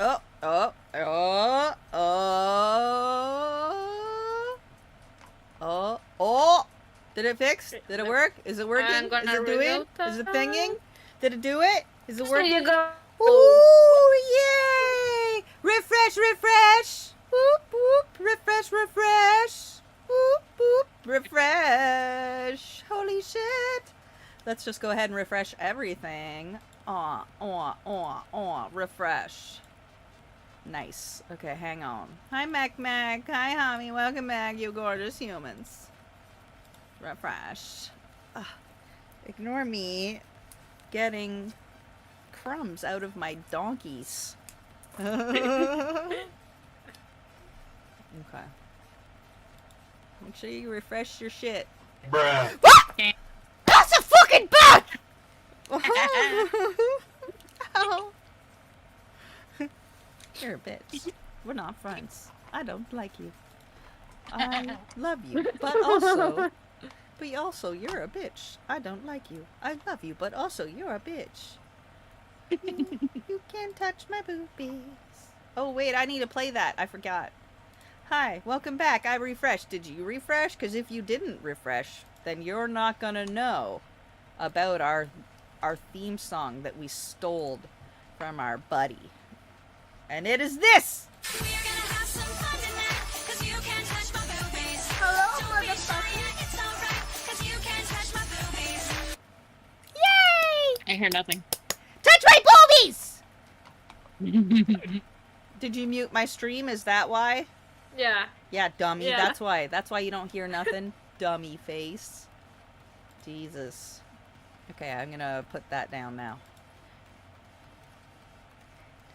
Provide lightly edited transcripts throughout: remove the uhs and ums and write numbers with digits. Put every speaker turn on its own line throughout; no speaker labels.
Oh, oh, oh, oh, oh, oh. Did it fix? Did it work? Is it working?
I'm gonna
Is it doing?
remove
Is it
that.
pinging? Did it do it? Is it
There
working?
you go.
Ooh, yay! Refresh, refresh! Whoop, whoop, refresh, refresh! Whoop, whoop, refresh! Holy shit! Let's just go ahead and refresh everything. Refresh. Nice. Okay, hang on. Hi, Mac Mac. Hi, Homie. Welcome back, you gorgeous humans. Refresh. Ignore me getting crumbs out of my donkeys. Okay. Make sure you refresh your shit.
Bruh.
Ah! That's a fucking bat! Ow. You're a bitch. We're not friends. I don't like you. I love you, but also you're a bitch. I don't like you. I love you, but also you're a bitch. You can't touch my boobies. Oh wait, I need to play that. I forgot. Hi, welcome back. I refreshed. Did you refresh? Because if you didn't refresh, then you're not gonna know about our theme song that we stole from our buddy. And it is this!
Hello, motherfucker.
Yay!
I hear nothing.
Touch my boobies! Did you mute my stream? Is that why?
Yeah.
Yeah, dummy.
Yeah.
That's why. That's why you don't hear nothing. Dummy face. Jesus. Okay, I'm gonna put that down now.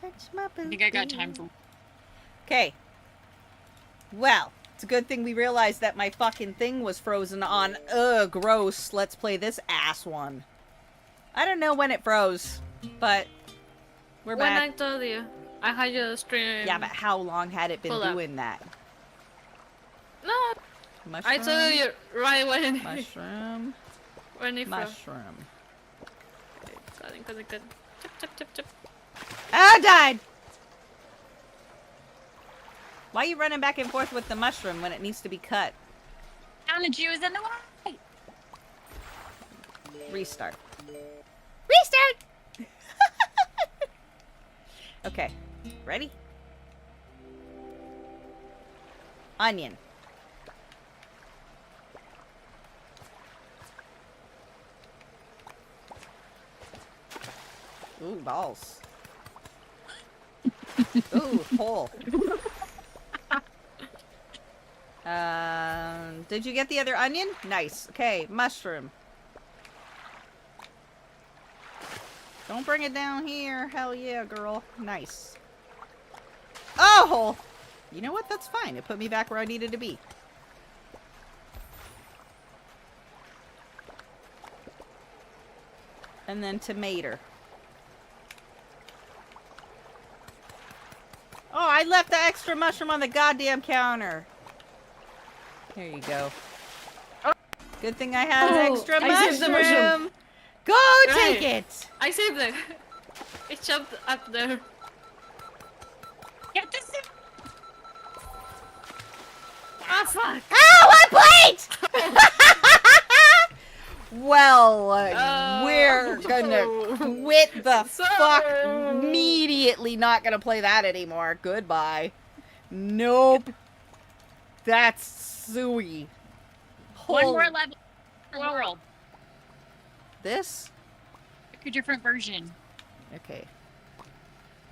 Touch my boobies.
I think I got time for.
Okay. Well, it's a good thing we realized that my fucking thing was frozen on. Ugh, gross. Let's play this ass one. I don't know when it froze, but we're
When
back.
I told you, I had your stream.
Yeah, but how long had it been
Pull up.
doing that?
No,
Mushroom.
I told you right when.
Mushroom.
When it froze.
Mushroom.
Good. Chip, chip, chip, chip.
Ah, died! Why are you running back and forth with the mushroom when it needs to be cut?
Down the Jews in the way.
Restart. Restart! Okay. Ready? Onion. Ooh, balls. Ooh, hole. Did you get the other onion? Nice. Okay, mushroom. Don't bring it down here. Hell yeah, girl. Nice. Oh! You know what? That's fine. It put me back where I needed to be. And then tomato. Oh, I left the extra mushroom on the goddamn counter. Here you go. Good thing I had an extra
I saved the mushroom.
mushroom. Go take
Right.
it.
I saved it. It jumped up there.
Get this.
Ah, fuck.
Ow, my plate! Well, we're gonna quit the fuck immediately. Not gonna play that anymore. Goodbye. Nope. That's suey.
One more level. World.
This?
Pick a different version.
Okay.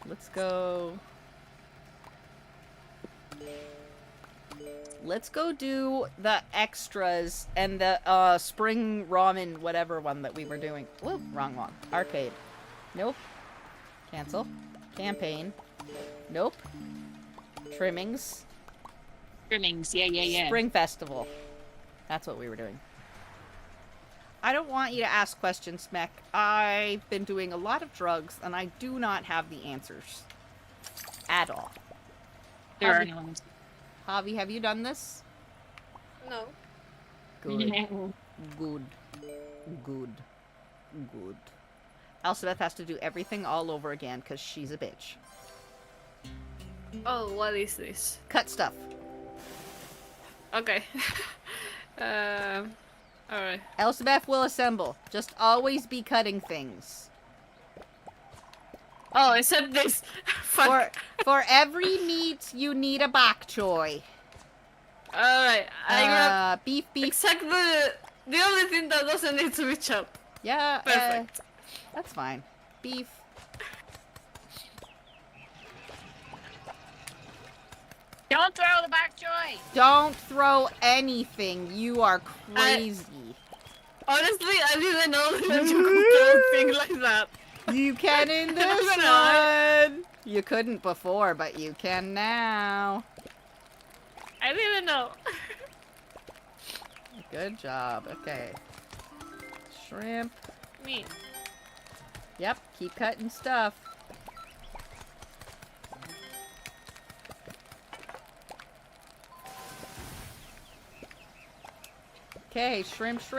Let's go. Let's go do the extras and the spring ramen whatever one that we were doing. Whoa, wrong one. Arcade. Nope. Cancel. Campaign. Nope. Trimmings.
Trimmings. Yeah.
Spring festival. That's what we were doing. I don't want you to ask questions, Smek. I've been doing a lot of drugs and I do not have the answers. At all.
There are
Javi,
no ones.
Javi, have you done this?
No.
Good. Good. Good. Good. Elspeth has to do everything all over again because she's a bitch.
Oh, what is this?
Cut stuff.
Okay. Alright.
Elsbeth will assemble. Just always be cutting things.
Oh, except this. Fuck.
For every meat, you need a bok choy.
Alright, I grab
Beef.
exactly the only thing that doesn't need to be chopped.
Yeah,
Perfect.
that's fine. Beef.
Don't throw the back joy.
Don't throw anything. You are crazy.
Honestly, I didn't know that you could throw things like that.
You can in this
I'm gonna
one. You couldn't before, but you can now.
I didn't know.
Good job. Okay. Shrimp.
Me.
Yep, keep cutting stuff. Okay, shrimp.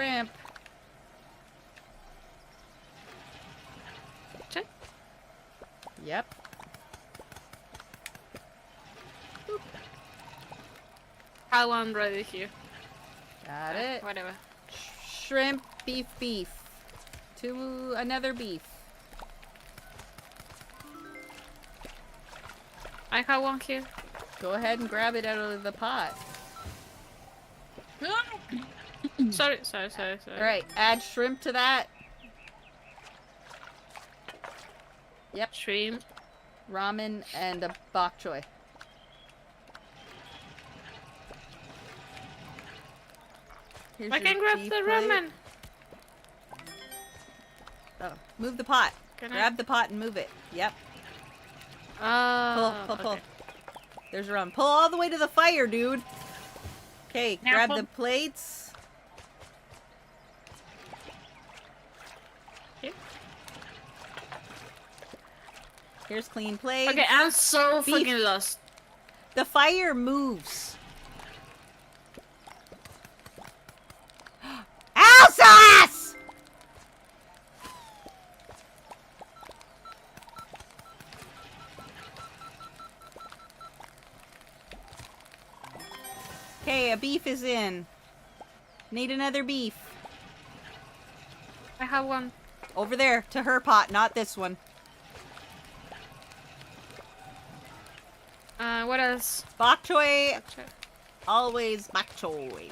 Check.
Yep.
I want ready here.
Got it.
Whatever.
Shrimp, beef. To another beef.
I have one here.
Go ahead and grab it out of the pot.
Sorry.
Alright, add shrimp to that. Yep,
Shrimp.
ramen and a bok choy. Here's
I
your
can grab
beef
the
plate.
ramen.
Oh, move the pot.
Can
Grab the pot and move it. Yep.
I?
Pull.
Okay.
There's ramen. Pull all the way to the fire, dude. Okay,
Now
grab
pull-
the plates.
Here.
Here's clean plates.
Okay, I'm so
Beef.
fucking lost.
The fire moves. Alsace! Okay, a beef is in. Need another beef.
I have one.
Over there, to her pot, not this one.
What else?
Bok choy,
Okay.
always bok choy.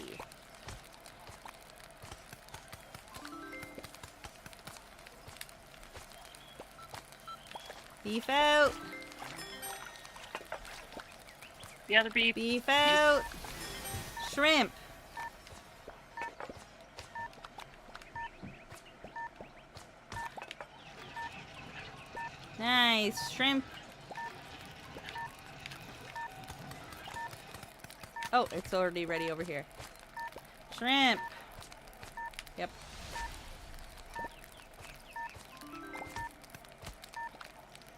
Beef out,
The other beef.
beef out. Shrimp. Nice, shrimp. Oh, it's already ready over here. Shrimp. Yep.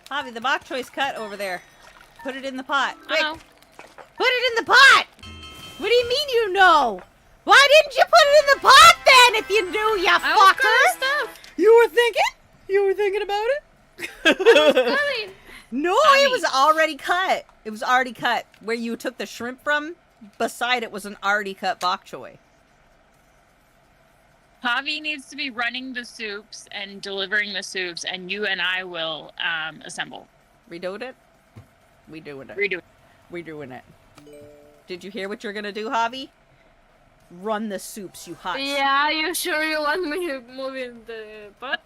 Javi, the bok choy's cut over there. Put it in the pot. Quick.
I know.
Put it in the pot! What do you mean you know? Why didn't you put it in the pot then if you knew, you
I was
fucker?
cutting stuff.
You were thinking? You were thinking about it?
Cutting.
No,
Javi.
it was already cut. It was already cut. Where you took the shrimp from, beside it was an already cut bok choy.
Javi needs to be running the soups and delivering the soups, and you and I will assemble.
Redoing it? We doing it.
Redo it.
We doing it. Did you hear what you're gonna do, Javi? Run the soups, you hot.
Yeah, you sure you want me moving the pot?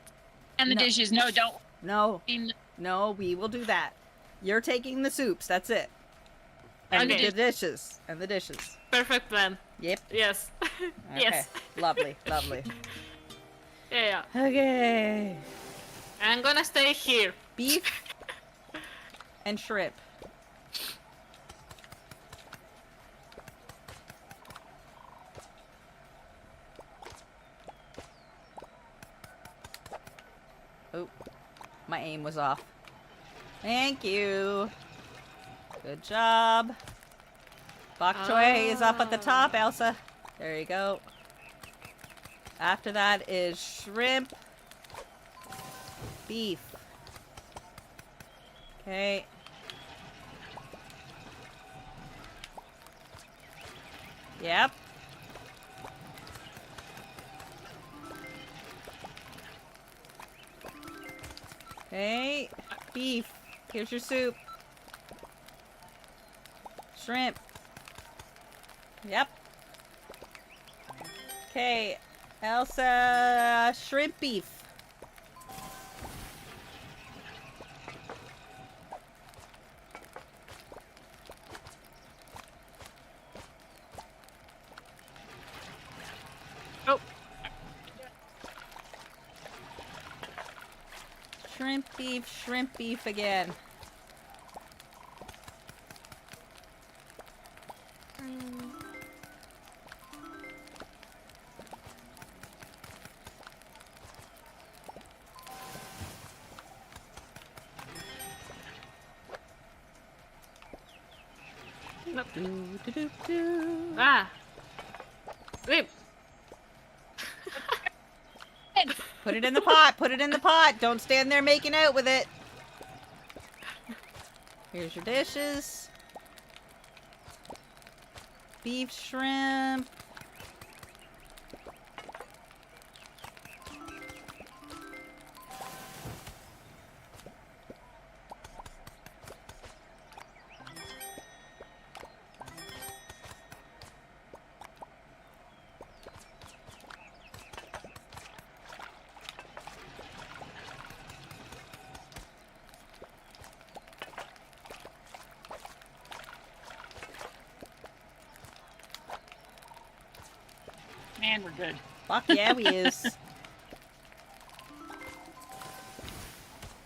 And the
No.
dishes. No, don't.
No,
In-
no, we will do that. You're taking the soups. That's it. And
Okay.
the dishes. And the dishes.
Perfect plan.
Yep.
Yes.
Okay.
Yes.
Lovely. Lovely.
Yeah.
Okay.
I'm gonna stay here.
Beef and shrimp. Oh, my aim was off. Thank you. Good job. Bok choy is up at the top, Elsa. There you go. After that is shrimp. Beef. Okay. Yep. Hey, beef. Here's your soup. Shrimp. Yep. Okay, Elsa, shrimp beef.
Oh.
Shrimp beef again.
Nope.
Do.
Ah. Wait.
Put it in the pot. Put it in the pot. Don't stand there making out with it. Here's your dishes. Beef, shrimp.
Man, we're good.
Fuck yeah, we is.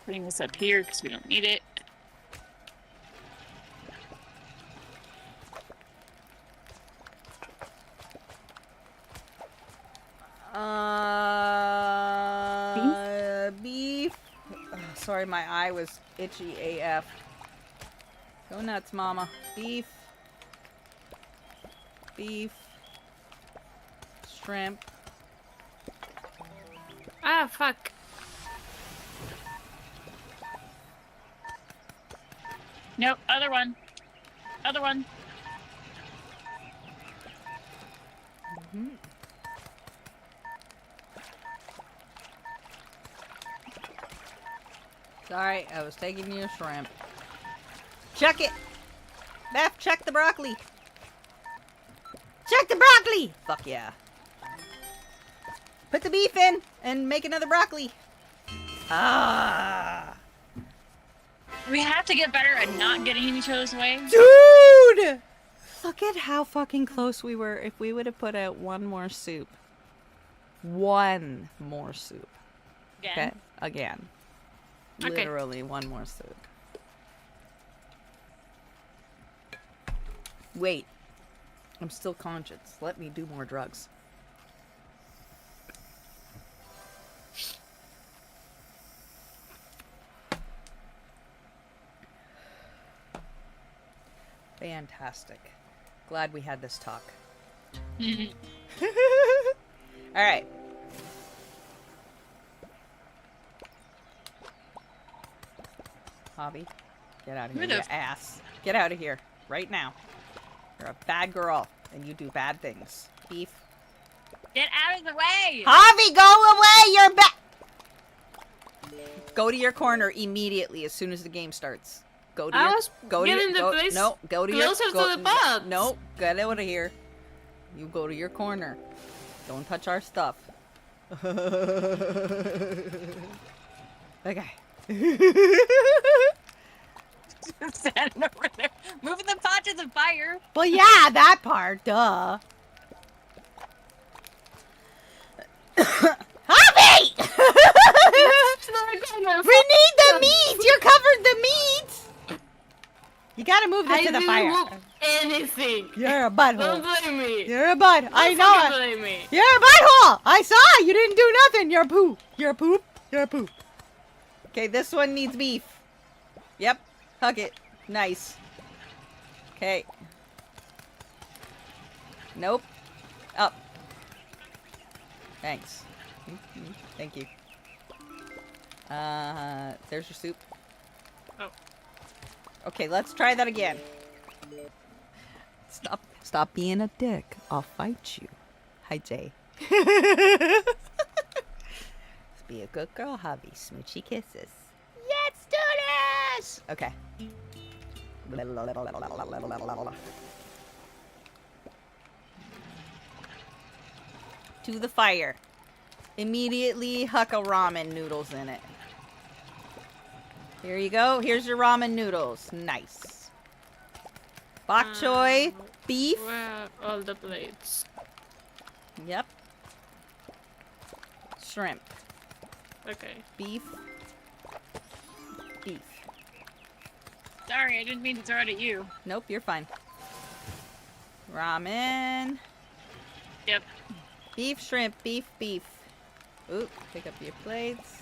Putting this up here because we don't need it.
Beef. Ugh, sorry, my eye was itchy AF. Go nuts, mama. Beef. Beef. Shrimp.
Ah, fuck.
Nope, other one. Other one.
Mm-hmm. Sorry, I was taking your shrimp. Check it! Beth, check the broccoli! Check the broccoli! Fuck yeah. Put the beef in and make another broccoli. Ah!
We have to get better at not getting in each other's way.
Dude! Look at how fucking close we were if we would have put out one more soup. One more soup.
Again.
Okay? Again.
Okay.
Literally one more soup. Wait. I'm still conscious. Let me do more drugs. Fantastic. Glad we had this talk. Alright. Hobby, get out of here,
Rid
you
of-
ass. Get out of here. Right now. You're a bad girl, and you do bad things. Beef.
Get out of the way!
Javi, go away! You're back! Go to your corner immediately as soon as the game starts. Go to
I
your...
was
Go to
getting
your...
the
Go,
place
no, go to your...
closer
go,
to the pot.
No, get out of here. You go to your corner. Don't touch our stuff. Okay.
Standing over there, moving the pot to the fire.
Well, yeah, that part, duh. Hobby! We need the meat! You covered the meat! You gotta move this
I
to the
didn't
fire.
move anything.
You're a
Don't
butthole.
blame me.
You're a butt. I
Don't
know
fucking
it.
blame me.
You're a butthole! I saw it! You didn't do nothing! You're a poop! You're a poop! You're a poop. Okay, this one needs beef. Yep. Hug it. Nice. Okay. Nope. Up. Thanks. Thank you. There's your soup.
Oh.
Okay, let's try that again. Stop. Stop being a dick. I'll fight you. Hi, Jay. Be a good girl, Javi. Smoochy kisses. Let's do this! Okay. To the fire. Immediately huck a ramen noodles in it. Here you go. Here's your ramen noodles. Nice. Bok choy. Beef.
Where are all the plates?
Yep. Shrimp.
Okay.
Beef. Beef.
Sorry, I didn't mean to throw it at you.
Nope, you're fine. Ramen.
Yep.
Beef, shrimp, beef, beef. Ooh, pick up your plates.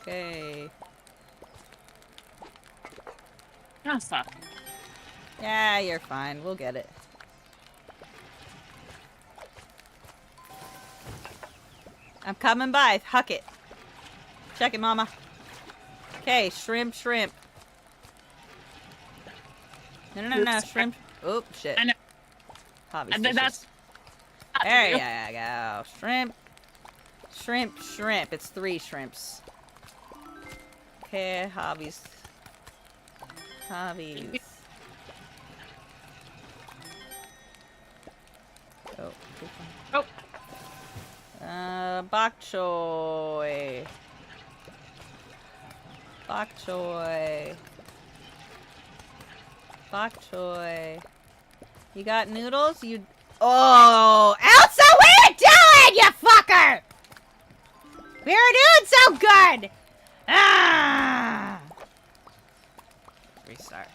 Okay.
Oh, fuck.
Yeah, you're fine. We'll get it. I'm coming by. Huck it. Check it, mama. Okay, shrimp, shrimp. No,
Oops.
shrimp. Oh, shit.
I know.
Hobby
And then that's...
There you go. Shrimp. Shrimp, shrimp. It's 3 shrimps. Okay, hobbies. Hobbies. Oh,
Oh.
bok choy. Bok choy. Bok choy. You got noodles? You... Oh! Elsa, what are you doing, you fucker? We were doing so good! Ah! Restart.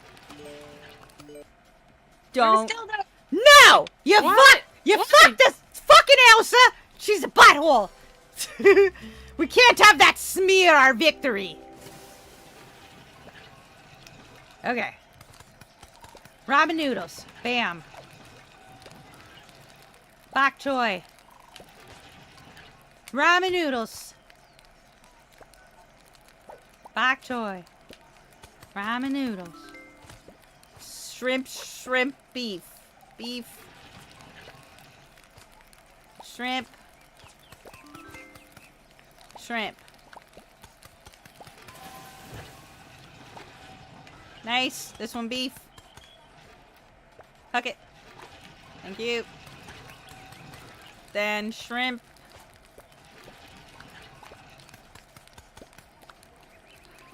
Don't...
Still there.
No! You
What?
fucked this fucking Elsa! She's a butthole! We can't have that smear our victory! Okay. Ramen noodles. Bam. Bok choy. Ramen noodles. Bok choy. Ramen noodles. Shrimp, shrimp, beef. Beef. Shrimp. Shrimp. Nice. This one beef. Huck it. Thank you. Then shrimp.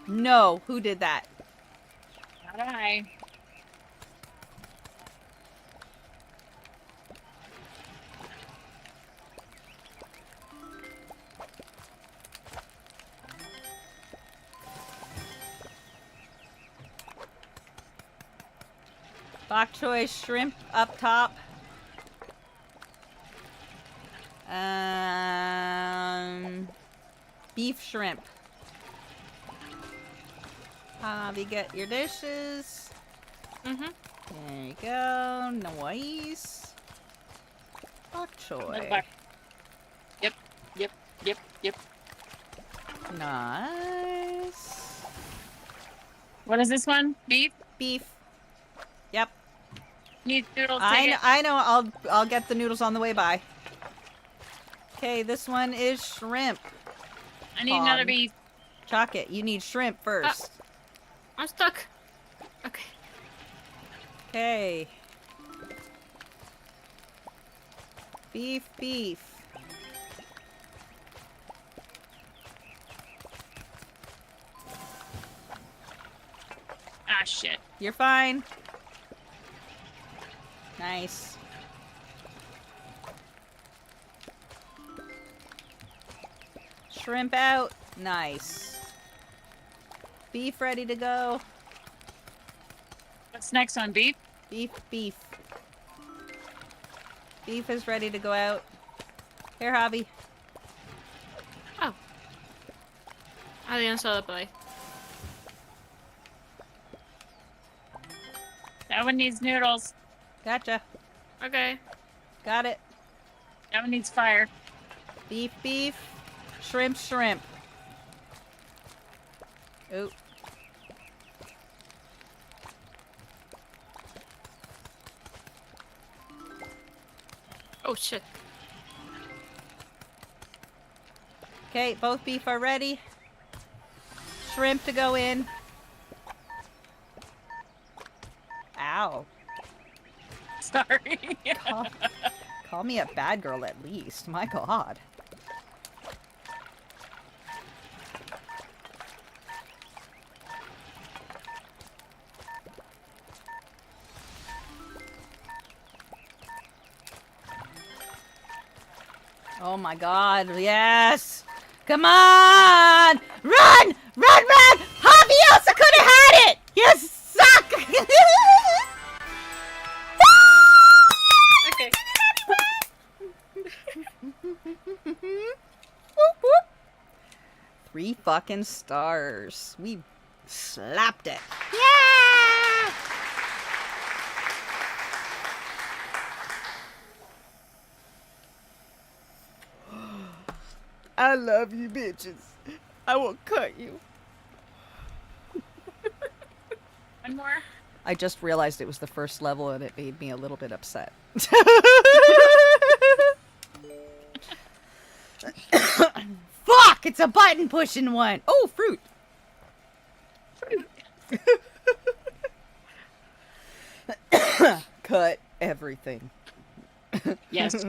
No, who did that?
Not I.
Bok choy shrimp up top. Beef shrimp. Javi, get your dishes.
Mm-hmm.
There you go. Nice. Bok choy.
Yep, yep, yep, yep.
Nice.
What is this one? Beef?
Beef. Yep.
Need noodles. Take it.
I know. I'll get the noodles on the way by. Okay, this one is shrimp.
I need another
Pog.
beef.
Chalk it. You need shrimp first.
I'm stuck. Okay.
Okay. Beef, beef.
Ah, shit.
You're fine. Nice. Shrimp out. Nice. Beef ready to go.
What's next on beef?
Beef, beef. Beef is ready to go out. Here, Hobby.
Oh. I didn't saw the play.
That one needs noodles.
Gotcha.
Okay.
Got it.
That one needs fire.
Beef, beef. Shrimp, shrimp. Oh.
Oh shit.
Okay, both beef are ready. Shrimp to go in. Ow.
Sorry.
Call me a bad girl at least. My god. Oh my god, yes! Come on! Run! Run, run! Javiosa could have had it! You suck!
Okay.
Whoop, whoop. 3 fucking stars. We slapped it. Yeah! I love you bitches. I will cut you.
One more.
I just realized it was the first level and it made me a little bit upset. Fuck! It's a button pushing one. Oh, fruit. Cut everything.
Yes.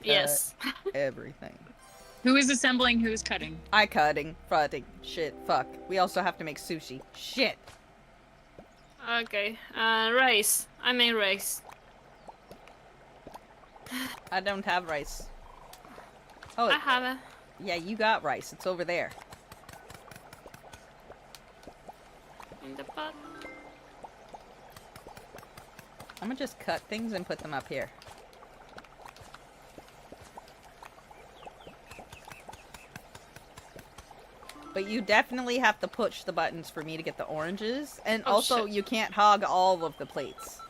Yes.
Everything.
Who is assembling? Who is cutting?
I cutting, frotting. Shit, fuck. We also have to make sushi. Shit.
Okay. Rice. I made rice.
I don't have rice. Oh,
I have it.
yeah, you got rice. It's over there.
In the pot.
I'm gonna just cut things and put them up here. But you definitely have to push the buttons for me to get the oranges. And
Oh,
also,
shit.
you can't hog all of the plates.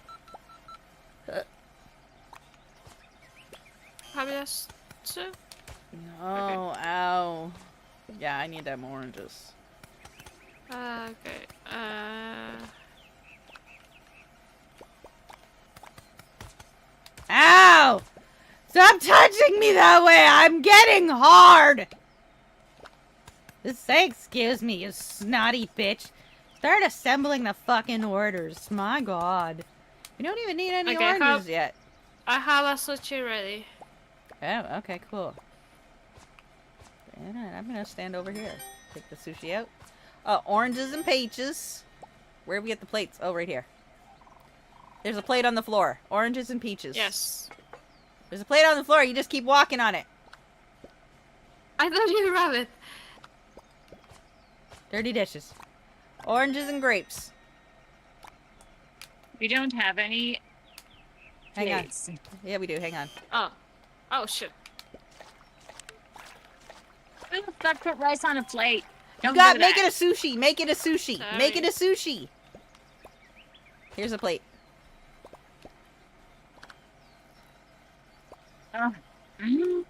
Have you soup?
No, ow. Yeah, I need them oranges.
Okay.
Ow! Stop touching me that way! I'm getting hard! Just say excuse me, you snotty bitch. Start assembling the fucking orders. My god. You don't even need any
Okay,
oranges yet.
I have a sushi ready.
Oh, okay, cool. Alright, I'm gonna stand over here. Take the sushi out. Oranges and peaches. Where do we get the plates? Oh, right here. There's a plate on the floor. Oranges and peaches.
Yes.
There's a plate on the floor. You just keep walking on it.
I thought you grab it.
Dirty dishes. Oranges and grapes.
We don't have any
Hang on.
plates.
Yeah, we do. Hang on.
Oh. Oh shit.
Who the fuck put rice on a plate? Don't
You got
do
make
that.
it a sushi. Make it a sushi. Make it a
Sorry.
sushi. Here's a plate.
Mhm.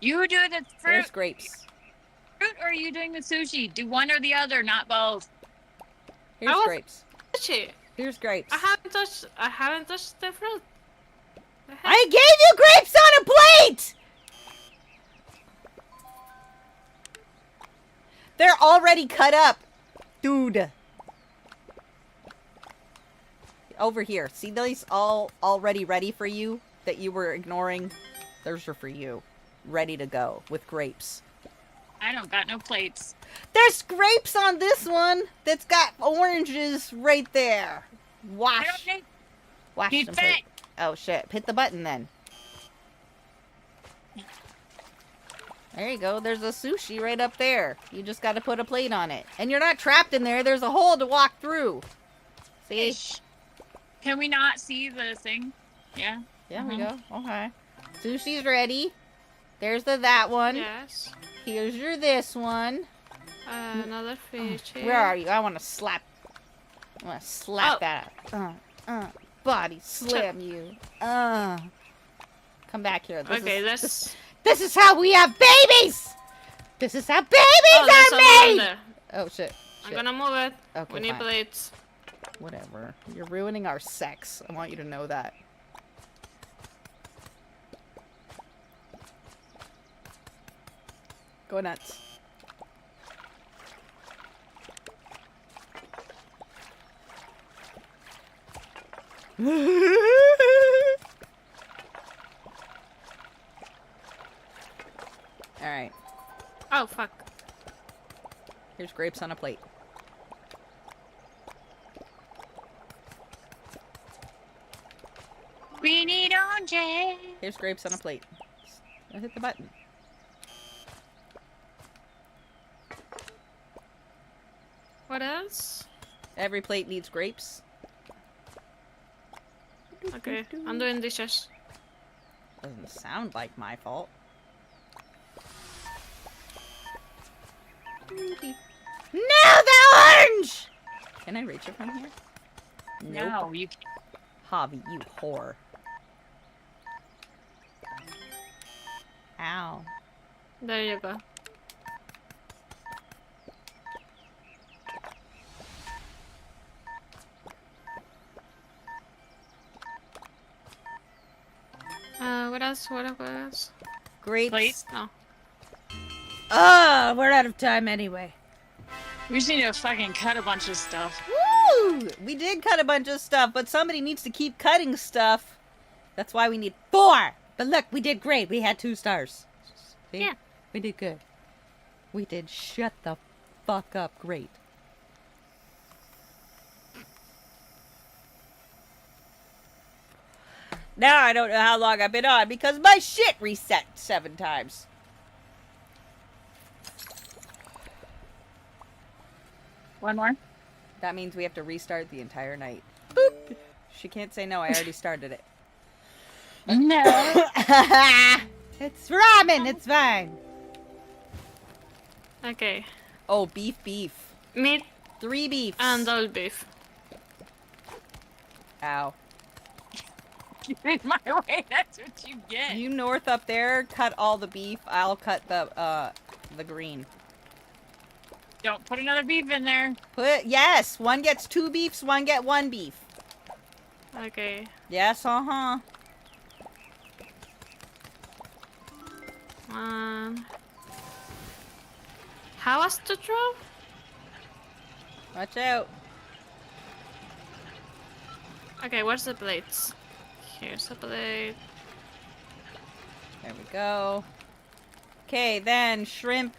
You do the
There's
fruit,
grapes.
or are you doing the sushi? Do one or the other, not both.
Here's
was-
grapes.
Sushi.
Here's grapes.
I haven't touched the fruit. The heck?
I gave you grapes on a plate! They're already cut up. Dude. Over here. See these all already ready for you that you were ignoring? Those are for you. Ready to go with grapes.
I don't got no plates.
There's grapes on this one that's got oranges right there.
I
Wash.
don't need.
Wash
Keep
some
it.
plate. Oh shit. Hit the button then. There you go. There's a sushi right up there. You just got to put a plate on it. And you're not trapped in there. There's a hole to walk through. See?
Fish. Can we not see the thing? Yeah.
There we go. Okay. Sushi's ready. There's that one.
Yes.
Here's your this one.
Another fish here.
Where are you? I want to slap. I want to slap
Oh.
that. Body slam you. Come Come back here.
Okay, let's...
This is how we have babies! This is how babies
Oh, there's
are
someone
made!
there.
Oh, shit.
I'm gonna move it.
Okay,
We need
fine.
plates.
Whatever. You're ruining our sex. I want you to know that. Go nuts. Alright.
Oh, fuck.
Here's grapes on a plate.
We need oranges.
Here's grapes on a plate. Don't hit the button.
What else?
Every plate needs grapes.
Okay, I'm doing dishes.
Doesn't sound like my fault. No, the orange! Can I reach it from here? Nope.
No, you can't.
Javi, you whore. Ow.
There you go. What else? What else?
Grapes.
Plate.
No.
We're out of time anyway.
We just need to fucking cut a bunch of stuff.
Woo! We did cut a bunch of stuff, but somebody needs to keep cutting stuff. That's why we need 4. But look, we did great. We had 2 stars. See?
Yeah.
We did good. We did shut the fuck up great. Now I don't know how long I've been on because my shit reset 7 times.
One more.
That means we have to restart the entire night. Boop. She can't say no. I already started it.
No.
It's ramen. It's fine.
Okay.
Oh, beef.
Meat
3 beefs.
and all beef.
Ow.
Get in my way. That's what you get.
You north up there, cut all the beef. I'll cut the green.
Don't put another beef in there.
Yes. One gets 2 beefs. One get 1 beef.
Okay.
Yes.
How was the drop?
Watch out.
Okay, where's the plates? Here's a plate.
There we go. Okay, then shrimp.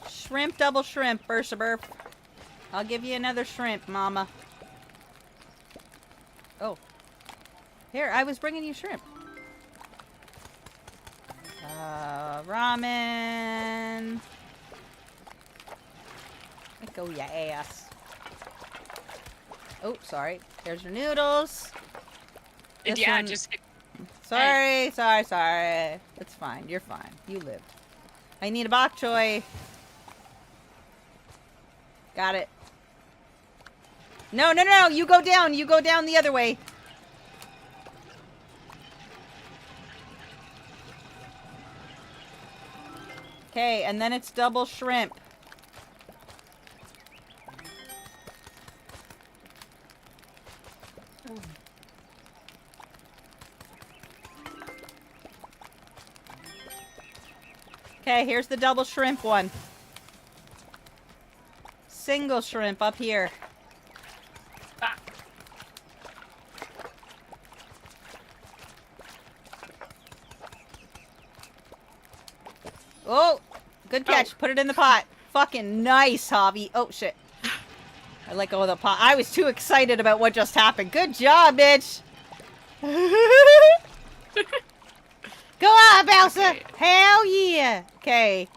Shrimp, double shrimp, bursaburp. I'll give you another shrimp, mama. Oh. Here, I was bringing you shrimp. Ramen. Let go ya ass. Oh, sorry. There's your noodles. This
Yeah,
one-
just
Sorry. It's fine. You're fine. You lived. I need a bok choy. Got it. No. You go down. You go down the other way. Okay, and then it's double shrimp. Okay, here's the double shrimp one. Single shrimp up here.
ah,
Oh, good catch. Put it in the pot. Fucking nice, Javi. Oh, shit. I let go of the pot. I was too excited about what just happened. Good job, bitch. Go on, Bowser.
Okay.
Hell yeah. Okay.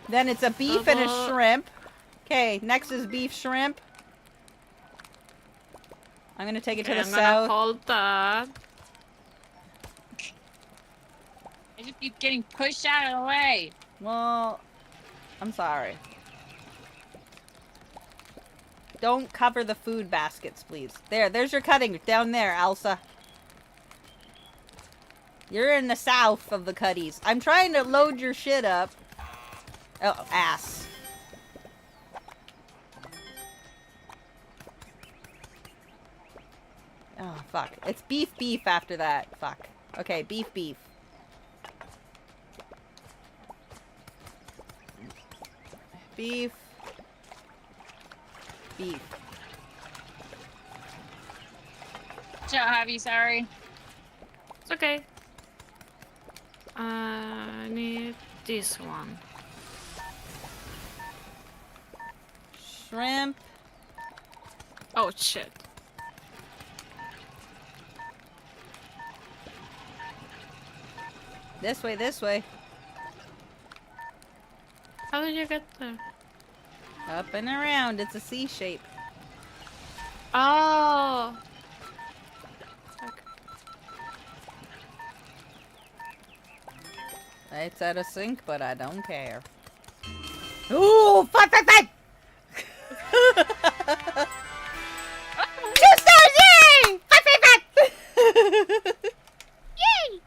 Then it's a beef and a
Double-
shrimp. Okay, next is beef shrimp. I'm gonna take it to
Okay,
the
I'm gonna
south.
hold that.
I just keep getting pushed out of the way.
Well, I'm sorry. Don't cover the food baskets, please. There's your cutting. Down there, Elsa. You're in the south of the cutties. I'm trying to load your shit up. Oh, ass. Oh, fuck. It's beef after that. Fuck. Okay, beef. Beef.
Ciao, Javi, sorry.
It's okay. I need this one.
Shrimp.
Oh shit.
This way.
How did you get there?
Up and around. It's a C shape.
Oh. Fuck.
It's at a sink, but I don't care. Ooh, fuck! Two stars, yay! Fuck! Yay!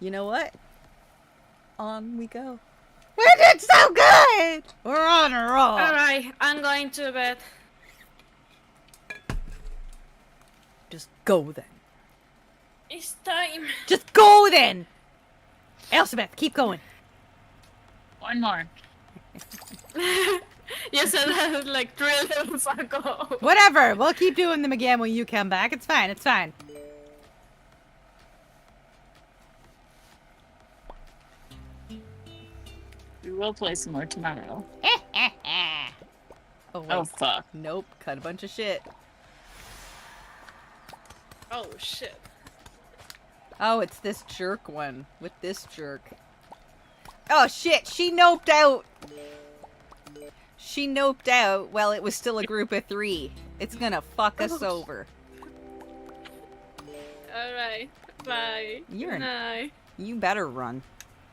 You know what? On we go. We did so good! We're on a roll.
Alright, I'm going to bed.
Just go then.
It's time.
Just go then! Elspeth, keep going.
One more.
You said that like 3 levels ago.
Whatever, we'll keep doing them again when you come back. It's fine.
We will play some more tomorrow.
Oh, wait.
Oh, fuck.
Nope, cut a bunch of shit.
Oh shit.
Oh, it's this jerk one. With this jerk. Oh, shit, she noped out. Well, it was still a group of 3. It's gonna fuck us over.
Alright. Bye.
You're
Night.
You better run.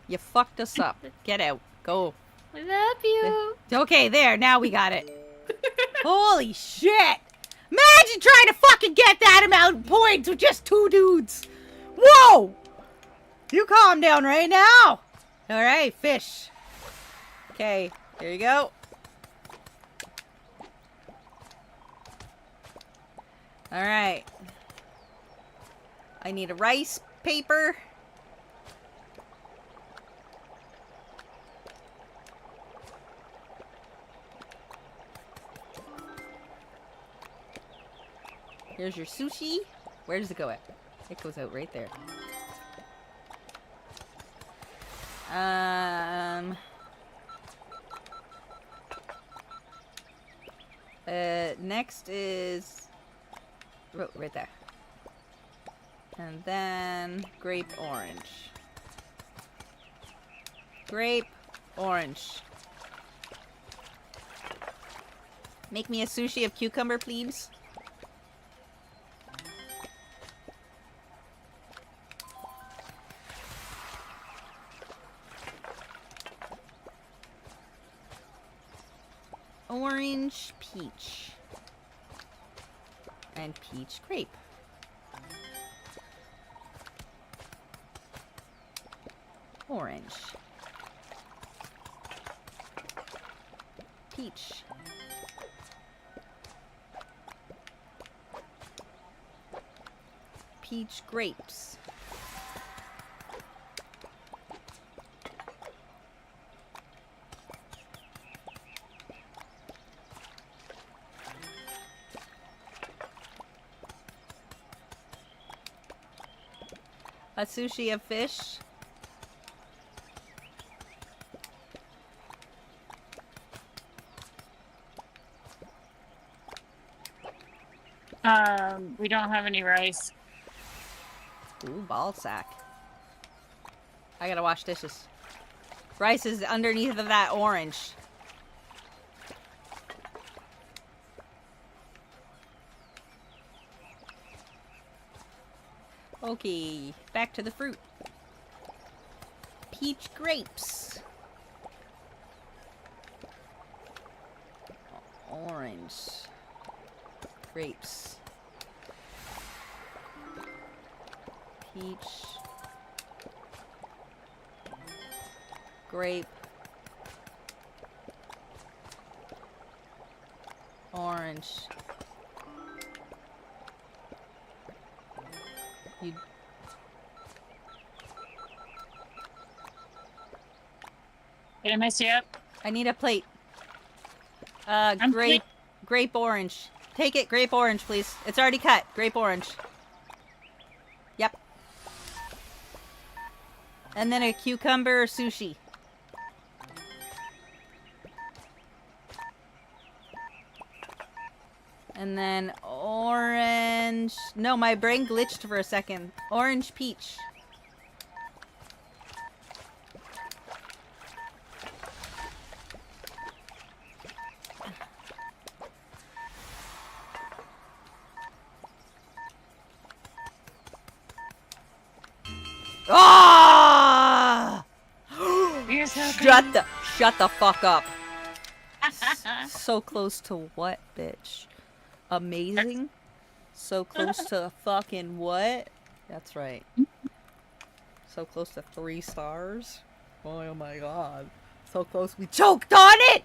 You fucked us up. Get out. Go.
I love you.
Okay, there. Now we got it. Holy shit! Imagine trying to fucking get that amount of points with just 2 dudes. Whoa! You calm down right now. All right, fish. Okay, here you go. All right. I need a rice paper. Here's your sushi. Where does it go at? It goes out right there. Next is right there. And then grape orange. Grape orange. Make me a sushi of cucumber, please. Orange peach. And peach grape. Orange. Peach. Peach grapes. A sushi of fish.
We don't have any rice.
Ooh, ball sack. I gotta wash dishes. Rice is underneath of that orange. Okay, back to the fruit. peach grapes. Orange grapes. Peach. Grape. Orange. You.
Did I mess you up?
I need a plate.
I'm
Grape orange. Take it, grape orange, please. It's already cut. Grape orange. Yep. And then a cucumber sushi. And then orange. No, my brain glitched for a second. Orange peach. Ah!
You're so
Shut the fuck up. So close to what, bitch? Amazing? So close to fucking what? That's right. So close to 3 stars? Oh my god. So close we choked on it!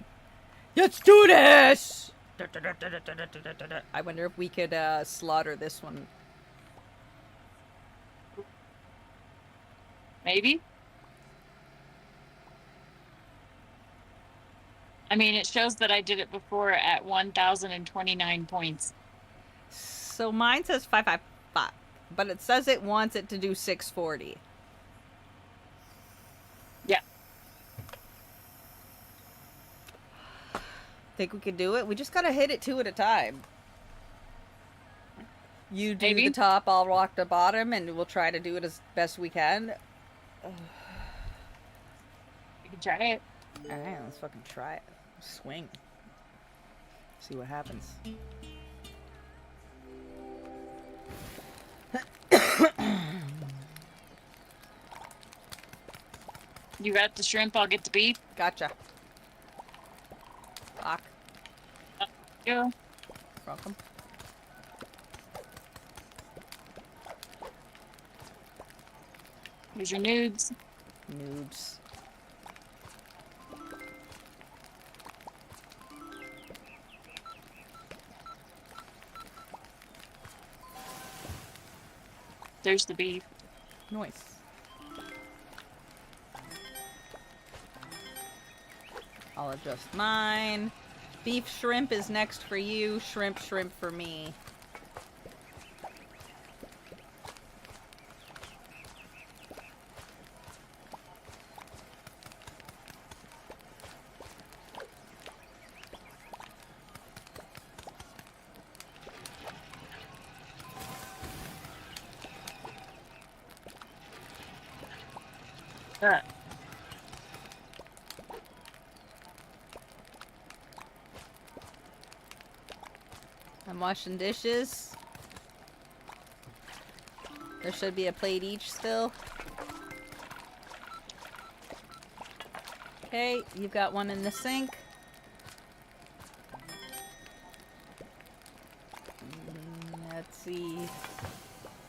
Let's do this! I wonder if we could slaughter this one.
Maybe. I mean, it shows that I did it before at 1,029 points.
So mine says 555, but it says it wants it to do 640.
Yeah.
Think we could do it? We just gotta hit it 2 at a time. You do
Maybe.
the top, I'll rock the bottom, and we'll try to do it as best we can.
We can try it.
Alright, let's fucking try it. Swing. See what happens.
You got the shrimp, I'll get the beef.
Gotcha. Fuck.
Yeah.
Welcome.
Here's your nudes.
Noobs.
There's the beef.
Nice. I'll adjust mine. Beef shrimp is next for you. Shrimp for me. I'm washing dishes. There should be a plate each still. Okay, you've got one in the sink. Let's see.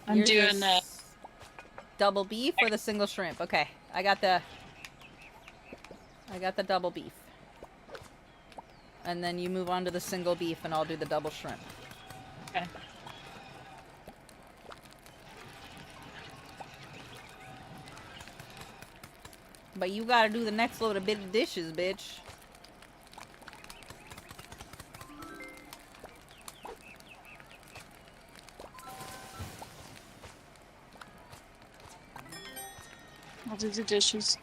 I'm
Yours
doing
is
the
double beef or the single shrimp. Okay, I got the double beef. And then you move on to the single beef and I'll do the double shrimp.
Okay.
But you gotta do the next load of bit of dishes, bitch.
I'll do the dishes.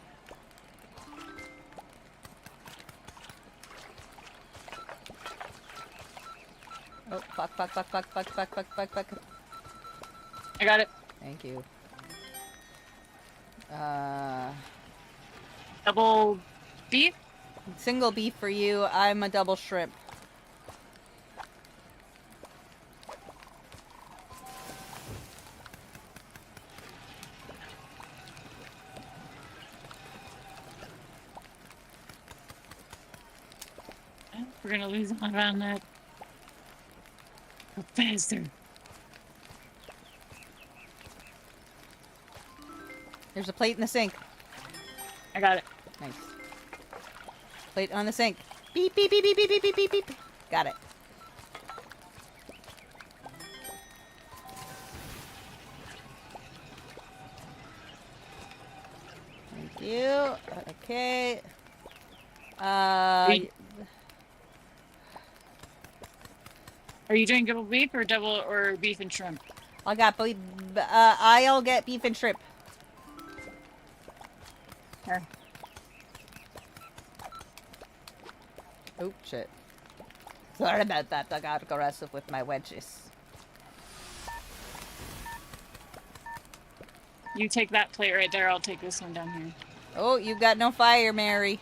Oh, fuck.
I got it.
Thank you.
Double beef.
Single beef for you. I'm a double shrimp.
We're gonna lose on that. Go faster.
There's a plate in the sink.
I got it.
Nice. Plate on the sink. Beep, beep, beep, beep, beep, beep, beep, beep, beep. Got it. Thank you. Okay.
Are you doing double beef or beef and shrimp?
I got I'll get beef and shrimp.
Here.
Oh, shit. Sorry about that. I got aggressive with my wedges.
You take that plate right there. I'll take this one down here.
Oh, you've got no fire, Mary.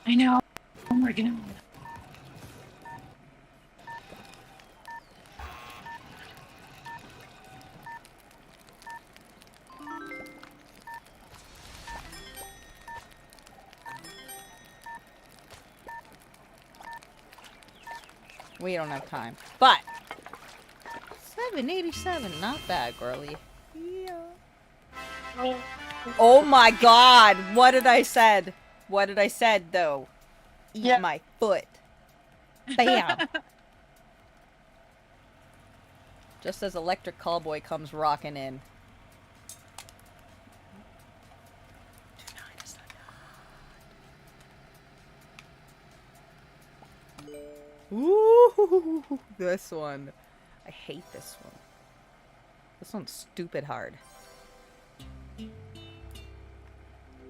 I know. I'm working on it.
We don't have time. But 787, not bad, girlie. Yeah. Oh my god, what did I said? What did I said though? Eat my foot. Bam. Just as Electric Callboy comes rocking in. Tonight is the night. Ooh, this one. I hate this one. This one's stupid hard.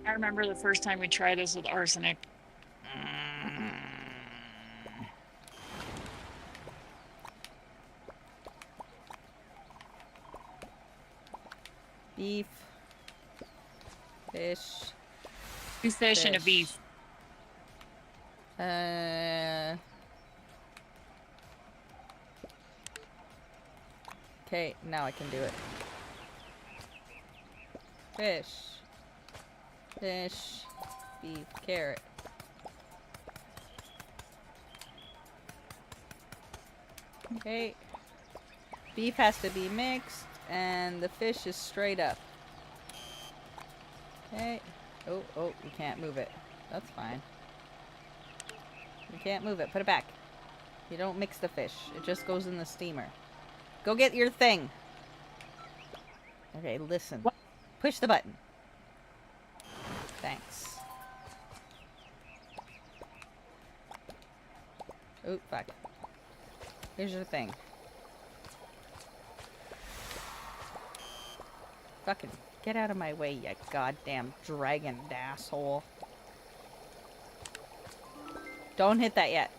I remember the first time we tried this with arsenic.
Beef. Fish.
Two fish and a beef.
Okay, now I can do it. Fish. Fish. Beef. Carrot. Okay. Beef has to be mixed, and the fish is straight up. Okay. Oh, you can't move it. That's fine. You can't move it. Put it back. You don't mix the fish. It just goes in the steamer. Go get your thing. Okay, listen.
What?
Push the button. Thanks. Oh, fuck. Here's your thing. Fucking get out of my way, you goddamn dragon asshole. Don't hit that yet.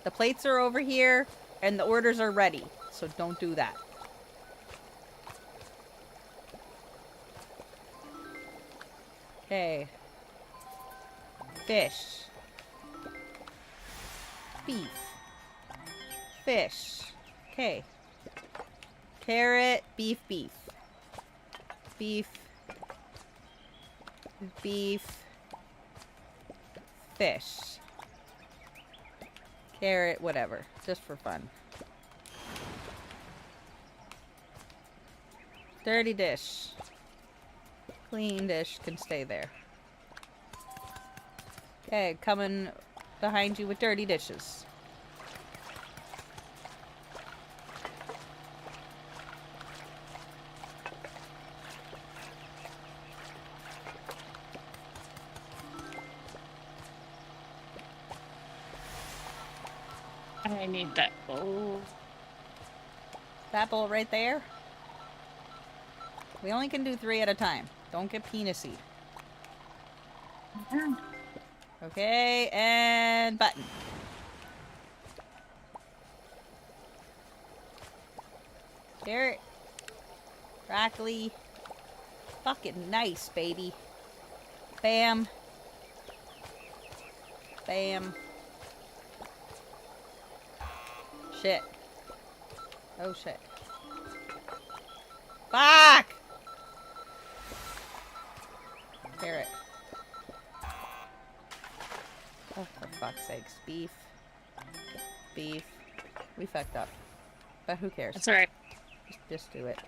The plates are over here, and the orders are ready. So don't do that. Okay. Fish. Beef. Fish. Okay. Carrot, beef, beef. Beef. Beef. Fish. Carrot, whatever. Just for fun. Dirty dish. Clean dish can stay there. Okay, coming behind you with dirty dishes.
I need that bowl.
That bowl right there. We only can do 3 at a time. Don't get penisy. Okay, and button. Carrot. Broccoli. Fucking nice, baby. Bam. Bam. Shit. Oh shit. Fuck! Carrot. Oh, for fuck's sakes. Beef. beef. We fucked up. But who cares?
That's alright.
Just do it.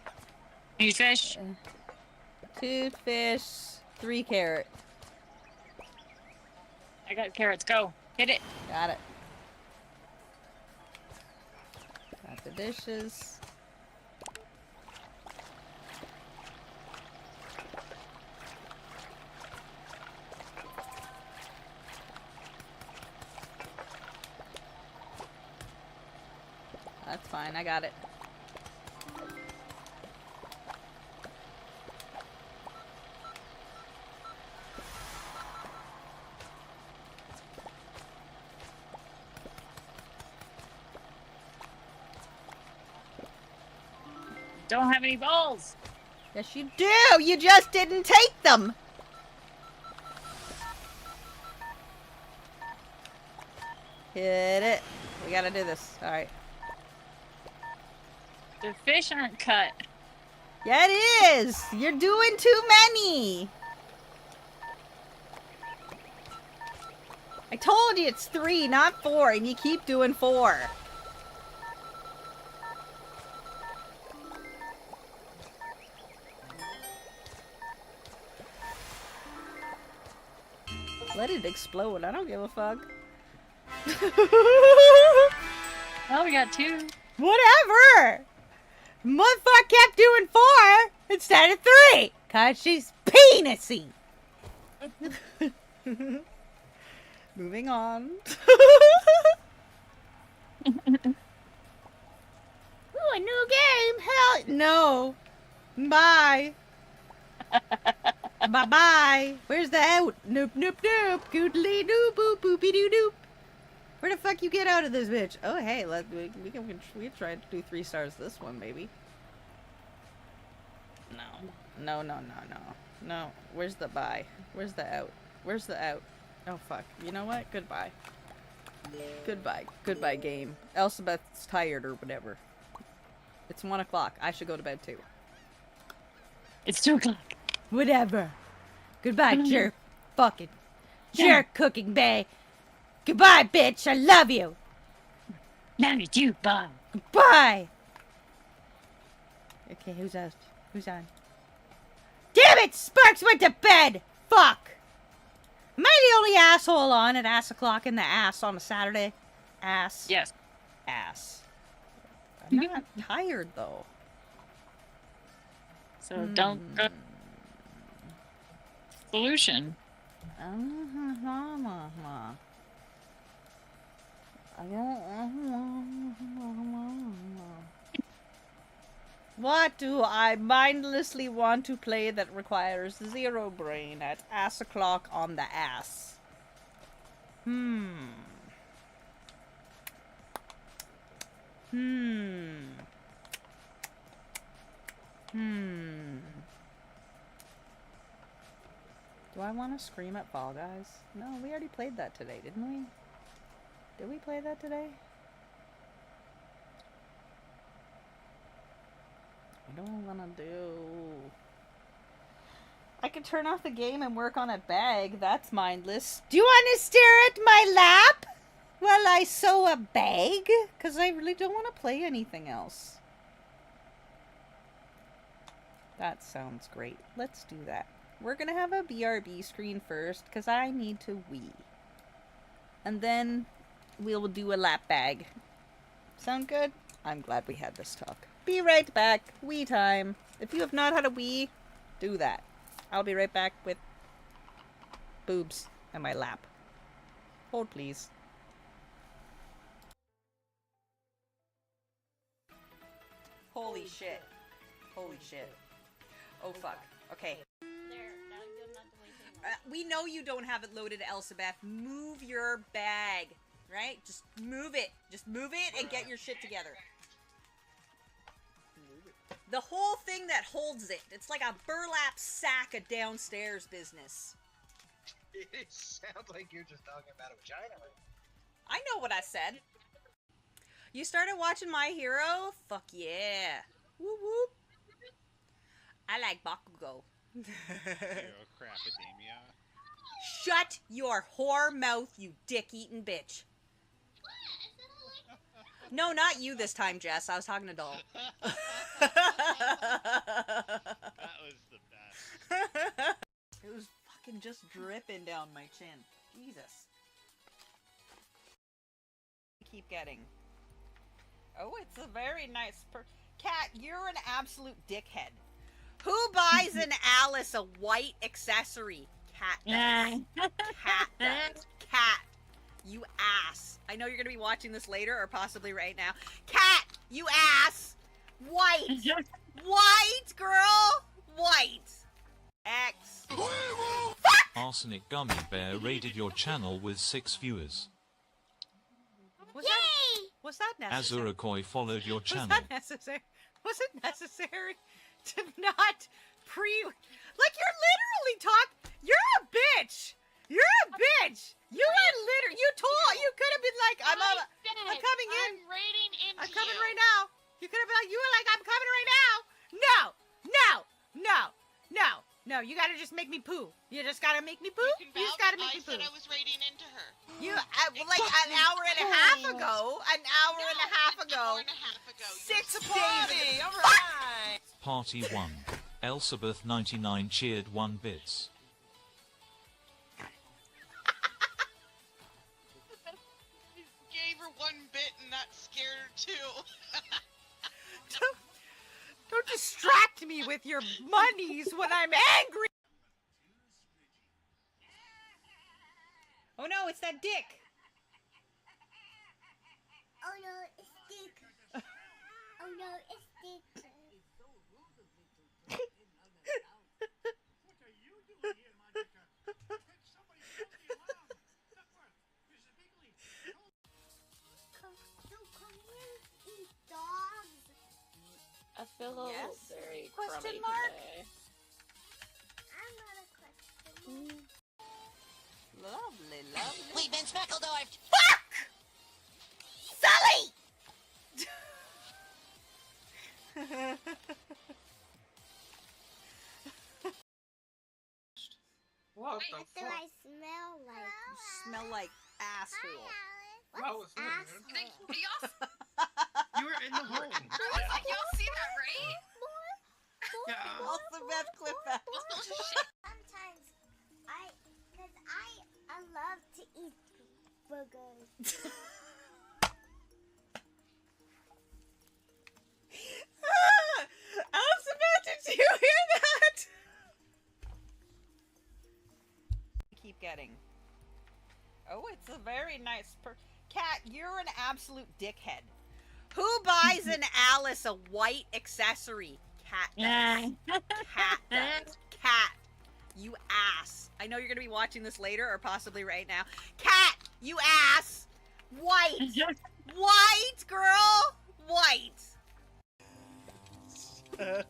Need fish?
2 fish, 3 carrot.
I got carrots. Go. Hit it.
Got it. Got the dishes. That's fine, I got it.
Don't have any balls.
Yes, you do! You just didn't take them! Hit it. We gotta do this. Alright.
The fish aren't cut.
Yeah, it is! You're doing too many! I told you it's 3, not 4, and you keep doing 4. Let it explode. I don't give a fuck.
Well, we got 2.
Whatever! Motherfucker kept doing 4 instead of 3! Cause she's penisy! Moving on. Ooh, a new game! Hell no! Bye! Bye-bye! Where's the out? Nope, nope, nope! Goodly doop boop boopy doo doop! Where the fuck you get out of this bitch? Oh hey, we can try to do 3 stars this one, maybe. No. No. Where's the bye? Where's the out? Where's the out? Oh fuck. You know what? Goodbye. Goodbye. Goodbye, game. Elizabeth's tired or whatever. It's 1 o'clock. I should go to bed too.
It's 2 o'clock.
Whatever. Goodbye, jerk. Fucking jerk cooking bay. Goodbye, bitch. I love you.
Now you do, bye.
Goodbye. Okay, who's out? Who's on? Damn it! Sparks went to bed! Fuck! Am I the only asshole on at ass o'clock in the ass on a Saturday? Ass.
Yes.
Ass. I'm not tired, though.
So don't go. Solution.
What do I mindlessly want to play that requires 0 brain at ass o'clock on the ass? Do I want to scream at Fall Guys? No, we already played that today, didn't we? Did we play that today? What do I want to do? I could turn off the game and work on a bag. That's mindless. Do you want to stare at my lap while I sew a bag? Because I really don't want to play anything else. That sounds great. Let's do that. We're going to have a BRB screen first because I need to wee. And then we'll do a lap bag. Sound good? I'm glad we had this talk. Be right back. Wee time. If you have not had a wee, do that. I'll be right back with boobs and my lap. Hold, please. Holy shit. Holy shit. Oh fuck. Okay. We know you don't have it loaded, Elizabeth. Move your bag, right? Just move it. Just move it and get your shit together. The whole thing that holds it. It's like a burlap sack of downstairs business.
It sounds like you're just talking about a vagina.
I know what I said. You started watching My Hero? Fuck yeah. Whoop whoop. I like Bakugo.
Crapidemia.
Shut your whore mouth, you dick-eating bitch. No, not you this time, Jess. I was talking to Doll.
That was the best.
It was fucking just dripping down my chin. Jesus. Keep getting. Oh, it's a very nice Cat, you're an absolute dickhead. Who buys an Alice a white accessory? Cat does. Cat does. Cat, you ass. I know you're gonna be watching this later or possibly right now. Cat, you ass. White. White, girl. White. X.
Arsenic Gummy Bear raided your channel with 6 viewers.
Was that necessary?
Azurakoi followed your channel.
Was that necessary? Was it necessary to not like you're literally you're a bitch. You're a bitch. You are literally you could have been like I'm coming in.
I'm raiding into
I'm coming
you.
right now. You could have been like you were like I'm coming right now. No. No. No. No. No, you gotta just make me poo. You just gotta make me poo. You just gotta make me poo.
I said I was raiding into her.
You like an hour and a half ago. An hour and a half ago. 6 days.
All right.
Party 1. Elsabeth 99 cheered 1 bits.
Gave her 1 bit and that scared her too.
Don't distract me with your monies when I'm angry. Oh no, it's that dick.
Oh no, it's dick. Oh no, it's dick. Come here, eat dogs.
I feel a little
Yes?
very
Question
crummy
mark?
today.
I'm not a question.
Lovely, lovely.
We've been Speckledorfed.
Fuck! Sully!
What the
What do I smell like?
You smell like asshole.
That was
Asshole.
You were in the hole.
Y'all see that, right?
Yeah.
Also, Beth, clip that.
Sometimes cause I love to eat burgers.
Elizabeth, did you hear that? Keep getting. Oh, it's a very nice Cat, you're an absolute dickhead. Who buys an Alice a white accessory? Cat does. Cat does. Cat, you ass. I know you're gonna be watching this later or possibly right now. Cat, you ass. White. White, girl. White.
I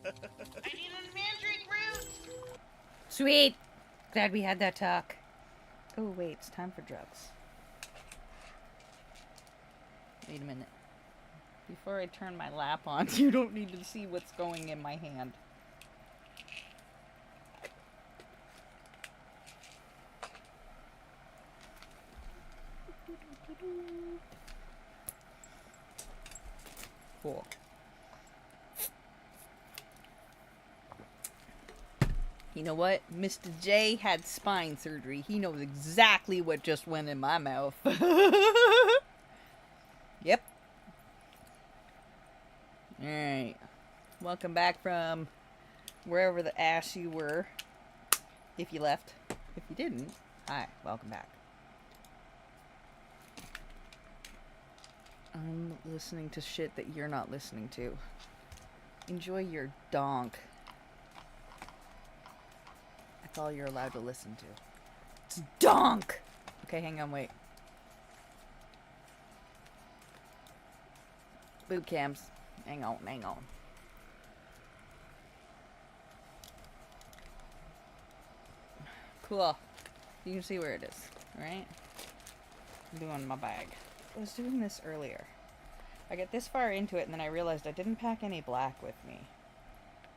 need a mandrake root.
Sweet. Glad we had that talk. Oh, wait, it's time for drugs. Wait a minute. Before I turn my lap on, you don't need to see what's going in my hand. Cool. You know what? Mr. J had spine surgery. He knows exactly what just went in my mouth. Yep. Alright. Welcome back from wherever the ass you were. If you left. If you didn't, hi. Welcome back. I'm listening to shit that you're not listening to. Enjoy your donk. That's all you're allowed to listen to. It's donk! Okay, hang on, wait. Boot cams. Hang on, hang on. Cool. You can see where it is, right? I'm doing my bag. I was doing this earlier. I get this far into it and then I realized I didn't pack any black with me.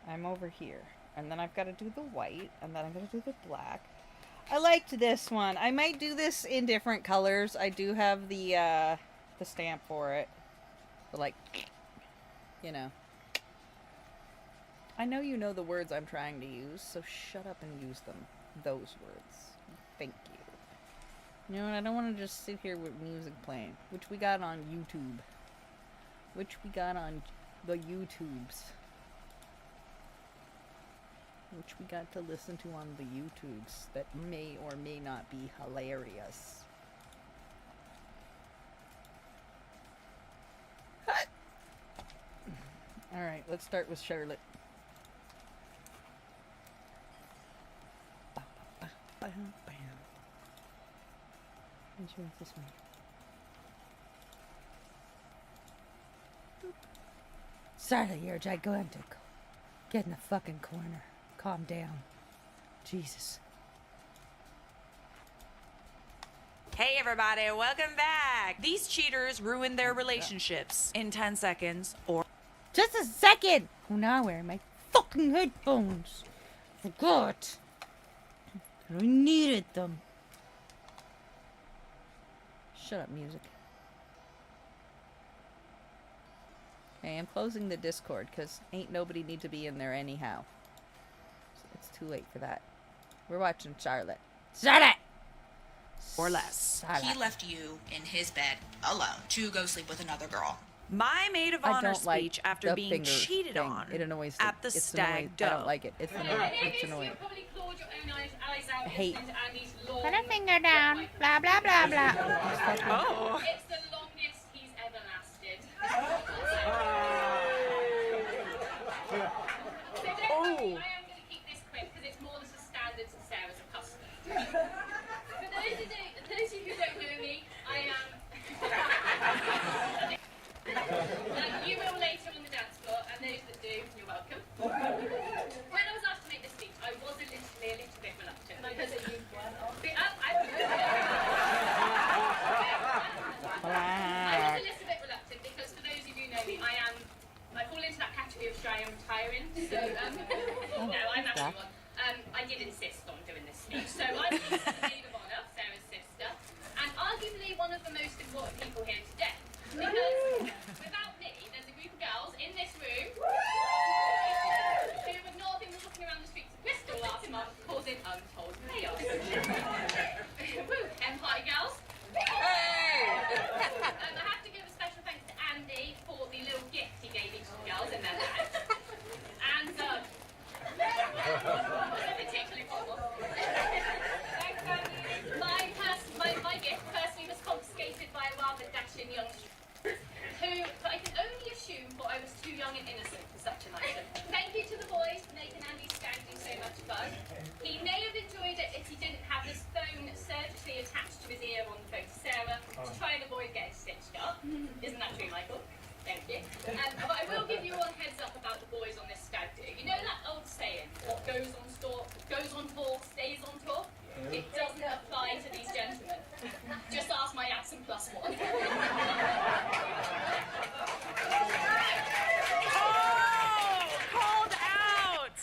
I'm over here. And then I've got to do the white, and then I'm going to do the black. I liked this one. I might do this in different colors. I do have the stamp for it. But like, you know. I know you know the words I'm trying to use, so shut up and use them. Those words. Thank you. You know what, I don't want to just sit here with music playing, which we got on YouTube. Which we got on the YouTubes. Which we got to listen to on the YouTubes that may or may not be hilarious. Alright, let's start with Charlotte. Make sure it's this way. Charlotte, you're gigantic. Get in the fucking corner. Calm down. Jesus.
Hey everybody, welcome back. These cheaters ruined their relationships in 10 seconds or...
Just a second! Oh, now I'm wearing my fucking headphones. Forgot. I needed them. Shut up, music. Okay, I'm closing the Discord, because ain't nobody need to be in there anyhow. So it's too late for that. We're watching Charlotte. Charlotte!
or less.
Charlotte.
He left you in his bed alone to go sleep with another girl.
My maid of
I
honor
don't like
speech after
the
being
finger
cheated
thing.
on
It annoys
at the
it's
stag
annoying.
do.
I don't like it. It's annoying. It's annoying. I hate.
Put a finger down. Blah, blah, blah, blah.
Oh.
It's the longest he's ever lasted.
Oh.
I am going to keep this quick because it's more than the standards of Sarah's a customer. For those of you who don't know me, I am. You will later on the dance floor, and those that do, you're welcome. When I was asked to make this speech, I was a little bit reluctant. Because you weren't I was a little bit reluctant because for those of you who know me, I fall into that category of shy and retiring. So, no, I'm actually one. I did insist on doing this speech. So I'm the maid of honor, Sarah's sister, and arguably one of the most important people here today. Because without me, there's a group of girls in this room who would not have been walking around the streets of Bristol last month causing untold chaos. Woo, Empire girls. I have to give a special thanks to Andy for the little gift he gave each of the girls in their bags. And, particularly formal. Thanks, Andy. My gift personally was confiscated by a rather dashing young who I can only assume thought I was too young and innocent for such an item. Thank you to the boys for making Andy's stag do so much fun. He may have enjoyed it if he didn't have this phone surgically attached to his ear on the phone to Sarah to try and avoid getting stitched up. Isn't that true, Michael? Thank you. But I will give you all a heads up about the boys on this stag do. You know that old saying, what goes on tour stays on tour? It doesn't apply to these gentlemen. Just ask my accent plus one.
Oh, called out.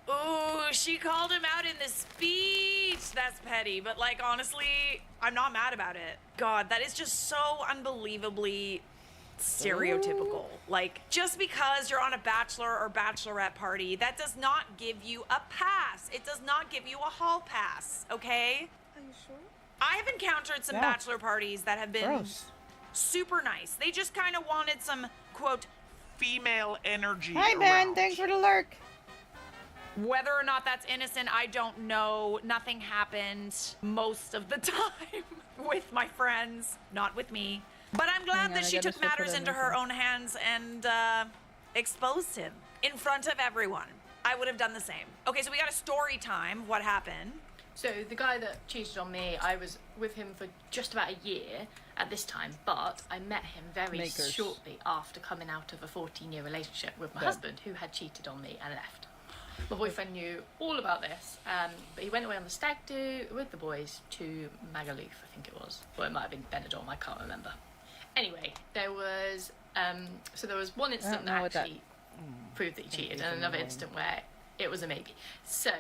Ooh, she called him out in the speech. That's petty, but like honestly, I'm not mad about it. God, that is just so unbelievably stereotypical. Like, just because you're on a bachelor or bachelorette party, that does not give you a pass. It does not give you a hall pass, okay?
Are you sure?
I have encountered some
Yeah.
bachelor parties that have been
Gross.
super nice. They just kind of wanted some, quote, female energy
Hi, Ben.
around.
Thanks for the lurk.
Whether or not that's innocent, I don't know. Nothing happened most of the time with my friends, not with me. But I'm glad
Hang on,
that
I
she
gotta
took
switch
matters
it
into
on
her
here.
own hands and exposed him in front of everyone. I would have done the same. Okay, so we got a story time. What happened?
So the guy that cheated on me, I was with him for just about a year at this time, but I met him very
Makers.
shortly after coming out of a 14-year relationship with my
Good.
husband, who had cheated on me and left. My boyfriend knew all about this, but he went away on the stag do with the boys to Magaluf, I think it was, or it might have been Benidorm, I can't remember. Anyway, there was one incident
know
that
what that-
actually proved that he cheated,
he's
and another
annoying.
incident where it was a maybe. So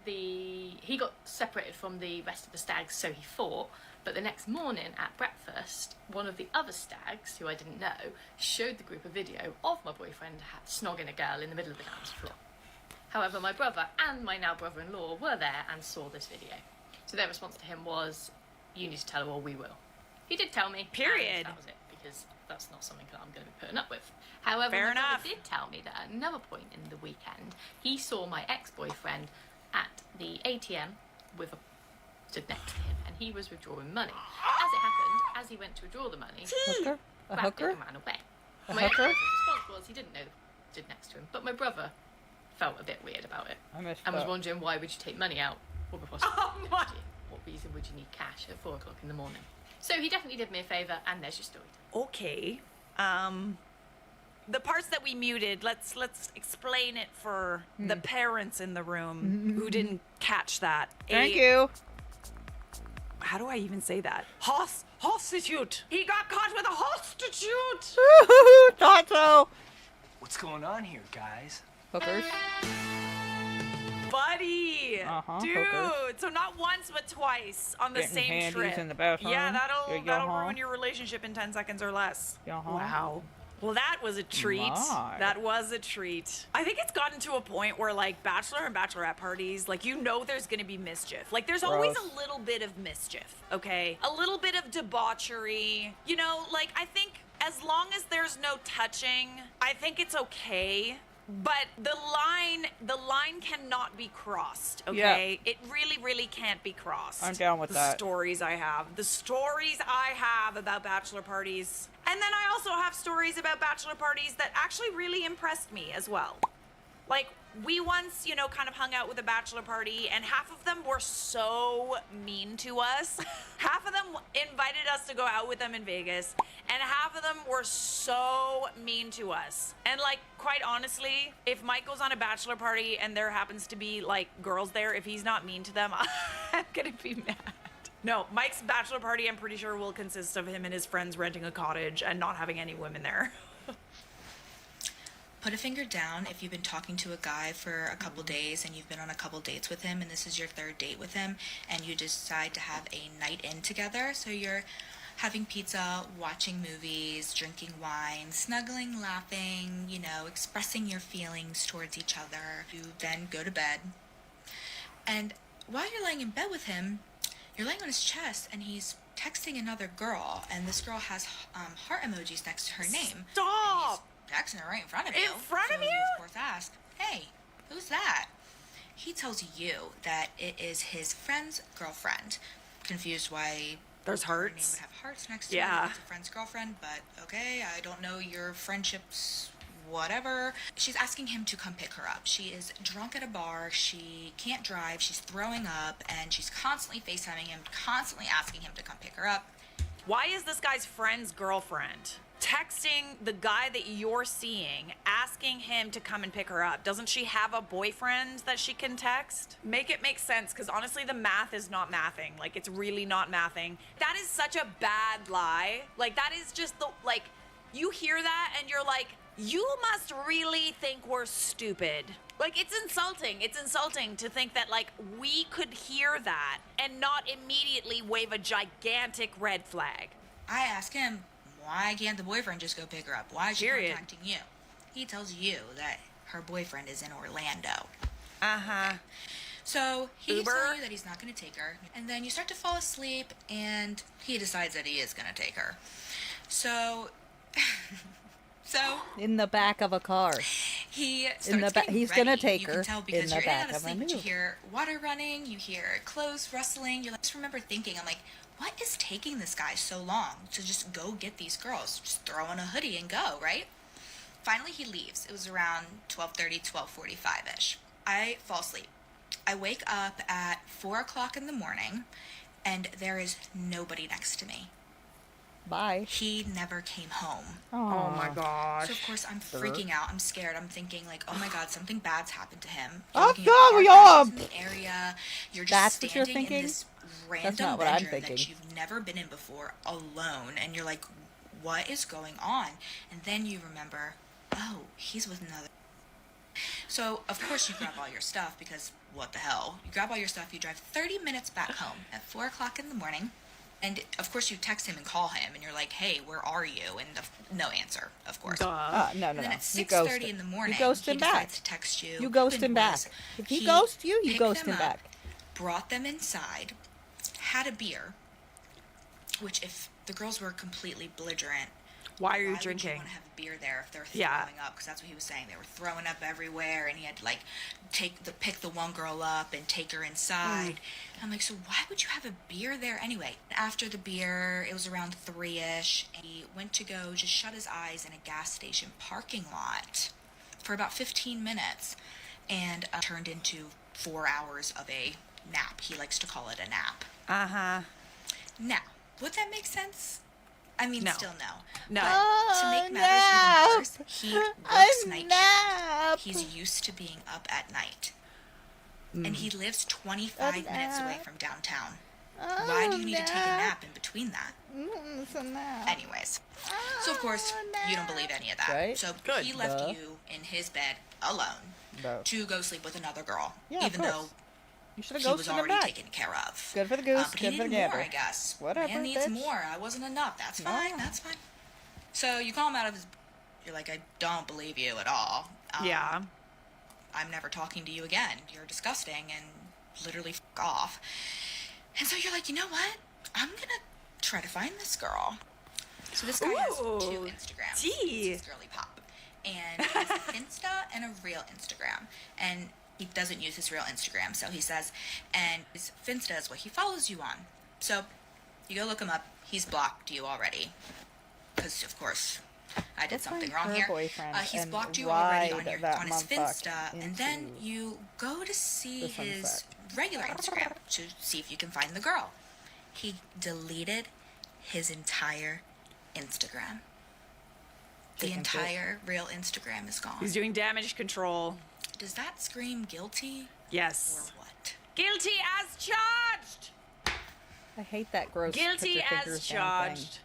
he got separated from the rest of the stags, so he fought. But the next morning at breakfast, one of the other stags, who I didn't know, showed the group a video of my boyfriend snogging a girl in the middle of the dance floor. However, my brother and my now brother-in-law were there and saw this video. So their response to him was, "You need to tell her or we will." He did tell me.
Period.
And that was it, because that's not something that I'm going to be putting up with. However,
Fair
my brother
enough.
did tell me that at another point in the weekend, he saw my ex-boyfriend at the ATM stood next to him, and he was withdrawing money. As it happened, as he went to withdraw the money,
Hooker? A
grabbed it
hooker?
and ran away.
A
My
hooker?
ex-boyfriend's response was he didn't know that stood next to him, but my brother felt a bit weird about it and was wondering, why would you take money out? What reason would you need cash at 4 o'clock in the morning? So he definitely did me a favour, and there's your story.
Okay. The parts that we muted, let's explain it for the parents in the room who didn't catch that.
Thank you.
How do I even say that? Hostitute. He got caught with a hostitute.
Thought so.
What's going on here, guys?
Hookers.
Buddy. Dude.
Hookers.
So not once but twice on the
Getting
same
handies
trip.
in the bathroom.
Yeah, that'll
Yeah,
ruin your relationship in 10 seconds or less.
Yeah.
Wow. Well, that was a treat.
My.
That was a treat. I think it's gotten to a point where, like, bachelor and bachelorette parties, like, you know there's going to be mischief. Like, there's always a little bit of mischief, okay? A little bit of debauchery. You know, like, I think as long as there's no touching, I think it's okay. But the line cannot be crossed, okay? It really, really can't be crossed.
I'm down with that.
The stories I have about bachelor parties. And then I also have stories about bachelor parties that actually really impressed me as well. Like, we once, you know, kind of hung out with a bachelor party, and half of them were so mean to us. Half of them invited us to go out with them in Vegas, and half of them were so mean to us. And, like, quite honestly, if Mike goes on a bachelor party and there happens to be, like, girls there, if he's not mean to them, I'm gonna be mad. No, Mike's bachelor party, I'm pretty sure, will consist of him and his friends renting a cottage and not having any women there.
Put a finger down if you've been talking to a guy for a couple days and you've been on a couple dates with him and this is your third date with him and you decide to have a night in together. So you're having pizza, watching movies, drinking wine, snuggling, laughing, you know, expressing your feelings towards each other. You then go to bed. And while you're laying in bed with him, you're laying on his chest and he's texting another girl, and this girl has heart emojis next to her name.
Stop!
Texting her right in front of you.
In front of you?
You, of course, ask, "Hey, who's that?" He tells you that it is his friend's girlfriend. Confused why
there's
her name
hearts.
would have hearts next to it. It's a friend's girlfriend, but okay, I don't know your friendships, whatever. She's asking him to come pick her up. She is drunk at a bar, she can't drive, she's throwing up, and she's constantly FaceTiming him, constantly asking him to come pick her up.
Why is this guy's friend's girlfriend texting the guy that you're seeing, asking him to come and pick her up? Doesn't she have a boyfriend that she can text? Make it make sense, because honestly, the math is not mathing. Like, it's really not mathing. That is such a bad lie. Like, that is just the, like, you hear that and you're like, you must really think we're stupid. Like, it's insulting. It's insulting to think that, like, we could hear that and not immediately wave a gigantic red flag.
I ask him, why can't the boyfriend just go pick her up? Why is she contacting you? He tells you that her boyfriend is in Orlando.
Uh-huh.
So he keeps
Uber?
telling you that he's not going to take her. And then you start to fall asleep, and he decides that he is going to take her. So...
in the back of a car.
He starts getting
he's
ready.
gonna take
you
her
can tell because
in the
you're
back
in and out of
of a
sleep, but you
move.
hear water running, you hear clothes rustling. You just remember thinking, I'm like, what is taking this guy so long to just go get these girls? Just throw on a hoodie and go, right? Finally, he leaves. It was around 12:30, 12:45-ish. I fall asleep. I wake up at 4 o'clock in the morning, and there is nobody next to me.
Bye.
He never came home.
Oh my gosh.
So of course I'm freaking out. I'm scared. I'm thinking like, oh my god, something bad's happened to him.
Oh,
Looking at
no,
car
yeah.
crashes in the area. You're just
That's what you're
standing
thinking?
in this
That's
random
not what I'm
bedroom
thinking.
that you've never been in before, alone, and you're like, what is going on? And then you remember, oh, he's with another. So, of course, you grab all your stuff because what the hell? You grab all your stuff, you drive 30 minutes back home at 4 o'clock in the morning. And, of course, you text him and call him, and you're like, hey, where are you? And no answer, of course.
No.
And then at 6:30 in the morning,
you ghost him
he
back.
decides to text you.
You ghost him back. If he ghosts you, you ghost him back.
Brought them inside, had a beer, which if the girls were completely belligerent,
why are you
would
drinking?
You want to have a beer there if they're
Yeah.
throwing up? Because that's what he was saying. They were throwing up everywhere, and he had to like pick the one girl up and take her inside. And I'm like, so why would you have a beer there anyway? After the beer, it was around 3-ish, and he went to go just shut his eyes in a gas station parking lot for about 15 minutes, and turned into 4 hours of a nap. He likes to call it a nap. Now, would that make sense? I mean,
No.
still no.
No.
But to make matters even worse, he works night shift. He's used to being up at night. And he lives 25 minutes away from downtown. Why do you need to take a nap in between that? Anyways. So, of course, you don't believe any of that.
Right.
So,
Good.
he left
Duh.
you in his bed alone
Duh.
to go sleep with another girl.
Yeah, of
even
course.
though
You should have
he was
ghosted him
already
back.
taken care of.
Good for the goose,
But he
good for the
needed more,
gander.
I guess.
Whatever,
Man needs
bitch.
more. I wasn't enough. That's fine. That's fine. So you call him out of his... You're like, I don't believe you at all.
Yeah.
I'm never talking to you again. You're disgusting and literally f*** off. And so you're like, you know what? I'm gonna try to find this girl. So this guy has 2 Instagrams.
Gee.
This is Girly Pop. And he has an Insta and a real Instagram. And he doesn't use his real Instagram, so he says, and his Finsta is what he follows you on. So you go look him up. He's blocked you already. Because, of course, I did something wrong
her
here.
boyfriend
He's
and
blocked you already
ride
on
that
his
motherfucker
Finsta, and then
into
you go to see
the
his
sunset.
regular Instagram to see if you can find the girl. He deleted his entire Instagram. The
Taking shit.
entire real Instagram is gone.
He's doing damage control.
Does that scream guilty?
Yes.
Or what?
Guilty as charged.
I hate that gross. put
Guilty
your
as
fingers down
charged.
thing.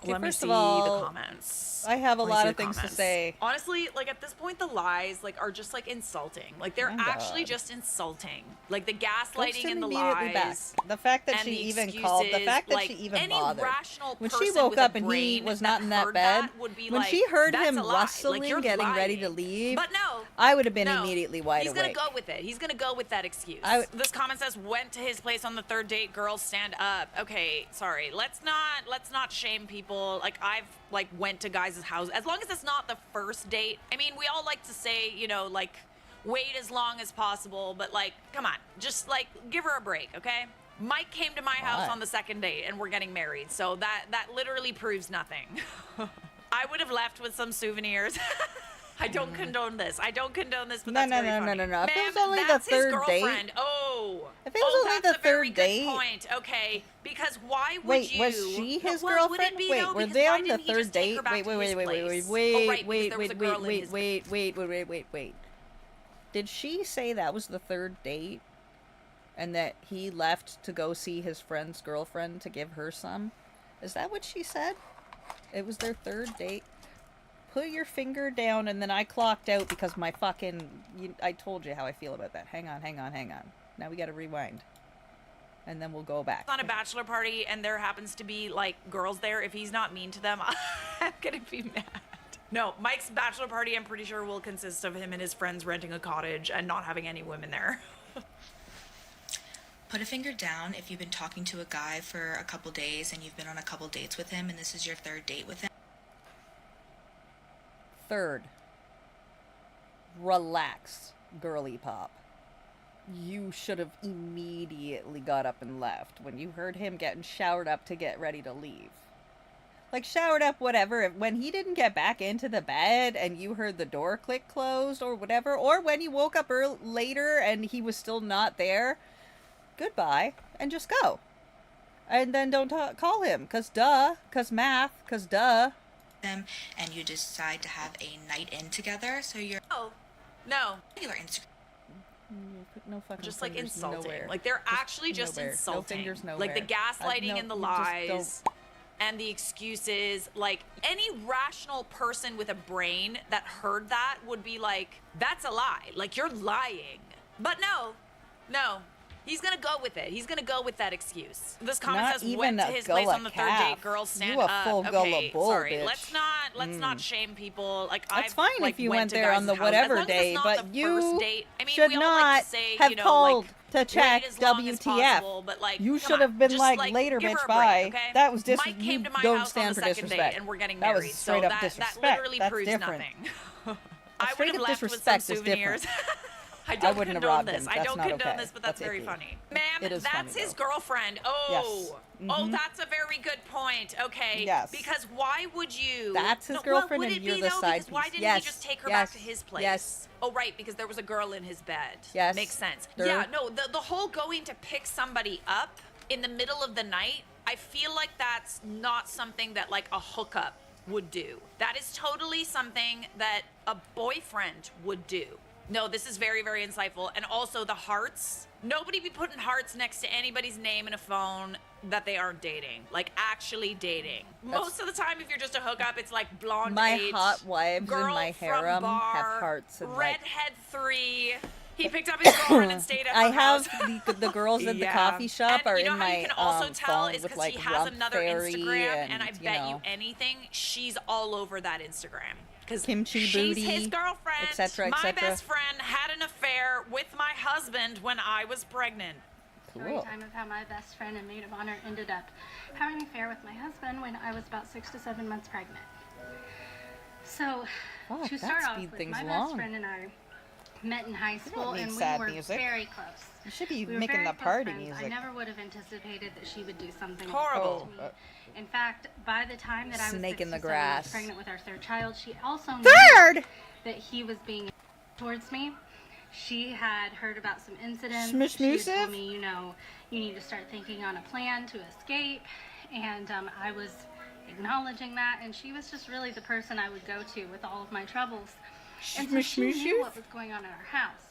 Okay,
Let me
first
see
of all,
the comments.
I have a
Let me
lot
see
of
the
things to
comments.
say.
Honestly, like at this point, the lies like are just like insulting. Like they're
My
actually
God.
just insulting. Like the
Ghost
gaslighting
him
and the
immediately
lies.
back. The fact that
and
she
the
even called, the
excuses,
fact that
like,
she even
any
bothered.
rational
When she
person
woke
with a
up and he
brain
was
that
not in that
heard
bed,
that would be
when
like,
she heard
"That's
him
a lie." Like,
rustling,
you're
getting ready to
lying.
leave,
But no,
I would have been
no.
immediately wide
He's
awake.
gonna go with it. He's gonna go with that excuse.
This
comment says, "Went to his place on the 3rd date. Girls, stand up." Okay, sorry. Let's not shame people. Like I've like went to guys' houses as long as it's not the first date. I mean, we all like to say, you know, like wait as long as possible, but like, come on, just like give her a break, okay? Mike came to my house
Why?
on the 2nd date, and we're getting married, so that literally proves nothing. I would have left with some souvenirs. I don't condone this. I don't condone this, but
No,
that's
no,
very
no, no,
funny.
no, no. If it
Ma'am,
was only the
that's his
third date-
girlfriend. Oh.
If it was only
that's
the
a very
third
good
date-
point. Okay, because why would
Wait,
you?
was she his
No, well, would
girlfriend?
it be,
Wait,
though?
were
Because
they
why
on the
didn't he just
third
take her
date?
back
Wait,
to
wait,
his
wait, wait,
place?
wait, wait,
Oh, right, because
wait,
there was a
wait,
girl in
wait,
his-
wait. Did she say that was the 3rd date? And that he left to go see his friend's girlfriend to give her some? Is that what she said? It was their 3rd date? Put your finger down, and then I clocked out because my fucking... I told you how I feel about that. Hang on. Now we gotta rewind. And then we'll go back.
On a bachelor party and there happens to be like girls there, if he's not mean to them, I'm gonna be mad. No, Mike's bachelor party, I'm pretty sure, will consist of him and his friends renting a cottage and not having any women there.
Put a finger down if you've been talking to a guy for a couple days and you've been on a couple dates with him and this is your 3rd date with him.
3rd. Relax, girly pop. You should have immediately got up and left when you heard him getting showered up to get ready to leave. Like, showered up, whatever. When he didn't get back into the bed and you heard the door click closed or whatever, or when you woke up later and he was still not there, goodbye, and just go. And then don't call him, because math, because duh.
Them and you decide to have a night in together, so you're
No.
regular Instagram.
No fucking
Just like
fingers
insulting.
nowhere.
Like they're actually just
nowhere.
insulting.
No fingers nowhere.
Like the gaslighting
no,
and the
you just
lies. and the excuses, like any rational person with a brain that heard that would be like, that's a lie. Like, you're lying. But no. He's gonna go with it. He's gonna go with that excuse. This comment
Not
says
even
went to
a
his place
gullah
on the third
calf.
date. Girls stand
You a
up.
full gullah
Okay,
bull,
sorry.
bitch.
Let's not shame people. Like
That's
I've,
fine
like,
if you
went
went
to
there on
guys'
the
houses.
whatever
As long as
day,
it's not
but
the
you
first date. I mean,
should
we all
not
like to say,
have
you know,
called
like,
to check
wait as long as
WTF.
possible, but, like,
You
come
should
on,
have been
just,
like, later,
give her
bitch,
a break,
bye.
okay?
That was
Mike came to my
don't
house
stand
on the
for
second
disrespect.
date, and we're getting
That was
married.
straight
so
up
that
disrespect.
literally
That's
proves
different.
nothing. I would
straight
have
up
left with some
disrespect is
souvenirs.
different.
I don't
wouldn't have
condone
robbed
this.
him.
I
That's
don't
not
condone
okay.
this, but that's very
icky.
funny.
It
Ma'am,
is
that's
funny,
his
though.
girlfriend. Oh.
Yes.
Oh,
Mhm.
that's a very good point. Okay.
Yes.
Because why would you?
That's his
No,
girlfriend
well, would
and
it
you're
be,
the
though?
side
Because why
piece.
didn't
Yes.
he just take her
Yes.
back to his place?
Yes.
Oh, right, because there was a girl in his bed.
Yes.
Makes sense.
There-
Yeah, no, the whole going to pick somebody up in the middle of the night, I feel like that's not something that, like, a hookup would do. That is totally something that a boyfriend would do. No, this is very, very insightful. And also the hearts. Nobody be putting hearts next to anybody's name in a phone that they aren't dating. Like, actually dating. Most of the time, if you're just a hookup, it's like blonde
My
eight,
hot wives in
girl
my
from
harem
bar,
have hearts and, like-
redhead 3. He picked up his girlfriend and stayed at her
I have
house.
the girls at the
Yeah.
coffee shop
And
are
you know
in
how
my
you can also tell
phone
is
with
because
like
he has
Rump
another
Fairy
Instagram, and I
and,
bet you anything, she's all over that Instagram. Because
Kimchi
she's
booty,
his girlfriend.
et cetera, et
My
cetera.
best friend had an affair with my husband when I was pregnant.
Story time of how my best friend and maid of honor ended up having an affair with my husband when I was about 6 to 7 months pregnant. So,
Fuck,
to
that
start off
speed
with,
things
my
along.
best friend and I met in high school,
need
and we
sad
were
music.
very close.
You should be
We were
making
very
the
close
party
friends.
music.
I never would have anticipated that she would do something
Horrible.
like that to me. In fact, by the time that I was
Snake
6
in the
to 7 months
grass.
pregnant with our third child, she also
Third!
knew that he was being towards me. She had heard about some incidents.
Shmish
She had
Moosiv?
told me, you know, you need to start thinking on a plan to escape. And I was acknowledging that, and she was just really the person I would go to with all of my troubles. And so she knew what was going on in our house.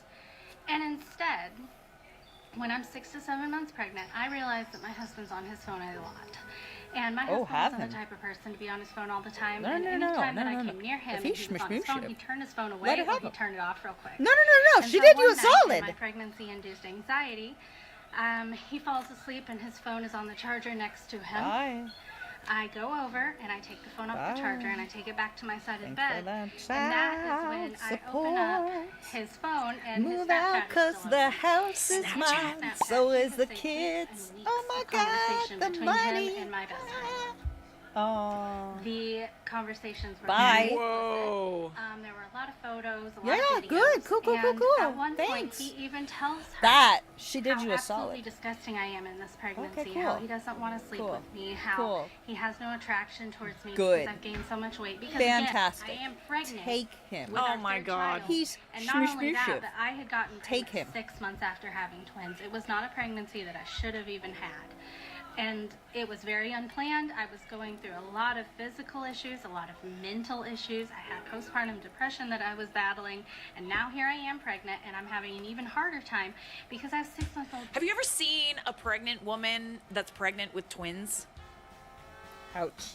And instead, when I'm 6 to 7 months pregnant, I realized that my husband's on his phone a lot. And my
Oh,
husband
have
wasn't
him.
the type of person to be on his phone all the time.
No,
and
no,
anytime
no,
that
no,
I
no.
came near him
If
and
he
he was on his phone,
shmoosh
he'd turn his phone
Let
away
her
or
have
he'd
him.
turn it off real quick.
No.
And
She
so
did you
one
a
night, in
solid.
my pregnancy-induced anxiety, he falls asleep and his phone is on the charger next to him.
Bye.
I go over and I take the phone off the charger and I take it back to my side of the
Thanks for
bed.
that
And that is when I open up his phone and his
Move
Snapchat
out,
is
cause
still
the
up.
house is
Snapchat.
mine. So is the
Conversations
kids.
and
Oh my
weeks of conversation
god, the
between
money.
him and my best friend.
Oh.
The conversations were
Bye.
very
Whoa.
there were a lot of photos, a lot
Yeah,
of videos.
good. Cool.
And at one point,
Thanks.
he even tells her
That, she did
how
you a
absolutely
solid.
disgusting I am in this pregnancy.
Okay,
How
cool.
he doesn't want to sleep
Cool.
with me. How
Cool.
he has no attraction towards me
Good.
because I've gained so much weight. Because
Fantastic.
Again, I am pregnant.
Take him.
with
Oh
our
my
third
God.
child.
He's
And not only
shmoosh-moosh-iv.
that, but I had gotten
Take
pregnant
him.
6 months after having twins. It was not a pregnancy that I should have even had. And it was very unplanned. I was going through a lot of physical issues, a lot of mental issues. I had postpartum depression that I was battling. And now here I am pregnant, and I'm having an even harder time because I have 6-month-old.
Have you ever seen a pregnant woman that's pregnant with twins?
Ouch.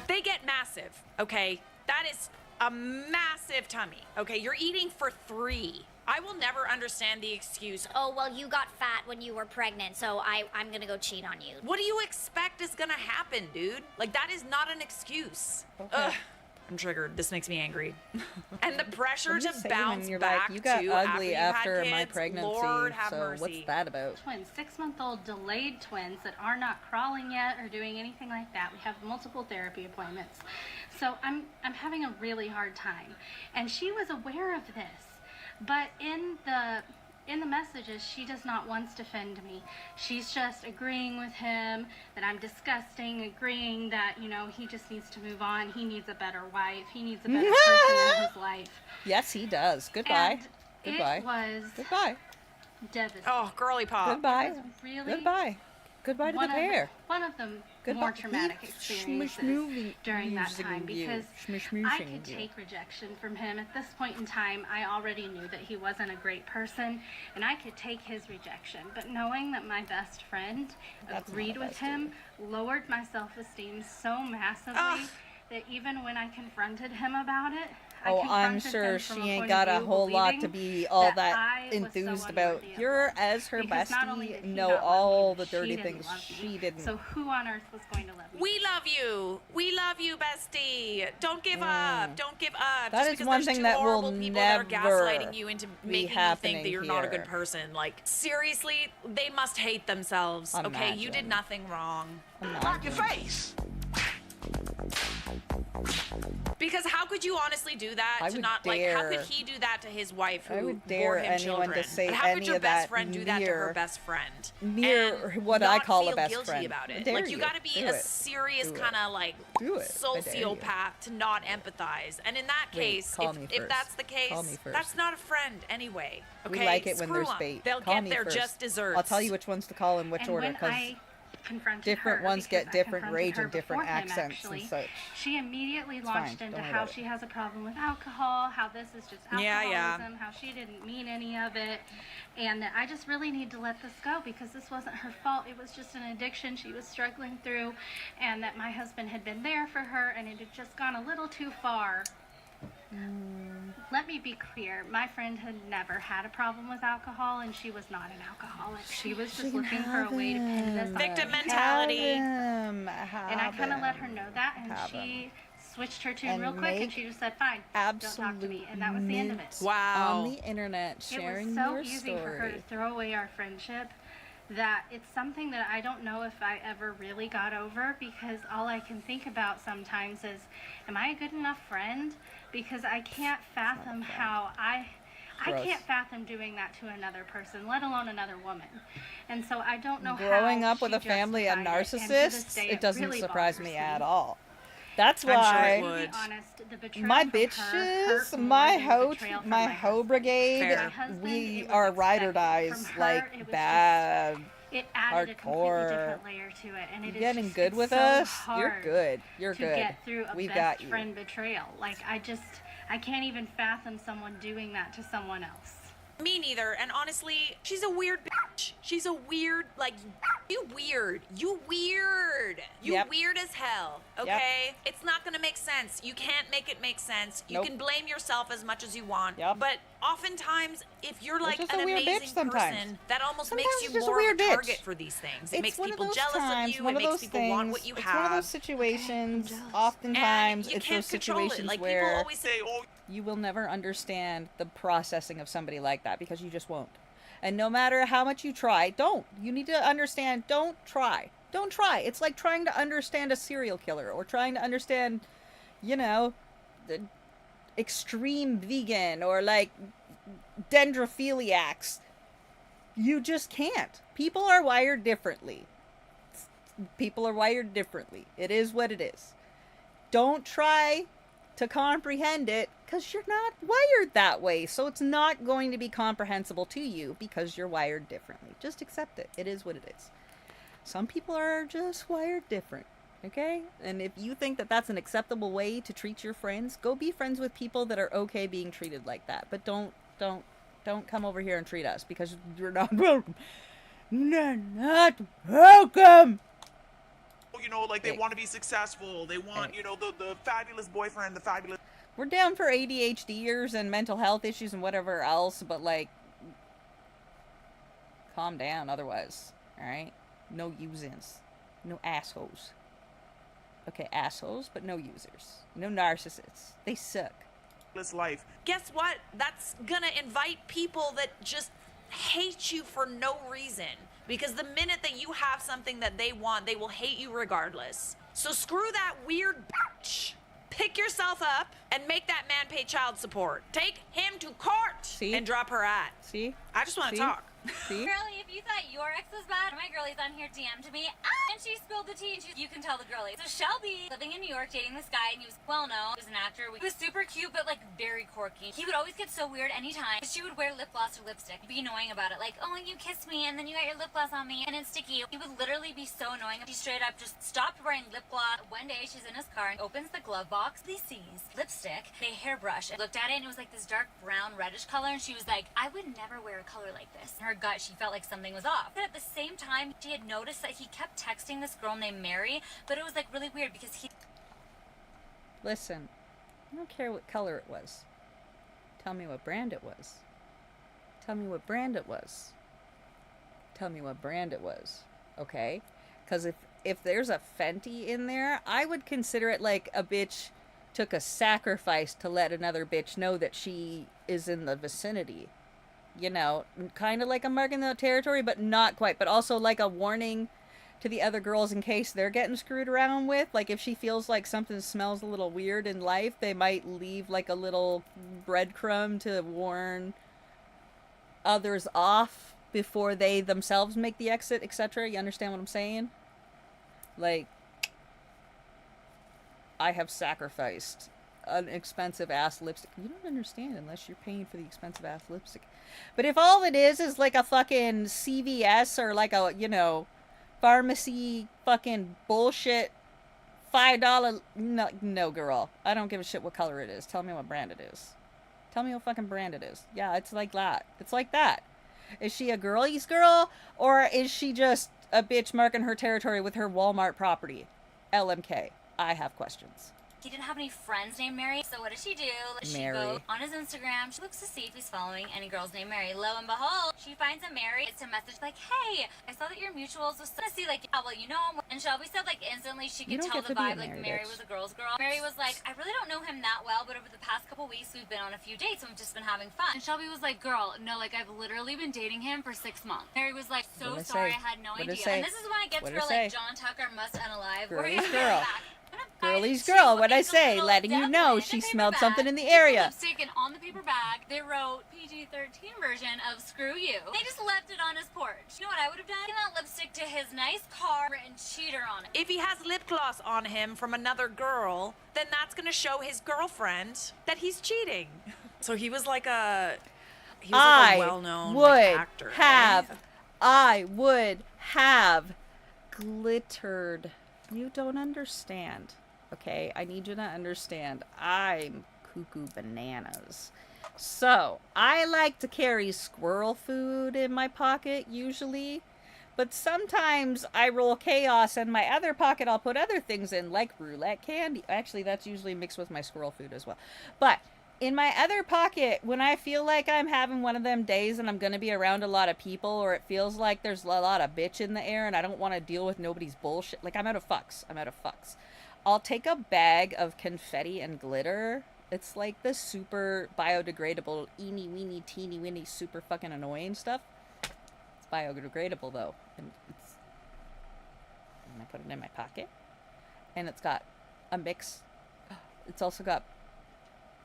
They get massive, okay? That is a massive tummy, okay? You're eating for 3. I will never understand the excuse.
Oh, well, you got fat when you were pregnant, so I'm gonna go cheat on you.
What do you expect is gonna happen, dude? Like, that is not an excuse.
Okay.
Ugh. I'm triggered. This makes me angry. And the pressure
I'm
to
just saying,
bounce
you're
back
like, you got
to
ugly
after,
after
you've
my
had kids,
pregnancy,
Lord have
so
mercy.
what's that about?
Twins, 6-month-old delayed twins that are not crawling yet or doing anything like that. We have multiple therapy appointments. So I'm having a really hard time. And she was aware of this. But in the messages, she does not once defend me. She's just agreeing with him that I'm disgusting, agreeing that, you know, he just needs to move on. He needs a better wife. He needs a better person in his life.
Yes, he does. Goodbye.
And
Goodbye.
it was
Goodbye.
devastating.
Oh, girly pop.
Goodbye.
It was really
Goodbye. Goodbye to the pair.
One of the
Goodbye.
more traumatic experiences during that time, because I could take rejection from him. At this point in time, I already knew that he wasn't a great person, and I could take his rejection. But knowing that my best friend agreed with him lowered my self-esteem so massively that even when I confronted him about it,
I'm sure she ain't got a whole lot to be all that enthused about. You're, as her bestie, know all the dirty things she didn't.
So who on earth was going to love me?
We love you. We love you, bestie. Don't give up. Don't give up.
That
Just
is one thing that will
people that are
never
gaslighting you into making you think that you're not a good person. Like, seriously, they must hate themselves. Okay, you did nothing wrong.
Lock your face.
Because how could you honestly do that
I
to
would
not like? How could
dare-
he do that to his wife who
I would
bore
dare
him
anyone
children?
to say
And how could
any
your
of
best
that
friend do that to her
near-
best friend?
near
and
what I
not
call a
feel
best
guilty
friend.
about
I
it.
dare
Like you
you.
got to be
Do
a
it.
serious
Do it.
kind of like
Do it. I dare you.
sociopath to not empathize. And in that
Wait,
case,
call me
if
first.
that's the case,
Call me first.
that's not a friend anyway. Okay,
We like it when
Screw
there's
'em.
bait.
They'll
Call
get
me
their
first.
just desserts.
I'll tell you which ones to call in which
And
order,
when
because
I confronted
different
her,
ones
because
get
I
different
confronted
rage
her
and different
before him,
accents
actually,
and such.
she immediately
It's
launched
fine.
into
Don't worry
how
about it.
she has a problem with alcohol, how this is just
Yeah,
alcoholism,
yeah.
how she didn't mean any of it, and that I just really need to let this go because this wasn't her fault. It was just an addiction she was struggling through, and that my husband had been there for her, and it had just gone a little too far. Let me be clear. My friend had never had a problem with alcohol, and she was not an alcoholic. She was just looking for a way to pin this on
Victim
him.
mentality.
And I kind of let her know that, and
Have
she switched her tune
And
real quick, and
make
she just said, "Fine, don't talk to me," and that was the end of it.
Wow.
on the internet sharing
It was so
your
easy
story.
for her to throw away our friendship that it's something that I don't know if I ever really got over, because all I can think about sometimes is, am I a good enough friend? Because I can't fathom how I
Gross.
can't fathom doing that to another person, let alone another woman. And so I don't know how
Growing up with
she
a family of
justified it, and to this
narcissists,
day,
it doesn't
really
surprise
bothers
me at all. That's
I'm sure
why
it
To
would.
be honest, the betrayal
my
from her
bitches,
hurt more
my
than the
hoe,
betrayal from
my
my
hoe
husband.
brigade,
Fair.
My husband,
we
it was
are ride or
expected.
dies,
From
like
her, it was
bad.
It added a completely
hardcore.
different layer to it, and
You
it is
getting
just,
good
it's
with
so
us? You're
hard
good. You're
to
good.
get through a
We
best
got you.
friend betrayal. Like I can't even fathom someone doing that to someone else.
Me neither. And honestly, she's a weird bitch. She's a weird, like, you weird. You weird. You
Yep.
weird as hell. Okay? It's not gonna make sense. You can't make it make sense. You
Nope.
can blame yourself as much as you want.
Yep.
But oftentimes, if you're like
just
an
a weird bitch
amazing
sometimes.
person, that almost
Sometimes
makes
it's
you
just a
more of a
weird bitch.
target for these things. It
It's
makes
one of
people
those
jealous
times,
of you.
one
It
of
makes
those
people
things.
want what you
It's
have.
one of those situations.
And
Oftentimes,
you
it's
can't
those
control it.
situations
Like, people
where
always say, oh,
you will never understand the processing of somebody like that because you just won't. And no matter how much you try, don't. You need to understand, don't try. Don't try. It's like trying to understand a serial killer or trying to understand, you know, the extreme vegan or like dendrophiliacs. You just can't. People are wired differently. People are wired differently. It is what it is. Don't try to comprehend it because you're not wired that way. So it's not going to be comprehensible to you because you're wired differently. Just accept it. It is what it is. Some people are just wired different. Okay? And if you think that that's an acceptable way to treat your friends, go be friends with people that are okay being treated like that. But don't come over here and treat us because you're not welcome. You're not welcome.
You know, like they want to be successful. They want, you know, the fabulous boyfriend, the fabulous.
We're down for ADHDers and mental health issues and whatever else, but like, calm down otherwise, alright? No users. No assholes. Okay, assholes, but no users. No narcissists. They suck.
Life.
Guess what? That's gonna invite people that just hate you for no reason. Because the minute that you have something that they want, they will hate you regardless. So screw that weird bitch. Pick yourself up and make that man pay child support. Take him to court and drop her at.
See?
I just want to
See?
talk.
See?
Girlie, if you thought your ex was bad, my my girlies on here DM'd me, and she spilled the tea, and you can tell the girlies. So Shelby, living in New York, dating this guy, and he was well known. He was an actor. He was super cute, but like very quirky. He would always get so weird anytime. She would wear lip gloss or lipstick, be annoying about it. Like, oh, you kissed me, and then you got your lip gloss on me, and it's sticky. He would literally be so annoying. She straight up just stopped wearing lip gloss. One day, she's in his car and opens the glove box. He sees lipstick, a hairbrush. I looked at it, and it was like this dark brown, reddish color, and she was like, I would never wear a color like this. In her gut, she felt like something was off. But at the same time, she had noticed that he kept texting this girl named Mary, but it was like really weird because he...
Listen, I don't care what color it was. Tell me what brand it was. Tell me what brand it was. Tell me what brand it was. Okay? Because if there's a Fenty in there, I would consider it like a bitch took a sacrifice to let another bitch know that she is in the vicinity. You know, kind of like a mark in the territory, but not quite. But also like a warning to the other girls in case they're getting screwed around with. Like if she feels like something smells a little weird in life, they might leave like a little breadcrumb to warn others off before they themselves make the exit, etc. You understand what I'm saying? Like, I have sacrificed an expensive ass lipstick. You don't understand unless you're paying for the expensive ass lipstick. But if all it is like a fucking CVS or like a, you know, pharmacy fucking bullshit $5, no girl. I don't give a shit what color it is. Tell me what brand it is. Tell me what fucking brand it is. Yeah, it's like that. It's like that. Is she a girlies girl, or is she just a bitch marking her territory with her Walmart property? LMK. I have questions.
He didn't have any friends named Mary, so what does she do? She
Mary.
goes on his Instagram. She looks to see if he's following any girls named Mary. Lo and behold, she finds a Mary. It's a message like, hey, I saw that your mutuals was to see, like, oh, well, you know him. And Shelby said, like, instantly she could tell the vibe, like, Mary was a girl's girl. Mary was like, I really don't know him that well, but over the past couple weeks, we've been on a few dates, and we've just been having fun. And Shelby was like, girl, no, like, I've literally been dating him for 6 months. Mary was like, so sorry, I had no idea. And this is when I get to her, like, John Tucker must unalive.
Girlies girl. Girlies girl, what'd I say? Letting you know she smelled something in the area.
Lipstick, and on the paper bag, they wrote PG-13 version of Screw You. They just left it on his porch. You know what I would have done? Taken that lipstick to his nice car and cheater on it.
If he has lip gloss on him from another girl, then that's gonna show his girlfriend that he's cheating. So he was like a well-known actor.
I would have glittered. You don't understand. Okay, I need you to understand. I'm cuckoo bananas. So, I like to carry squirrel food in my pocket, usually. But sometimes I roll chaos in my other pocket. I'll put other things in, like roulette candy. Actually, that's usually mixed with my squirrel food as well. But in my other pocket, when I feel like I'm having one of them days and I'm going to be around a lot of people, or it feels like there's a lot of bitch in the air and I don't want to deal with nobody's bullshit. Like, I'm out of fucks. I'll take a bag of confetti and glitter. It's like the super biodegradable, eeny, weeny, teeny, weeny, super fucking annoying stuff. It's biodegradable, though. And I put it in my pocket. And it's got a mix. It's also got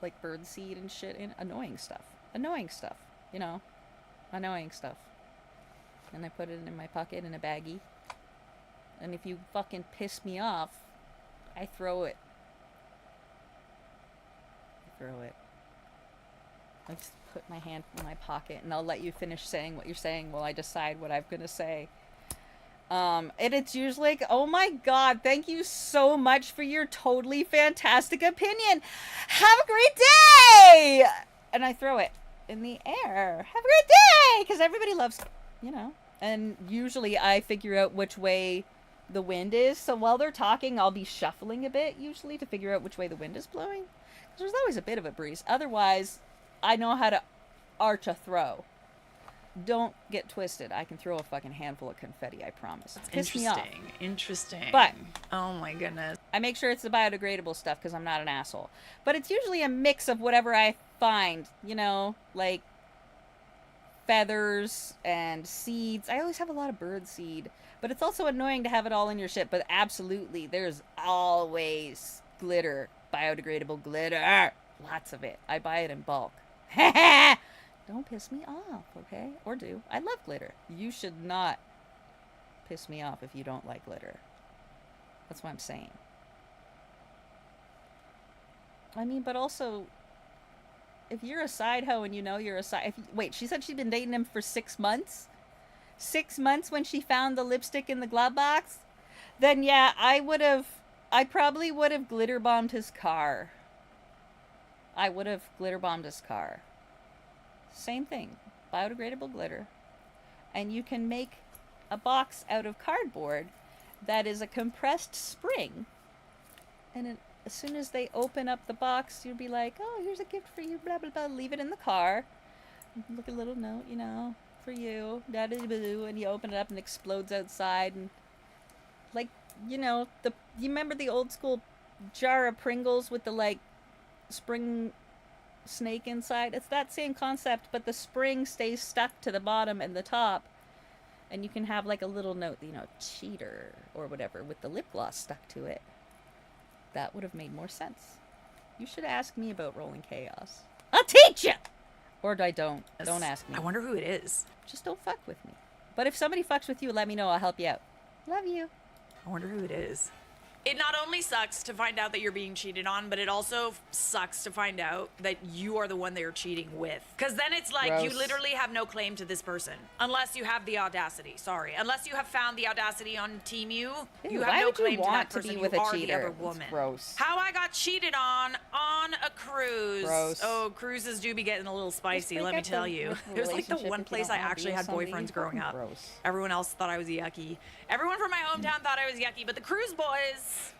like birdseed and shit in. Annoying stuff, you know, annoying stuff. And I put it in my pocket in a baggie. And if you fucking piss me off, I throw it. I just put my hand in my pocket, and I'll let you finish saying what you're saying while I decide what I'm gonna say. And it's usually like, oh my god, thank you so much for your totally fantastic opinion. Have a great day! And I throw it in the air. Have a great day! Because everybody loves, you know. And usually I figure out which way the wind is. So while they're talking, I'll be shuffling a bit, usually, to figure out which way the wind is blowing. Because there's always a bit of a breeze. Otherwise, I know how to arch a throw. Don't get twisted. I can throw a fucking handful of confetti, I promise. Piss me off.
Interesting.
But
oh my goodness.
I make sure it's the biodegradable stuff because I'm not an asshole. But it's usually a mix of whatever I find, you know, like feathers and seeds. I always have a lot of bird seed. But it's also annoying to have it all in your shit. But absolutely, there's always glitter. Biodegradable glitter. Lots of it. I buy it in bulk. Don't piss me off, okay? Or do. I love glitter. You should not piss me off if you don't like glitter. That's what I'm saying. I mean, but also, if you're a side hoe and you know you're a side... wait, she said she'd been dating him for 6 months? 6 months when she found the lipstick in the glove box? Then yeah, I probably would have glitter bombed his car. I would have glitter bombed his car. Same thing. Biodegradable glitter. And you can make a box out of cardboard that is a compressed spring. And as soon as they open up the box, you'll be like, oh, here's a gift for you, blah, blah, blah. Leave it in the car. Look, a little note, you know, for you. Da-da-da-boo. And you open it up and it explodes outside. And, like, you know, you remember the old school jar of Pringles with the, like, spring snake inside? It's that same concept, but the spring stays stuck to the bottom and the top. And you can have, like, a little note, you know, cheater or whatever with the lip gloss stuck to it. That would have made more sense. You should ask me about rolling chaos. I'll teach you! Or I don't. Don't ask me.
I wonder who it is.
Just don't fuck with me. But if somebody fucks with you, let me know. I'll help you out. Love you.
I wonder who it is. It not only sucks to find out that you're being cheated on, but it also sucks to find out that you are the one they're cheating with. Because then it's like you
Gross.
literally have no claim to this person. Unless you have the audacity. Sorry. Unless you have found the audacity on Team You,
Ew,
you have
why
no
would you
claim to that
want to
person.
be
You
with a
are the
cheater?
other
It's
woman.
gross.
How I got cheated on a cruise.
Gross.
Oh, cruises do be getting a little spicy,
break
let me
up the
tell you. It was like the
relationship
one
if you
place
don't
I
wanna be
actually
with
had
somebody.
boyfriends growing
Fucking
up.
gross.
Everyone else thought I was yucky. Everyone from my hometown thought I was yucky, but the cruise boys,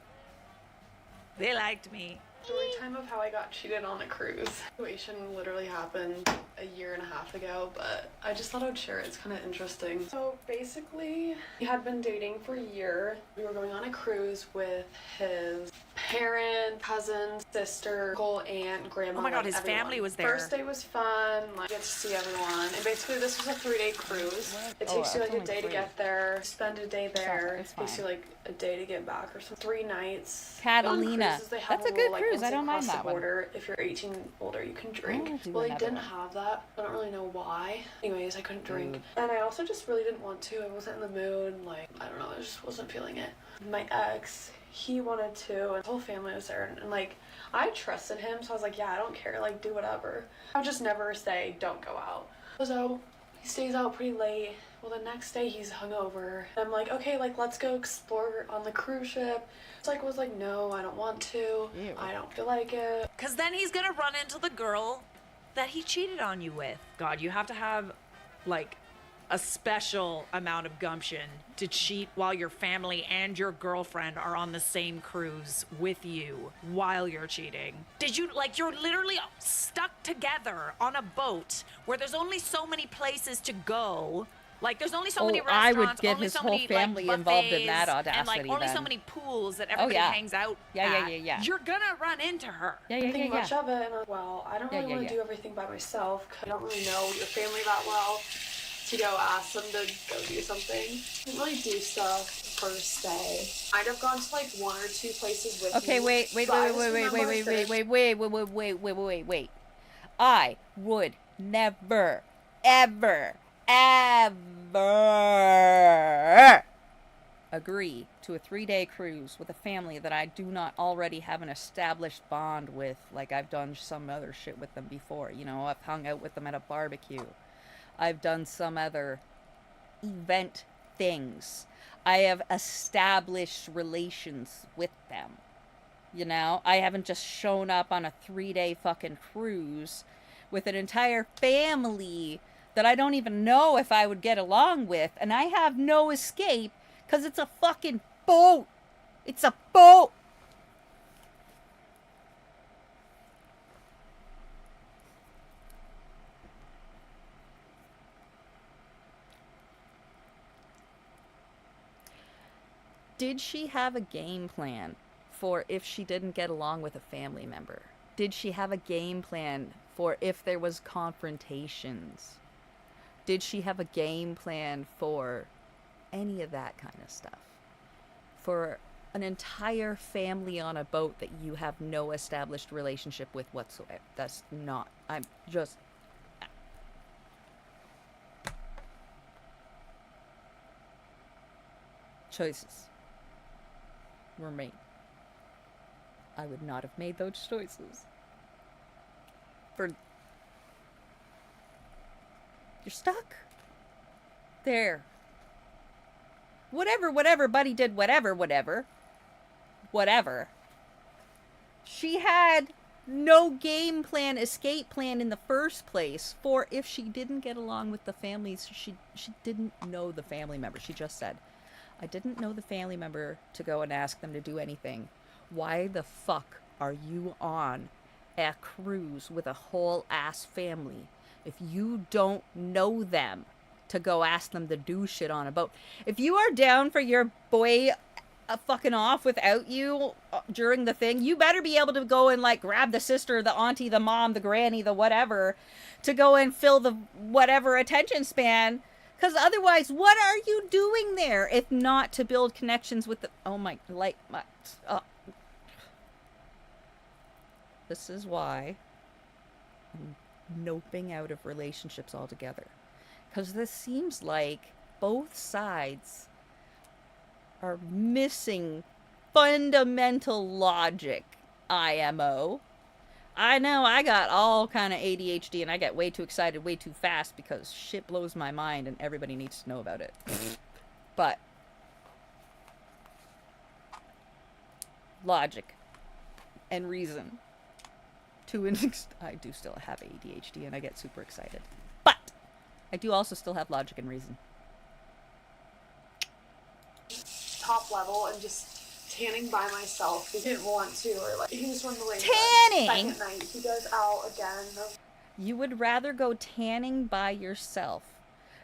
they liked me.
Story time of how I got cheated on a cruise. The situation literally happened a year and a half ago, but I just thought I would share it. It's kind of interesting. So basically, we had been dating for a year. We were going on a cruise with his parent, cousin, sister, uncle, aunt, grandma.
Oh my God,
like
his
everyone.
family was there.
First day was fun. Like, you get to see everyone. And basically, this was a 3-day cruise. It
Oh,
takes you like
it's
a
only
day to
3.
get there, spend a day there.
It's
It takes you
fine.
like a day to get back or something. 3 nights.
Catalina.
On cruises, they have
That's a
rule,
good
like,
cruise.
once
I
you
don't mind
cross
that
the
one.
border, if you're 18 and older, you can drink.
wanna do
Well, they
another
didn't
one.
have that. I don't really know why. Anyways, I couldn't drink.
Dude.
And I also just really didn't want to. I wasn't in the mood. Like, I don't know. I just wasn't feeling it. My ex, he wanted to, and his whole family was there. And like, I trusted him, so I was like, yeah, I don't care. Like, do whatever. I would just never say, don't go out. So he stays out pretty late. Well, the next day he's hungover. I'm like, okay, like, let's go explore on the cruise ship. It's like, was like, no, I don't want to.
Ew.
I don't feel like it.
Because then he's going to run into the girl that he cheated on you with. God, you have to have, like, a special amount of gumption to cheat while your family and your girlfriend are on the same cruise with you while you're cheating. Did you, like, you're literally stuck together on a boat where there's only so many places to go. Like, there's only so many
I
restaurants,
would get
only
his
so
whole
many,
family
like,
involved in that
buffets, and, like,
audacity
only so
then.
many pools that everybody
yeah.
hangs out
Yeah.
at. You're gonna run into her.
Yeah,
I think much of it, and well, I don't
Yeah,
really
yeah,
want to
yeah.
do everything by myself. 'Cause I don't really know your family that well to go ask them to go do something. I didn't really do stuff first day. I'd have gone to like 1 or 2 places with
Okay,
you,
wait.
but I just remember
Wait. I would never, ever agree to a 3-day cruise with a family that I do not already have an established bond with, like I've done some other shit with them before. You know, I've hung out with them at a barbecue. I've done some other event things. I have established relations with them. You know, I haven't just shown up on a 3-day fucking cruise with an entire family that I don't even know if I would get along with, and I have no escape because it's a fucking boat. It's a boat. Did she have a game plan for if she didn't get along with a family member? Did she have a game plan for if there was confrontations? Did she have a game plan for any of that kind of stuff? For an entire family on a boat that you have no established relationship with whatsoever. That's not, I'm just... choices were made. I would not have made those choices. You're stuck. There. Whatever, buddy did whatever. She had no game plan, escape plan in the first place for if she didn't get along with the families. She didn't know the family member. She just said, I didn't know the family member to go and ask them to do anything. Why the fuck are you on a cruise with a whole ass family if you don't know them to go ask them to do shit on a boat? If you are down for your boy fucking off without you during the thing, you better be able to go and like grab the sister, the auntie, the mom, the granny, the whatever, to go and fill the whatever attention span. Because otherwise, what are you doing there if not to build connections with the... Oh my... Like... my... This is why I'm noping out of relationships altogether. Because this seems like both sides are missing fundamental logic, IMO. I know I got all kind of ADHD and I get way too excited way too fast because shit blows my mind and everybody needs to know about it. But logic and reason to an extent. I do still have ADHD and I get super excited. But I do also still have logic and reason.
Top level and just tanning by myself. He didn't want to, or like he was running away.
Tanning?
Second night, he goes out again.
You would rather go tanning by yourself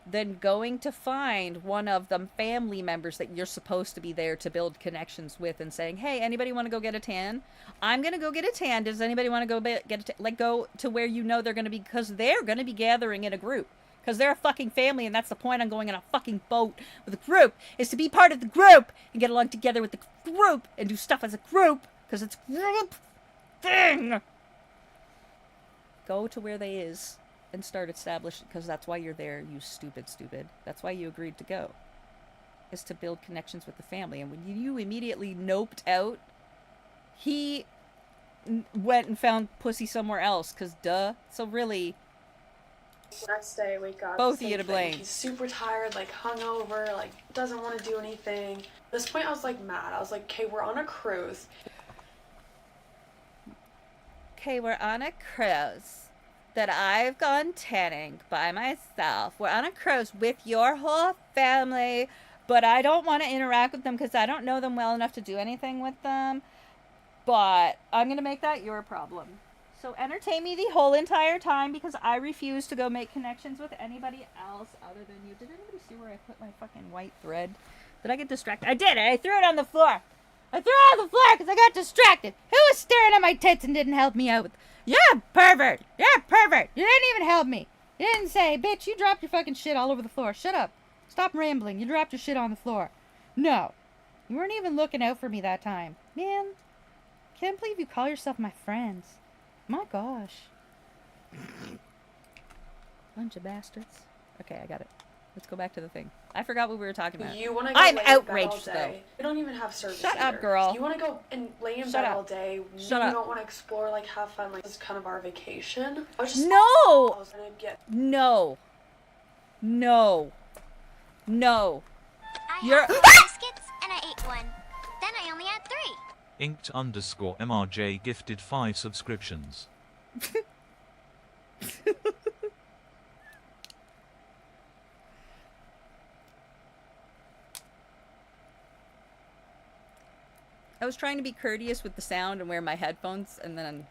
than going to find one of the family members that you're supposed to be there to build connections with and saying, hey, anybody want to go get a tan? I'm going to go get a tan. Does anybody want to go get a tan? Like, go to where you know they're going to be, because they're going to be gathering in a group. Because they're a fucking family, and that's the point on going on a fucking boat with a group, is to be part of the group and get along together with the group and do stuff as a group, because it's a group thing. Go to where they is and start establishing, because that's why you're there, you stupid. That's why you agreed to go, is to build connections with the family. And when you immediately noped out, he went and found pussy somewhere else, because duh. So really...
Next day, wake up.
Both of you to blame.
He's super tired, like hungover, like doesn't want to do anything. At this point, I was like mad. I was like, okay, we're on a cruise.
Okay, we're on a cruise that I've gone tanning by myself. We're on a cruise with your whole family, but I don't want to interact with them because I don't know them well enough to do anything with them. But I'm going to make that your problem. So entertain me the whole entire time because I refuse to go make connections with anybody else other than you. Did anybody see where I put my fucking white thread? Did I get distracted? I did. I threw it on the floor. I threw it on the floor because I got distracted. Who was staring at my tits and didn't help me out with... Yeah, pervert. Yeah, pervert. You didn't even help me. You didn't say, bitch, you dropped your fucking shit all over the floor. Shut up. Stop rambling. You dropped your shit on the floor. No. You weren't even looking out for me that time. Man, can't believe you call yourself my friends. My gosh. Bunch of bastards. Okay, I got it. Let's go back to the thing. I forgot what we were talking about.
You want to go
I'm
lay
outraged,
in bed all day. We don't even have service.
Shut up,
either.
girl.
You want to go and lay in
Shut
bed
up.
all day.
Shut
you
up.
don't want to explore, like have fun. Like this is kind of our vacation. I was just
No!
I was gonna get...
No. No. No.
I had 4 biscuits and I ate 1. Then I only had 3.
Inked_MRJ gifted 5 subscriptions.
I was trying to be courteous with the sound and wear my headphones, and then...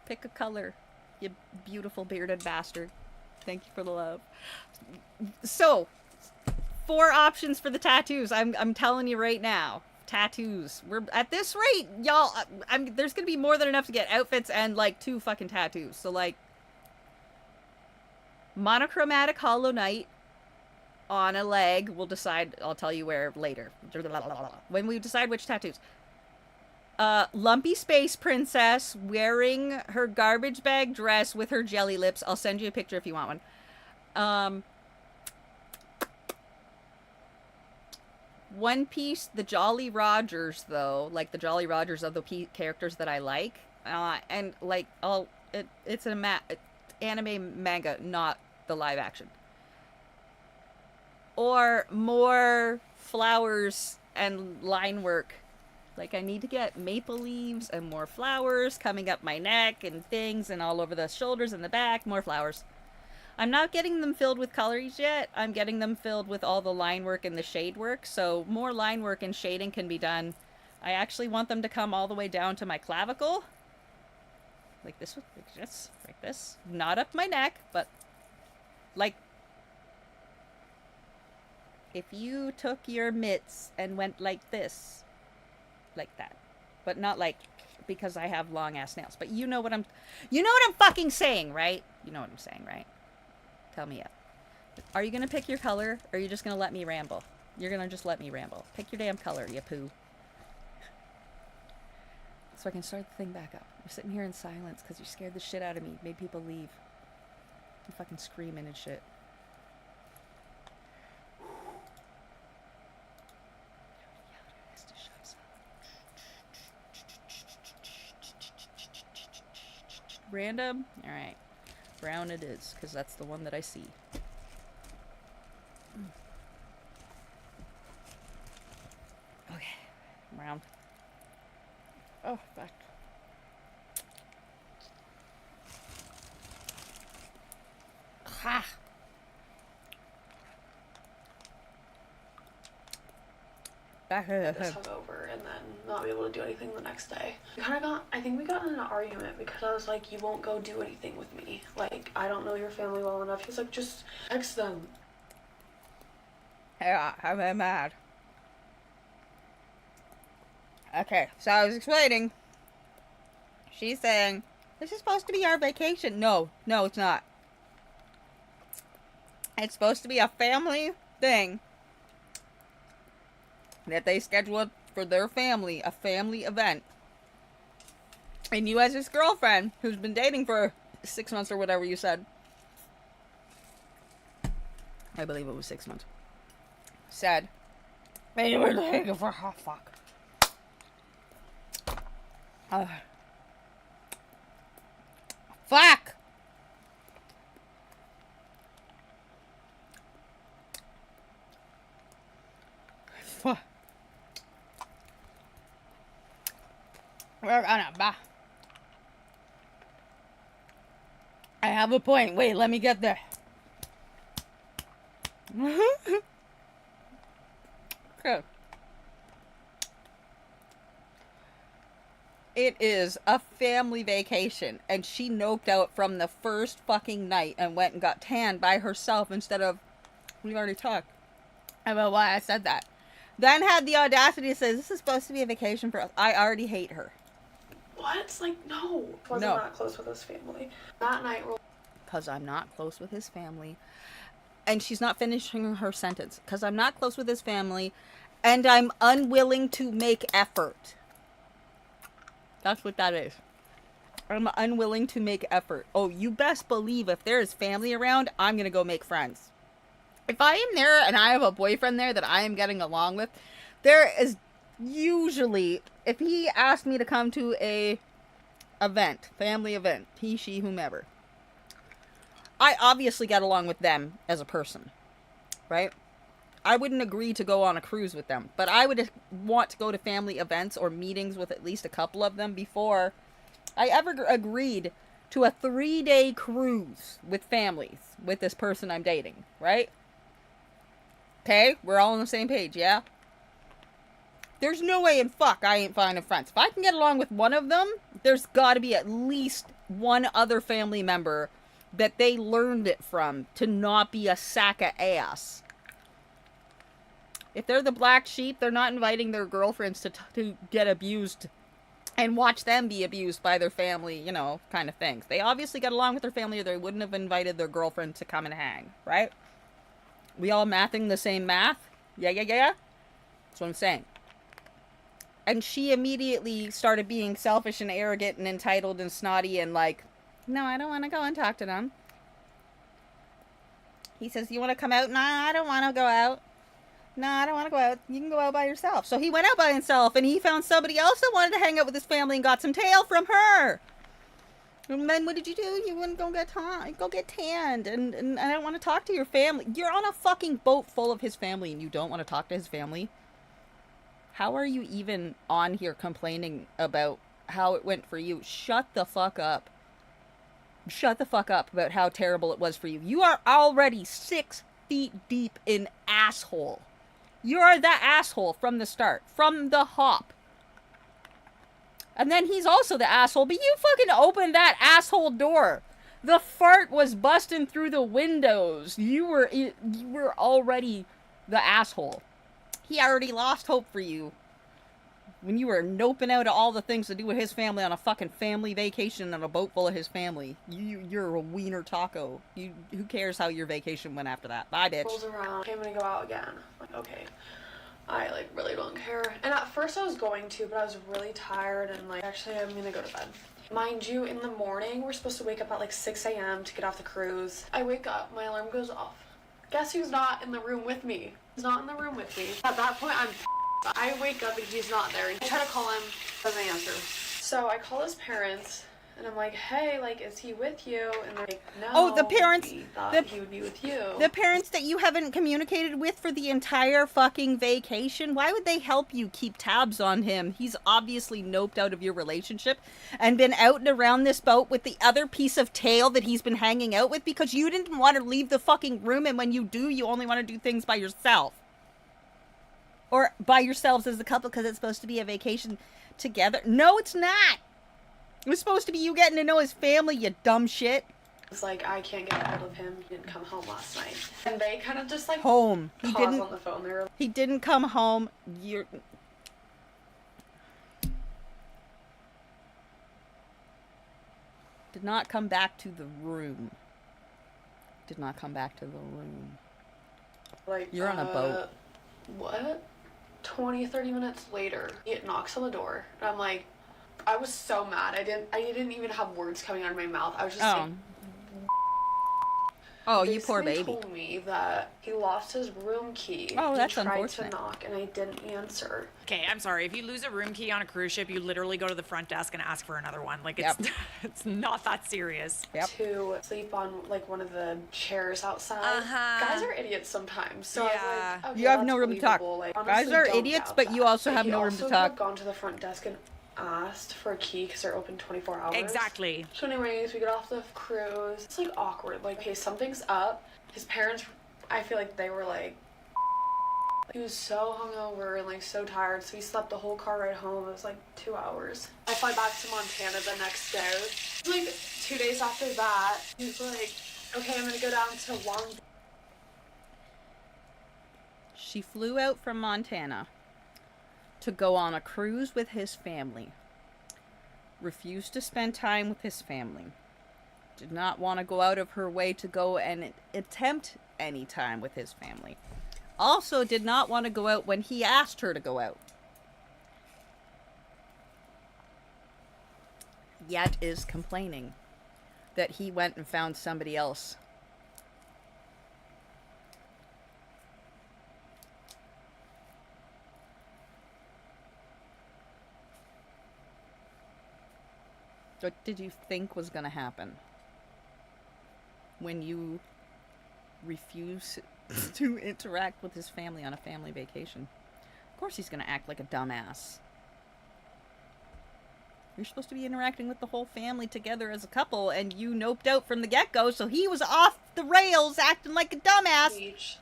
Pick a color, you beautiful bearded bastard. Thank you for the love. So, 4 options for the tattoos. I'm telling you right now. Tattoos. We're at this rate, y'all. There's gonna be more than enough to get outfits and like 2 fucking tattoos. So like, monochromatic Hollow Knight on a leg. We'll decide. I'll tell you where later. When we decide which tattoos. Lumpy space princess wearing her garbage bag dress with her jelly lips. I'll send you a picture if you want one. One Piece, the Jolly Rogers, though, like the Jolly Rogers of the characters that I like, and like it's an anime manga, not the live action. Or more flowers and line work. Like, I need to get maple leaves and more flowers coming up my neck and things and all over the shoulders and the back. More flowers. I'm not getting them filled with colors yet. I'm getting them filled with all the line work and the shade work. So more line work and shading can be done. I actually want them to come all the way down to my clavicle. Like this, like this. Not up my neck, but like if you took your mitts and went like this. Like that. But not like because I have long ass nails. But you know what I'm fucking saying, right? You know what I'm saying, right? Tell me up. Are you gonna pick your color, or are you just gonna let me ramble? You're gonna just let me ramble. Pick your damn color, you poo. So I can start the thing back up. You're sitting here in silence because you scared the shit out of me. Made people leave. I'm fucking screaming and shit. Random? Alright. Brown it is, because that's the one that I see. Okay. Brown. Oh, fuck. Ha! Back of the
Just hungover and then not be able to do anything the next day. I think we got in an argument because I was like, you won't go do anything with me. Like, I don't know your family well enough. He's like, just text them.
Yeah, I'm mad. Okay, so I was explaining. She's saying, this is supposed to be our vacation. No, it's not. It's supposed to be a family thing that they scheduled for their family, a family event. And you as his girlfriend, who's been dating for 6 months or whatever you said. I believe it was 6 months. Said, they were dating for fuck. Fuck! Fuck. We're gonna buy. I have a point. Wait, let me get there. Okay. It is a family vacation, and she noped out from the first fucking night and went and got tanned by herself instead of... We've already talked about why I said that. Then had the audacity to say, this is supposed to be a vacation for us. I already hate her.
What? Like, no. Wasn't not close with his family. That night...
Because I'm not close with his family. And she's not finishing her sentence. Because I'm not close with his family, and I'm unwilling to make effort. That's what that is. I'm unwilling to make effort. Oh, you best believe if there is family around, I'm going to go make friends. If I am there and I have a boyfriend there that I am getting along with, there is usually, if he asked me to come to a event, family event, he, she, whomever, I obviously get along with them as a person, right? I wouldn't agree to go on a cruise with them, but I would want to go to family events or meetings with at least a couple of them before I ever agreed to a 3-day cruise with families with this person I'm dating, right? Okay, we're all on the same page, yeah? There's no way in fuck I ain't finding friends. If I can get along with one of them, there's got to be at least one other family member that they learned it from to not be a sack of ass. If they're the black sheep, they're not inviting their girlfriends to get abused and watch them be abused by their family, you know, kind of things. They obviously got along with their family or they wouldn't have invited their girlfriend to come and hang, right? We all mathing the same math? Yeah. That's what I'm saying. And she immediately started being selfish and arrogant and entitled and snotty and like, no, I don't want to go and talk to them. He says, you want to come out? Nah, I don't want to go out. Nah, I don't want to go out. You can go out by yourself. So he went out by himself and he found somebody else that wanted to hang out with his family and got some tail from her. And then what did you do? You wouldn't go get tanned. And I don't want to talk to your family. You're on a fucking boat full of his family and you don't want to talk to his family? How are you even on here complaining about how it went for you? Shut the fuck up. Shut the fuck up about how terrible it was for you. You are already 6 feet deep in asshole. You are that asshole from the start. From the hop. And then he's also the asshole, but you fucking opened that asshole door. The fart was busting through the windows. You were already the asshole. He already lost hope for you when you were noping out all the things to do with his family on a fucking family vacation on a boat full of his family. You're a wiener taco. Who cares how your vacation went after that? Bye, bitch.
Rolls around. Okay, I'm gonna go out again. Like, okay. I like really don't care. And at first I was going to, but I was really tired and like, actually I'm gonna go to bed. Mind you, in the morning, we're supposed to wake up at like 6 a.m. to get off the cruise. I wake up, my alarm goes off. Guess who's not in the room with me? He's not in the room with me. At that point, I wake up and he's not there. I try to call him, doesn't answer. So I call his parents and I'm like, hey, like, is he with you? And they're like, no.
Oh, the parents.
He thought he would be with you.
The parents that you haven't communicated with for the entire fucking vacation. Why would they help you keep tabs on him? He's obviously noped out of your relationship and been out and around this boat with the other piece of tail that he's been hanging out with because you didn't want to leave the fucking room, and when you do, you only want to do things by yourself. Or by yourselves as a couple because it's supposed to be a vacation together. No, it's not. It was supposed to be you getting to know his family, you dumb shit.
It's like, I can't get a hold of him. He didn't come home last night. And they kind of just like
home.
He didn't on the phone. They were,
he didn't come home. You're did not come back to the room. Did not come back to the room.
like,
you're on a boat.
What? 20-30 minutes later, it knocks on the door. And I'm like, I was so mad. I didn't even have words coming out of my mouth. I was just like,
oh, you poor baby.
He told me that he lost his room key.
Oh, that's
he tried
unfortunate.
to knock and I didn't answer.
Okay, I'm sorry. If you lose a room key on a cruise ship, you literally go to the front desk and ask for another one. Like, it's it's not that serious.
To sleep on like one of the chairs outside. Guys are idiots sometimes. So I was like, okay,
you have no
that's
room to talk.
believable. Like,
Guys
honestly,
are
don't
idiots,
doubt
but
that.
you also
Like,
have
he
no room to
also
talk.
could have gone to the front desk and asked for a key because they're open 24 hours.
Exactly.
So anyways, we get off the cruise. It's like awkward. Like, okay, something's up. His parents, I feel like they were like, he was so hungover and like so tired, so he slept the whole car ride home. It was like 2 hours. I fly back to Montana the next day. Like 2 days after that, he was like, okay, I'm gonna go down to Long.
She flew out from Montana to go on a cruise with his family. Refused to spend time with his family. Did not want to go out of her way to go and attempt any time with his family. Also did not want to go out when he asked her to go out. Yet is complaining that he went and found somebody else. What did you think was going to happen when you refuse to interact with his family on a family vacation? Of course he's going to act like a dumbass. You're supposed to be interacting with the whole family together as a couple, and you noped out from the get-go, so he was off the rails acting like a dumbass.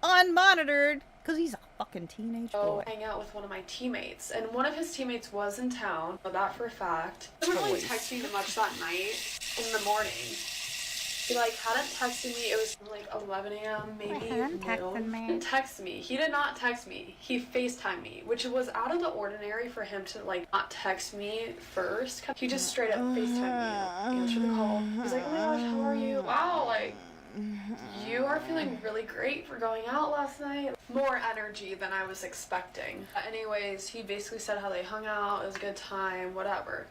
Unmonitored. Because he's a fucking teenage boy.
Hang out with one of my teammates, and one of his teammates was in town. Know that for a fact. He didn't really text me much that night. In the morning, he like hadn't texted me. It was like 11 a.m. maybe. He didn't text me. He did not text me. He FaceTimed me, which was out of the ordinary for him to like not text me first. He just straight up FaceTimed me, answered the call. He's like, oh my gosh, how are you? Wow, like. You are feeling really great for going out last night. More energy than I was expecting. Anyways, he basically said how they hung out, it was a good time, whatever.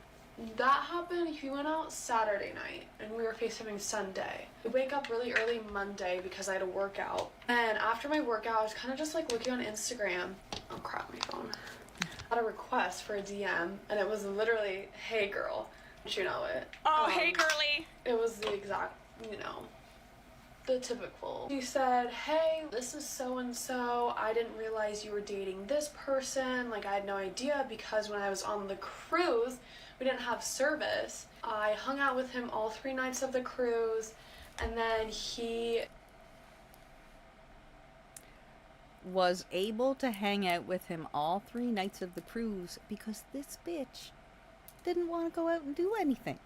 That happened, he went out Saturday night, and we were FaceTiming Sunday. I wake up really early Monday because I had a workout. And after my workout, I was kind of just like looking on Instagram. Oh crap, my phone. I had a request for a DM, and it was literally, hey girl. You know it.
Oh, hey girly.
It was the exact, the typical. She said, hey, this is so-and-so. I didn't realize you were dating this person. Like, I had no idea because when I was on the cruise, we didn't have service. I hung out with him all 3 nights of the cruise, and then he
was able to hang out with him all 3 nights of the cruise because this bitch didn't want to go out and do anything.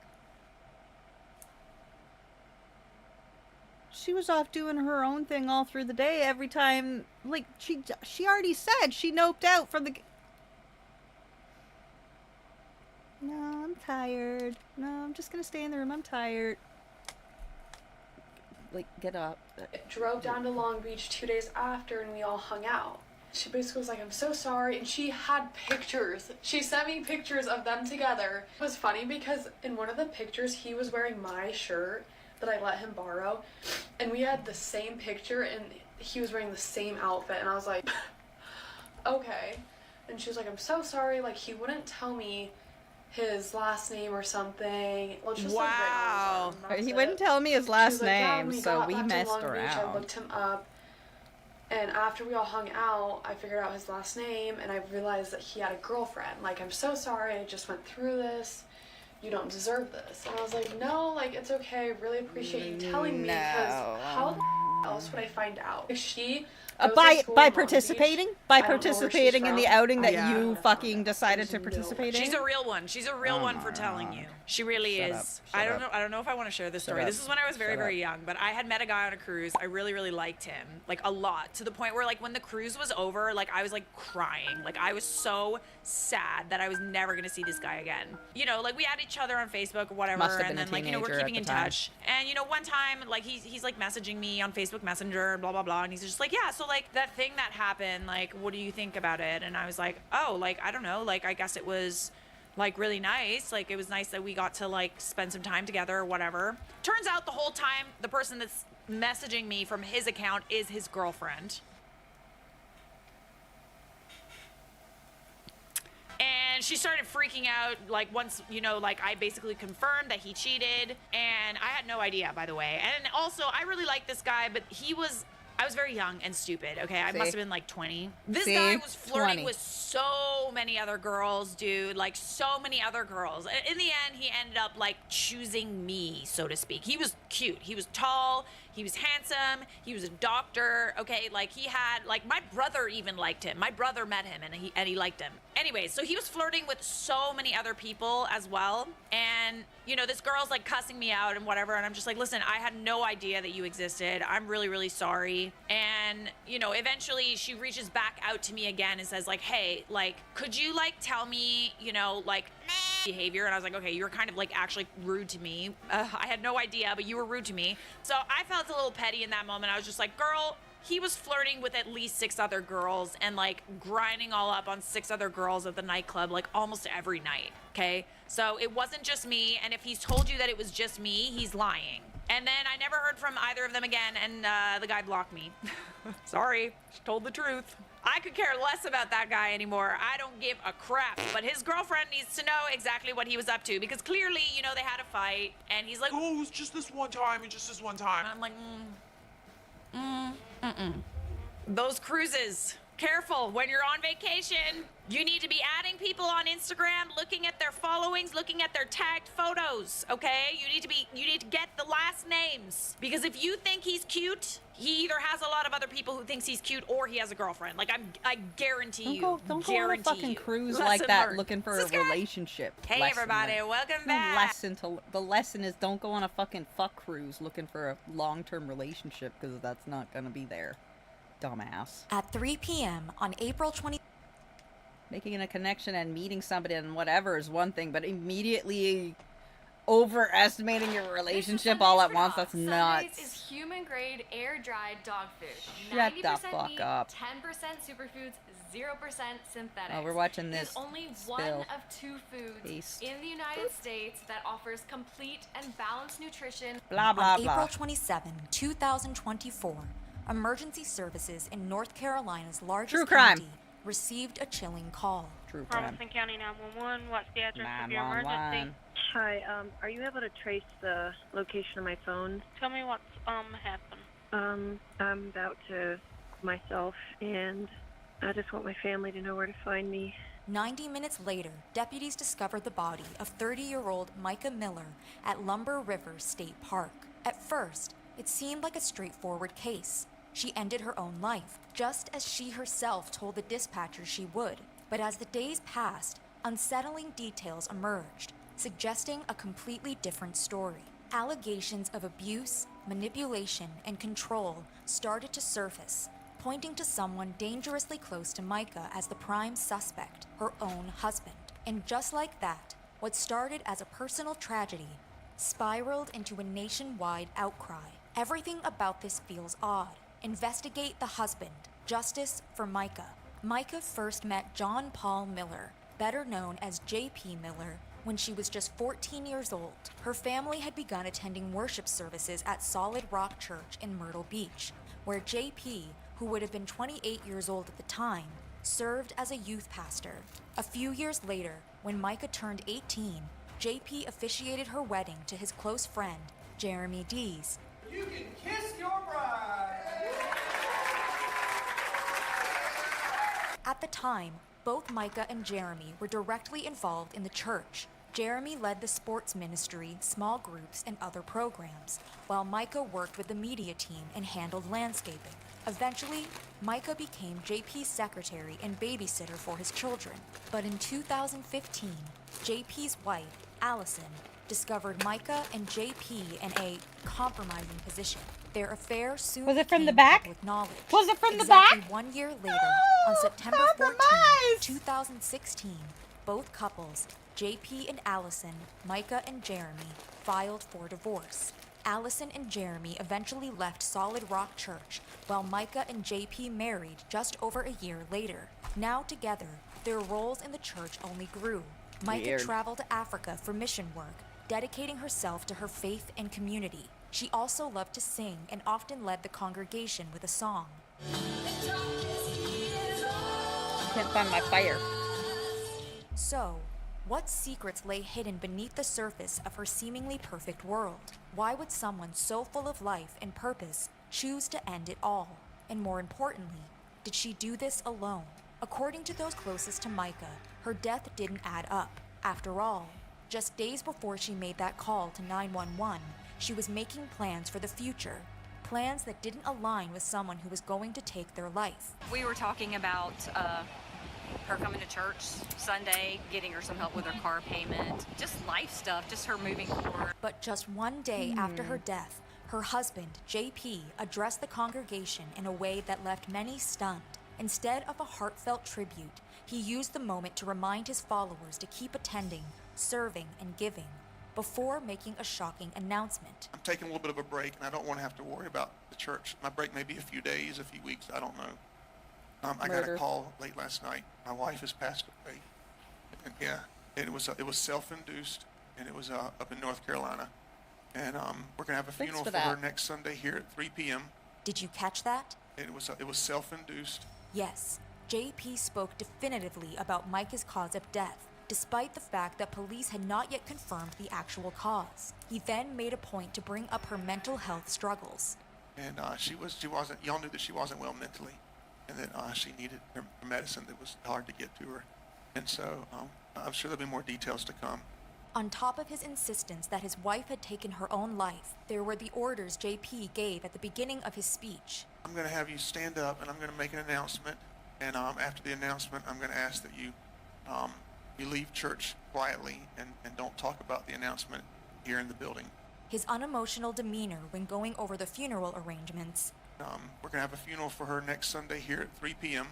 She was off doing her own thing all through the day every time. Like, she already said she noped out from the... No, I'm tired. No, I'm just gonna stay in the room. I'm tired. Like, get up.
drove down to Long Beach 2 days after, and we all hung out. She basically was like, I'm so sorry, and she had pictures. She sent me pictures of them together. It was funny because in one of the pictures, he was wearing my shirt that I let him borrow, and we had the same picture, and he was wearing the same outfit, and I was like, okay. And she was like, I'm so sorry, like, he wouldn't tell me his last name or something. Let's just
wow.
like, write on
He wouldn't tell me his last name,
we
so
got
we
back to
messed
Long Beach, I
around.
looked him up, and after we all hung out, I figured out his last name, and I realized that he had a girlfriend. Like, I'm so sorry, I just went through this. You don't deserve this. And I was like, no, like, it's okay. I really appreciate you telling me, because how the else would I find out? If she
by participating? By participating in the outing that you fucking decided to participate in?
She's a real one. She's a real one for telling you. She really
Shut
is.
up.
I
Shut
don't
up.
know. I don't know if I want to share this
Shut
story.
up.
This is when I was very,
Shut
very
up.
young. But I had met a guy on a cruise. I really, really liked him, like a lot, to the point where, like, when the cruise was over, like, I was like crying. Like, I was so sad that I was never gonna see this guy again. You know, like, we had each other on Facebook or whatever,
Must have
and
been a
then, like, you know, we're
teenager at
keeping
the
in
time.
touch. And you know, one time, like, he's like messaging me on Facebook Messenger, blah blah blah, and he's just like, yeah, so like that thing that happened, like, what do you think about it? And I was like, oh, like, I don't know, like, I guess it was like really nice. Like, it was nice that we got to like spend some time together or whatever. Turns out the whole time the person that's messaging me from his account is his girlfriend. And she started freaking out, like, once, you know, like, I basically confirmed that he cheated, and I had no idea, by the way. And also, I really liked this guy, but I was very young and stupid, okay? I must have been like 20. This guy was flirting
20.
with so many other girls, dude. Like, so many other girls. In the end, he ended up, like, choosing me, so to speak. He was cute. He was tall. He was handsome. He was a doctor, okay? Like, he had, like, my brother even liked him. My brother met him, and he liked him. Anyways, so he was flirting with so many other people as well. And, you know, this girl's, like, cussing me out and whatever. And I'm just like, listen, I had no idea that you existed. I'm really, really sorry. And, you know, eventually she reaches back out to me again and says, like, hey, like, could you, like, tell me, you know, like, behavior? And I was like, okay, you were kind of, like, actually rude to me. I had no idea, but you were rude to me. So I felt a little petty in that moment. I was just like, girl, he was flirting with at least 6 other girls and, like, grinding all up on 6 other girls at the nightclub, like, almost every night, okay? So it wasn't just me, and if he's told you that it was just me, he's lying. And then I never heard from either of them again, and the guy blocked me. Sorry, she told the truth. I could care less about that guy anymore. I don't give a crap. But his girlfriend needs to know exactly what he was up to, because clearly, you know, they had a fight, and he's like,
oh, it was just this one time, and just this one time.
And I'm like, Those cruises. Careful, when you're on vacation, you need to be adding people on Instagram, looking at their followings, looking at their tagged photos, okay? You need to get the last names. Because if you think he's cute, he either has a lot of other people who thinks he's cute or he has a girlfriend. Like, I guarantee you.
Don't go on a fucking cruise
Lesson
like that
learned.
looking for a relationship.
Hey, everybody, welcome back.
The lesson is don't go on a fucking fuck cruise looking for a long-term relationship, because that's not gonna be there. Dumbass.
At 3 p.m. on April 20...
Making a connection and meeting somebody and whatever is one thing, but immediately overestimating your relationship all at once. That's
Sundays
nuts.
is human grade air dried dog food.
Shut
90%
the fuck
meat,
up.
10% superfoods, 0% synthetics.
Oh, we're watching
It is
this
only
spill.
one of 2 foods
Paste.
in the United States that offers complete and balanced nutrition.
Blah, blah,
On
blah.
April 27, 2024, emergency services in North Carolina's largest
True crime.
county received a chilling call.
True crime.
Robinson County 911, what's the address of your
911.
emergency? Hi, are you able to trace the location of my phone? Tell me what's happened. I'm about to myself, and I just want my family to know where to find me.
90 minutes later, deputies discovered the body of 30-year-old Micah Miller at Lumber River State Park. At first, it seemed like a straightforward case. She ended her own life, just as she herself told the dispatcher she would. But as the days passed, unsettling details emerged, suggesting a completely different story. Allegations of abuse, manipulation, and control started to surface, pointing to someone dangerously close to Micah as the prime suspect, her own husband. And just like that, what started as a personal tragedy spiraled into a nationwide outcry. Everything about this feels odd. Investigate the husband. Justice for Micah. Micah first met John Paul Miller, better known as J.P. Miller, when she was just 14 years old. Her family had begun attending worship services at Solid Rock Church in Myrtle Beach, where J.P., who would have been 28 years old at the time, served as a youth pastor. A few years later, when Micah turned 18, J.P. officiated her wedding to his close friend, Jeremy Dees.
You can kiss your bride!
At the time, both Micah and Jeremy were directly involved in the church. Jeremy led the sports ministry, small groups, and other programs, while Micah worked with the media team and handled landscaping. Eventually, Micah became JP's secretary and babysitter for his children. But in 2015, JP's wife, Allison, discovered Micah and JP in a compromising position. Their affair soon
Was it from the
became
back?
public knowledge.
Was it from the
Exactly
back?
1 year later, on September 14, 2016, both couples, JP and Allison, Micah and Jeremy, filed for divorce. Allison and Jeremy eventually left Solid Rock Church, while Micah and JP married just over a year later. Now together, their roles in the church only grew. Micah
Weird.
traveled to Africa for mission work, dedicating herself to her faith and community. She also loved to sing and often led the congregation with a song.
Can't find my fire.
So, what secrets lay hidden beneath the surface of her seemingly perfect world? Why would someone so full of life and purpose choose to end it all? And more importantly, did she do this alone? According to those closest to Micah, her death didn't add up. After all, just days before she made that call to 911, she was making plans for the future. Plans that didn't align with someone who was going to take their life.
We were talking about her coming to church Sunday, getting her some help with her car payment, just life stuff, just her moving forward.
But just one day after her death, her husband, JP, addressed the congregation in a way that left many stunned. Instead of a heartfelt tribute, he used the moment to remind his followers to keep attending, serving, and giving, before making a shocking announcement.
I'm taking a little bit of a break, and I don't want to have to worry about the church. My break may be a few days, a few weeks, I don't know. I got a call late last night. My wife has passed away. And yeah, it was self-induced, and it was up in North Carolina. And we're gonna have a funeral for her next Sunday here at 3 p.m.
Did you catch that?
It was self-induced.
Yes, JP spoke definitively about Micah's cause of death, despite the fact that police had not yet confirmed the actual cause. He then made a point to bring up her mental health struggles.
And she wasn't. Y'all knew that she wasn't well mentally, and that she needed her medicine that was hard to get to her. And so I'm sure there'll be more details to come.
On top of his insistence that his wife had taken her own life, there were the orders JP gave at the beginning of his speech.
I'm going to have you stand up, and I'm going to make an announcement. And after the announcement, I'm going to ask that you leave church quietly and don't talk about the announcement here in the building.
His unemotional demeanor when going over the funeral arrangements,
we're going to have a funeral for her next Sunday here at 3 p.m.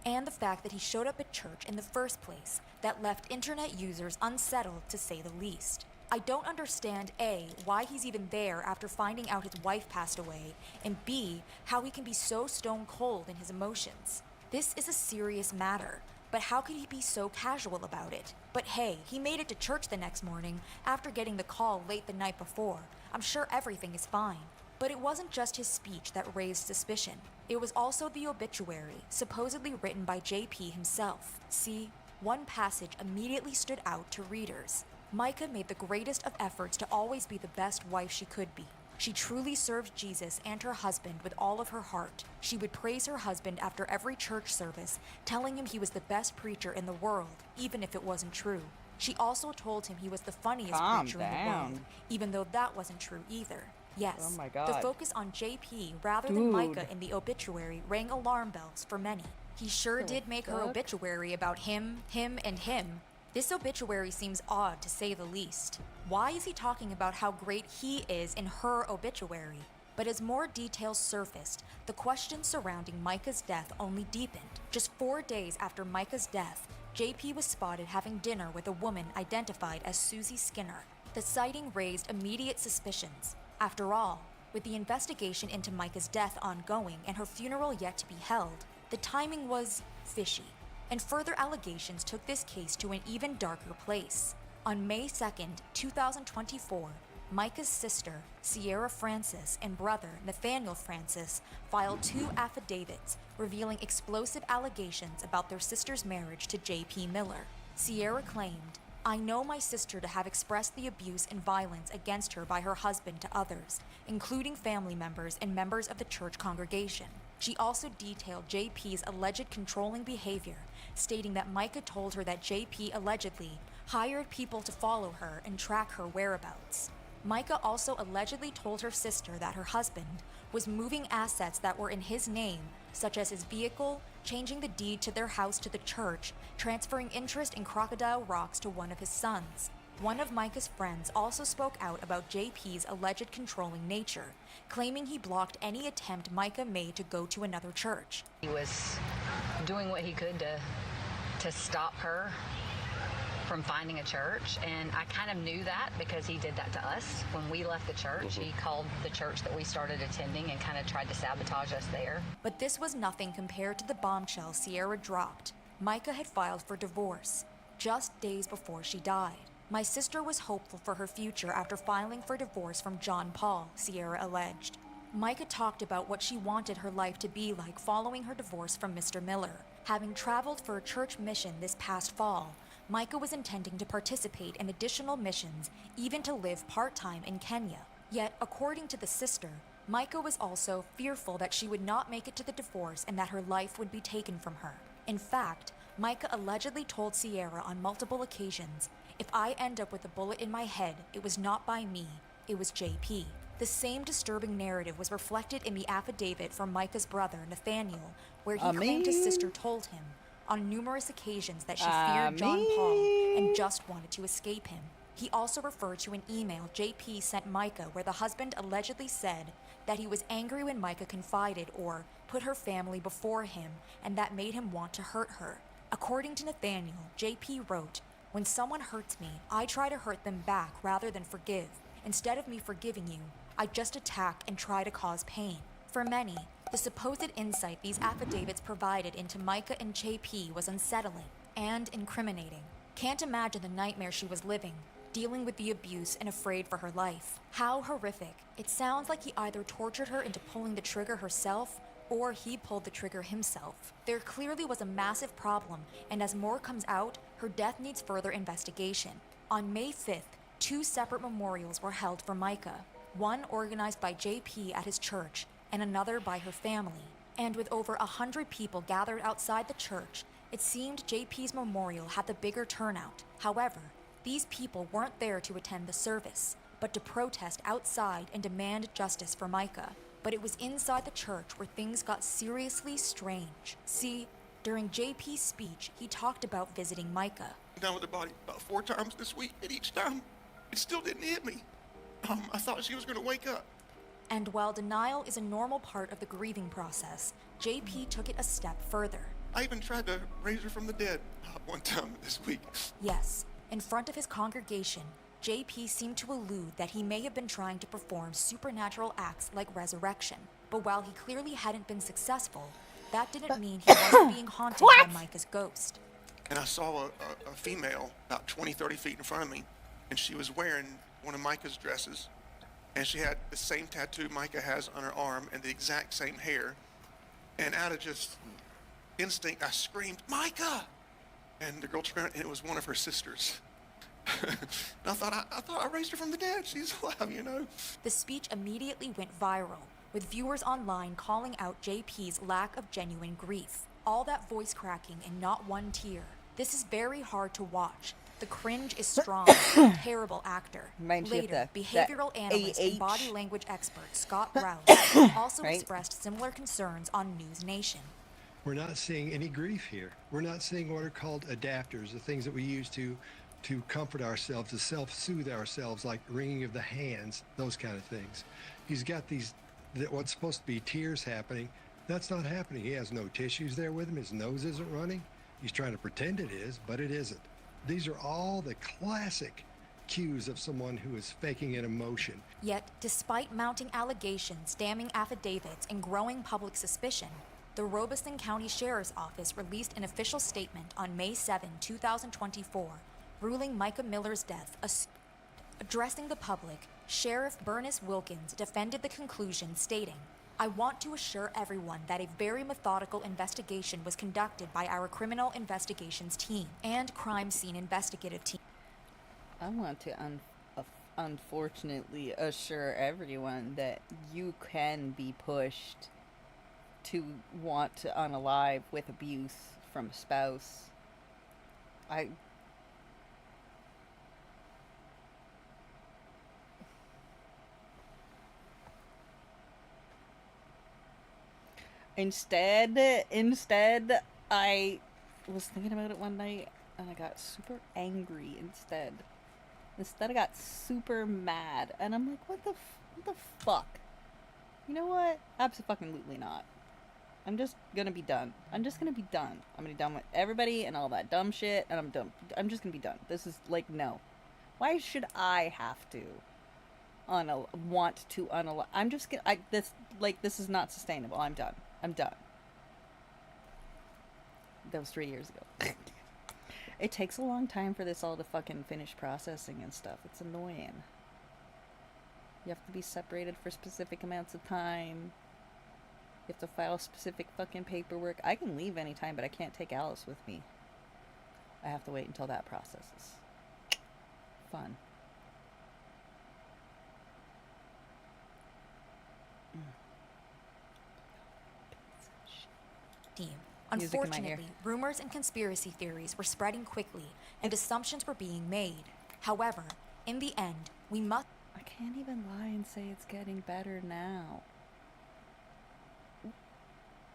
and the fact that he showed up at church in the first place that left internet users unsettled, to say the least. I don't understand A, why he's even there after finding out his wife passed away, and B, how he can be so stone cold in his emotions. This is a serious matter, but how could he be so casual about it? But hey, he made it to church the next morning after getting the call late the night before. I'm sure everything is fine. But it wasn't just his speech that raised suspicion. It was also the obituary, supposedly written by JP himself. See, one passage immediately stood out to readers. Micah made the greatest of efforts to always be the best wife she could be. She truly served Jesus and her husband with all of her heart. She would praise her husband after every church service, telling him he was the best preacher in the world, even if it wasn't true. She also told him he was the funniest
Calm
preacher in the
down.
world, even though that wasn't true either. Yes,
Oh my
the
God.
focus on JP rather than
Dude.
Micah in the obituary rang alarm bells for many. He sure did make her
fuck?
obituary about him, and him. This obituary seems odd to say the least. Why is he talking about how great he is in her obituary? But as more details surfaced, the questions surrounding Micah's death only deepened. Just 4 days after Micah's death, JP was spotted having dinner with a woman identified as Susie Skinner. The sighting raised immediate suspicions. After all, with the investigation into Micah's death ongoing and her funeral yet to be held, the timing was fishy, and further allegations took this case to an even darker place. On May 2nd, 2024, Micah's sister, Sierra Francis, and brother, Nathaniel Francis, filed 2 affidavits revealing explosive allegations about their sister's marriage to J.P. Miller. Sierra claimed, "I know my sister to have expressed the abuse and violence against her by her husband to others, including family members and members of the church congregation." She also detailed JP's alleged controlling behavior, stating that Micah told her that JP allegedly hired people to follow her and track her whereabouts. Micah also allegedly told her sister that her husband was moving assets that were in his name, such as his vehicle, changing the deed to their house to the church, transferring interest in Crocodile Rocks to one of his sons. One of Micah's friends also spoke out about JP's alleged controlling nature, claiming he blocked any attempt Micah made to go to another church.
He was doing what he could to stop her from finding a church, and I kind of knew that because he did that to us when we left the church. He called the church that we started attending and kind of tried to sabotage us there.
But this was nothing compared to the bombshell Sierra dropped. Micah had filed for divorce just days before she died. "My sister was hopeful for her future after filing for divorce from John Paul," Sierra alleged. Micah talked about what she wanted her life to be like following her divorce from Mr. Miller. Having traveled for a church mission this past fall, Micah was intending to participate in additional missions, even to live part-time in Kenya. Yet, according to the sister, Micah was also fearful that she would not make it to the divorce and that her life would be taken from her. In fact, Micah allegedly told Sierra on multiple occasions, "If I end up with a bullet in my head, it was not by me, it was JP." The same disturbing narrative was reflected in the affidavit from Micah's brother, Nathaniel, where he claimed his sister told him on numerous occasions that she feared John Paul and just wanted to escape him. He also referred to an email JP sent Micah where the husband allegedly said that he was angry when Micah confided or put her family before him, and that made him want to hurt her. According to Nathaniel, JP wrote, "When someone hurts me, I try to hurt them back rather than forgive. Instead of me forgiving you, I just attack and try to cause pain." For many, the supposed insight these affidavits provided into Micah and JP was unsettling and incriminating. Can't imagine the nightmare she was living, dealing with the abuse and afraid for her life. How horrific. It sounds like he either tortured her into pulling the trigger herself, or he pulled the trigger himself. There clearly was a massive problem, and as more comes out, her death needs further investigation. On May 5th, 2 separate memorials were held for Micah, one organized by JP at his church, and another by her family. And with over 100 people gathered outside the church, it seemed JP's memorial had the bigger turnout. However, these people weren't there to attend the service, but to protest outside and demand justice for Micah. But it was inside the church where things got seriously strange. See, during JP's speech, he talked about visiting Micah.
Down with the body about 4 times this week, and each time, it still didn't hit me. I thought she was going to wake up.
And while denial is a normal part of the grieving process, JP took it a step further.
I even tried to raise her from the dead one time this week.
Yes, in front of his congregation, JP seemed to allude that he may have been trying to perform supernatural acts like resurrection. But while he clearly hadn't been successful, that didn't mean he wasn't being haunted by Micah's ghost.
And I saw a female about 20, 30 feet in front of me, and she was wearing one of Micah's dresses, and she had the same tattoo Micah has on her arm and the exact same hair. And out of just instinct, I screamed, "Micah!" And the girl turned around, and it was one of her sisters. And I thought I raised her from the dead. She's alive, you know.
The speech immediately went viral, with viewers online calling out JP's lack of genuine grief. All that voice cracking and not one tear. This is very hard to watch. The cringe is strong. Terrible actor. Later, behavioral analyst and body language expert Scott Rouse also expressed similar concerns on News Nation.
We're not seeing any grief here. We're not seeing what are called adapters, the things that we use to comfort ourselves, to self-soothe ourselves, like wringing of the hands, those kind of things. He's got what's supposed to be tears happening. That's not happening. He has no tissues there with him. His nose isn't running. He's trying to pretend it is, but it isn't. These are all the classic cues of someone who is faking an emotion.
Yet, despite mounting allegations, damning affidavits, and growing public suspicion, the Robeson County Sheriff's Office released an official statement on May 7, 2024, ruling Micah Miller's death. Addressing the public, Sheriff Bernice Wilkins defended the conclusion, stating, "I want to assure everyone that a very methodical investigation was conducted by our criminal investigations team and crime scene investigative team."
I want to unfortunately assure everyone that you can be pushed to want to unalive with abuse from a spouse. Instead, I was thinking about it one night and I got super angry instead. Instead, I got super mad and I'm like, what the fuck? You know what? Absolutely not. I'm just gonna be done. I'm just gonna be done. I'm gonna be done with everybody and all that dumb shit, and I'm done. I'm just gonna be done. This is like, no. Why should I have to want to unalive? I'm just gonna. This is not sustainable. I'm done. I'm done. That was 3 years ago. It takes a long time for this all to fucking finish processing and stuff. It's annoying. You have to be separated for specific amounts of time. You have to file specific fucking paperwork. I can leave anytime, but I can't take Alice with me. I have to wait until that processes. Fun.
Unfortunately, rumors and conspiracy theories were spreading quickly, and assumptions were being made. However, in the end, we must...
I can't even lie and say it's getting better now.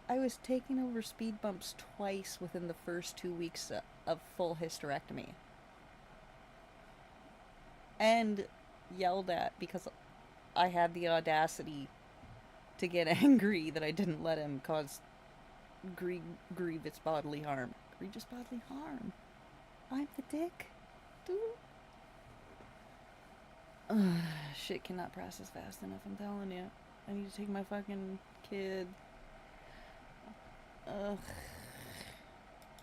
I was taking over speed bumps twice within the first 2 weeks of full hysterectomy. And yelled at because I had the audacity to get angry that I didn't let him cause grievous bodily harm. Egregious bodily harm. I'm the dick. Dude. Shit cannot process fast enough, I'm telling you. I need to take my fucking kid. Ugh.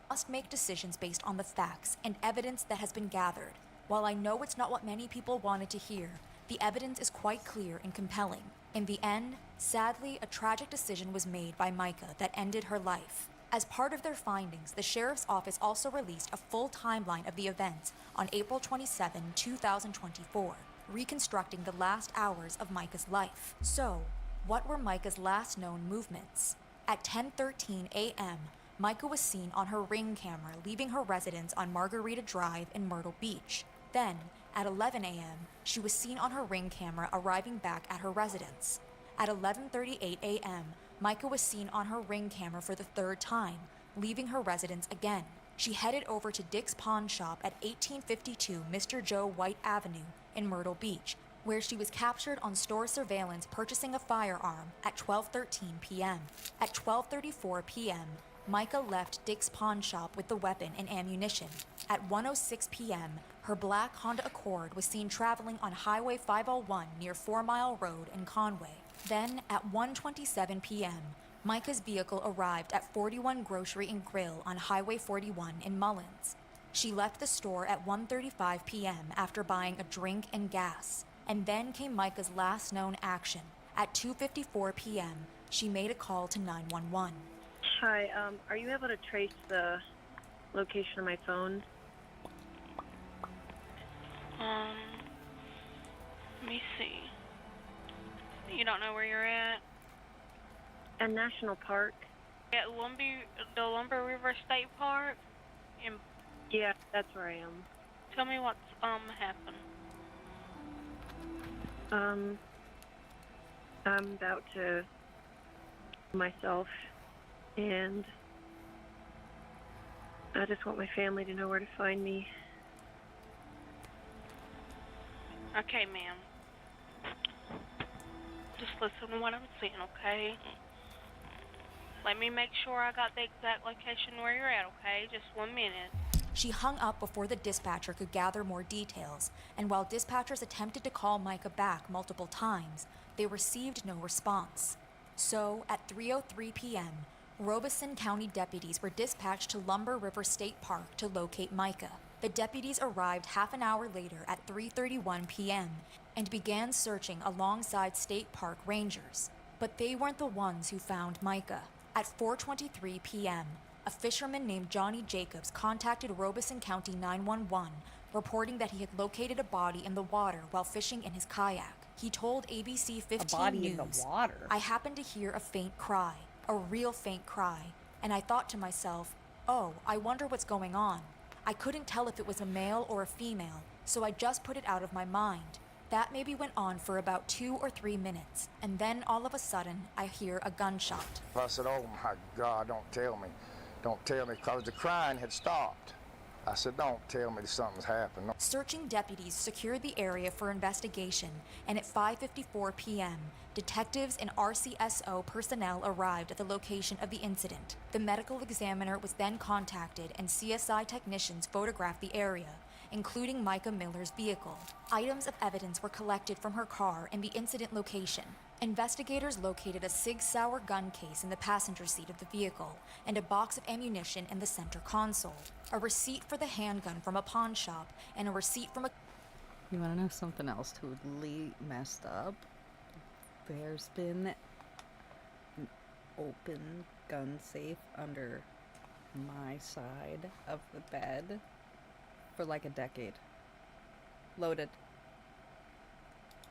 Must make decisions based on the facts and evidence that has been gathered. While I know it's not what many people wanted to hear, the evidence is quite clear and compelling. In the end, sadly, a tragic decision was made by Micah that ended her life. As part of their findings, the Sheriff's Office also released a full timeline of the events on April 27, 2024, reconstructing the last hours of Micah's life. So, what were Micah's last known movements? At 10:13 a.m., Micah was seen on her Ring camera leaving her residence on Margarita Drive in Myrtle Beach. Then, at 11 a.m., she was seen on her Ring camera arriving back at her residence. At 11:38 a.m., Micah was seen on her Ring camera for the third time, leaving her residence again. She headed over to Dick's Pawn Shop at 1852 Mr. Joe White Avenue in Myrtle Beach, where she was captured on store surveillance purchasing a firearm at 12:13 p.m. At 12:34 p.m., Micah left Dick's pawn shop with the weapon and ammunition. At 1:06 p.m., her black Honda Accord was seen traveling on Highway 501 near 4 Mile Road in Conway. Then, at 1:27 p.m., Micah's vehicle arrived at 41 Grocery and Grill on Highway 41 in Mullins. She left the store at 1:35 p.m. after buying a drink and gas. And then came Micah's last known action. At 2:54 p.m., she made a call to 911.
Hi, are you able to trace the location of my phone?
Let me see. You don't know where you're at?
At National Park.
At the Lumber River State Park?
Yeah, that's where I am.
Tell me what's happened.
I'm about to myself, and I just want my family to know where to find me.
Okay, ma'am. Just listen to what I'm saying, okay? Let me make sure I got the exact location where you're at, okay? Just 1 minute.
She hung up before the dispatcher could gather more details, and while dispatchers attempted to call Micah back multiple times, they received no response. So, at 3:03 p.m., Robeson County deputies were dispatched to Lumber River State Park to locate Micah. The deputies arrived half an hour later at 3:31 p.m. and began searching alongside State Park rangers. But they weren't the ones who found Micah. At 4:23 p.m., a fisherman named Johnny Jacobs contacted Robeson County 911, reporting that he had located a body in the water while fishing in his kayak. He told ABC 15
A body
News,
in the water?
"I happened to hear a faint cry, a real faint cry, and I thought to myself, oh, I wonder what's going on. I couldn't tell if it was a male or a female, so I just put it out of my mind. That maybe went on for about 2 or 3 minutes, and then all of a sudden, I hear a gunshot."
I said, oh my God, don't tell me. Don't tell me, because the crying had stopped. I said, don't tell me something's happened.
Searching deputies secured the area for investigation, and at 5:54 p.m., detectives and RCSO personnel arrived at the location of the incident. The medical examiner was then contacted, and CSI technicians photographed the area, including Micah Miller's vehicle. Items of evidence were collected from her car and the incident location. Investigators located a Sig Sauer gun case in the passenger seat of the vehicle and a box of ammunition in the center console, a receipt for the handgun from a pawn shop, and a receipt from a...
You want to know something else totally messed up? There's been an open gun safe under my side of the bed for like a decade. Loaded.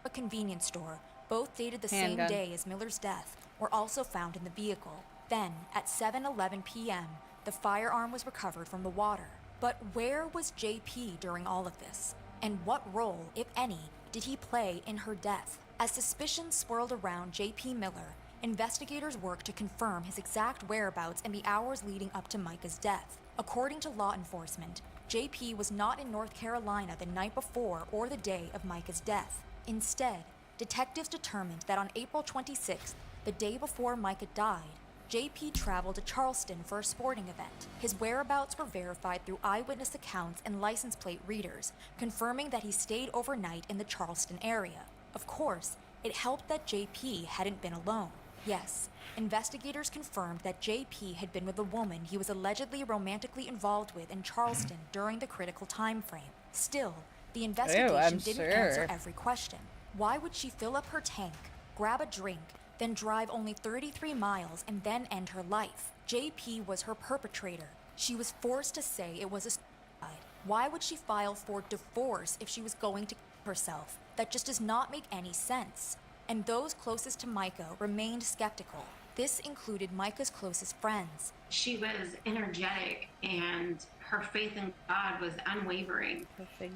A convenience store, both dated the
Handgun.
same day as Miller's death, were also found in the vehicle. Then, at 7:11 p.m., the firearm was recovered from the water. But where was JP during all of this? And what role, if any, did he play in her death? As suspicions swirled around JP Miller, investigators worked to confirm his exact whereabouts in the hours leading up to Micah's death. According to law enforcement, JP was not in North Carolina the night before or the day of Micah's death. Instead, detectives determined that on April 26th, the day before Micah died, JP traveled to Charleston for a sporting event. His whereabouts were verified through eyewitness accounts and license plate readers, confirming that he stayed overnight in the Charleston area. Of course, it helped that JP hadn't been alone. Yes, investigators confirmed that JP had been with a woman he was allegedly romantically involved with in Charleston during the critical time frame. Still, the investigation didn't answer every question. Why would she fill up her tank, grab a drink, then drive only 33 miles and then end her life? JP was her perpetrator. She was forced to say it was a suicide. Why would she file for divorce if she was going to kill herself? That just does not make any sense. And those closest to Micah remained skeptical. This included Micah's closest friends.
She was energetic, and her faith in God was unwavering.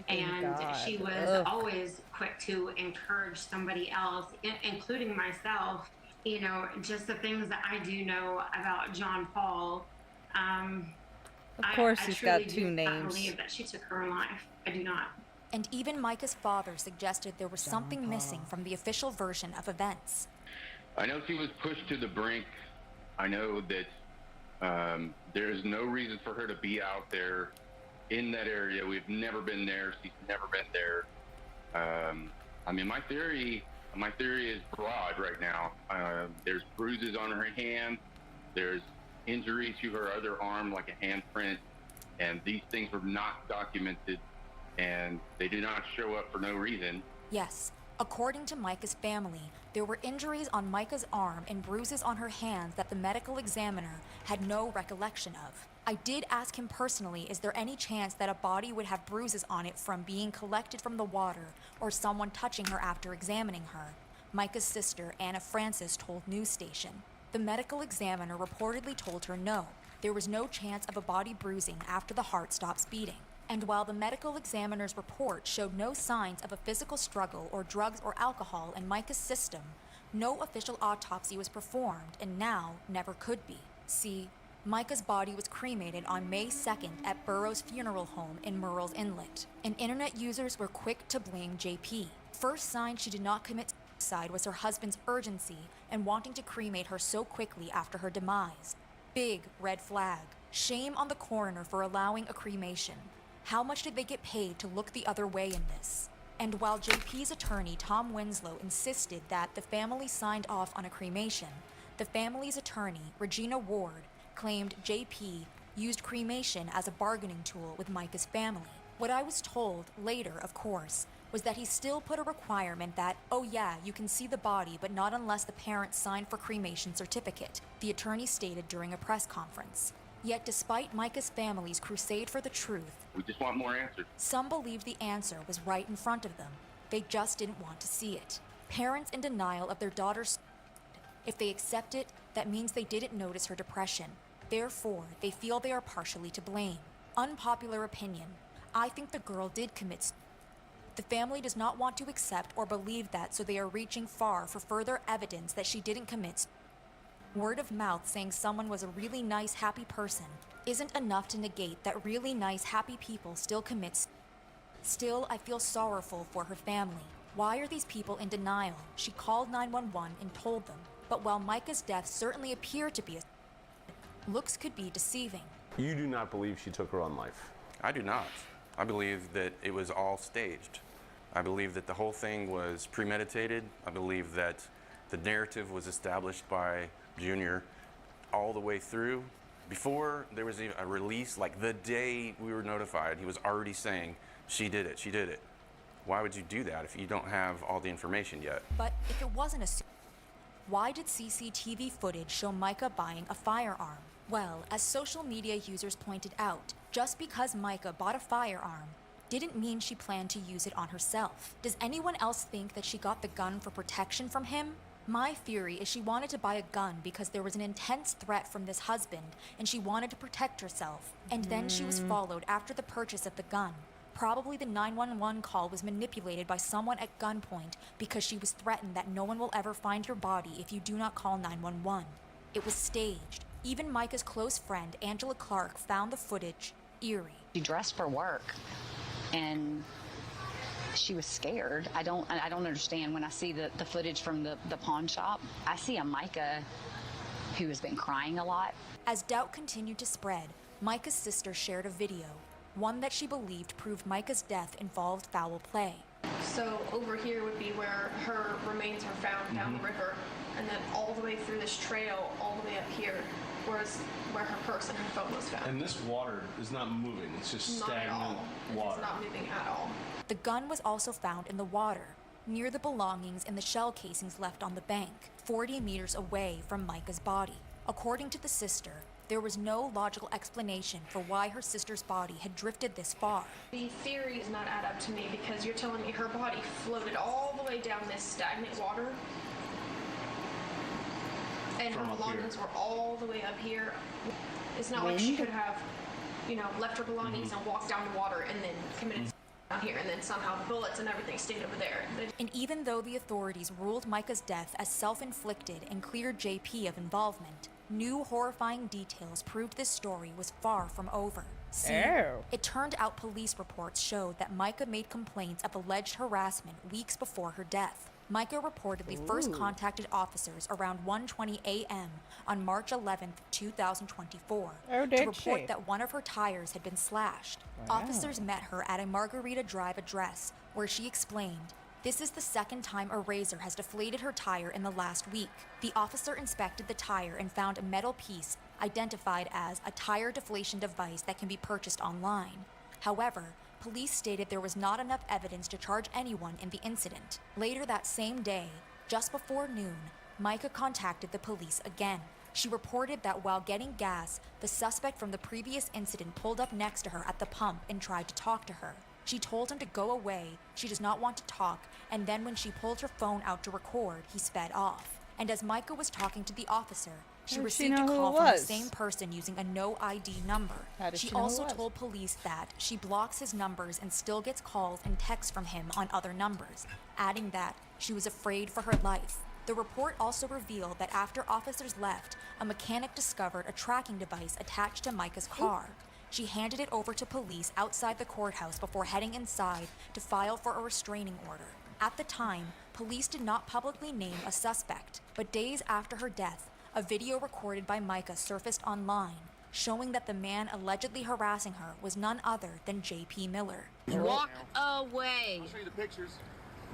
And she was always quick to encourage somebody else, including myself. You know, just the things that I do know about John Paul.
Of course, he's got two names.
I truly do not believe that she took her own life. I do not.
And even Micah's father suggested there was something missing from the official version of events.
I know she was pushed to the brink. I know that
There's no reason for her to be out there in that area. We've never been there. She's never been there. I mean, my theory is broad right now. There's bruises on her hand. There's injury to her other arm, like a handprint. And these things were not documented, and they do not show up for no reason.
Yes, according to Micah's family, there were injuries on Micah's arm and bruises on her hands that the medical examiner had no recollection of. I did ask him personally, is there any chance that a body would have bruises on it from being collected from the water or someone touching her after examining her? Micah's sister, Anna Francis, told News Station. The medical examiner reportedly told her no, there was no chance of a body bruising after the heart stops beating. And while the medical examiner's report showed no signs of a physical struggle or drugs or alcohol in Micah's system, no official autopsy was performed and now never could be. See, Micah's body was cremated on May 2nd at Burroughs Funeral Home in Murrells Inlet, and internet users were quick to blame JP. First sign she did not commit suicide was her husband's urgency and wanting to cremate her so quickly after her demise. Big red flag. Shame on the coroner for allowing a cremation. How much did they get paid to look the other way in this? And while JP's attorney, Tom Winslow, insisted that the family signed off on a cremation, the family's attorney, Regina Ward, claimed JP used cremation as a bargaining tool with Micah's family. What I was told, later of course, was that he still put a requirement that, oh yeah, you can see the body, but not unless the parents sign for cremation certificate, the attorney stated during a press conference. Yet despite Micah's family's crusade for the truth,
We just want more answers.
some believed the answer was right in front of them. They just didn't want to see it. Parents in denial of their daughter's if they accept it, that means they didn't notice her depression. Therefore, they feel they are partially to blame. Unpopular opinion. I think the girl did commit suicide. The family does not want to accept or believe that, so they are reaching far for further evidence that she didn't commit suicide. Word of mouth saying someone was a really nice, happy person isn't enough to negate that really nice, happy people still commit suicide. Still, I feel sorrowful for her family. Why are these people in denial? She called 911 and told them. But while Micah's death certainly appeared to be a looks could be deceiving.
You do not believe she took her own life?
I do not. I believe that it was all staged. I believe that the whole thing was premeditated. I believe that the narrative was established by Junior all the way through. Before there was even a release, like the day we were notified, he was already saying, she did it, she did it. Why would you do that if you don't have all the information yet?
But if it wasn't a why did CCTV footage show Micah buying a firearm? Well, as social media users pointed out, just because Micah bought a firearm didn't mean she planned to use it on herself. Does anyone else think that she got the gun for protection from him? My theory is she wanted to buy a gun because there was an intense threat from this husband and she wanted to protect herself. And then she was followed after the purchase of the gun. Probably the 911 call was manipulated by someone at gunpoint because she was threatened that no one will ever find your body if you do not call 911. It was staged. Even Micah's close friend, Angela Clark, found the footage eerie.
She dressed for work, and she was scared. I don't understand when I see the footage from the pawn shop. I see a Micah who has been crying a lot.
As doubt continued to spread, Micah's sister shared a video, one that she believed proved Micah's death involved foul play.
So over here would be where her remains are found down the river, and then all the way through this trail, all the way up here, was where her purse and her phone was found.
And this water is not moving, it's just
Not at
stagnant
all.
water.
It's not moving at all.
The gun was also found in the water, near the belongings and the shell casings left on the bank, 40 meters away from Micah's body. According to the sister, there was no logical explanation for why her sister's body had drifted this far.
The theory does not add up to me because you're telling me her body floated all the way down this stagnant water, and her belongings were all the way up here. It's not like she could have, left her belongings and walked down the water and then committed down here, and then somehow the bullets and everything stayed over there.
And even though the authorities ruled Micah's death as self-inflicted and cleared JP of involvement, new horrifying details proved this story was far from over. See, it turned out police reports showed that Micah made complaints of alleged harassment weeks before her death. Micah reportedly first contacted officers around 1:20 a.m. on March 11th, 2024, to report that one of her tires had been slashed. Officers met her at a Margarita Drive address, where she explained, "This is the second time a razor has deflated her tire in the last week." The officer inspected the tire and found a metal piece identified as a tire deflation device that can be purchased online. However, police stated there was not enough evidence to charge anyone in the incident. Later that same day, just before noon, Micah contacted the police again. She reported that while getting gas, the suspect from the previous incident pulled up next to her at the pump and tried to talk to her. She told him to go away, she does not want to talk, and then when she pulled her phone out to record, he sped off. And as Micah was talking to the officer, she received a call from the same person using a no ID number. She also told police that she blocks his numbers and still gets calls and texts from him on other numbers, adding that she was afraid for her life. The report also revealed that after officers left, a mechanic discovered a tracking device attached to Micah's car. She handed it over to police outside the courthouse before heading inside to file for a restraining order. At the time, police did not publicly name a suspect, but days after her death, a video recorded by Micah surfaced online, showing that the man allegedly harassing her was none other than J.P. Miller.
Walk away.
I'll show you the pictures.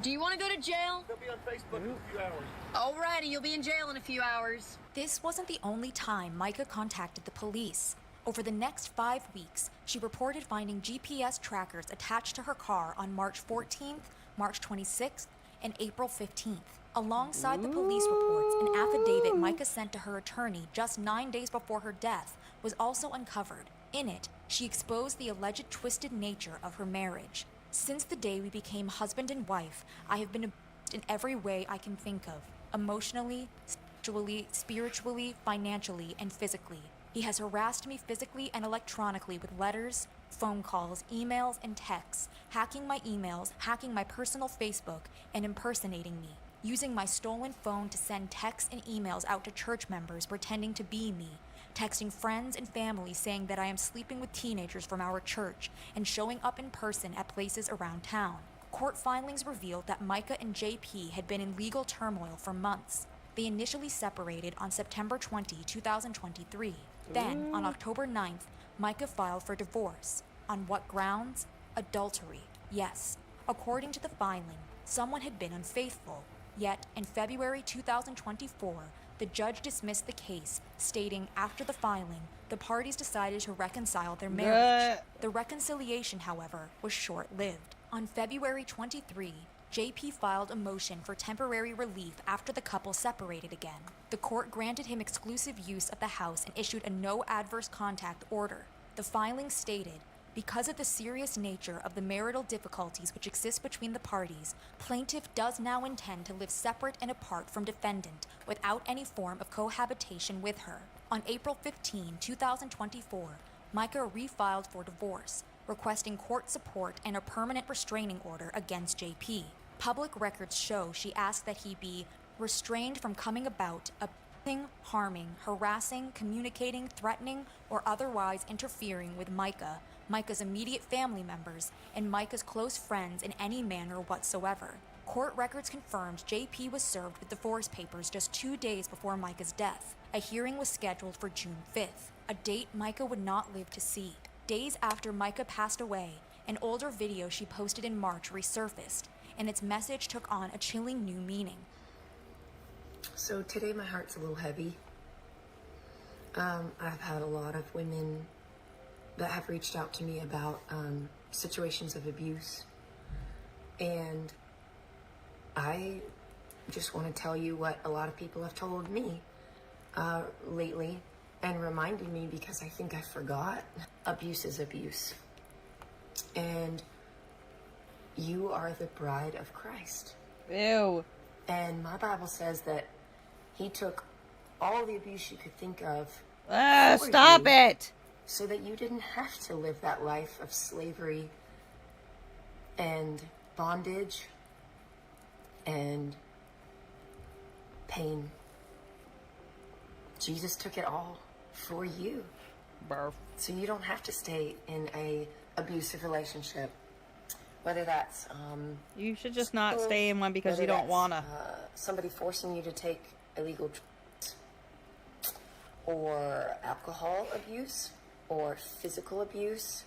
Do you want to go to jail?
They'll be on Facebook in a few hours.
Alrighty, you'll be in jail in a few hours.
This wasn't the only time Micah contacted the police. Over the next 5 weeks, she reported finding GPS trackers attached to her car on March 14th, March 26th, and April 15th. Alongside the police reports, an affidavit Micah sent to her attorney just 9 days before her death was also uncovered. In it, she exposed the alleged twisted nature of her marriage. "Since the day we became husband and wife, I have been abused in every way I can think of, emotionally, sexually, spiritually, financially, and physically. He has harassed me physically and electronically with letters, phone calls, emails, and texts, hacking my emails, hacking my personal Facebook, and impersonating me, using my stolen phone to send texts and emails out to church members pretending to be me, texting friends and family saying that I am sleeping with teenagers from our church, and showing up in person at places around town." Court filings revealed that Micah and JP had been in legal turmoil for months. They initially separated on September 20, 2023. Then, on October 9th, Micah filed for divorce. On what grounds? Adultery. Yes. According to the filing, someone had been unfaithful. Yet, in February 2024, the judge dismissed the case, stating after the filing, the parties decided to reconcile their marriage. The reconciliation, however, was short-lived. On February 23, JP filed a motion for temporary relief after the couple separated again. The court granted him exclusive use of the house and issued a no adverse contact order. The filing stated, "Because of the serious nature of the marital difficulties which exist between the parties, plaintiff does now intend to live separate and apart from defendant without any form of cohabitation with her." On April 15, 2024, Micah refiled for divorce, requesting court support and a permanent restraining order against JP. Public records show she asked that he be restrained from coming about, abusing, harming, harassing, communicating, threatening, or otherwise interfering with Micah, Micah's immediate family members, and Micah's close friends in any manner whatsoever. Court records confirmed JP was served with divorce papers just 2 days before Micah's death. A hearing was scheduled for June 5th, a date Micah would not live to see. Days after Micah passed away, an older video she posted in March resurfaced, and its message took on a chilling new meaning.
So today my heart's a little heavy. I've had a lot of women that have reached out to me about situations of abuse, and I just want to tell you what a lot of people have told me lately and reminded me, because I think I forgot. Abuse is abuse, and you are the bride of Christ.
Ew.
And my Bible says that he took all the abuse you could think of.
Stop it!
So that you didn't have to live that life of slavery and bondage and pain. Jesus took it all for you.
Barf.
So you don't have to stay in a abusive relationship Whether that's
You should just not
school,
stay in one because
whether
you don't
that's,
wanna.
Somebody forcing you to take illegal drugs, or alcohol abuse, or physical abuse,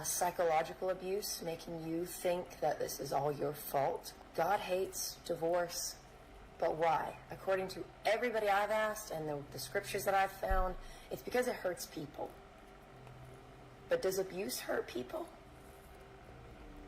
psychological abuse, making you think that this is all your fault. God hates divorce, but why? According to everybody I've asked and the scriptures that I've found, it's because it hurts people. But does abuse hurt people?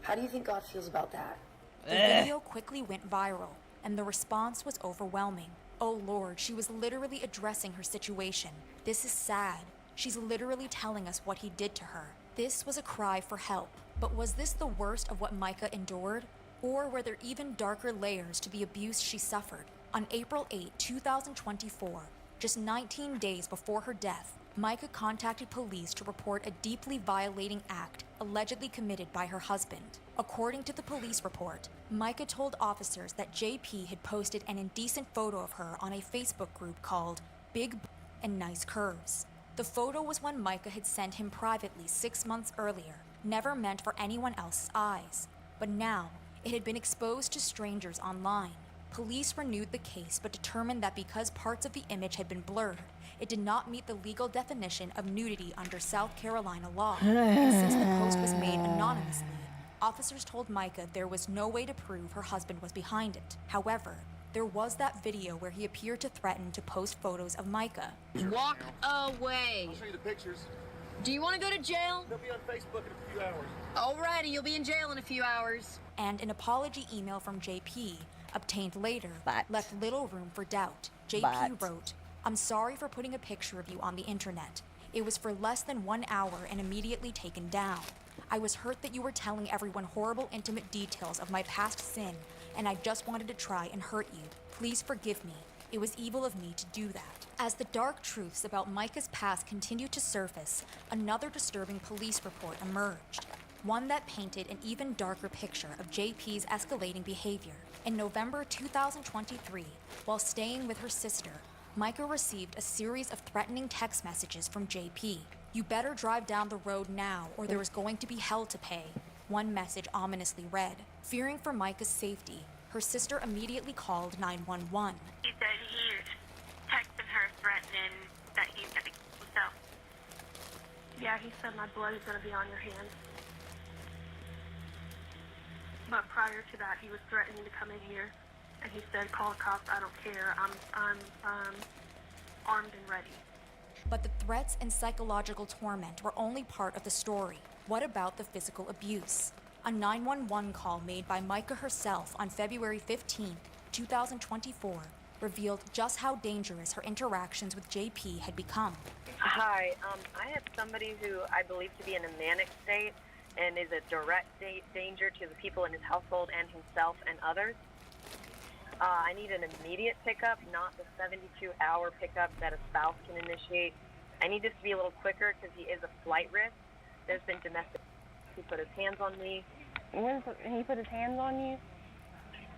How do you think God feels about that?
The video quickly went viral, and the response was overwhelming. Oh Lord, she was literally addressing her situation. This is sad. She's literally telling us what he did to her. This was a cry for help. But was this the worst of what Micah endured? Or were there even darker layers to the abuse she suffered? On April 8, 2024, just 19 days before her death, Micah contacted police to report a deeply violating act allegedly committed by her husband. According to the police report, Micah told officers that JP had posted an indecent photo of her on a Facebook group called Big B and Nice Curves. The photo was one Micah had sent him privately 6 months earlier, never meant for anyone else's eyes. But now, it had been exposed to strangers online. Police renewed the case but determined that because parts of the image had been blurred, it did not meet the legal definition of nudity under South Carolina law. And since the post was made anonymously, officers told Micah there was no way to prove her husband was behind it. However, there was that video where he appeared to threaten to post photos of Micah.
Walk away.
I'll show you the pictures.
Do you want to go to jail?
They'll be on Facebook in a few hours.
Alrighty, you'll be in jail in a few hours.
And an apology email from JP, obtained later, left little room for doubt. JP wrote, "I'm sorry for putting a picture of you on the internet. It was for less than 1 hour and immediately taken down. I was hurt that you were telling everyone horrible intimate details of my past sin, and I just wanted to try and hurt you. Please forgive me. It was evil of me to do that." As the dark truths about Micah's past continued to surface, another disturbing police report emerged. One that painted an even darker picture of JP's escalating behavior. In November 2023, while staying with her sister, Micah received a series of threatening text messages from JP. "You better drive down the road now, or there is going to be hell to pay," one message ominously read. Fearing for Micah's safety, her sister immediately called 911.
He said he's texting her threatening that he's gonna kill himself.
Yeah, he said my blood is gonna be on your hands. But prior to that, he was threatening to come in here, and he said, "Call the cops. I don't care. I'm armed and ready."
But the threats and psychological torment were only part of the story. What about the physical abuse? A 911 call made by Micah herself on February 15, 2024, revealed just how dangerous her interactions with JP had become.
Hi, I have somebody who I believe to be in a manic state and is a direct danger to the people in his household and himself and others. I need an immediate pickup, not the 72-hour pickup that a spouse can initiate. I need this to be a little quicker because he is a flight risk. There's been domestic. He put his hands on me.
He put his hands on you?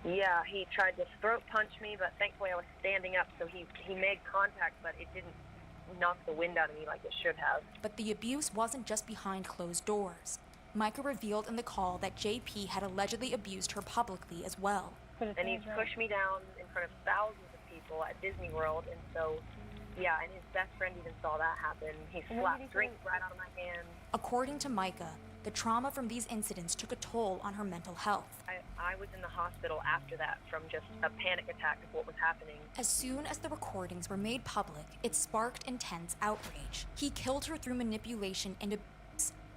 Yeah, he tried to throat punch me, but thankfully I was standing up, so he made contact, but it didn't knock the wind out of me like it should have.
But the abuse wasn't just behind closed doors. Micah revealed in the call that JP had allegedly abused her publicly as well.
And he's pushed me down in front of thousands of people at Disney World, and so, yeah, and his best friend even saw that happen. He slapped drinks right out of my hand.
According to Micah, the trauma from these incidents took a toll on her mental health.
I was in the hospital after that from just a panic attack of what was happening.
As soon as the recordings were made public, it sparked intense outrage. He killed her through manipulation and abuse.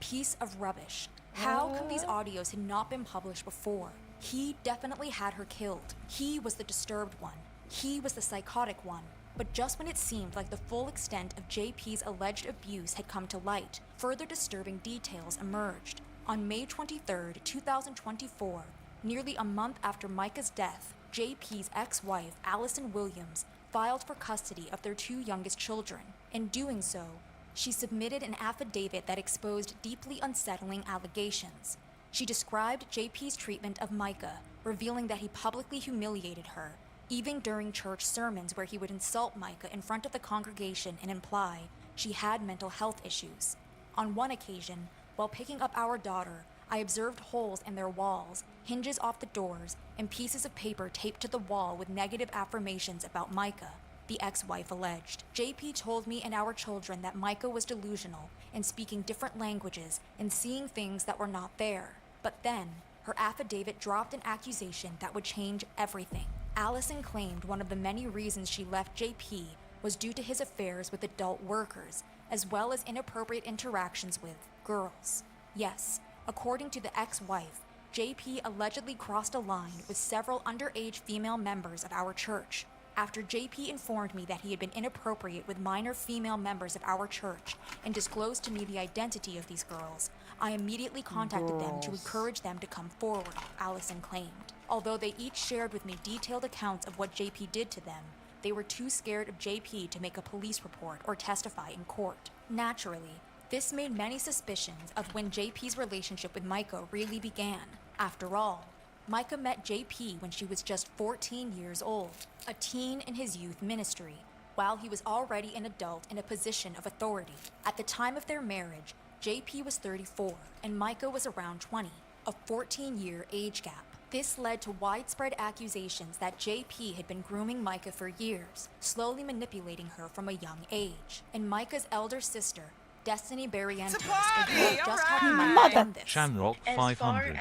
Piece of rubbish. How come these audios had not been published before? He definitely had her killed. He was the disturbed one. He was the psychotic one. But just when it seemed like the full extent of JP's alleged abuse had come to light, further disturbing details emerged. On May 23, 2024, nearly a month after Micah's death, JP's ex-wife, Allison Williams, filed for custody of their 2 youngest children. In doing so, she submitted an affidavit that exposed deeply unsettling allegations. She described JP's treatment of Micah, revealing that he publicly humiliated her, even during church sermons where he would insult Micah in front of the congregation and imply she had mental health issues. On one occasion, while picking up our daughter, I observed holes in their walls, hinges off the doors, and pieces of paper taped to the wall with negative affirmations about Micah, the ex-wife alleged. JP told me and our children that Micah was delusional and speaking different languages and seeing things that were not there. But then, her affidavit dropped an accusation that would change everything. Allison claimed one of the many reasons she left JP was due to his affairs with adult workers, as well as inappropriate interactions with girls. Yes, according to the ex-wife, JP allegedly crossed a line with several underage female members of our church. After JP informed me that he had been inappropriate with minor female members of our church and disclosed to me the identity of these girls, I immediately contacted them to encourage them to come forward, Allison claimed. Although they each shared with me detailed accounts of what JP did to them, they were too scared of JP to make a police report or testify in court. Naturally, this made many suspicions of when JP's relationship with Micah really began. After all, Micah met JP when she was just 14 years old, a teen in his youth ministry, while he was already an adult in a position of authority. At the time of their marriage, JP was 34 and Micah was around 20, a 14-year age gap. This led to widespread accusations that JP had been grooming Micah for years, slowly manipulating her from a young age. And Micah's elder sister, Destiny Barrientos, agreed just how Micah done this.
Shamrock 500.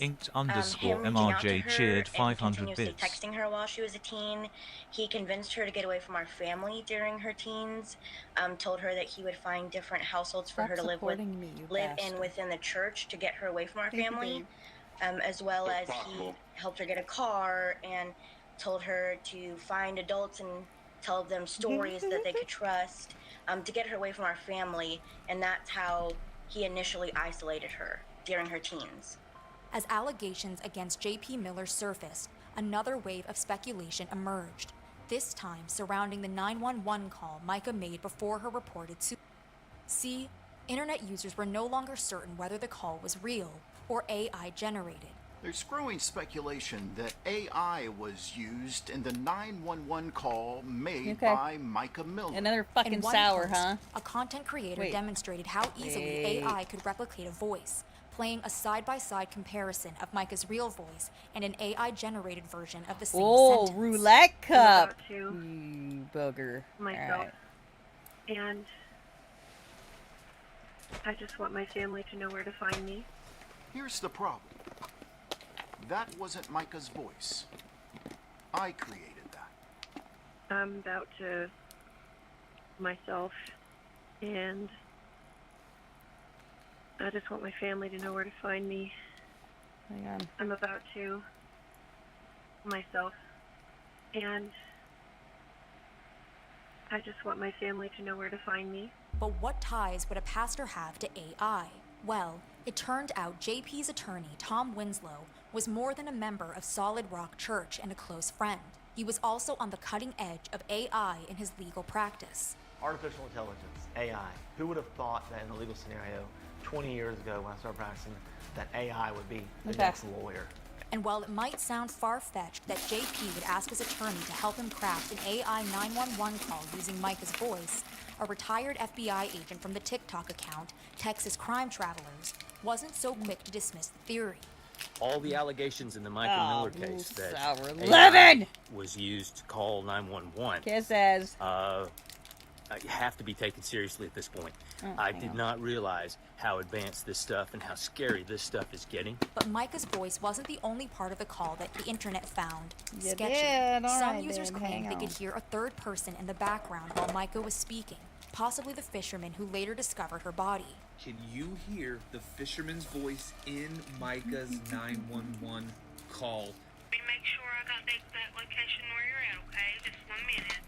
Inked underscore MRJ cheered 500 bits.
Texting her while she was a teen. He convinced her to get away from our family during her teens. Told her that he would find different households for her to live in within the church to get her away from our family. As well as he helped her get a car and told her to find adults and tell them stories that they could trust to get her away from our family. And that's how he initially isolated her during her teens.
As allegations against JP Miller surfaced, another wave of speculation emerged, this time surrounding the 911 call Micah made before her reported suicide. See, internet users were no longer certain whether the call was real or AI generated.
There's growing speculation that AI was used in the 911 call made by Micah Miller.
Another fucking sour,
post,
huh?
A content creator demonstrated how easily AI could replicate a voice, playing a side-by-side comparison of Micah's real voice and an AI-generated version of the same sentence.
Roulette cup! You booger.
Myself. And I just want my family to know where to find me.
Here's the problem. That wasn't Micah's voice. I created that.
I'm about to myself, and I just want my family to know where to find me.
Hang on.
I'm about to myself, and I just want my family to know where to find me.
But what ties would a pastor have to AI? Well, it turned out JP's attorney, Tom Winslow, was more than a member of Solid Rock Church and a close friend. He was also on the cutting edge of AI in his legal practice.
Artificial intelligence, AI. Who would have thought that in a legal scenario 20 years ago when I started practicing that AI would be the next lawyer?
And while it might sound far-fetched that JP would ask his attorney to help him craft an AI 911 call using Micah's voice, a retired FBI agent from the TikTok account, Texas Crime Travelers, wasn't so quick to dismiss the theory.
All the allegations in the Micah Miller case that
AI
was used to call 911
Kisses.
Have to be taken seriously at this point. I did not realize how advanced this stuff and how scary this stuff is getting.
But Micah's voice wasn't the only part of the call that the internet found
You
sketchy.
did. All
Some
right,
users
then.
claimed
Hang
they could
on.
hear a third person in the background while Micah was speaking, possibly the fisherman who later discovered her body.
Can you hear the fisherman's voice in Micah's 911 call?
Let me make sure I got the exact location where you're at, okay? Just 1 minute.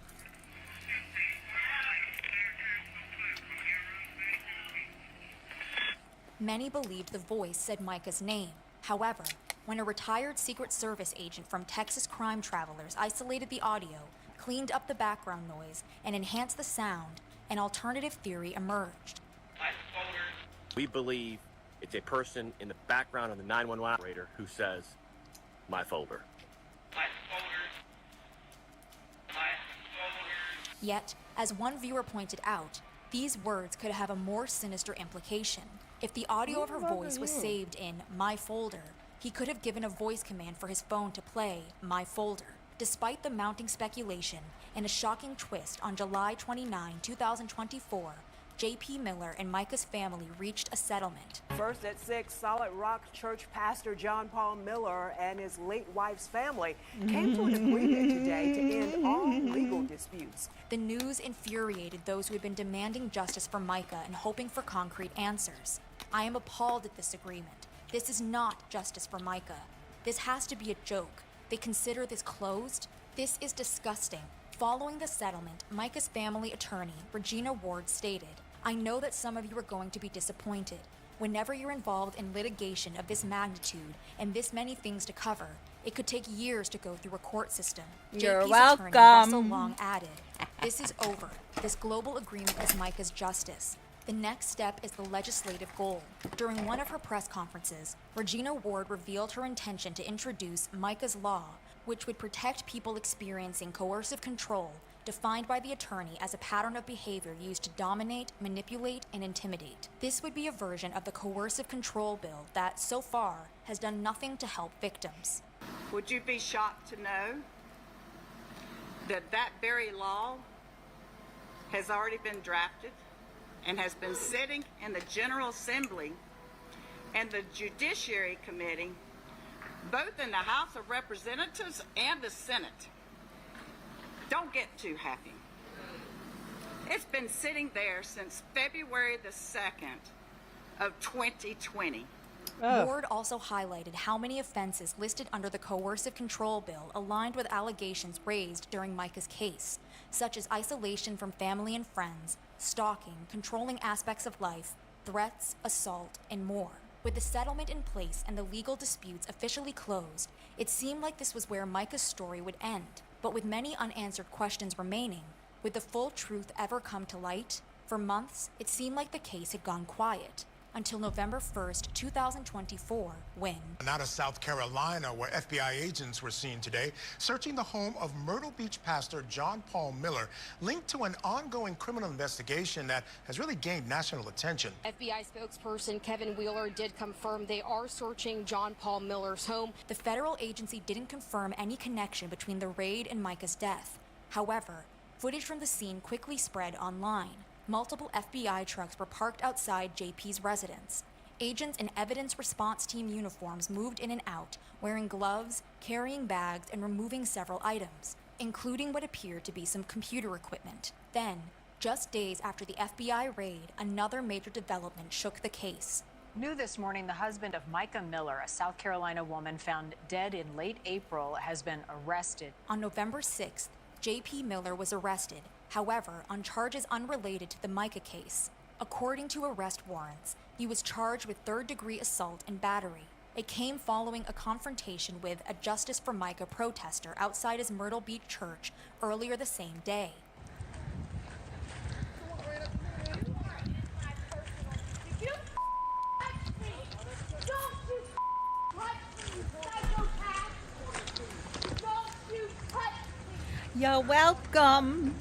Many believed the voice said Micah's name. However, when a retired Secret Service agent from Texas Crime Travelers isolated the audio, cleaned up the background noise, and enhanced the sound, an alternative theory emerged.
We believe it's a person in the background of the 911 operator who says, "My folder."
Yet, as one viewer pointed out, these words could have a more sinister implication. If the audio of her voice was saved in My Folder, he could have given a voice command for his phone to play My Folder. Despite the mounting speculation and a shocking twist, on July 29, 2024, J.P. Miller and Micah's family reached a settlement.
First at 6, Solid Rock Church pastor John Paul Miller and his late wife's family came to an agreement today to end all legal disputes.
The news infuriated those who had been demanding justice for Micah and hoping for concrete answers. I am appalled at this agreement. This is not justice for Micah. This has to be a joke. They consider this closed? This is disgusting. Following the settlement, Micah's family attorney, Regina Ward, stated, "I know that some of you are going to be disappointed. Whenever you're involved in litigation of this magnitude and this many things to cover, it could take years to go through a court system."
You're
JP's attorney,
welcome.
Russell Long, added, "This is over. This global agreement is Micah's justice. The next step is the legislative goal." During one of her press conferences, Regina Ward revealed her intention to introduce Micah's Law, which would protect people experiencing coercive control, defined by the attorney as a pattern of behavior used to dominate, manipulate, and intimidate. This would be a version of the coercive control bill that, so far, has done nothing to help victims.
Would you be shocked to know that that very law has already been drafted and has been sitting in the General Assembly and the Judiciary Committee, both in the House of Representatives and the Senate? Don't get too happy. It's been sitting there since February the 2nd of 2020.
Ward also highlighted how many offenses listed under the coercive control bill aligned with allegations raised during Micah's case, such as isolation from family and friends, stalking, controlling aspects of life, threats, assault, and more. With the settlement in place and the legal disputes officially closed, it seemed like this was where Micah's story would end. But with many unanswered questions remaining, would the full truth ever come to light? For months, it seemed like the case had gone quiet, until November 1st, 2024, when...
And out of South Carolina, where FBI agents were seen today searching the home of Myrtle Beach pastor John Paul Miller, linked to an ongoing criminal investigation that has really gained national attention.
FBI spokesperson Kevin Wheeler did confirm they are searching John Paul Miller's home.
The federal agency didn't confirm any connection between the raid and Micah's death. However, footage from the scene quickly spread online. Multiple FBI trucks were parked outside JP's residence. Agents in evidence response team uniforms moved in and out, wearing gloves, carrying bags, and removing several items, including what appeared to be some computer equipment. Then, just days after the FBI raid, another major development shook the case.
New this morning, the husband of Micah Miller, a South Carolina woman found dead in late April, has been arrested.
On November 6th, J.P. Miller was arrested, however, on charges unrelated to the Micah case. According to arrest warrants, he was charged with third-degree assault and battery. It came following a confrontation with a Justice for Micah protester outside his Myrtle Beach church earlier the same day.
You're welcome.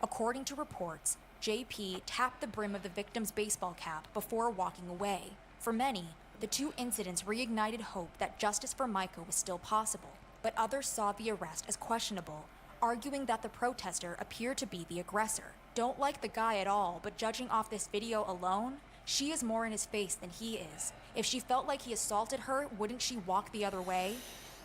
According to reports, JP tapped the brim of the victim's baseball cap before walking away. For many, the two incidents reignited hope that justice for Micah was still possible, but others saw the arrest as questionable, arguing that the protester appeared to be the aggressor. Don't like the guy at all, but judging off this video alone, she is more in his face than he is. If she felt like he assaulted her, wouldn't she walk the other way?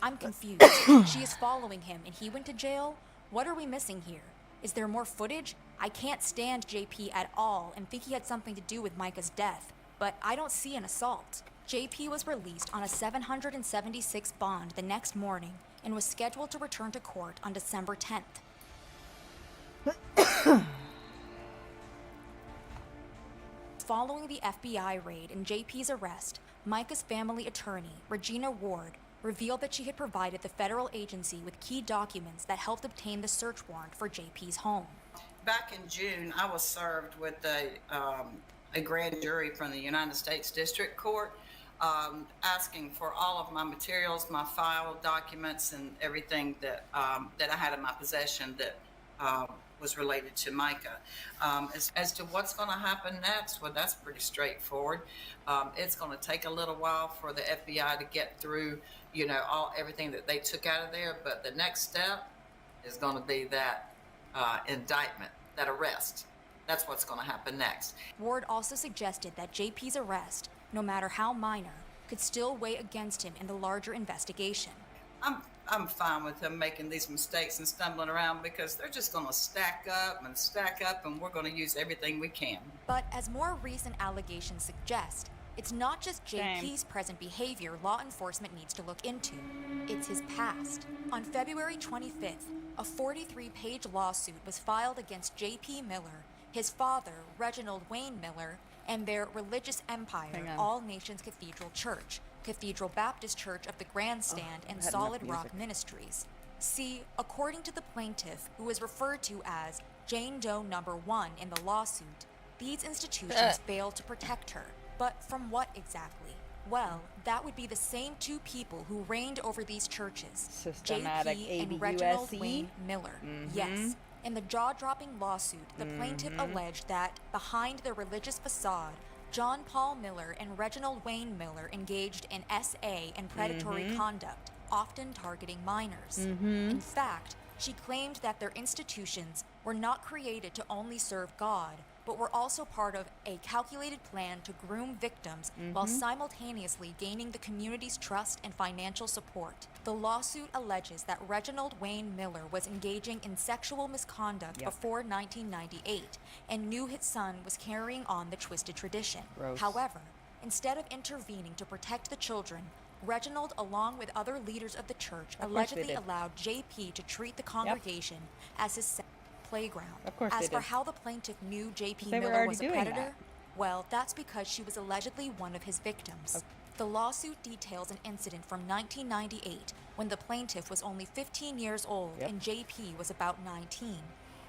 I'm confused. She is following him and he went to jail? What are we missing here? Is there more footage? I can't stand JP at all and think he had something to do with Micah's death, but I don't see an assault. JP was released on a $776 bond the next morning and was scheduled to return to court on December 10th. Following the FBI raid and JP's arrest, Micah's family attorney, Regina Ward, revealed that she had provided the federal agency with key documents that helped obtain the search warrant for JP's home.
Back in June, I was served with a grand jury from the United States District Court asking for all of my materials, my file documents, and everything that I had in my possession that was related to Micah. As to what's going to happen next, well, that's pretty straightforward. It's going to take a little while for the FBI to get through, everything that they took out of there. But the next step is going to be that indictment, that arrest. That's what's going to happen next.
Ward also suggested that JP's arrest, no matter how minor, could still weigh against him in the larger investigation.
I'm fine with him making these mistakes and stumbling around because they're just going to stack up, and we're going to use everything we can.
But as more recent allegations suggest, it's not just JP's present behavior law enforcement needs to look into. It's his past. On February 25th, a 43-page lawsuit was filed against JP Miller, his father, Reginald Wayne Miller, and their religious empire, All Nations Cathedral Church, Cathedral Baptist Church of the Grandstand, and Solid Rock Ministries. See, according to the plaintiff, who is referred to as Jane Doe Number 1 in the lawsuit, these institutions failed to protect her. But from what exactly? Well, that would be the same two people who reigned over these churches, JP and Reginald Wayne Miller. Yes. In the jaw-dropping lawsuit, the plaintiff alleged that behind their religious facade, John Paul Miller and Reginald Wayne Miller engaged in SA and predatory conduct, often targeting minors. In fact, she claimed that their institutions were not created to only serve God, but were also part of a calculated plan to groom victims while simultaneously gaining the community's trust and financial support. The lawsuit alleges that Reginald Wayne Miller was engaging in sexual misconduct before 1998 and knew his son was carrying on the twisted tradition. However, instead of intervening to protect the children, Reginald, along with other leaders of the church, allegedly allowed JP to treat the congregation as his playground. As for how the plaintiff knew JP Miller was a predator, well, that's because she was allegedly one of his victims. The lawsuit details an incident from 1998 when the plaintiff was only 15 years old and JP was about 19.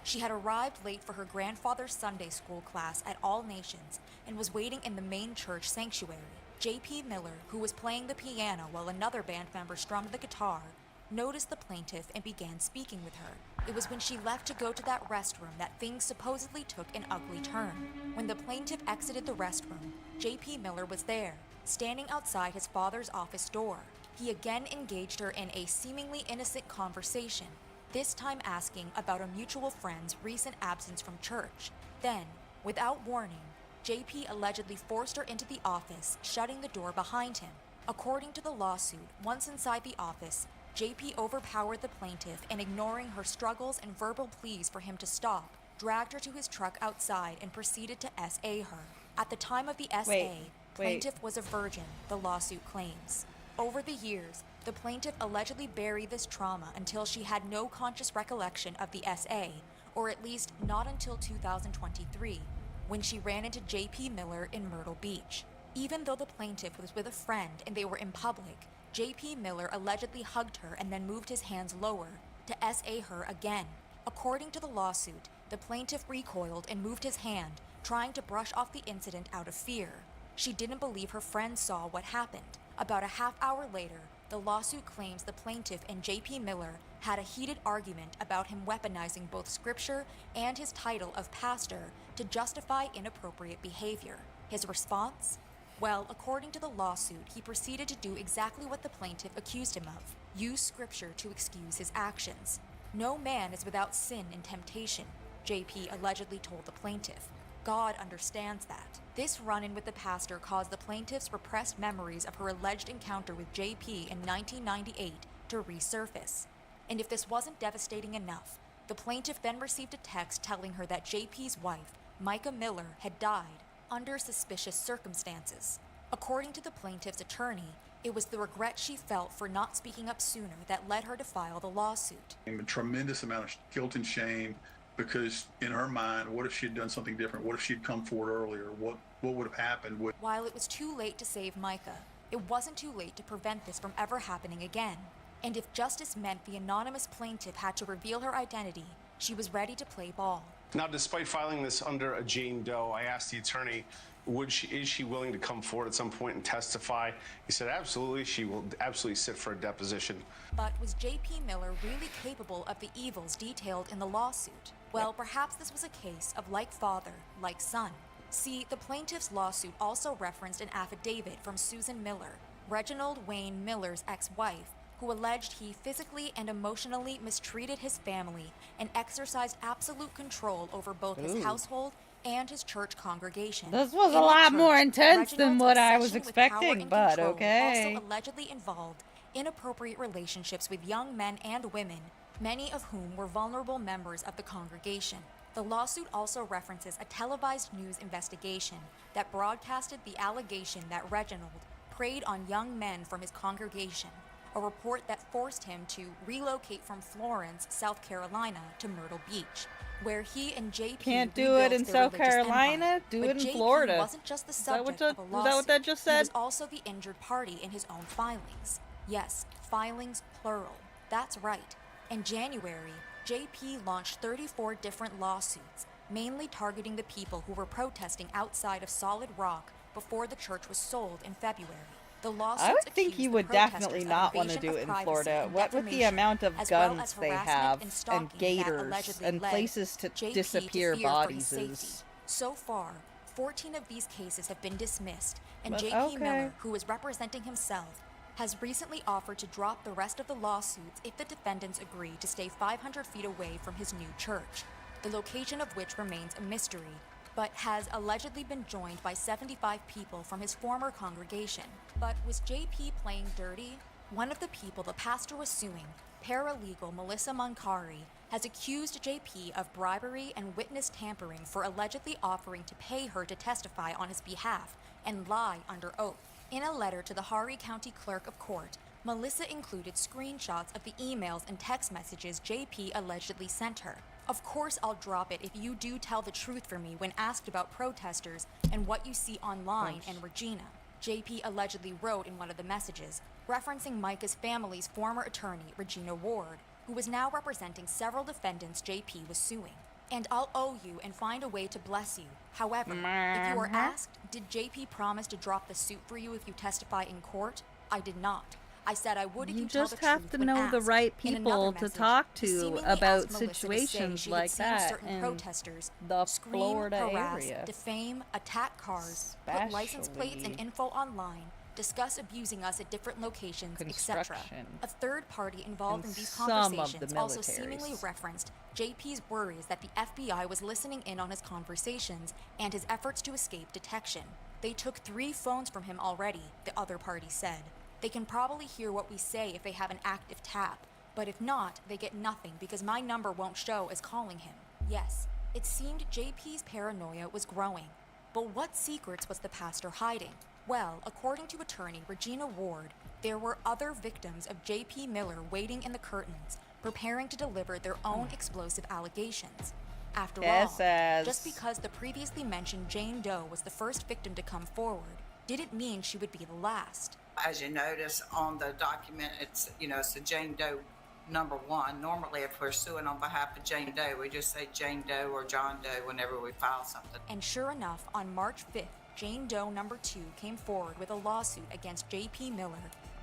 She had arrived late for her grandfather's Sunday school class at All Nations and was waiting in the main church sanctuary. JP Miller, who was playing the piano while another band member strummed the guitar, noticed the plaintiff and began speaking with her. It was when she left to go to that restroom that things supposedly took an ugly turn. When the plaintiff exited the restroom, JP Miller was there, standing outside his father's office door. He again engaged her in a seemingly innocent conversation, this time asking about a mutual friend's recent absence from church. Then, without warning, JP allegedly forced her into the office, shutting the door behind him. According to the lawsuit, once inside the office, JP overpowered the plaintiff and, ignoring her struggles and verbal pleas for him to stop, dragged her to his truck outside and proceeded to SA her. At the time of the SA, plaintiff was a virgin, the lawsuit claims. Over the years, the plaintiff allegedly buried this trauma until she had no conscious recollection of the SA, or at least not until 2023, when she ran into JP Miller in Myrtle Beach. Even though the plaintiff was with a friend and they were in public, JP Miller allegedly hugged her and then moved his hands lower to SA her again. According to the lawsuit, the plaintiff recoiled and moved his hand, trying to brush off the incident out of fear. She didn't believe her friend saw what happened. About a half hour later, the lawsuit claims the plaintiff and JP Miller had a heated argument about him weaponizing both scripture and his title of pastor to justify inappropriate behavior. His response? Well, according to the lawsuit, he proceeded to do exactly what the plaintiff accused him of: use scripture to excuse his actions. No man is without sin and temptation, JP allegedly told the plaintiff. God understands that. This run-in with the pastor caused the plaintiff's repressed memories of her alleged encounter with JP in 1998 to resurface. And if this wasn't devastating enough, the plaintiff then received a text telling her that JP's wife, Micah Miller, had died under suspicious circumstances. According to the plaintiff's attorney, it was the regret she felt for not speaking up sooner that led her to file the lawsuit.
A tremendous amount of guilt and shame, because in her mind, what if she had done something different? What if she'd come forward earlier? What would have happened?
While it was too late to save Micah, it wasn't too late to prevent this from ever happening again. And if justice meant the anonymous plaintiff had to reveal her identity, she was ready to play ball.
Now, despite filing this under a Jane Doe, I asked the attorney is she willing to come forward at some point and testify? He said, absolutely, she will absolutely sit for a deposition.
But was J.P. Miller really capable of the evils detailed in the lawsuit? Well, perhaps this was a case of like father, like son. See, the plaintiff's lawsuit also referenced an affidavit from Susan Miller, Reginald Wayne Miller's ex-wife, who alleged he physically and emotionally mistreated his family and exercised absolute control over both his household and his church congregation.
This was
In
a
the
lot
church,
more intense than
Reginald's
what I was
obsession with power
expecting,
and
but
control
okay.
Also allegedly involved inappropriate relationships with young men and women, many of whom were vulnerable members of the congregation. The lawsuit also references a televised news investigation that broadcasted the allegation that Reginald preyed on young men from his congregation, a report that forced him to relocate from Florence, South Carolina to Myrtle Beach, where he and JP
Can't do it in
rebuilt their
South
religious
Carolina,
empire.
do
But
it in
JP
Florida.
wasn't just the
Is that what
subject of a lawsuit.
is that what that just
He
said?
was also the injured party in his own filings. Yes, filings plural. That's right. In January, JP launched 34 different lawsuits, mainly targeting the people who were protesting outside of Solid Rock before the church was sold in February. The lawsuits
I would think
accused
you
the
would
protesters
definitely
of
not want to
invasion
do
of
it in
privacy
Florida.
and
What with the
defamation,
amount of
as well
guns
as
they
harassment
have
and stalking
and
that
gators
allegedly
and
led
places to
JP
disappear
to fear for
bodies
his
is...
safety. So far, 14 of these cases have been dismissed, and
Well,
JP
okay.
Miller, who is representing himself, has recently offered to drop the rest of the lawsuits if the defendants agree to stay 500 feet away from his new church, the location of which remains a mystery, but has allegedly been joined by 75 people from his former congregation. But was JP playing dirty? One of the people the pastor was suing, paralegal Melissa Moncari, has accused JP of bribery and witness tampering for allegedly offering to pay her to testify on his behalf and lie under oath. In a letter to the Horry County Clerk of Court, Melissa included screenshots of the emails and text messages JP allegedly sent her. Of course I'll drop it if you do tell the truth for me when asked about protesters and what you see online and Regina, JP allegedly wrote in one of the messages, referencing Micah's family's former attorney, Regina Ward, who was now representing several defendants JP was suing. And I'll owe you and find a way to bless you. However, if you were asked, did JP promise to drop the suit for you if you testify in court? I did not. I said I would if you tell the truth.
just have to
when
know the
asked.
right
In
people
another
to
message,
talk
he
to
seemingly
about
asked Melissa to say
situations
she had
like
seen
that
certain
in
protesters
the
scream,
Florida
harass,
area.
defame, attack cars, put license plates and
Especially
info online, discuss abusing us at different locations, etc.
construction.
A third party involved in these
some of the
conversations also seemingly
militaries.
referenced JP's worries that the FBI was listening in on his conversations and his efforts to escape detection. They took 3 phones from him already, the other party said. They can probably hear what we say if they have an active tap, but if not, they get nothing because my number won't show as calling him. Yes, it seemed JP's paranoia was growing. But what secrets was the pastor hiding? Well, according to attorney Regina Ward, there were other victims of JP Miller waiting in the curtains, preparing to deliver their own explosive allegations. After all, just because the previously mentioned Jane Doe was the first victim to come forward, didn't mean she would be the last.
As you notice on the document, it's a Jane Doe number 1. Normally, if we're suing on behalf of Jane Doe, we just say Jane Doe or John Doe whenever we file something.
And sure enough, on March 5th, Jane Doe number 2 came forward with a lawsuit against J.P. Miller,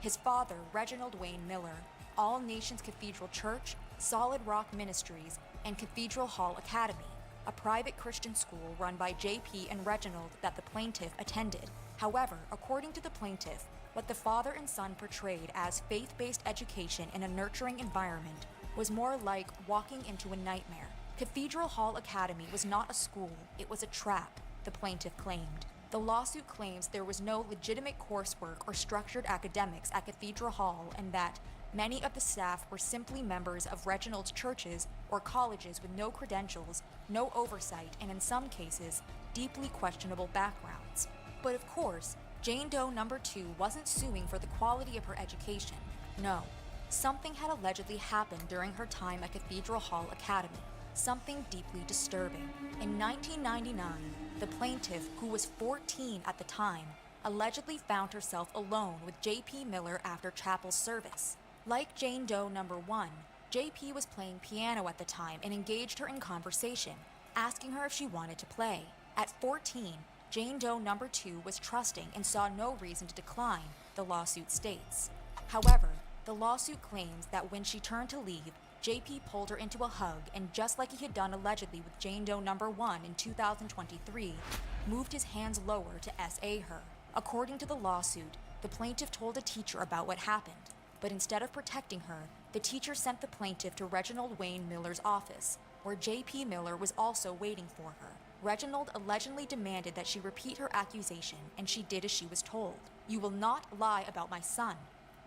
his father, Reginald Wayne Miller, All Nations Cathedral Church, Solid Rock Ministries, and Cathedral Hall Academy, a private Christian school run by J.P. and Reginald that the plaintiff attended. However, according to the plaintiff, what the father and son portrayed as faith-based education in a nurturing environment was more like walking into a nightmare. Cathedral Hall Academy was not a school, it was a trap, the plaintiff claimed. The lawsuit claims there was no legitimate coursework or structured academics at Cathedral Hall and that many of the staff were simply members of Reginald's churches or colleges with no credentials, no oversight, and in some cases, deeply questionable backgrounds. But of course, Jane Doe number 2 wasn't suing for the quality of her education. No, something had allegedly happened during her time at Cathedral Hall Academy, something deeply disturbing. In 1999, the plaintiff, who was 14 at the time, allegedly found herself alone with J.P. Miller after chapel service. Like Jane Doe number 1, J.P. was playing piano at the time and engaged her in conversation, asking her if she wanted to play. At 14, Jane Doe number 2 was trusting and saw no reason to decline, the lawsuit states. However, the lawsuit claims that when she turned to leave, JP pulled her into a hug and, just like he had done allegedly with Jane Doe number 1 in 2023, moved his hands lower to SA her. According to the lawsuit, the plaintiff told a teacher about what happened, but instead of protecting her, the teacher sent the plaintiff to Reginald Wayne Miller's office, where JP Miller was also waiting for her. Reginald allegedly demanded that she repeat her accusation, and she did as she was told. "You will not lie about my son,"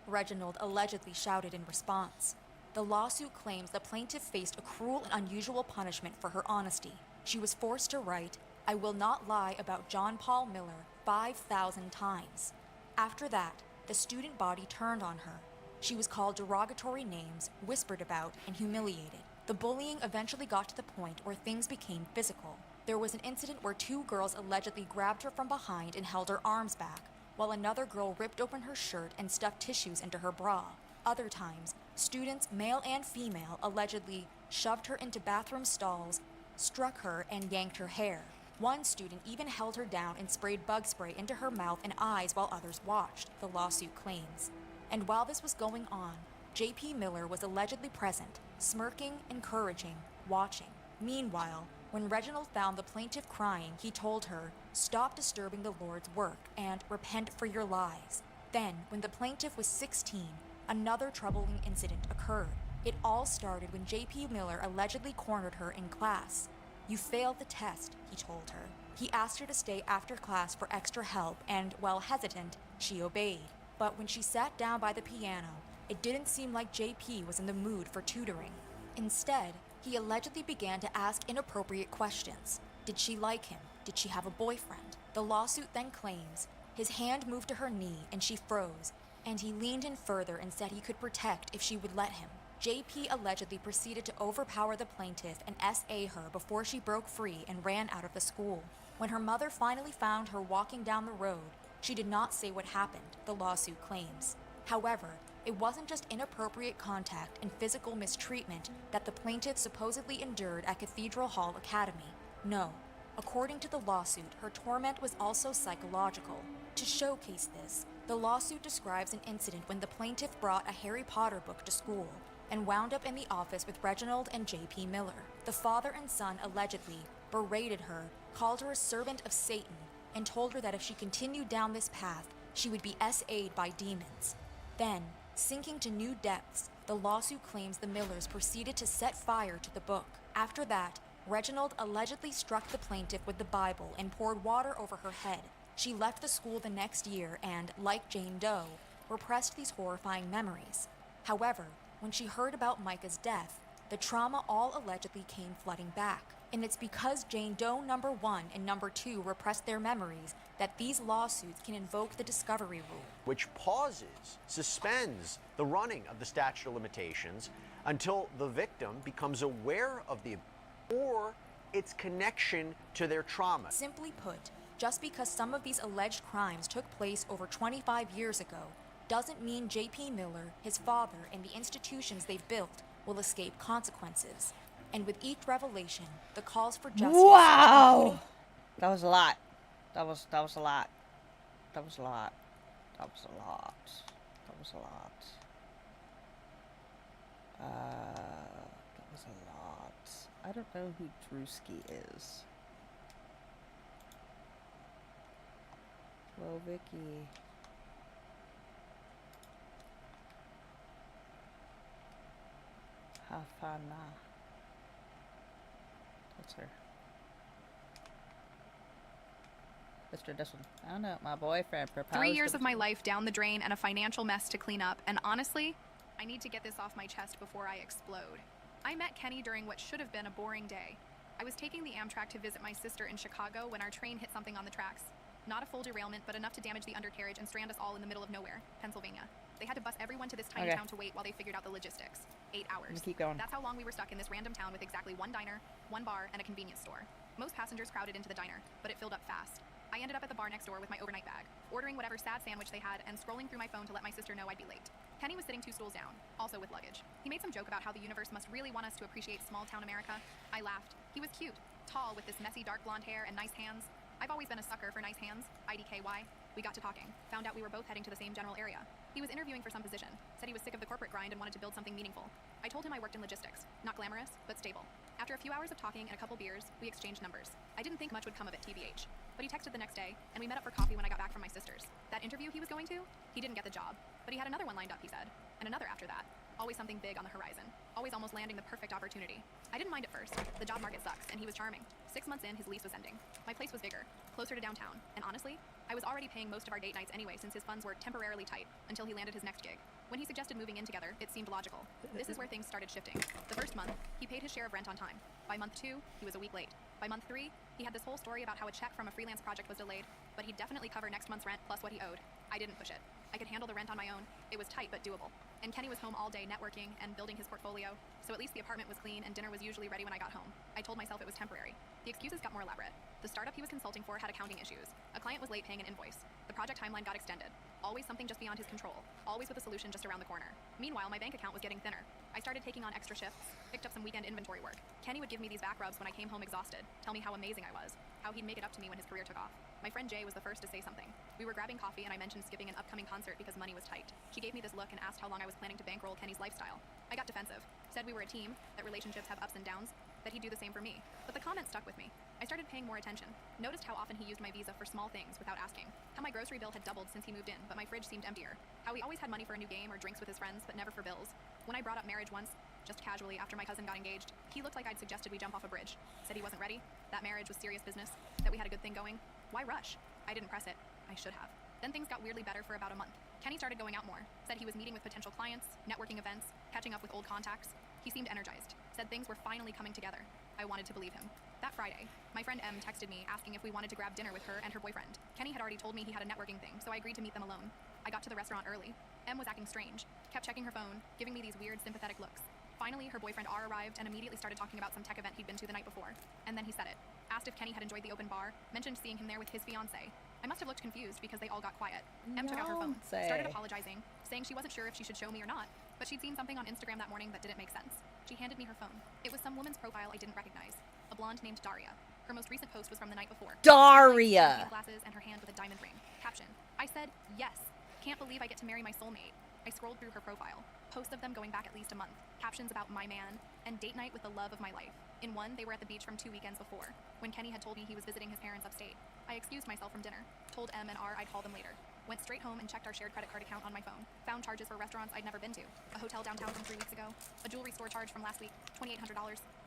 Reginald allegedly shouted in response. The lawsuit claims the plaintiff faced a cruel and unusual punishment for her honesty. She was forced to write, "I will not lie about John Paul Miller," 5,000 times. After that, the student body turned on her. She was called derogatory names, whispered about, and humiliated. The bullying eventually got to the point where things became physical. There was an incident where 2 girls allegedly grabbed her from behind and held her arms back, while another girl ripped open her shirt and stuffed tissues into her bra. Other times, students, male and female, allegedly shoved her into bathroom stalls, struck her, and yanked her hair. One student even held her down and sprayed bug spray into her mouth and eyes while others watched, the lawsuit claims. And while this was going on, JP Miller was allegedly present, smirking, encouraging, watching. Meanwhile, when Reginald found the plaintiff crying, he told her, "Stop disturbing the Lord's work and repent for your lies." Then, when the plaintiff was 16, another troubling incident occurred. It all started when JP Miller allegedly cornered her in class. "You failed the test," he told her. He asked her to stay after class for extra help, and, while hesitant, she obeyed. But when she sat down by the piano, it didn't seem like JP was in the mood for tutoring. Instead, he allegedly began to ask inappropriate questions. Did she like him? Did she have a boyfriend? The lawsuit then claims his hand moved to her knee and she froze, and he leaned in further and said he could protect if she would let him. JP allegedly proceeded to overpower the plaintiff and SA her before she broke free and ran out of the school. When her mother finally found her walking down the road, she did not say what happened, the lawsuit claims. However, it wasn't just inappropriate contact and physical mistreatment that the plaintiff supposedly endured at Cathedral Hall Academy. No. According to the lawsuit, her torment was also psychological. To showcase this, the lawsuit describes an incident when the plaintiff brought a Harry Potter book to school and wound up in the office with Reginald and JP Miller. The father and son allegedly berated her, called her a servant of Satan, and told her that if she continued down this path, she would be SA'd by demons. Then, sinking to new depths, the lawsuit claims the Millers proceeded to set fire to the book. After that, Reginald allegedly struck the plaintiff with the Bible and poured water over her head. She left the school the next year and, like Jane Doe, repressed these horrifying memories. However, when she heard about Micah's death, the trauma all allegedly came flooding back. And it's because Jane Doe number 1 and number 2 repressed their memories that these lawsuits can invoke the discovery rule,
which suspends the running of the statute of limitations until the victim becomes aware of the or its connection to their trauma.
Simply put, just because some of these alleged crimes took place over 25 years ago doesn't mean JP Miller, his father, and the institutions they've built will escape consequences. And with each revelation, the calls for justice.
Wow! That was a lot. That was a lot. That was a lot. That was a lot. That was a lot. That was a lot. I don't know who Drewski is. Hello, Vicky. Hafana. That's her. Mr. This one. I don't know. My boyfriend proposed.
3 years of my life down the drain and a financial mess to clean up. And honestly, I need to get this off my chest before I explode. I met Kenny during what should have been a boring day. I was taking the Amtrak to visit my sister in Chicago when our train hit something on the tracks. Not a full derailment, but enough to damage the undercarriage and strand us all in the middle of nowhere, Pennsylvania. They had to bus everyone to this tiny town to wait while they figured out the logistics. 8 hours.
Keep going.
That's how long we were stuck in this random town with exactly one diner, one bar, and a convenience store. Most passengers crowded into the diner, but it filled up fast. I ended up at the bar next door with my overnight bag, ordering whatever sad sandwich they had and scrolling through my phone to let my sister know I'd be late. Kenny was sitting 2 stools down, also with luggage. He made some joke about how the universe must really want us to appreciate small-town America. I laughed. He was cute, tall with this messy dark blonde hair and nice hands. I've always been a sucker for nice hands, IDKY. We got to talking, found out we were both heading to the same general area. He was interviewing for some position, said he was sick of the corporate grind and wanted to build something meaningful. I told him I worked in logistics, not glamorous, but stable. After a few hours of talking and a couple beers, we exchanged numbers. I didn't think much would come of it, TBH. But he texted the next day, and we met up for coffee when I got back from my sister's. That interview he was going to? He didn't get the job, but he had another one lined up, he said. And another after that. Always something big on the horizon. Always almost landing the perfect opportunity. I didn't mind at first. The job market sucks, and he was charming. 6 months in, his lease was ending. My place was bigger, closer to downtown, and honestly, I was already paying most of our date nights anyway since his funds were temporarily tight until he landed his next gig. When he suggested moving in together, it seemed logical. This is where things started shifting. The first month, he paid his share of rent on time. By month 2, he was a week late. By month 3, he had this whole story about how a check from a freelance project was delayed, but he'd definitely cover next month's rent plus what he owed. I didn't push it. I could handle the rent on my own. It was tight but doable. And Kenny was home all day networking and building his portfolio, so at least the apartment was clean and dinner was usually ready when I got home. I told myself it was temporary. The excuses got more elaborate. The startup he was consulting for had accounting issues. A client was late paying an invoice. The project timeline got extended. Always something just beyond his control. Always with a solution just around the corner. Meanwhile, my bank account was getting thinner. I started taking on extra shifts, picked up some weekend inventory work. Kenny would give me these back rubs when I came home exhausted, tell me how amazing I was, how he'd make it up to me when his career took off. My friend Jay was the first to say something. We were grabbing coffee and I mentioned skipping an upcoming concert because money was tight. She gave me this look and asked how long I was planning to bankroll Kenny's lifestyle. I got defensive, said we were a team, that relationships have ups and downs, that he'd do the same for me. But the comment stuck with me. I started paying more attention. Noticed how often he used my Visa for small things without asking. How my grocery bill had doubled since he moved in, but my fridge seemed emptier. How he always had money for a new game or drinks with his friends, but never for bills. When I brought up marriage once, just casually after my cousin got engaged, he looked like I'd suggested we jump off a bridge. Said he wasn't ready, that marriage was serious business, that we had a good thing going. Why rush? I didn't press it. I should have. Then things got weirdly better for about a month. Kenny started going out more. Said he was meeting with potential clients, networking events, catching up with old contacts. He seemed energized. Said things were finally coming together. I wanted to believe him. That Friday, my friend M texted me asking if we wanted to grab dinner with her and her boyfriend. Kenny had already told me he had a networking thing, so I agreed to meet them alone. I got to the restaurant early. M was acting strange, kept checking her phone, giving me these weird sympathetic looks. Finally, her boyfriend R arrived and immediately started talking about some tech event he'd been to the night before. And then he said it. Asked if Kenny had enjoyed the open bar, mentioned seeing him there with his fiancée. I must have looked confused because they all got quiet. M took out her phone, started apologizing, saying she wasn't sure if she should show me or not, but she'd seen something on Instagram that morning that didn't make sense. She handed me her phone. It was some woman's profile I didn't recognize. A blonde named Daria. Her most recent post was from the night before.
Daria!
Glasses and her hand with a diamond ring. Caption. I said, yes. Can't believe I get to marry my soulmate. I scrolled through her profile. Posts of them going back at least a month. Captions about my man. And date night with the love of my life. In one, they were at the beach from 2 weekends before, when Kenny had told me he was visiting his parents upstate. I excused myself from dinner. Told M and R I'd call them later. Went straight home and checked our shared credit card account on my phone. Found charges for restaurants I'd never been to. A hotel downtown from 3 weeks ago. A jewelry store charge from last week. $2,800.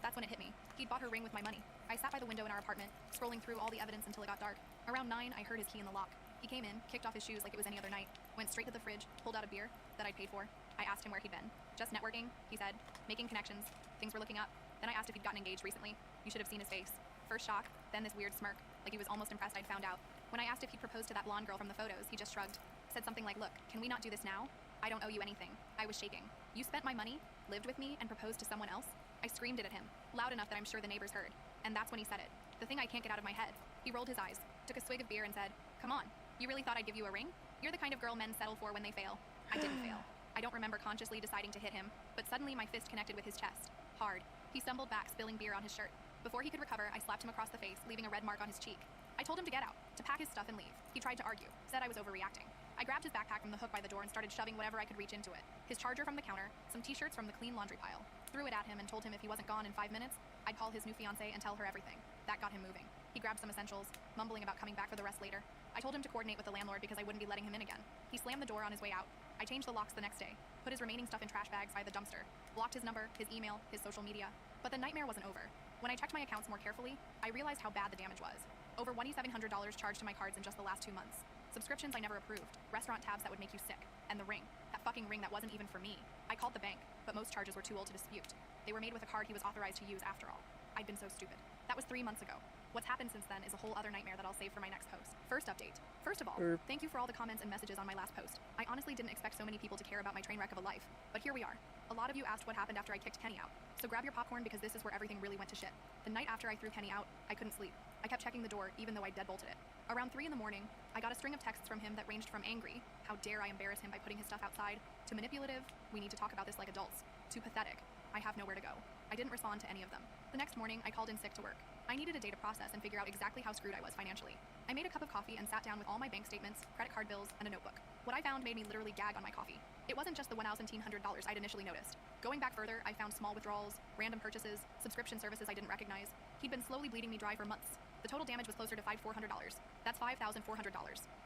That's when it hit me. He'd bought her ring with my money. I sat by the window in our apartment, scrolling through all the evidence until it got dark. Around 9, I heard his key in the lock. He came in, kicked off his shoes like it was any other night, went straight to the fridge, pulled out a beer that I'd paid for. I asked him where he'd been. Just networking, he said. Making connections. Things were looking up. Then I asked if he'd gotten engaged recently. You should have seen his face. First shock, then this weird smirk, like he was almost impressed I'd found out. When I asked if he'd proposed to that blonde girl from the photos, he just shrugged. Said something like, look, can we not do this now? I don't owe you anything. I was shaking. You spent my money, lived with me, and proposed to someone else? I screamed it at him, loud enough that I'm sure the neighbors heard. And that's when he said it. The thing I can't get out of my head. He rolled his eyes, took a swig of beer and said, come on, you really thought I'd give you a ring? You're the kind of girl men settle for when they fail. I didn't fail. I don't remember consciously deciding to hit him, but suddenly my fist connected with his chest. Hard. He stumbled back, spilling beer on his shirt. Before he could recover, I slapped him across the face, leaving a red mark on his cheek. I told him to get out, to pack his stuff and leave. He tried to argue, said I was overreacting. I grabbed his backpack from the hook by the door and started shoving whatever I could reach into it. His charger from the counter, some t-shirts from the clean laundry pile. Threw it at him and told him if he wasn't gone in 5 minutes, I'd call his new fiancée and tell her everything. That got him moving. He grabbed some essentials, mumbling about coming back for the rest later. I told him to coordinate with the landlord because I wouldn't be letting him in again. He slammed the door on his way out. I changed the locks the next day, put his remaining stuff in trash bags by the dumpster, blocked his number, his email, his social media. But the nightmare wasn't over. When I checked my accounts more carefully, I realized how bad the damage was. Over $2,700 charged to my cards in just the last 2 months. Subscriptions I never approved, restaurant tabs that would make you sick, and the ring, that fucking ring that wasn't even for me. I called the bank, but most charges were too old to dispute. They were made with a card he was authorized to use after all. I'd been so stupid. That was 3 months ago. What's happened since then is a whole other nightmare that I'll save for my next post. First update. First of all, thank you for all the comments and messages on my last post. I honestly didn't expect so many people to care about my train wreck of a life, but here we are. A lot of you asked what happened after I kicked Kenny out, so grab your popcorn because this is where everything really went to shit. The night after I threw Kenny out, I couldn't sleep. I kept checking the door even though I deadbolted it. Around 3 in the morning, I got a string of texts from him that ranged from angry, how dare I embarrass him by putting his stuff outside, to manipulative, we need to talk about this like adults, to pathetic, I have nowhere to go. I didn't respond to any of them. The next morning, I called in sick to work. I needed a day to process and figure out exactly how screwed I was financially. I made a cup of coffee and sat down with all my bank statements, credit card bills, and a notebook. What I found made me literally gag on my coffee. It wasn't just the $1,900 I'd initially noticed. Going back further, I found small withdrawals, random purchases, subscription services I didn't recognize. He'd been slowly bleeding me dry for months. The total damage was closer to $5,400. That's $5,400.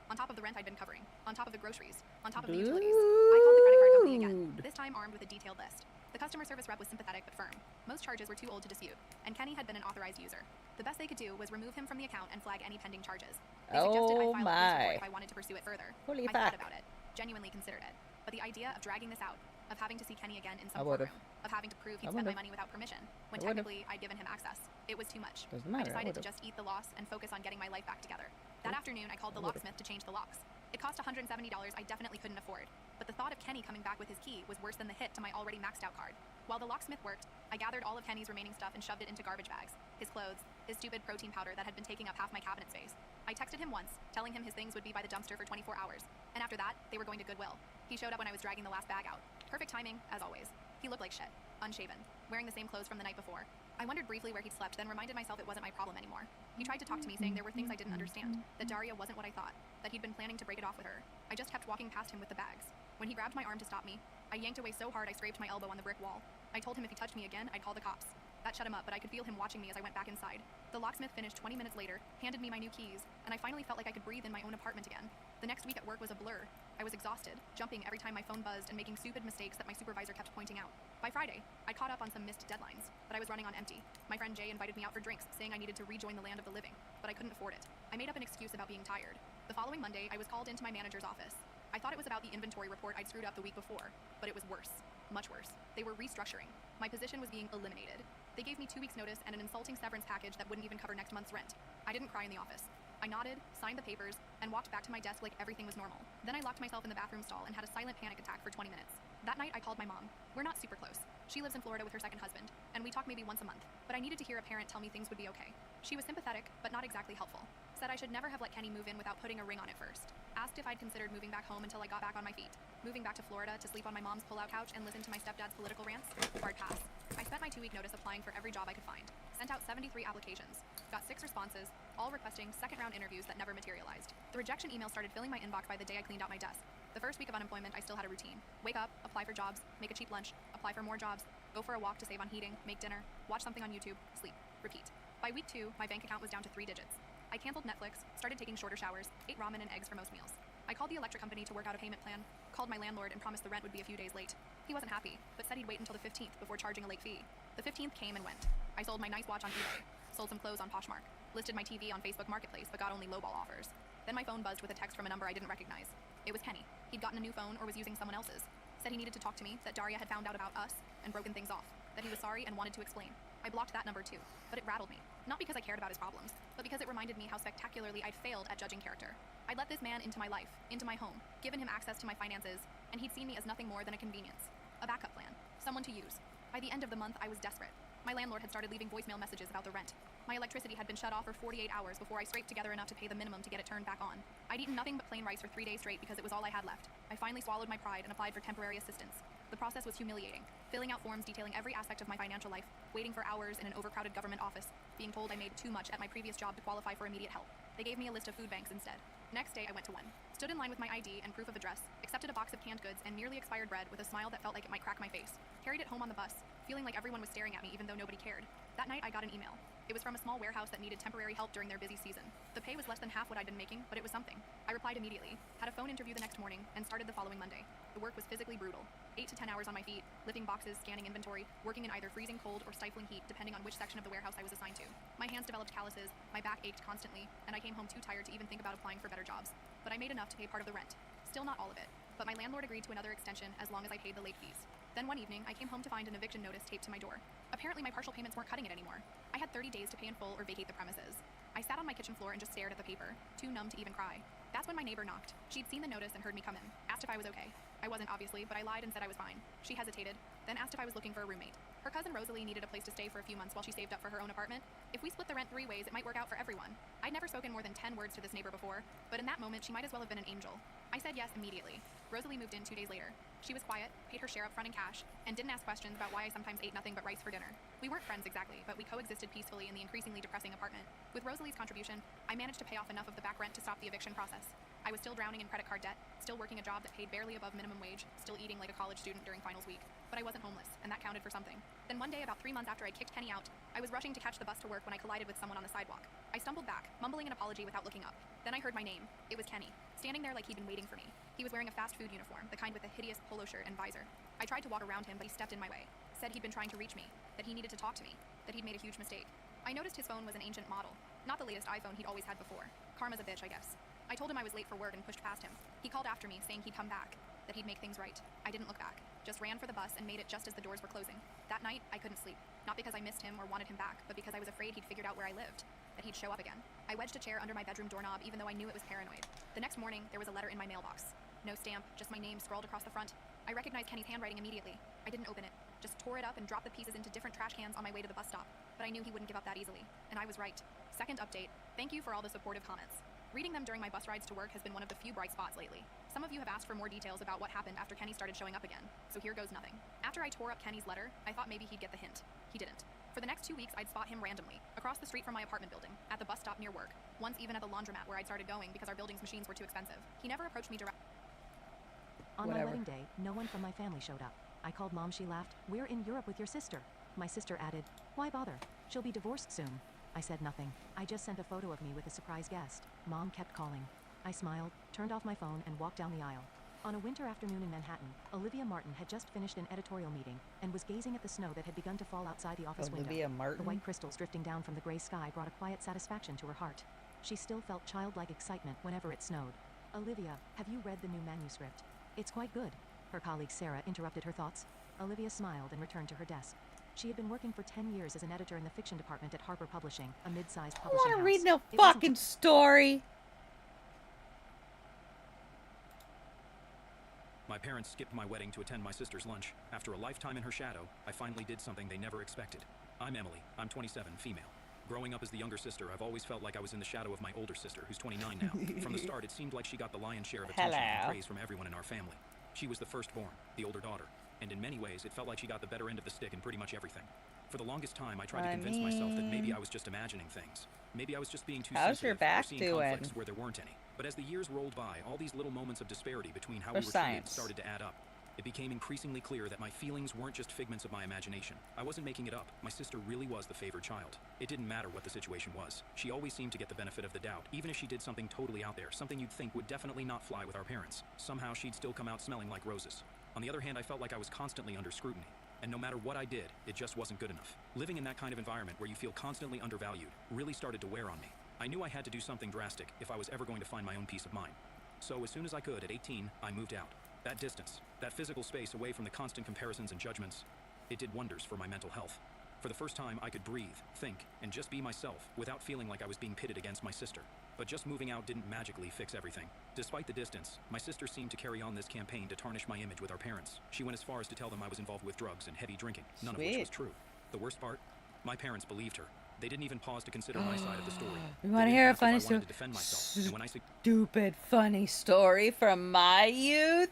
On top of the rent I'd been covering, on top of the groceries, on top of the utilities. I called the credit card company again, this time armed with a detailed list. The customer service rep was sympathetic but firm. Most charges were too old to dispute, and Kenny had been an authorized user. The best they could do was remove him from the account and flag any pending charges. They suggested I file a police report if I wanted to pursue it further. I thought about it, genuinely considered it. But the idea of dragging this out, of having to see Kenny again in some courtroom, of having to prove he'd spent my money without permission, when technically I'd given him access, it was too much. I decided to just eat the loss and focus on getting my life back together. That afternoon, I called the locksmith to change the locks. It cost $170 I definitely couldn't afford, but the thought of Kenny coming back with his key was worse than the hit to my already maxed out card. While the locksmith worked, I gathered all of Kenny's remaining stuff and shoved it into garbage bags. His clothes, his stupid protein powder that had been taking up half my cabinet space. I texted him once, telling him his things would be by the dumpster for 24 hours, and after that, they were going to Goodwill. He showed up when I was dragging the last bag out. Perfect timing, as always. He looked like shit, unshaven, wearing the same clothes from the night before. I wondered briefly where he'd slept, then reminded myself it wasn't my problem anymore. He tried to talk to me, saying there were things I didn't understand, that Daria wasn't what I thought, that he'd been planning to break it off with her. I just kept walking past him with the bags. When he grabbed my arm to stop me, I yanked away so hard I scraped my elbow on the brick wall. I told him if he touched me again, I'd call the cops. That shut him up, but I could feel him watching me as I went back inside. The locksmith finished 20 minutes later, handed me my new keys, and I finally felt like I could breathe in my own apartment again. The next week at work was a blur. I was exhausted, jumping every time my phone buzzed and making stupid mistakes that my supervisor kept pointing out. By Friday, I caught up on some missed deadlines, but I was running on empty. My friend Jay invited me out for drinks, saying I needed to rejoin the land of the living, but I couldn't afford it. I made up an excuse about being tired. The following Monday, I was called into my manager's office. I thought it was about the inventory report I'd screwed up the week before, but it was worse. Much worse. They were restructuring. My position was being eliminated. They gave me 2 weeks' notice and an insulting severance package that wouldn't even cover next month's rent. I didn't cry in the office. I nodded, signed the papers, and walked back to my desk like everything was normal. Then I locked myself in the bathroom stall and had a silent panic attack for 20 minutes. That night, I called my mom. We're not super close. She lives in Florida with her second husband, and we talk maybe once a month. But I needed to hear a parent tell me things would be okay. She was sympathetic, but not exactly helpful. Said I should never have let Kenny move in without putting a ring on it first. Asked if I'd considered moving back home until I got back on my feet. Moving back to Florida to sleep on my mom's pull-out couch and listen to my stepdad's political rants? Hard pass. I spent my 2-week notice applying for every job I could find. Sent out 73 applications. Got 6 responses, all requesting second-round interviews that never materialized. The rejection email started filling my inbox by the day I cleaned out my desk. The first week of unemployment, I still had a routine. Wake up, apply for jobs, make a cheap lunch, apply for more jobs, go for a walk to save on heating, make dinner, watch something on YouTube, sleep, repeat. By week 2, my bank account was down to 3 digits. I canceled Netflix, started taking shorter showers, ate ramen and eggs for most meals. I called the electric company to work out a payment plan, called my landlord and promised the rent would be a few days late. He wasn't happy, but said he'd wait until the 15th before charging a late fee. The 15th came and went. I sold my nice watch on eBay, sold some clothes on Poshmark, listed my TV on Facebook Marketplace but got only lowball offers. Then my phone buzzed with a text from a number I didn't recognize. It was Kenny. He'd gotten a new phone or was using someone else's. Said he needed to talk to me, that Daria had found out about us and broken things off, that he was sorry and wanted to explain. I blocked that number too, but it rattled me. Not because I cared about his problems, but because it reminded me how spectacularly I'd failed at judging character. I'd let this man into my life, into my home, given him access to my finances, and he'd seen me as nothing more than a convenience. A backup plan. Someone to use. By the end of the month, I was desperate. My landlord had started leaving voicemail messages about the rent. My electricity had been shut off for 48 hours before I scraped together enough to pay the minimum to get it turned back on. I'd eaten nothing but plain rice for 3 days straight because it was all I had left. I finally swallowed my pride and applied for temporary assistance. The process was humiliating. Filling out forms detailing every aspect of my financial life, waiting for hours in an overcrowded government office, being told I made too much at my previous job to qualify for immediate help. They gave me a list of food banks instead. Next day, I went to one. Stood in line with my ID and proof of address, accepted a box of canned goods and nearly expired bread with a smile that felt like it might crack my face. Carried it home on the bus, feeling like everyone was staring at me even though nobody cared. That night, I got an email. It was from a small warehouse that needed temporary help during their busy season. The pay was less than half what I'd been making, but it was something. I replied immediately, had a phone interview the next morning, and started the following Monday. The work was physically brutal. 8 to 10 hours on my feet, lifting boxes, scanning inventory, working in either freezing cold or stifling heat depending on which section of the warehouse I was assigned to. My hands developed calluses, my back ached constantly, and I came home too tired to even think about applying for better jobs. But I made enough to pay part of the rent. Still not all of it, but my landlord agreed to another extension as long as I paid the late fees. Then one evening, I came home to find an eviction notice taped to my door. Apparently my partial payments weren't cutting it anymore. I had 30 days to pay in full or vacate the premises. I sat on my kitchen floor and just stared at the paper, too numb to even cry. That's when my neighbor knocked. She'd seen the notice and heard me come in, asked if I was okay. I wasn't, obviously, but I lied and said I was fine. She hesitated, then asked if I was looking for a roommate. Her cousin Rosalie needed a place to stay for a few months while she saved up for her own apartment. If we split the rent 3 ways, it might work out for everyone. I'd never spoken more than 10 words to this neighbor before, but in that moment, she might as well have been an angel. I said yes immediately. Rosalie moved in 2 days later. She was quiet, paid her share up front in cash, and didn't ask questions about why I sometimes ate nothing but rice for dinner. We weren't friends exactly, but we coexisted peacefully in the increasingly depressing apartment. With Rosalie's contribution, I managed to pay off enough of the back rent to stop the eviction process. I was still drowning in credit card debt, still working a job that paid barely above minimum wage, still eating like a college student during finals week. But I wasn't homeless, and that counted for something. Then one day, about 3 months after I kicked Kenny out, I was rushing to catch the bus to work when I collided with someone on the sidewalk. I stumbled back, mumbling an apology without looking up. Then I heard my name. It was Kenny, standing there like he'd been waiting for me. He was wearing a fast food uniform, the kind with a hideous polo shirt and visor. I tried to walk around him, but he stepped in my way. Said he'd been trying to reach me, that he needed to talk to me, that he'd made a huge mistake. I noticed his phone was an ancient model, not the latest iPhone he'd always had before. Karma's a bitch, I guess. I told him I was late for work and pushed past him. He called after me, saying he'd come back, that he'd make things right. I didn't look back, just ran for the bus and made it just as the doors were closing. That night, I couldn't sleep, not because I missed him or wanted him back, but because I was afraid he'd figured out where I lived, that he'd show up again. I wedged a chair under my bedroom doorknob, even though I knew it was paranoid. The next morning, there was a letter in my mailbox. No stamp, just my name scrawled across the front. I recognized Kenny's handwriting immediately. I didn't open it, just tore it up and dropped the pieces into different trash cans on my way to the bus stop. But I knew he wouldn't give up that easily, and I was right. Second update, thank you for all the supportive comments. Reading them during my bus rides to work has been one of the few bright spots lately. Some of you have asked for more details about what happened after Kenny started showing up again, so here goes nothing. After I tore up Kenny's letter, I thought maybe he'd get the hint. He didn't. For the next 2 weeks, I'd spot him randomly, across the street from my apartment building, at the bus stop near work, once even at the laundromat where I'd started going because our building's machines were too expensive. He never approached me directly.
On my wedding day, no one from my family showed up. I called Mom, she laughed. "We're in Europe with your sister." My sister added, "Why bother? She'll be divorced soon." I said nothing. I just sent a photo of me with a surprise guest. Mom kept calling. I smiled, turned off my phone, and walked down the aisle. On a winter afternoon in Manhattan, Olivia Martin had just finished an editorial meeting and was gazing at the snow that had begun to fall outside the office
Olivia
window.
Martin?
The white crystals drifting down from the gray sky brought a quiet satisfaction to her heart. She still felt childlike excitement whenever it snowed. "Olivia, have you read the new manuscript? It's quite good." Her colleague Sarah interrupted her thoughts. Olivia smiled and returned to her desk. She had been working for 10 years as an editor in the fiction department at Harper Publishing, a mid-sized
I
publishing
don't
house.
want to read no
It wasn't
fucking story.
My parents skipped my wedding to attend my sister's lunch. After a lifetime in her shadow, I finally did something they never expected. I'm Emily. I'm 27, female. Growing up as the younger sister, I've always felt like I was in the shadow of my older sister, who's 29 now. From the start, it seemed like she got the lion's share of attention and
Hello.
praise from everyone in our family. She was the firstborn, the older daughter, and in many ways, it felt like she got the better end of the stick in pretty much everything. For the longest time, I tried to convince myself that maybe I was just imagining things. Maybe I was just being too
How's your
sensitive or
back
seeing
doing?
conflicts where there weren't any. But as the years rolled by, all these little moments of disparity between how
For
we were treated
science.
started to add up. It became increasingly clear that my feelings weren't just figments of my imagination. I wasn't making it up. My sister really was the favored child. It didn't matter what the situation was. She always seemed to get the benefit of the doubt, even if she did something totally out there, something you'd think would definitely not fly with our parents. Somehow she'd still come out smelling like roses. On the other hand, I felt like I was constantly under scrutiny. And no matter what I did, it just wasn't good enough. Living in that kind of environment where you feel constantly undervalued really started to wear on me. I knew I had to do something drastic if I was ever going to find my own peace of mind. So as soon as I could, at 18, I moved out. That distance, that physical space away from the constant comparisons and judgments, it did wonders for my mental health. For the first time, I could breathe, think, and just be myself without feeling like I was being pitted against my sister. But just moving out didn't magically fix everything. Despite the distance, my sister seemed to carry on this campaign to tarnish my image with our parents. She went as far as to tell them I was involved with drugs and heavy drinking, none of which was true. The worst part? My parents believed her. They didn't even pause to consider my side of the story.
You want to hear a funny story? Stupid funny story from my youth?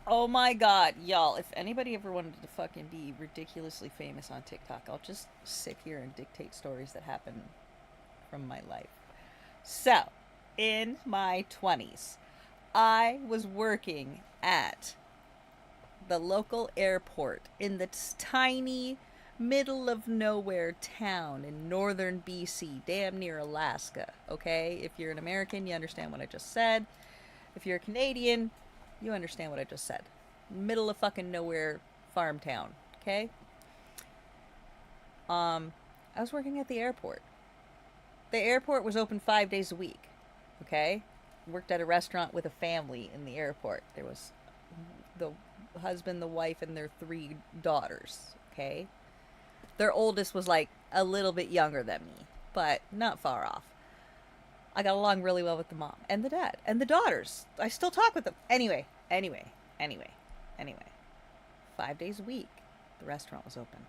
Oh my god, y'all, if anybody ever wanted to fucking be ridiculously famous on TikTok, I'll just sit here and dictate stories that happen from my life. So, in my 20s, I was working at the local airport in this tiny middle of nowhere town in northern BC, damn near Alaska, okay? If you're an American, you understand what I just said. If you're a Canadian, you understand what I just said. Middle of fucking nowhere farm town, okay? I was working at the airport. The airport was open 5 days a week, okay? Worked at a restaurant with a family in the airport. There was the husband, the wife, and their 3 daughters, okay? Their oldest was like a little bit younger than me, but not far off. I got along really well with the mom and the dad and the daughters. I still talk with them. Anyway. 5 days a week, the restaurant was open.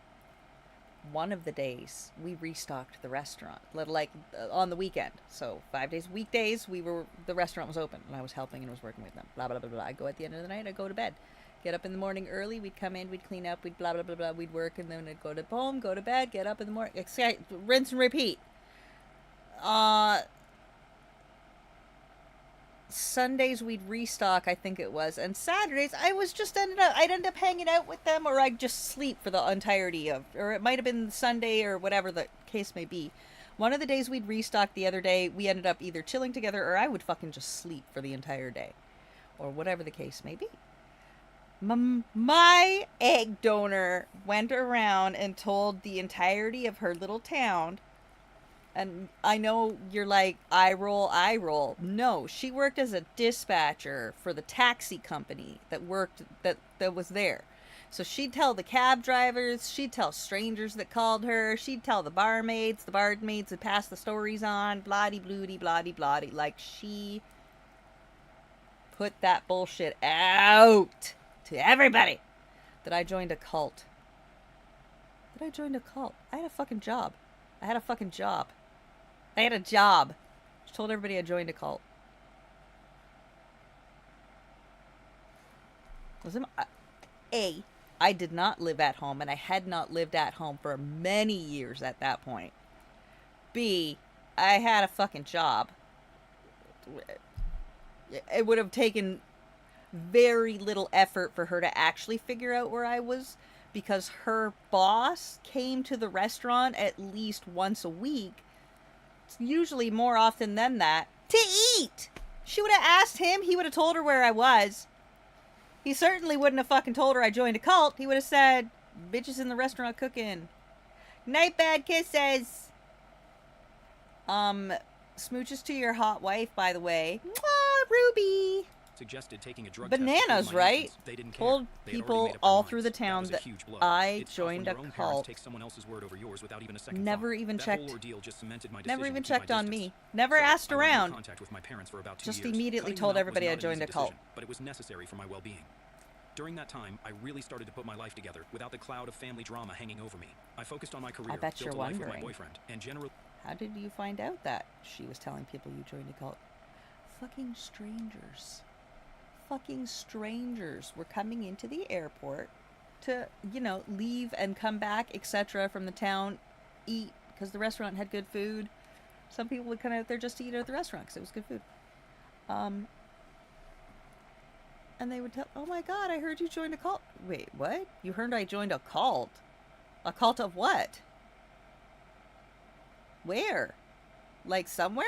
one of the days we restocked the restaurant, like on the weekend. So 5 days, weekdays, the restaurant was open and I was helping and was working with them. Blah, blah, blah, blah. I go at the end of the night, I go to bed. Get up in the morning early, we'd come in, we'd clean up, we'd blah, blah, blah, blah, we'd work, and then I'd go to home, go to bed, get up in the morning, rinse and repeat. Sundays we'd restock, I think it was, and Saturdays I'd end up hanging out with them, or I'd just sleep for the entirety of, or it might have been Sunday or whatever the case may be. One of the days we'd restock, the other day we ended up either chilling together or I would fucking just sleep for the entire day, or whatever the case may be. My egg donor went around and told the entirety of her little town, and I know you're like, eye roll. No, she worked as a dispatcher for the taxi company that was there. So she'd tell the cab drivers, she'd tell strangers that called her, she'd tell the barmaids would pass the stories on, blah-de-bloody, blah-de-bloody. Like, she put that bullshit out to everybody that I joined a cult. I had a fucking job. I had a job. She told everybody I joined a cult. I did not live at home, and I had not lived at home for many years at that point. B, I had a fucking job. It would have taken very little effort for her to actually figure out where I was, because her boss came to the restaurant at least once a week, usually more often than that, to eat. She would have asked him, he would have told her where I was. He certainly wouldn't have fucking told her I joined a cult. He would have said, bitches in the restaurant cooking. Night, bad kisses. Smooches to your hot wife, by the way. Mwah, Ruby.
Suggested taking a drug
Bananas,
test
right?
They didn't care.
Told
They had already
people
made up their
all
minds.
through the town
was a
that
huge blow.
I
It's tough when
joined
your
a
own parents
cult.
take someone else's word over yours without even a second
Never
thought.
even
That
checked.
whole ordeal just cemented my
Never
decision
even
to keep my
checked on
distance.
me. Never
So,
asked
I remained in
around.
contact with my parents for about 2
Just
years.
immediately
Cutting
told
them out
everybody
was
I
not an
joined
easy
a cult.
decision, but it was necessary for my well-being. During that time, I really started to put my life together without the cloud of family drama hanging over me. I focused on my career,
I bet
built
you're
a life with my
wondering.
boyfriend, and generally...
How did you find out that she was telling people you joined a cult? Fucking strangers. Fucking strangers were coming into the airport to, leave and come back, etc. from the town, eat, because the restaurant had good food. Some people would come out there just to eat at the restaurant because it was good food. And they would tell, oh my god, I heard you joined a cult. Wait, what? You heard I joined a cult? A cult of what? Where? Like somewhere?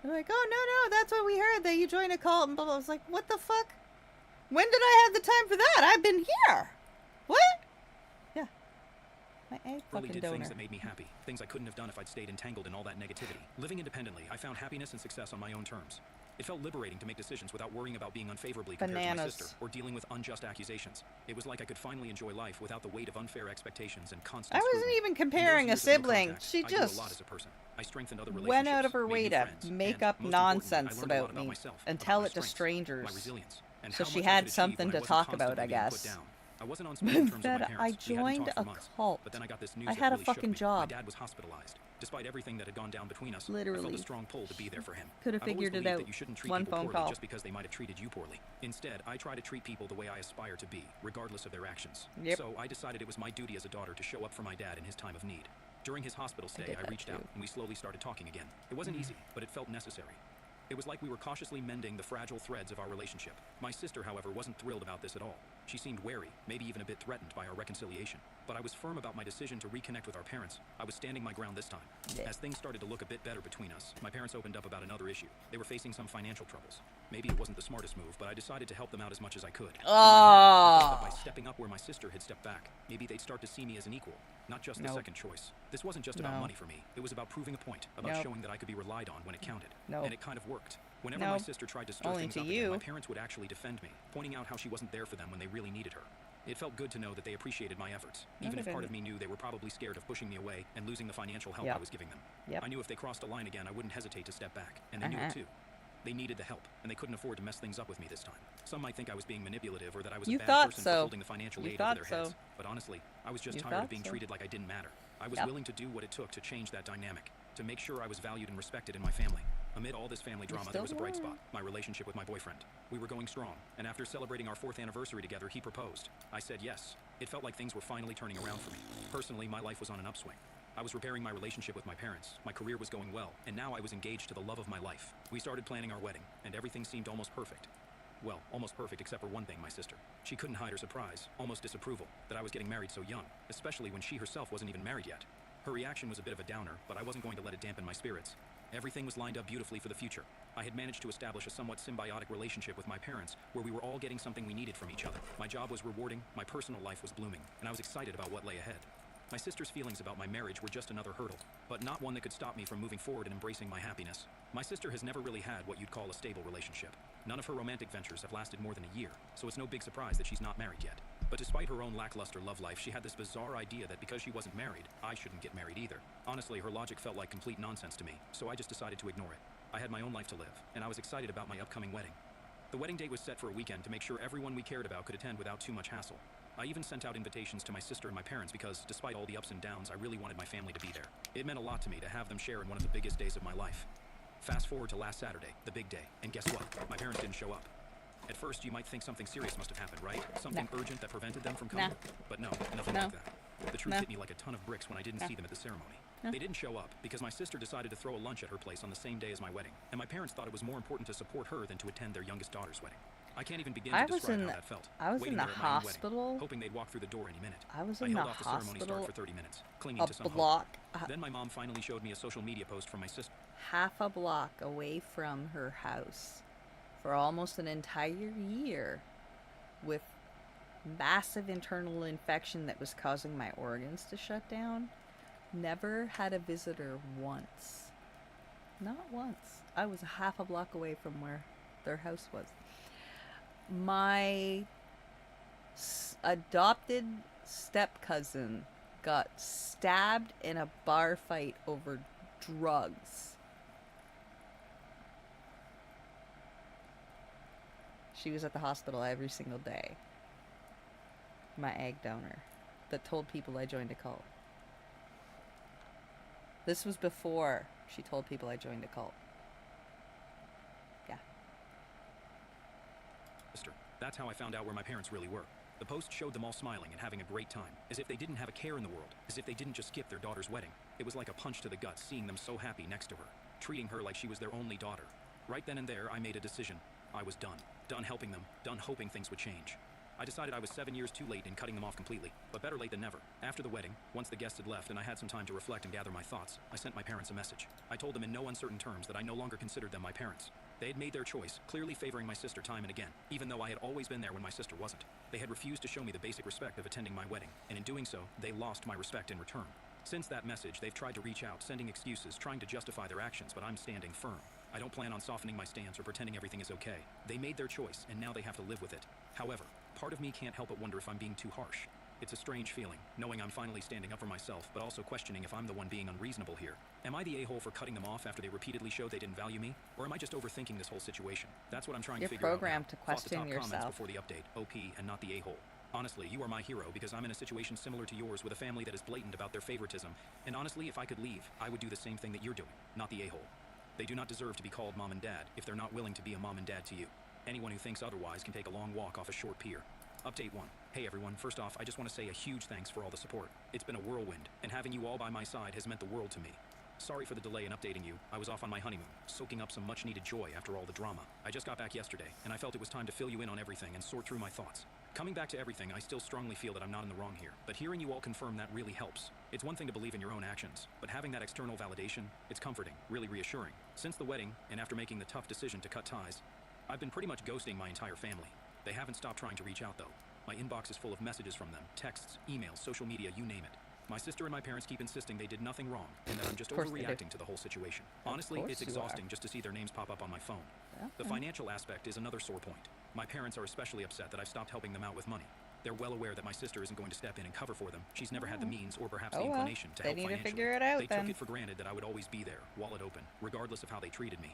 They're like, oh no, that's what we heard, that you joined a cult and blah blah. I was like, what the fuck? When did I have the time for that? I've been here. What? Yeah. My egg
Really
fucking
did
donor.
things that made me happy. Things I couldn't have done if I'd stayed entangled in all that negativity. Living independently, I found happiness and success on my own terms. It felt liberating to make decisions without worrying about being unfavorably compared to my
Bananas.
sister or dealing with unjust accusations. It was like I could finally enjoy life without the weight of unfair expectations and constant
I wasn't
scrutiny.
even
In those
comparing a
years of no
sibling.
contact,
She
I grew
just
a lot as a person. I strengthened other
went
relationships,
out of her
made
way
new
to
friends,
make
and,
up
most importantly,
nonsense
I learned a lot
about me
myself,
and
about
tell
my
it to
strengths,
strangers.
my resilience, and
So
how
she
much I
had
could achieve
something
when I
to
wasn't
talk about,
constantly
I
being put
guess.
down. I wasn't on speaking terms with my
That I
parents. We hadn't
joined
talked
a
for months.
cult.
But then I got this news
I
that
had a
really shook
fucking
me.
job.
My dad was hospitalized. Despite everything that had gone down between us, I felt
Literally.
a strong pull to be there for him.
Could have
I've always
figured it
believed
out.
that you shouldn't treat
One
people
phone
poorly
call.
just because they might have treated you poorly. Instead, I try to treat people the way I aspire to be, regardless of their actions.
Yep.
So I decided it was my duty as a daughter to show up for my dad in his time of need. During his hospital stay,
did
I
that
reached
too.
out, and we slowly started talking again. It wasn't easy, but it felt necessary. It was like we were cautiously mending the fragile threads of our relationship. My sister, however, wasn't thrilled about this at all. She seemed wary, maybe even a bit threatened by our reconciliation. But I was firm about my decision to reconnect with our parents. I was standing my ground this time.
Yeah.
As things started to look a bit better between us, my parents opened up about another issue. They were facing some financial troubles. Maybe it wasn't the smartest move, but I decided to help them out as much as I could. I thought that by stepping up where my sister had stepped back, maybe they'd start to see me as an equal, not just the
Nope.
second choice. This wasn't just about
No.
money for me. It was about proving a point, about
Nope.
showing that I could be relied on when it counted.
Nope.
And it kind of worked. Whenever my
Nope.
sister tried to stir
Only
things
to
up
you.
again, my parents would actually defend me, pointing out how she wasn't there for them when they really needed her. It felt good to know that they appreciated my efforts,
No,
even
they
if part
didn't.
of me knew they were probably scared of pushing me away and losing the financial help
Yep.
I was giving them.
Yep.
I knew if they crossed a line again, I wouldn't hesitate to step back, and they knew
Uh-huh.
it too. They needed the help, and they couldn't afford to mess things up with me this time. Some might think I was being manipulative or that I was
You
a bad
thought
person
so.
for holding the financial
You
aid over
thought
their heads.
so.
But honestly, I was just
You
tired of
thought
being
so.
treated like I didn't matter. I was
Yep.
willing to do what it took to change that dynamic, to make sure I was valued and respected in my family. Amid all this family drama, there was a bright spot, my relationship with my boyfriend. We were going strong, and after celebrating our 4th anniversary together, he proposed. I said yes. It felt like things were finally turning around for me. Personally, my life was on an upswing. I was repairing my relationship with my parents, my career was going well, and now I was engaged to the love of my life. We started planning our wedding, and everything seemed almost perfect. Well, almost perfect except for one thing, my sister. She couldn't hide her surprise, almost disapproval, that I was getting married so young, especially when she herself wasn't even married yet. Her reaction was a bit of a downer, but I wasn't going to let it dampen my spirits. Everything was lined up beautifully for the future. I had managed to establish a somewhat symbiotic relationship with my parents, where we were all getting something we needed from each other. My job was rewarding, my personal life was blooming, and I was excited about what lay ahead. My sister's feelings about my marriage were just another hurdle, but not one that could stop me from moving forward and embracing my happiness. My sister has never really had what you'd call a stable relationship. None of her romantic ventures have lasted more than a year, so it's no big surprise that she's not married yet. But despite her own lackluster love life, she had this bizarre idea that because she wasn't married, I shouldn't get married either. Honestly, her logic felt like complete nonsense to me, so I just decided to ignore it. I had my own life to live, and I was excited about my upcoming wedding. The wedding date was set for a weekend to make sure everyone we cared about could attend without too much hassle. I even sent out invitations to my sister and my parents because, despite all the ups and downs, I really wanted my family to be there. It meant a lot to me to have them share in one of the biggest days of my life. Fast forward to last Saturday, the big day, and guess what? My parents didn't show up. At first, you might think something serious must have happened, right? Something urgent that prevented them from coming? But no, nothing like that. The truth hit me like a ton of bricks when I didn't see them at the ceremony. They didn't show up because my sister decided to throw a lunch at her place on the same day as my wedding, and my parents thought it was more important to support her than to attend their youngest daughter's wedding. I can't even begin to describe how that felt.
I was
waiting
in the
there at my own wedding,
hospital.
hoping they'd walk through the door any minute.
I was
I
in the
held off the ceremony start
hospital
for 30 minutes, clinging
a
to some
block,
hope. Then my mom finally showed me a social media post from my sister.
half a block away from her house for almost an entire year with massive internal infection that was causing my organs to shut down. Never had a visitor once. Not once. I was half a block away from where their house was. My adopted step-cousin got stabbed in a bar fight over drugs. She was at the hospital every single day. My egg donor that told people I joined a cult. This was before she told people I joined a cult. Yeah.
That's how I found out where my parents really were. The post showed them all smiling and having a great time, as if they didn't have a care in the world, as if they didn't just skip their daughter's wedding. It was like a punch to the gut seeing them so happy next to her, treating her like she was their only daughter. Right then and there, I made a decision. I was done. Done helping them, done hoping things would change. I decided I was 7 years too late in cutting them off completely, but better late than never. After the wedding, once the guests had left and I had some time to reflect and gather my thoughts, I sent my parents a message. I told them in no uncertain terms that I no longer considered them my parents. They had made their choice, clearly favoring my sister time and again, even though I had always been there when my sister wasn't. They had refused to show me the basic respect of attending my wedding, and in doing so, they lost my respect in return. Since that message, they've tried to reach out, sending excuses, trying to justify their actions, but I'm standing firm. I don't plan on softening my stance or pretending everything is okay. They made their choice, and now they have to live with it. However, part of me can't help but wonder if I'm being too harsh. It's a strange feeling, knowing I'm finally standing up for myself, but also questioning if I'm the one being unreasonable here. Am I the a-hole for cutting them off after they repeatedly showed they didn't value me? Or am I just overthinking this whole situation? That's what I'm trying
You're
to figure out now.
programmed to
Thought
question
the top comments
yourself.
before the update, OP, and not the a-hole. Honestly, you are my hero because I'm in a situation similar to yours with a family that is blatant about their favoritism. And honestly, if I could leave, I would do the same thing that you're doing, not the a-hole. They do not deserve to be called mom and dad if they're not willing to be a mom and dad to you. Anyone who thinks otherwise can take a long walk off a short pier. Update 1. Hey everyone, first off, I just want to say a huge thanks for all the support. It's been a whirlwind, and having you all by my side has meant the world to me. Sorry for the delay in updating you. I was off on my honeymoon, soaking up some much-needed joy after all the drama. I just got back yesterday, and I felt it was time to fill you in on everything and sort through my thoughts. Coming back to everything, I still strongly feel that I'm not in the wrong here, but hearing you all confirm that really helps. It's one thing to believe in your own actions, but having that external validation, it's comforting, really reassuring. Since the wedding, and after making the tough decision to cut ties, I've been pretty much ghosting my entire family. They haven't stopped trying to reach out though. My inbox is full of messages from them, texts, emails, social media, you name it. My sister and my parents keep insisting they did nothing wrong, and that I'm just overreacting to the whole situation. Honestly, it's exhausting just to see their names pop up on my phone. The financial aspect is another sore point. My parents are especially upset that I've stopped helping them out with money. They're well aware that my sister isn't going to step in and cover for them. She's never had the means or perhaps the inclination to help financially.
They need to figure it out
They
then.
took it for granted that I would always be there, wallet open, regardless of how they treated me.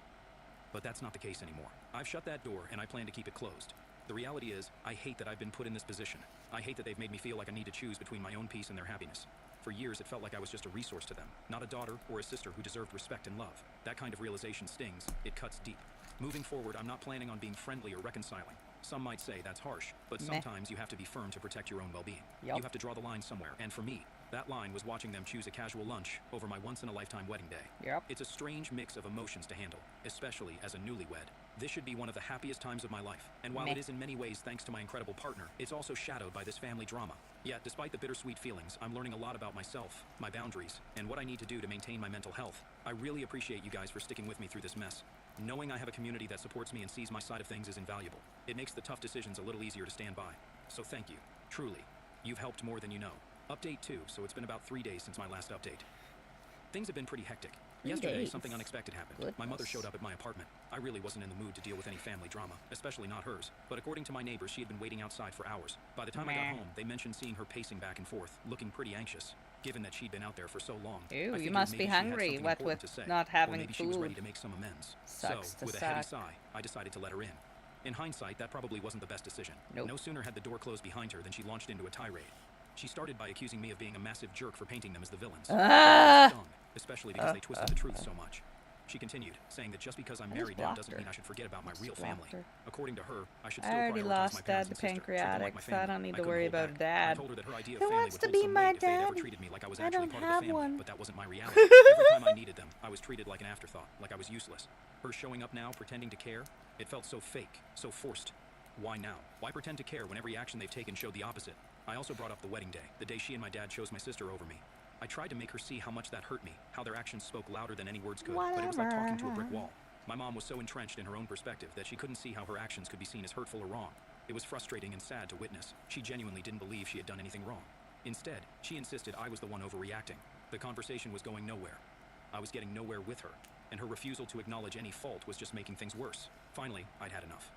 But that's not the case anymore. I've shut that door, and I plan to keep it closed. The reality is, I hate that I've been put in this position. I hate that they've made me feel like I need to choose between my own peace and their happiness. For years, it felt like I was just a resource to them, not a daughter or a sister who deserved respect and love. That kind of realization stings. It cuts deep. Moving forward, I'm not planning on being friendly or reconciling. Some might say that's harsh, but sometimes you have to be firm to protect your own well-being. You have to draw the line somewhere, and for me, that line was watching them choose a casual lunch over my once-in-a-lifetime wedding day. It's a strange mix of emotions to handle, especially as a newlywed. This should be one of the happiest times of my life, and while it is in many ways thanks to my incredible partner, it's also shadowed by this family drama. Yet, despite the bittersweet feelings, I'm learning a lot about myself, my boundaries, and what I need to do to maintain my mental health. I really appreciate you guys for sticking with me through this mess. Knowing I have a community that supports me and sees my side of things is invaluable. It makes the tough decisions a little easier to stand by. So thank you. Truly. You've helped more than you know. Update 2, so it's been about 3 days since my last update. Things have been pretty hectic. Yesterday, something unexpected happened. My mother showed up at my apartment. I really wasn't in the mood to deal with any family drama, especially not hers. But according to my neighbors, she had been waiting outside for hours. By the time I got home, they mentioned seeing her pacing back and forth, looking pretty anxious. Given that she'd been out there for so long,
Ew,
I
you
figured
must
maybe
be
she had
hungry.
something
What
important
with
to say,
not
or
having
maybe she was
food.
ready to make some amends.
Sucks
So,
to
with a heavy
suck.
sigh, I decided to let her in. In hindsight, that probably wasn't the best decision. No sooner had the door closed behind her than she launched into a tirade. She started by accusing me of being a massive jerk for painting them as the villains.
Ah!
Stung, especially because they twisted the truth so much. She continued, saying that just because I'm married now doesn't mean I should forget about my real family. According to her, I should still
I already
prioritize
lost
my
dad
parents
to
and sister, treat them like
pancreatic,
my
so I
family.
don't need to
couldn't
worry
hold
about
back.
dad.
I told her that her idea of
Who
family
wants
would
to
hold
be
some
my
weight if they'd ever
dad?
treated me like I was
I
actually
don't
part of
have
the family,
one.
but that wasn't my reality. Every time I needed them, I was treated like an afterthought, like I was useless. Her showing up now, pretending to care, it felt so fake, so forced. Why now? Why pretend to care when every action they've taken showed the opposite? I also brought up the wedding day, the day she and my dad chose my sister over me. I tried to make her see how much that hurt me, how their actions spoke louder than any words could, but it was like talking to a brick wall. My mom was so entrenched in her own perspective that she couldn't see how her actions could be seen as hurtful or wrong. It was frustrating and sad to witness. She genuinely didn't believe she had done anything wrong. Instead, she insisted I was the one overreacting. The conversation was going nowhere. I was getting nowhere with her, and her refusal to acknowledge any fault was just making things worse. Finally, I'd had enough.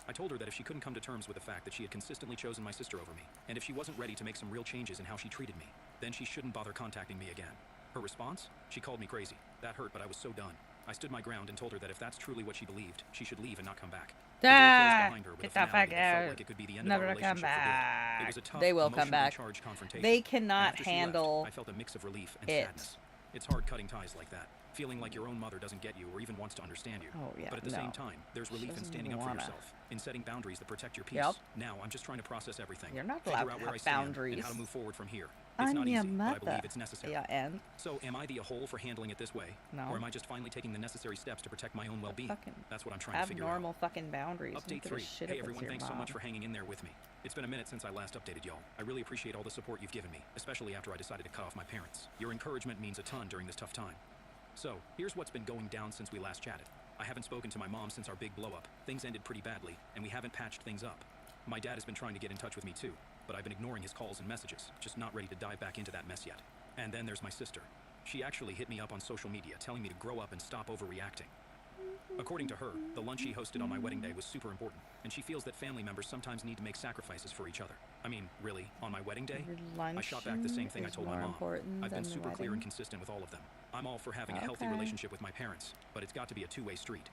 I told her that if she couldn't come to terms with the fact that she had consistently chosen my sister over me, and if she wasn't ready to make some real changes in how she treated me, then she shouldn't bother contacting me again. Her response? She called me crazy. That hurt, but I was so done. I stood my ground and told her that if that's truly what she believed, she should leave and not come back. The door closed behind her with
Get
a
the
finality
fuck
that felt
out.
like it could be the end
Never
of our
to come
relationship for good.
back.
It was a tough,
They will come
emotionally
back.
charged confrontation.
They
And
cannot
after she
handle
left, I felt a mix of relief and
it.
sadness. It's hard cutting ties like that, feeling like your own mother doesn't get you or even wants to understand you.
Oh, yeah,
But at the
no.
same time, there's relief in
Doesn't
standing up for
wanna.
yourself, in setting boundaries that protect your peace.
Yep.
Now I'm just trying to process everything.
You're not
figure
allowed
out
to
where I
have
stand
boundaries.
and how to move forward from here. It's
I'm
not
your
easy, but I
mother.
believe it's necessary.
Yeah, and?
So, am I the a-hole for handling it this way?
No.
Or am I just finally taking the necessary steps to protect my own well-being?
Fucking
That's what I'm trying to
have
figure out.
normal fucking boundaries. Don't
Update
give a
3.
shit
Hey
if it's
everyone,
your
thanks so much
mom.
for hanging in there with me. It's been a minute since I last updated y'all. I really appreciate all the support you've given me, especially after I decided to cut off my parents. Your encouragement means a ton during this tough time. So, here's what's been going down since we last chatted. I haven't spoken to my mom since our big blow-up. Things ended pretty badly, and we haven't patched things up. My dad has been trying to get in touch with me too, but I've been ignoring his calls and messages, just not ready to dive back into that mess yet. And then there's my sister. She actually hit me up on social media, telling me to grow up and stop overreacting. According to her, the lunch she hosted on my wedding day was super important, and she feels that family members sometimes need to make sacrifices for each other. I mean, really, on my wedding day? I shot back the same thing I told my mom. I've been super clear and consistent with all of them. I'm all for having a healthy relationship with my parents, but it's got to be a two-way street.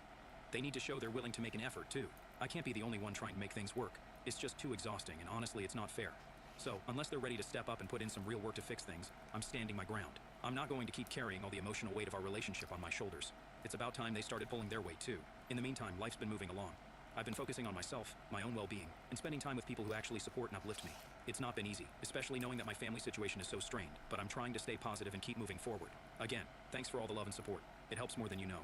They need to show they're willing to make an effort, too. I can't be the only one trying to make things work. It's just too exhausting, and honestly, it's not fair. So, unless they're ready to step up and put in some real work to fix things, I'm standing my ground. I'm not going to keep carrying all the emotional weight of our relationship on my shoulders. It's about time they started pulling their weight, too. In the meantime, life's been moving along. I've been focusing on myself, my own well-being, and spending time with people who actually support and uplift me. It's not been easy, especially knowing that my family situation is so strained, but I'm trying to stay positive and keep moving forward. Again, thanks for all the love and support. It helps more than you know.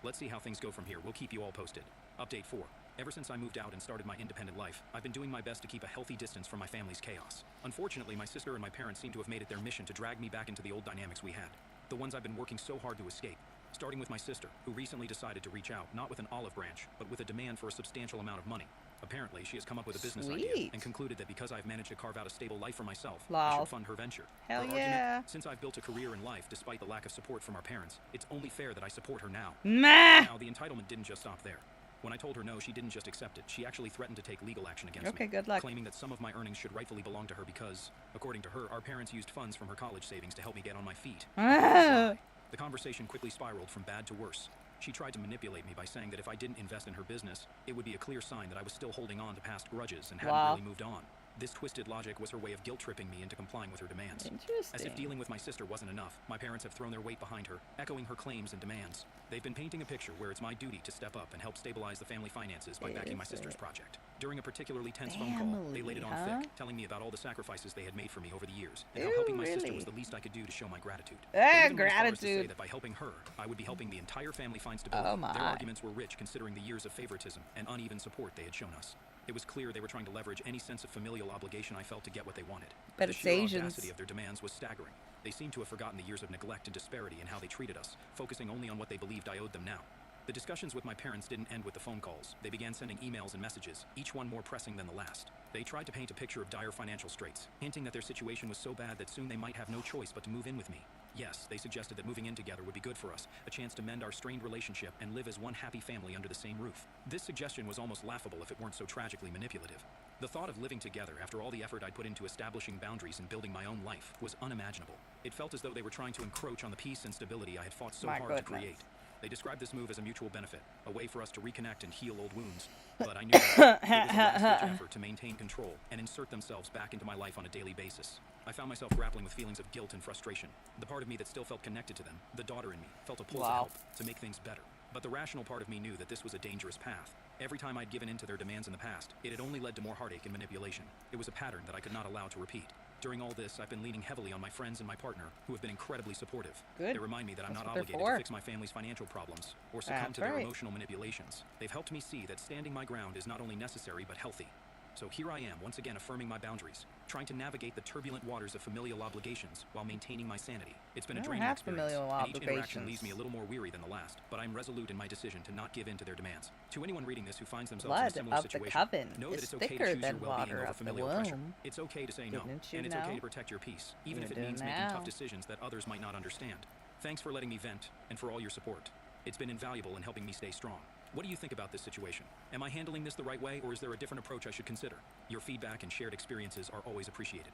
Let's see how things go from here. We'll keep you all posted. Update 4. Ever since I moved out and started my independent life, I've been doing my best to keep a healthy distance from my family's chaos. Unfortunately, my sister and my parents seem to have made it their mission to drag me back into the old dynamics we had. The ones I've been working so hard to escape. Starting with my sister, who recently decided to reach out, not with an olive branch, but with a demand for a substantial amount of money. Apparently, she has come up with a business idea and concluded that because I've managed to carve out a stable life for myself, I should fund her venture.
Hell
her
yeah.
argument, since I've built a career in life despite the lack of support from our parents, it's only fair that I support her now.
Nah.
Now, the entitlement didn't just stop there. When I told her no, she didn't just accept it. She actually threatened to take legal action against me.
Okay, good luck.
Claiming that some of my earnings should rightfully belong to her because, according to her, our parents used funds from her college savings to help me get on my feet.
Ah.
The conversation quickly spiraled from bad to worse. She tried to manipulate me by saying that if I didn't invest in her business, it would be a clear sign that I was still holding on to past grudges and hadn't really moved on. This twisted logic was her way of guilt-tripping me into complying with her demands. As if dealing with my sister wasn't enough, my parents have thrown their weight behind her, echoing her claims and demands. They've been painting a picture where it's my duty to step up and help stabilize the family finances by backing my sister's project. During a particularly tense phone call, they laid it on thick, telling me about all the sacrifices they had made for me over the years, and how helping my sister was the least I could do to show my gratitude. They even went as far as to say that by helping her, I would be helping the entire family find stability. Their arguments were rich considering the years of favoritism and uneven support they had shown us. It was clear they were trying to leverage any sense of familial obligation I felt to get what they wanted.
But
the
it's
sheer
Asians.
audacity of their demands was staggering. They seemed to have forgotten the years of neglect and disparity in how they treated us, focusing only on what they believed I owed them now. The discussions with my parents didn't end with the phone calls. They began sending emails and messages, each one more pressing than the last. They tried to paint a picture of dire financial straits, hinting that their situation was so bad that soon they might have no choice but to move in with me. Yes, they suggested that moving in together would be good for us, a chance to mend our strained relationship and live as one happy family under the same roof. This suggestion was almost laughable if it weren't so tragically manipulative. The thought of living together after all the effort I'd put into establishing boundaries and building my own life was unimaginable. It felt as though they were trying to encroach on the peace and stability I had fought so hard to create. They described this move as a mutual benefit, a way for us to reconnect and heal old wounds. But I knew that it was a last-ditch effort to maintain control and insert themselves back into my life on a daily basis. I found myself grappling with feelings of guilt and frustration. The part of me that still felt connected to them, the daughter in me, felt a pull to help, to make things better. But the rational part of me knew that this was a dangerous path. Every time I'd given in to their demands in the past, it had only led to more heartache and manipulation. It was a pattern that I could not allow to repeat. During all this, I've been leaning heavily on my friends and my partner, who have been incredibly supportive. They remind me that I'm not obligated to fix my family's financial problems or succumb to their emotional manipulations. They've helped me see that standing my ground is not only necessary but healthy. So here I am, once again affirming my boundaries, trying to navigate the turbulent waters of familial obligations while maintaining my sanity. It's been a draining experience, and each interaction leaves me a little more weary than the last, but I'm resolute in my decision to not give in to their demands. To anyone reading this who finds themselves in a similar situation, know that it's okay to choose your well-being over familial pressure. It's okay to say no, and it's okay to protect your peace, even if it means making tough decisions that others might not understand. Thanks for letting me vent, and for all your support. It's been invaluable in helping me stay strong. What do you think about this situation? Am I handling this the right way, or is there a different approach I should consider? Your feedback and shared experiences are always appreciated.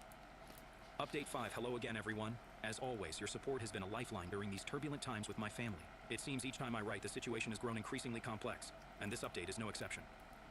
Update 5. Hello again, everyone. As always, your support has been a lifeline during these turbulent times with my family. It seems each time I write, the situation has grown increasingly complex, and this update is no exception.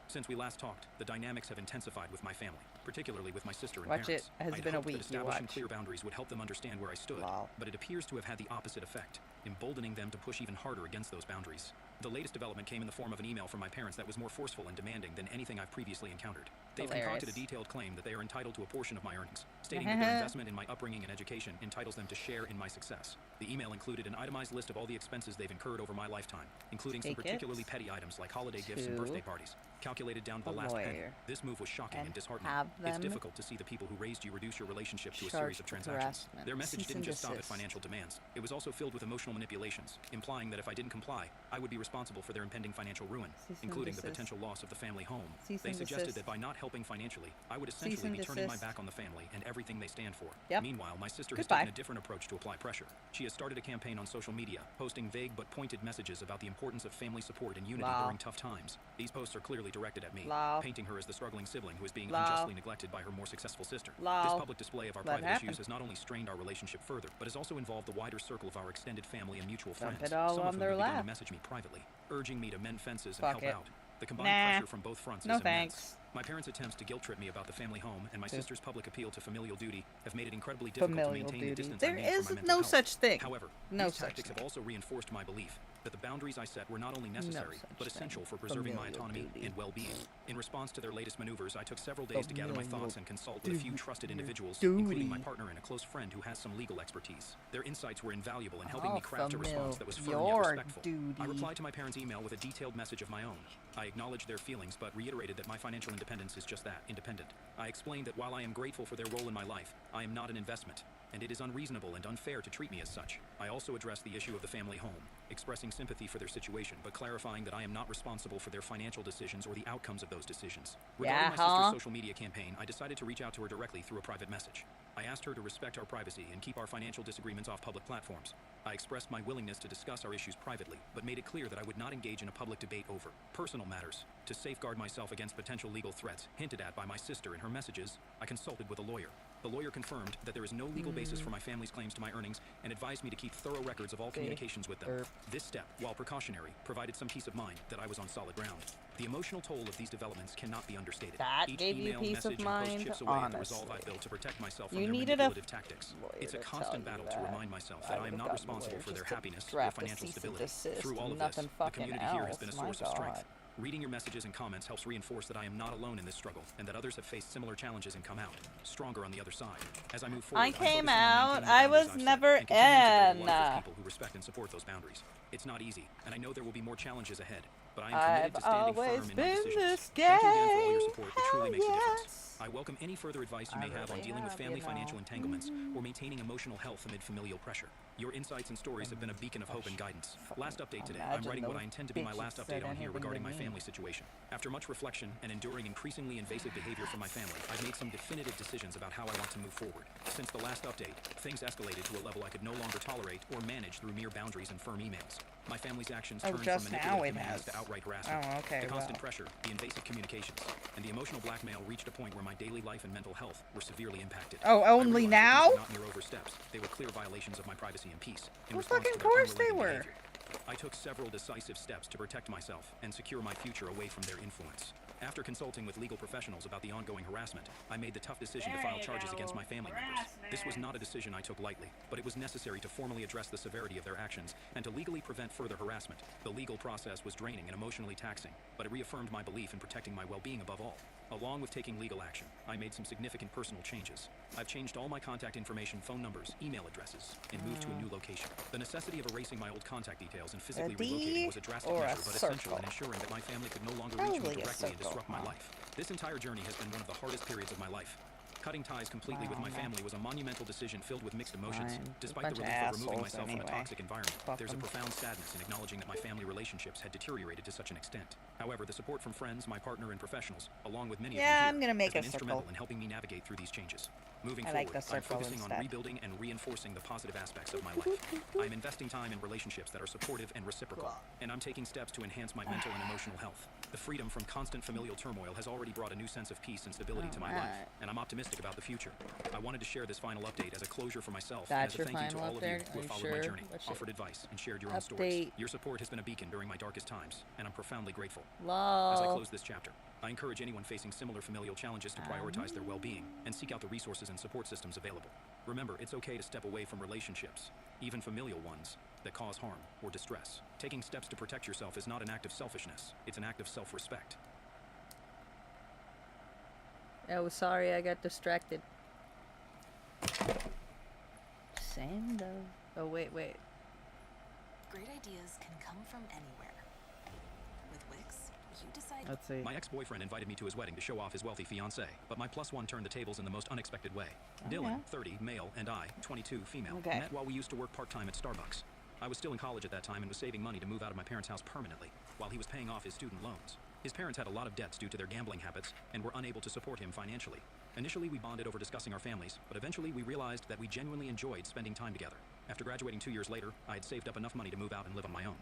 Since we last talked, the dynamics have intensified with my family, particularly with my sister and parents.
It has been a week.
That establishing clear boundaries would help them understand where I stood, but it appears to have had the opposite effect, emboldening them to push even harder against those boundaries. The latest development came in the form of an email from my parents that was more forceful and demanding than anything I've previously encountered. They've concocted a detailed claim that they are entitled to a portion of my earnings, stating that their investment in my upbringing and education entitles them to share in my success. The email included an itemized list of all the expenses they've incurred over my lifetime, including some particularly petty items like holiday gifts and birthday parties, calculated down to the last penny. This move was shocking and disheartening. It's difficult to see the people who raised you reduce your relationship to a series of transactions. Their message didn't just stop at financial demands. It was also filled with emotional manipulations, implying that if I didn't comply, I would be responsible for their impending financial ruin, including the potential loss of the family home. They suggested that by not helping financially, I would essentially be turning my back on the family and everything they stand for. Meanwhile, my sister has taken a different approach to apply pressure. She has started a campaign on social media, posting vague but pointed messages about the importance of family support and unity during tough times. These posts are clearly directed at me, painting her as the struggling sibling who is being unjustly neglected by her more successful sister. This public display of our private issues has not only strained our relationship further, but has also involved the wider circle of our extended family and mutual friends, some of whom have begun to message me privately, urging me to mend fences and help out. The combined pressure from both fronts is immense. My parents' attempts to guilt-trip me about the family home and my sister's public appeal to familial duty have made it incredibly difficult to maintain the distance I need from my mental health.
Such thing.
However, these tactics have also reinforced my belief that the boundaries I set were not only necessary, but essential for preserving my autonomy and well-being. In response to their latest maneuvers, I took several days to gather my thoughts and consult with a few trusted individuals, including my partner and a close friend who has some legal expertise. Their insights were invaluable in helping me craft a response that was firm yet respectful. I replied to my parents' email with a detailed message of my own. I acknowledged their feelings, but reiterated that my financial independence is just that, independent. I explained that while I am grateful for their role in my life, I am not an investment, and it is unreasonable and unfair to treat me as such. I also addressed the issue of the family home, expressing sympathy for their situation, but clarifying that I am not responsible for their financial decisions or the outcomes of those decisions. Regarding my sister's social media campaign, I decided to reach out to her directly through a private message. I asked her to respect our privacy and keep our financial disagreements off public platforms. I expressed my willingness to discuss our issues privately, but made it clear that I would not engage in a public debate over personal matters. To safeguard myself against potential legal threats hinted at by my sister in her messages, I consulted with a lawyer. The lawyer confirmed that there is no legal basis for my family's claims to my earnings and advised me to keep thorough records of all communications with them. This step, while precautionary, provided some peace of mind that I was on solid ground. The emotional toll of these developments cannot be understated.
That
Each
gave you
email,
peace of
message, and post
mind?
chips away at the resolve
Honestly.
I built to protect myself from
You
their
needed a
manipulative tactics.
lawyer
It's a
to
constant
tell you
battle to
that.
remind myself
I
that I
would've
am not
gotten a
responsible
lawyer
for their
just to
happiness or
draft a
financial
cease and
stability.
desist,
Through all of
nothing
this, the
fucking
community here has been a
else. My
source of strength.
God.
Reading your messages and comments helps reinforce that I am not alone in this struggle and that others have faced similar challenges and come out stronger on the other side. As I move forward,
I
I'm
came
focusing on
out.
maintaining the
I
boundaries
was
I've set
never
and continuing to build a
in.
life of people who respect and support those boundaries. It's not easy, and I know there will be more challenges ahead, but I am committed to standing firm in my decisions.
This
Thank you again for all your
gay.
support. It truly makes a
Hell
difference. I welcome any further advice you may have on dealing with family financial entanglements or maintaining emotional health amid familial pressure. Your insights and stories have been a beacon of hope and guidance. Last update today. I'm writing what I intend to be my last update on here regarding my family situation. After much reflection and enduring increasingly invasive behavior from my family, I've made some definitive decisions about how I want to move forward. Since the last update, things escalated to a level I could no longer tolerate or manage through mere boundaries and firm emails. My family's actions turned from
just now
manipulative
it
demands
has.
to outright harassment.
Oh, okay,
The constant
wow.
pressure, the invasive communications, and the emotional blackmail reached a point where my daily life and mental health were severely impacted.
Oh,
I
only
realized that
now?
these were not mere oversteps. They were clear violations of my privacy and peace. In
Well,
response
fucking
to their
course they
unrelenting
were.
behavior, I took several decisive steps to protect myself and secure my future away from their influence. After consulting with legal professionals about the ongoing harassment, I made the tough decision to file charges against my family members. This was not a decision I took lightly, but it was necessary to formally address the severity of their actions and to legally prevent further harassment. The legal process was draining and emotionally taxing, but it reaffirmed my belief in protecting my well-being above all. Along with taking legal action, I made some significant personal changes. I've changed all my contact information, phone numbers, email addresses, and moved to a new location. The necessity of erasing my old contact details and physically
D
relocating was a drastic
or a
measure, but essential
circle?
in ensuring that my family could no longer reach me
Probably a
directly and
circle,
disrupt my
huh?
life. This entire journey has been one of the hardest periods of my life. Cutting ties completely with my family was a monumental decision filled with mixed emotions.
Fine.
Despite
Bunch
the
of
relief of removing
assholes
myself from a
anyway.
toxic environment,
Fuck
there's a
them.
profound sadness in acknowledging that my family relationships had deteriorated to such an extent. However, the support from friends, my partner, and professionals, along with many of you
Yeah,
here,
I'm gonna make
has
a
been instrumental
circle.
in helping me navigate through these changes. Moving
I like
forward,
the
I'm
circle
focusing on
instead.
rebuilding and reinforcing the positive aspects of my life. I'm investing time in relationships that are supportive and reciprocal, and I'm taking steps to enhance my mental and emotional health. The freedom from constant familial turmoil has already brought a new sense of peace and stability to my life,
Alright.
and I'm optimistic about the future. I wanted to share this final update as a closure for myself
That's
and
your
as a thank you to
final
all of you
update?
who
Are
have
you
followed my
sure?
journey,
What's your
offered advice, and shared your own stories.
update?
Your support has been a beacon during my darkest times, and I'm profoundly grateful. As I
Lol.
close this chapter, I encourage anyone facing similar familial challenges to prioritize their well-being and seek out the resources and support systems available. Remember, it's okay to step away from relationships, even familial ones, that cause harm or distress. Taking steps to protect yourself is not an act of selfishness, it's an act of self-respect.
Oh, sorry, I got distracted. Same though. Oh, wait.
Great ideas can come from anywhere. With Wix, you decide.
Let's see.
My ex-boyfriend invited me to his wedding to show off his wealthy fiancée, but my plus one turned the tables in the most unexpected way. Dylan, 30, male, and I, 22, female,
Okay.
met while we used to work part-time at Starbucks. I was still in college at that time and was saving money to move out of my parents' house permanently, while he was paying off his student loans. His parents had a lot of debts due to their gambling habits and were unable to support him financially. Initially, we bonded over discussing our families, but eventually we realized that we genuinely enjoyed spending time together. After graduating 2 years later, I had saved up enough money to move out and live on my own.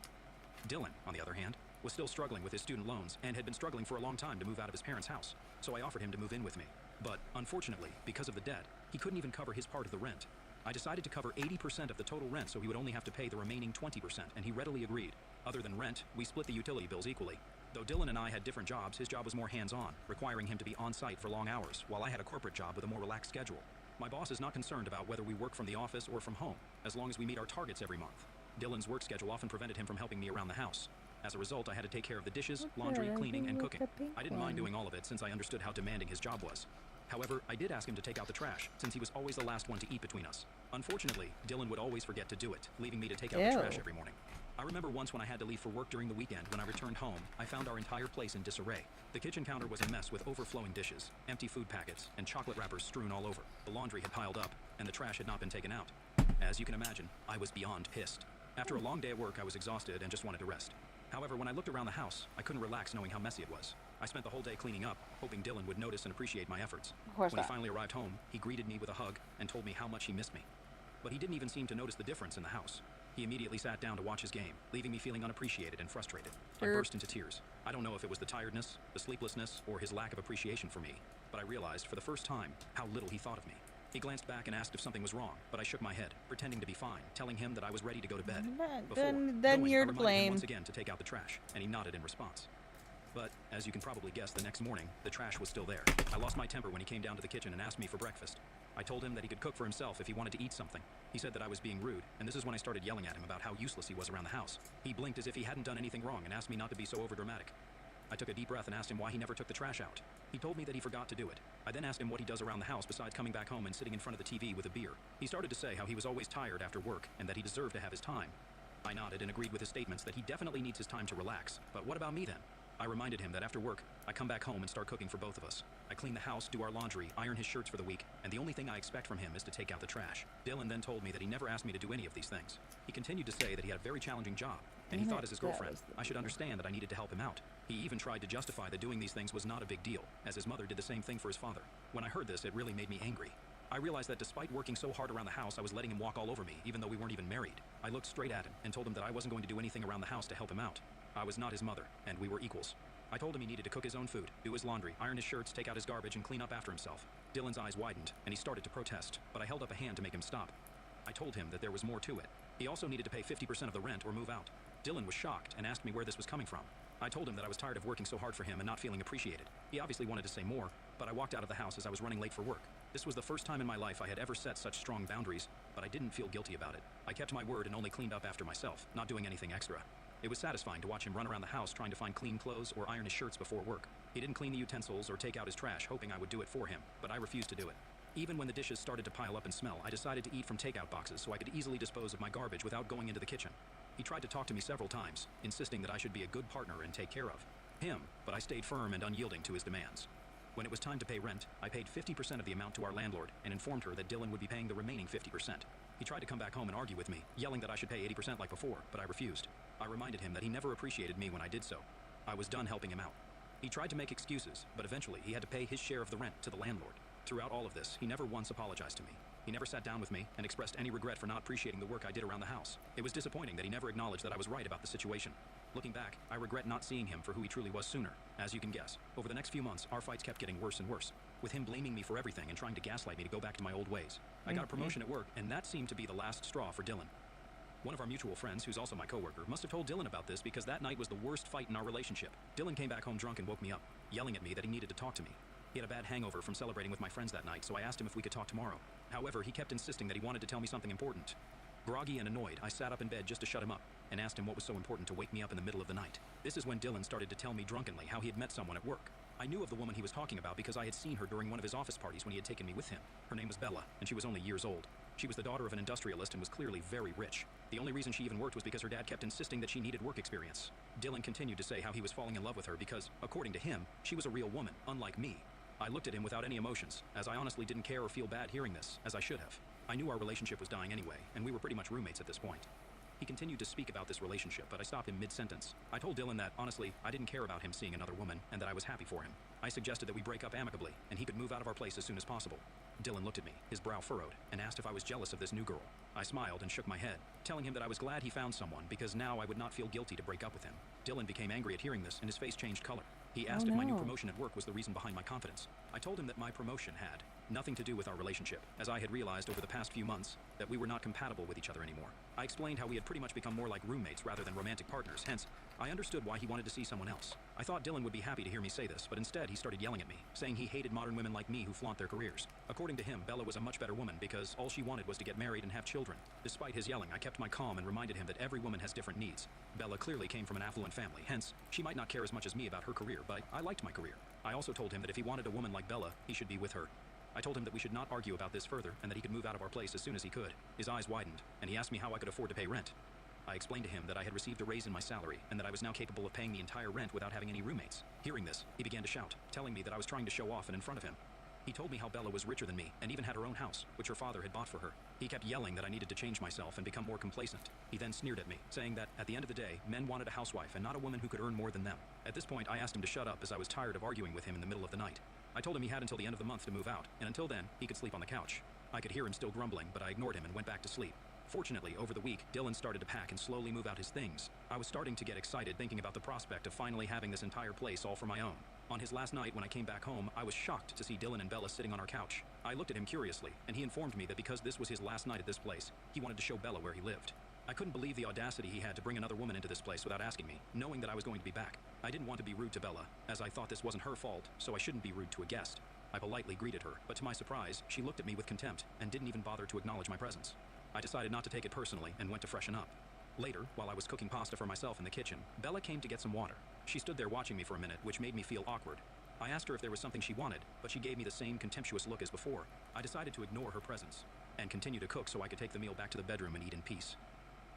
Dylan, on the other hand, was still struggling with his student loans and had been struggling for a long time to move out of his parents' house, so I offered him to move in with me. But, unfortunately, because of the debt, he couldn't even cover his part of the rent. I decided to cover 80% of the total rent so he would only have to pay the remaining 20%, and he readily agreed. Other than rent, we split the utility bills equally. Though Dylan and I had different jobs, his job was more hands-on, requiring him to be on-site for long hours, while I had a corporate job with a more relaxed schedule. My boss is not concerned about whether we work from the office or from home, as long as we meet our targets every month. Dylan's work schedule often prevented him from helping me around the house. As a result, I had to take care of the dishes, laundry, cleaning, and cooking. I didn't mind doing all of it since I understood how demanding his job was. However, I did ask him to take out the trash, since he was always the last one to eat between us. Unfortunately, Dylan would always forget to do it, leaving me to take out the trash every morning. I remember once when I had to leave for work during the weekend. When I returned home, I found our entire place in disarray. The kitchen counter was a mess with overflowing dishes, empty food packets, and chocolate wrappers strewn all over. The laundry had piled up, and the trash had not been taken out. As you can imagine, I was beyond pissed. After a long day at work, I was exhausted and just wanted to rest. However, when I looked around the house, I couldn't relax knowing how messy it was. I spent the whole day cleaning up, hoping Dylan would notice and appreciate my efforts.
Of course
When
not.
he finally arrived home, he greeted me with a hug and told me how much he missed me. But he didn't even seem to notice the difference in the house. He immediately sat down to watch his game, leaving me feeling unappreciated and frustrated. I burst into tears. I don't know if it was the tiredness, the sleeplessness, or his lack of appreciation for me, but I realized for the first time how little he thought of me. He glanced back and asked if something was wrong, but I shook my head, pretending to be fine, telling him that I was ready to go to bed.
Then
Going,
you're
I
to
reminded him
blame.
once again to take out the trash, and he nodded in response. But, as you can probably guess, the next morning, the trash was still there. I lost my temper when he came down to the kitchen and asked me for breakfast. I told him that he could cook for himself if he wanted to eat something. He said that I was being rude, and this is when I started yelling at him about how useless he was around the house. He blinked as if he hadn't done anything wrong and asked me not to be so overdramatic. I took a deep breath and asked him why he never took the trash out. He told me that he forgot to do it. I then asked him what he does around the house besides coming back home and sitting in front of the TV with a beer. He started to say how he was always tired after work and that he deserved to have his time. I nodded and agreed with his statements that he definitely needs his time to relax. But what about me then? I reminded him that after work, I come back home and start cooking for both of us. I clean the house, do our laundry, iron his shirts for the week, and the only thing I expect from him is to take out the trash. Dylan then told me that he never asked me to do any of these things. He continued to say that he had a very challenging job, and he thought as his girlfriend, I should understand that I needed to help him out. He even tried to justify that doing these things was not a big deal, as his mother did the same thing for his father. When I heard this, it really made me angry. I realized that despite working so hard around the house, I was letting him walk all over me, even though we weren't even married. I looked straight at him and told him that I wasn't going to do anything around the house to help him out. I was not his mother, and we were equals. I told him he needed to cook his own food, do his laundry, iron his shirts, take out his garbage, and clean up after himself. Dylan's eyes widened, and he started to protest, but I held up a hand to make him stop. I told him that there was more to it. He also needed to pay 50% of the rent or move out. Dylan was shocked and asked me where this was coming from. I told him that I was tired of working so hard for him and not feeling appreciated. He obviously wanted to say more, but I walked out of the house as I was running late for work. This was the first time in my life I had ever set such strong boundaries, but I didn't feel guilty about it. I kept my word and only cleaned up after myself, not doing anything extra. It was satisfying to watch him run around the house trying to find clean clothes or iron his shirts before work. He didn't clean the utensils or take out his trash, hoping I would do it for him, but I refused to do it. Even when the dishes started to pile up and smell, I decided to eat from takeout boxes so I could easily dispose of my garbage without going into the kitchen. He tried to talk to me several times, insisting that I should be a good partner and take care of him, but I stayed firm and unyielding to his demands. When it was time to pay rent, I paid 50% of the amount to our landlord and informed her that Dylan would be paying the remaining 50%. He tried to come back home and argue with me, yelling that I should pay 80% like before, but I refused. I reminded him that he never appreciated me when I did so. I was done helping him out. He tried to make excuses, but eventually he had to pay his share of the rent to the landlord. Throughout all of this, he never once apologized to me. He never sat down with me and expressed any regret for not appreciating the work I did around the house. It was disappointing that he never acknowledged that I was right about the situation. Looking back, I regret not seeing him for who he truly was sooner. As you can guess, over the next few months, our fights kept getting worse and worse, with him blaming me for everything and trying to gaslight me to go back to my old ways. I got a promotion at work, and that seemed to be the last straw for Dylan. One of our mutual friends, who's also my coworker, must have told Dylan about this because that night was the worst fight in our relationship. Dylan came back home drunk and woke me up, yelling at me that he needed to talk to me. He had a bad hangover from celebrating with my friends that night, so I asked him if we could talk tomorrow. However, he kept insisting that he wanted to tell me something important. Groggy and annoyed, I sat up in bed just to shut him up and asked him what was so important to wake me up in the middle of the night. This is when Dylan started to tell me drunkenly how he had met someone at work. I knew of the woman he was talking about because I had seen her during one of his office parties when he had taken me with him. Her name was Bella, and she was only years old. She was the daughter of an industrialist and was clearly very rich. The only reason she even worked was because her dad kept insisting that she needed work experience. Dylan continued to say how he was falling in love with her because, according to him, she was a real woman, unlike me. I looked at him without any emotions, as I honestly didn't care or feel bad hearing this, as I should have. I knew our relationship was dying anyway, and we were pretty much roommates at this point. He continued to speak about this relationship, but I stopped him mid-sentence. I told Dylan that, honestly, I didn't care about him seeing another woman, and that I was happy for him. I suggested that we break up amicably, and he could move out of our place as soon as possible. Dylan looked at me, his brow furrowed, and asked if I was jealous of this new girl. I smiled and shook my head, telling him that I was glad he found someone, because now I would not feel guilty to break up with him. Dylan became angry at hearing this, and his face changed color. He asked if my new promotion at work was the reason behind my confidence. I told him that my promotion had nothing to do with our relationship, as I had realized over the past few months that we were not compatible with each other anymore. I explained how we had pretty much become more like roommates rather than romantic partners, hence, I understood why he wanted to see someone else. I thought Dylan would be happy to hear me say this, but instead he started yelling at me, saying he hated modern women like me who flaunt their careers. According to him, Bella was a much better woman because all she wanted was to get married and have children. Despite his yelling, I kept my calm and reminded him that every woman has different needs. Bella clearly came from an affluent family, hence, she might not care as much as me about her career, but I liked my career. I also told him that if he wanted a woman like Bella, he should be with her. I told him that we should not argue about this further and that he could move out of our place as soon as he could. His eyes widened, and he asked me how I could afford to pay rent. I explained to him that I had received a raise in my salary and that I was now capable of paying the entire rent without having any roommates. Hearing this, he began to shout, telling me that I was trying to show off and in front of him. He told me how Bella was richer than me and even had her own house, which her father had bought for her. He kept yelling that I needed to change myself and become more complacent. He then sneered at me, saying that at the end of the day, men wanted a housewife and not a woman who could earn more than them. At this point, I asked him to shut up as I was tired of arguing with him in the middle of the night. I told him he had until the end of the month to move out, and until then, he could sleep on the couch. I could hear him still grumbling, but I ignored him and went back to sleep. Fortunately, over the week, Dylan started to pack and slowly move out his things. I was starting to get excited thinking about the prospect of finally having this entire place all for my own. On his last night when I came back home, I was shocked to see Dylan and Bella sitting on our couch. I looked at him curiously, and he informed me that because this was his last night at this place, he wanted to show Bella where he lived. I couldn't believe the audacity he had to bring another woman into this place without asking me, knowing that I was going to be back. I didn't want to be rude to Bella, as I thought this wasn't her fault, so I shouldn't be rude to a guest. I politely greeted her, but to my surprise, she looked at me with contempt and didn't even bother to acknowledge my presence. I decided not to take it personally and went to freshen up. Later, while I was cooking pasta for myself in the kitchen, Bella came to get some water. She stood there watching me for a minute, which made me feel awkward. I asked her if there was something she wanted, but she gave me the same contemptuous look as before. I decided to ignore her presence and continue to cook so I could take the meal back to the bedroom and eat in peace.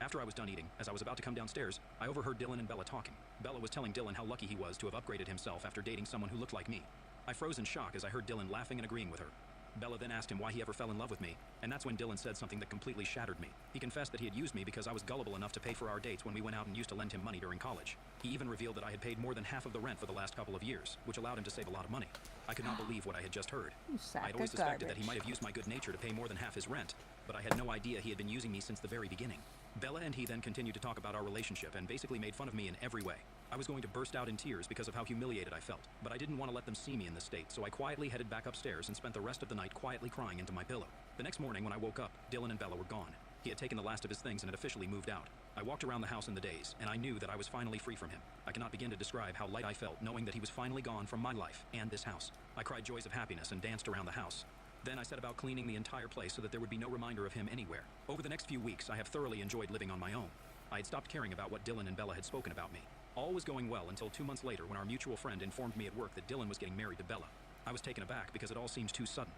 After I was done eating, as I was about to come downstairs, I overheard Dylan and Bella talking. Bella was telling Dylan how lucky he was to have upgraded himself after dating someone who looked like me. I froze in shock as I heard Dylan laughing and agreeing with her. Bella then asked him why he ever fell in love with me, and that's when Dylan said something that completely shattered me. He confessed that he had used me because I was gullible enough to pay for our dates when we went out and used to lend him money during college. He even revealed that I had paid more than half of the rent for the last couple of years, which allowed him to save a lot of money. I could not believe what I had just heard. I had always suspected that he might have used my good nature to pay more than half his rent, but I had no idea he had been using me since the very beginning. Bella and he then continued to talk about our relationship and basically made fun of me in every way. I was going to burst out in tears because of how humiliated I felt, but I didn't want to let them see me in this state, so I quietly headed back upstairs and spent the rest of the night quietly crying into my pillow. The next morning when I woke up, Dylan and Bella were gone. He had taken the last of his things and had officially moved out. I walked around the house in the daze, and I knew that I was finally free from him. I cannot begin to describe how light I felt knowing that he was finally gone from my life and this house. I cried joys of happiness and danced around the house. Then I set about cleaning the entire place so that there would be no reminder of him anywhere. Over the next few weeks, I have thoroughly enjoyed living on my own. I had stopped caring about what Dylan and Bella had spoken about me. All was going well until 2 months later when our mutual friend informed me at work that Dylan was getting married to Bella. I was taken aback because it all seemed too sudden.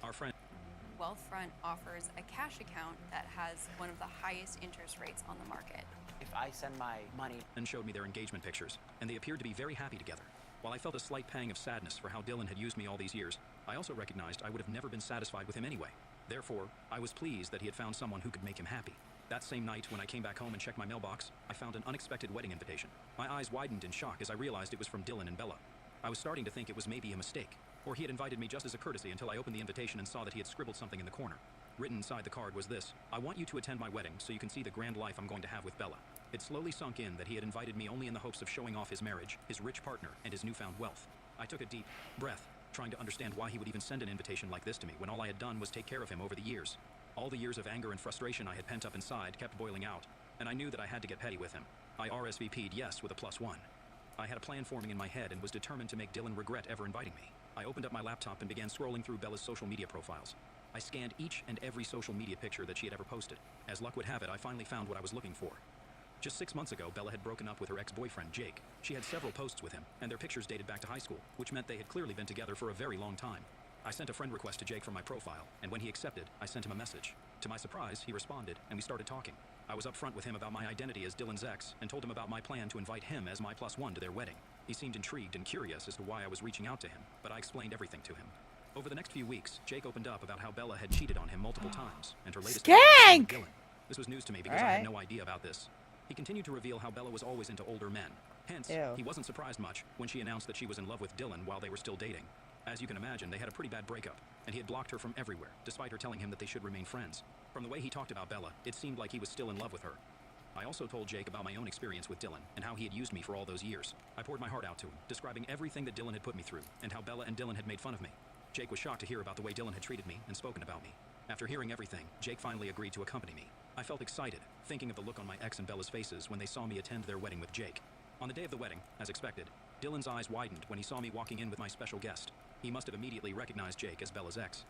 Our friend
Wealthfront offers a cash account that has one of the highest interest rates on the market.
If I send my money
and showed me their engagement pictures, and they appeared to be very happy together. While I felt a slight pang of sadness for how Dylan had used me all these years, I also recognized I would have never been satisfied with him anyway. Therefore, I was pleased that he had found someone who could make him happy. That same night, when I came back home and checked my mailbox, I found an unexpected wedding invitation. My eyes widened in shock as I realized it was from Dylan and Bella. I was starting to think it was maybe a mistake, or he had invited me just as a courtesy until I opened the invitation and saw that he had scribbled something in the corner. Written inside the card was this: "I want you to attend my wedding so you can see the grand life I'm going to have with Bella." It slowly sunk in that he had invited me only in the hopes of showing off his marriage, his rich partner, and his newfound wealth. I took a deep breath, trying to understand why he would even send an invitation like this to me when all I had done was take care of him over the years. All the years of anger and frustration I had pent up inside kept boiling out, and I knew that I had to get petty with him. I RSVP'd yes with a +1. I had a plan forming in my head and was determined to make Dylan regret ever inviting me. I opened up my laptop and began scrolling through Bella's social media profiles. I scanned each and every social media picture that she had ever posted. As luck would have it, I finally found what I was looking for. Just 6 months ago, Bella had broken up with her ex-boyfriend, Jake. She had several posts with him, and their pictures dated back to high school, which meant they had clearly been together for a very long time. I sent a friend request to Jake from my profile, and when he accepted, I sent him a message. To my surprise, he responded, and we started talking. I was upfront with him about my identity as Dylan's ex, and told him about my plan to invite him as my +1 to their wedding. He seemed intrigued and curious as to why I was reaching out to him, but I explained everything to him. Over the next few weeks, Jake opened up about how Bella had cheated on him multiple times, and her latest
Skank!
Dylan. This was news to me because I had no idea about this. He continued to reveal how Bella was always into older men. Hence, he wasn't surprised much when she announced that she was in love with Dylan while they were still dating. As you can imagine, they had a pretty bad breakup, and he had blocked her from everywhere, despite her telling him that they should remain friends. From the way he talked about Bella, it seemed like he was still in love with her. I also told Jake about my own experience with Dylan and how he had used me for all those years. I poured my heart out to him, describing everything that Dylan had put me through and how Bella and Dylan had made fun of me. Jake was shocked to hear about the way Dylan had treated me and spoken about me. After hearing everything, Jake finally agreed to accompany me. I felt excited, thinking of the look on my ex and Bella's faces when they saw me attend their wedding with Jake. On the day of the wedding, as expected, Dylan's eyes widened when he saw me walking in with my special guest. He must have immediately recognized Jake as Bella's ex.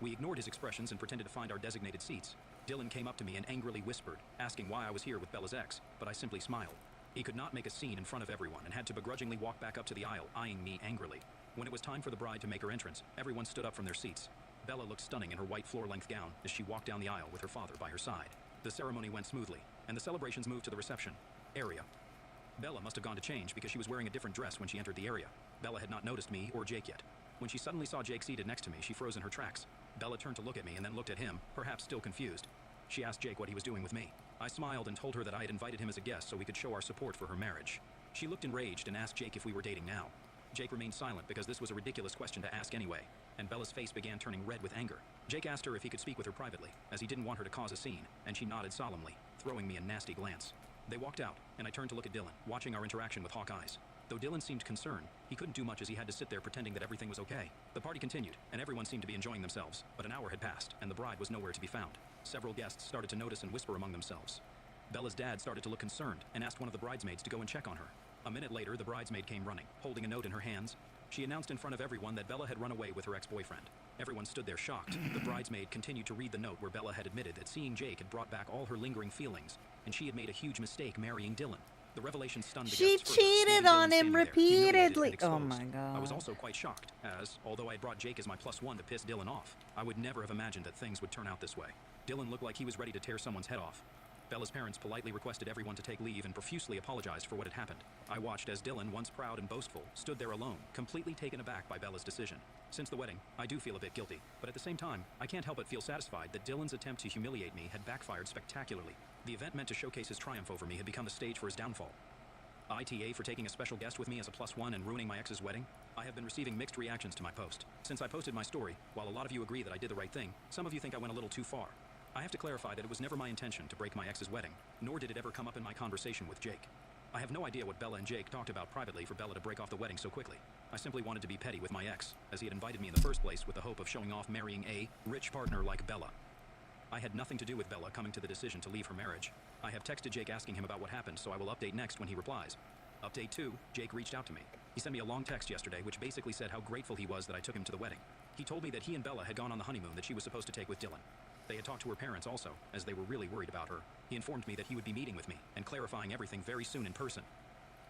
We ignored his expressions and pretended to find our designated seats. Dylan came up to me and angrily whispered, asking why I was here with Bella's ex, but I simply smiled. He could not make a scene in front of everyone and had to begrudgingly walk back up to the aisle, eyeing me angrily. When it was time for the bride to make her entrance, everyone stood up from their seats. Bella looked stunning in her white floor-length gown as she walked down the aisle with her father by her side. The ceremony went smoothly, and the celebrations moved to the reception area. Bella must have gone to change because she was wearing a different dress when she entered the area. Bella had not noticed me or Jake yet. When she suddenly saw Jake seated next to me, she froze in her tracks. Bella turned to look at me and then looked at him, perhaps still confused. She asked Jake what he was doing with me. I smiled and told her that I had invited him as a guest so we could show our support for her marriage. She looked enraged and asked Jake if we were dating now. Jake remained silent because this was a ridiculous question to ask anyway, and Bella's face began turning red with anger. Jake asked her if he could speak with her privately, as he didn't want her to cause a scene, and she nodded solemnly, throwing me a nasty glance. They walked out, and I turned to look at Dylan, watching our interaction with hawk eyes. Though Dylan seemed concerned, he couldn't do much as he had to sit there pretending that everything was okay. The party continued, and everyone seemed to be enjoying themselves, but an hour had passed, and the bride was nowhere to be found. Several guests started to notice and whisper among themselves. Bella's dad started to look concerned and asked one of the bridesmaids to go and check on her. A minute later, the bridesmaid came running, holding a note in her hands. She announced in front of everyone that Bella had run away with her ex-boyfriend. Everyone stood there shocked. The bridesmaid continued to read the note where Bella had admitted that seeing Jake had brought back all her lingering feelings, and she had made a huge mistake marrying Dylan. The revelation stunned the
She
guests further,
cheated
leaving
on
Dylan
him
standing there,
repeatedly.
humiliated and
Oh my
exposed.
god.
I was also quite shocked, as, although I had brought Jake as my +1 to piss Dylan off, I would never have imagined that things would turn out this way. Dylan looked like he was ready to tear someone's head off. Bella's parents politely requested everyone to take leave and profusely apologized for what had happened. I watched as Dylan, once proud and boastful, stood there alone, completely taken aback by Bella's decision. Since the wedding, I do feel a bit guilty, but at the same time, I can't help but feel satisfied that Dylan's attempt to humiliate me had backfired spectacularly. The event meant to showcase his triumph over me had become the stage for his downfall. ITA for taking a special guest with me as a +1 and ruining my ex's wedding? I have been receiving mixed reactions to my post. Since I posted my story, while a lot of you agree that I did the right thing, some of you think I went a little too far. I have to clarify that it was never my intention to break my ex's wedding, nor did it ever come up in my conversation with Jake. I have no idea what Bella and Jake talked about privately for Bella to break off the wedding so quickly. I simply wanted to be petty with my ex, as he had invited me in the first place with the hope of showing off marrying a rich partner like Bella. I had nothing to do with Bella coming to the decision to leave her marriage. I have texted Jake asking him about what happened, so I will update next when he replies. Update 2, Jake reached out to me. He sent me a long text yesterday which basically said how grateful he was that I took him to the wedding. He told me that he and Bella had gone on the honeymoon that she was supposed to take with Dylan. They had talked to her parents also, as they were really worried about her. He informed me that he would be meeting with me and clarifying everything very soon in person.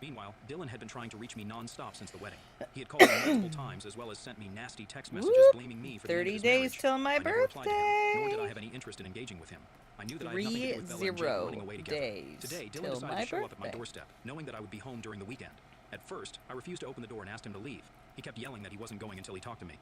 Meanwhile, Dylan had been trying to reach me non-stop since the wedding. He had called me multiple times as well as sent me nasty text messages blaming me for the end of
30
his
days
marriage.
till my
I never replied to him,
birthday.
nor did I have any interest in engaging with him. I knew that I had nothing to do with Bella and Jake running away together.
days
Today, Dylan
till
decided
my
to show up at my
birthday.
doorstep, knowing that I would be home during the weekend. At first, I refused to open the door and asked him to leave. He kept yelling that he wasn't going until he talked to me.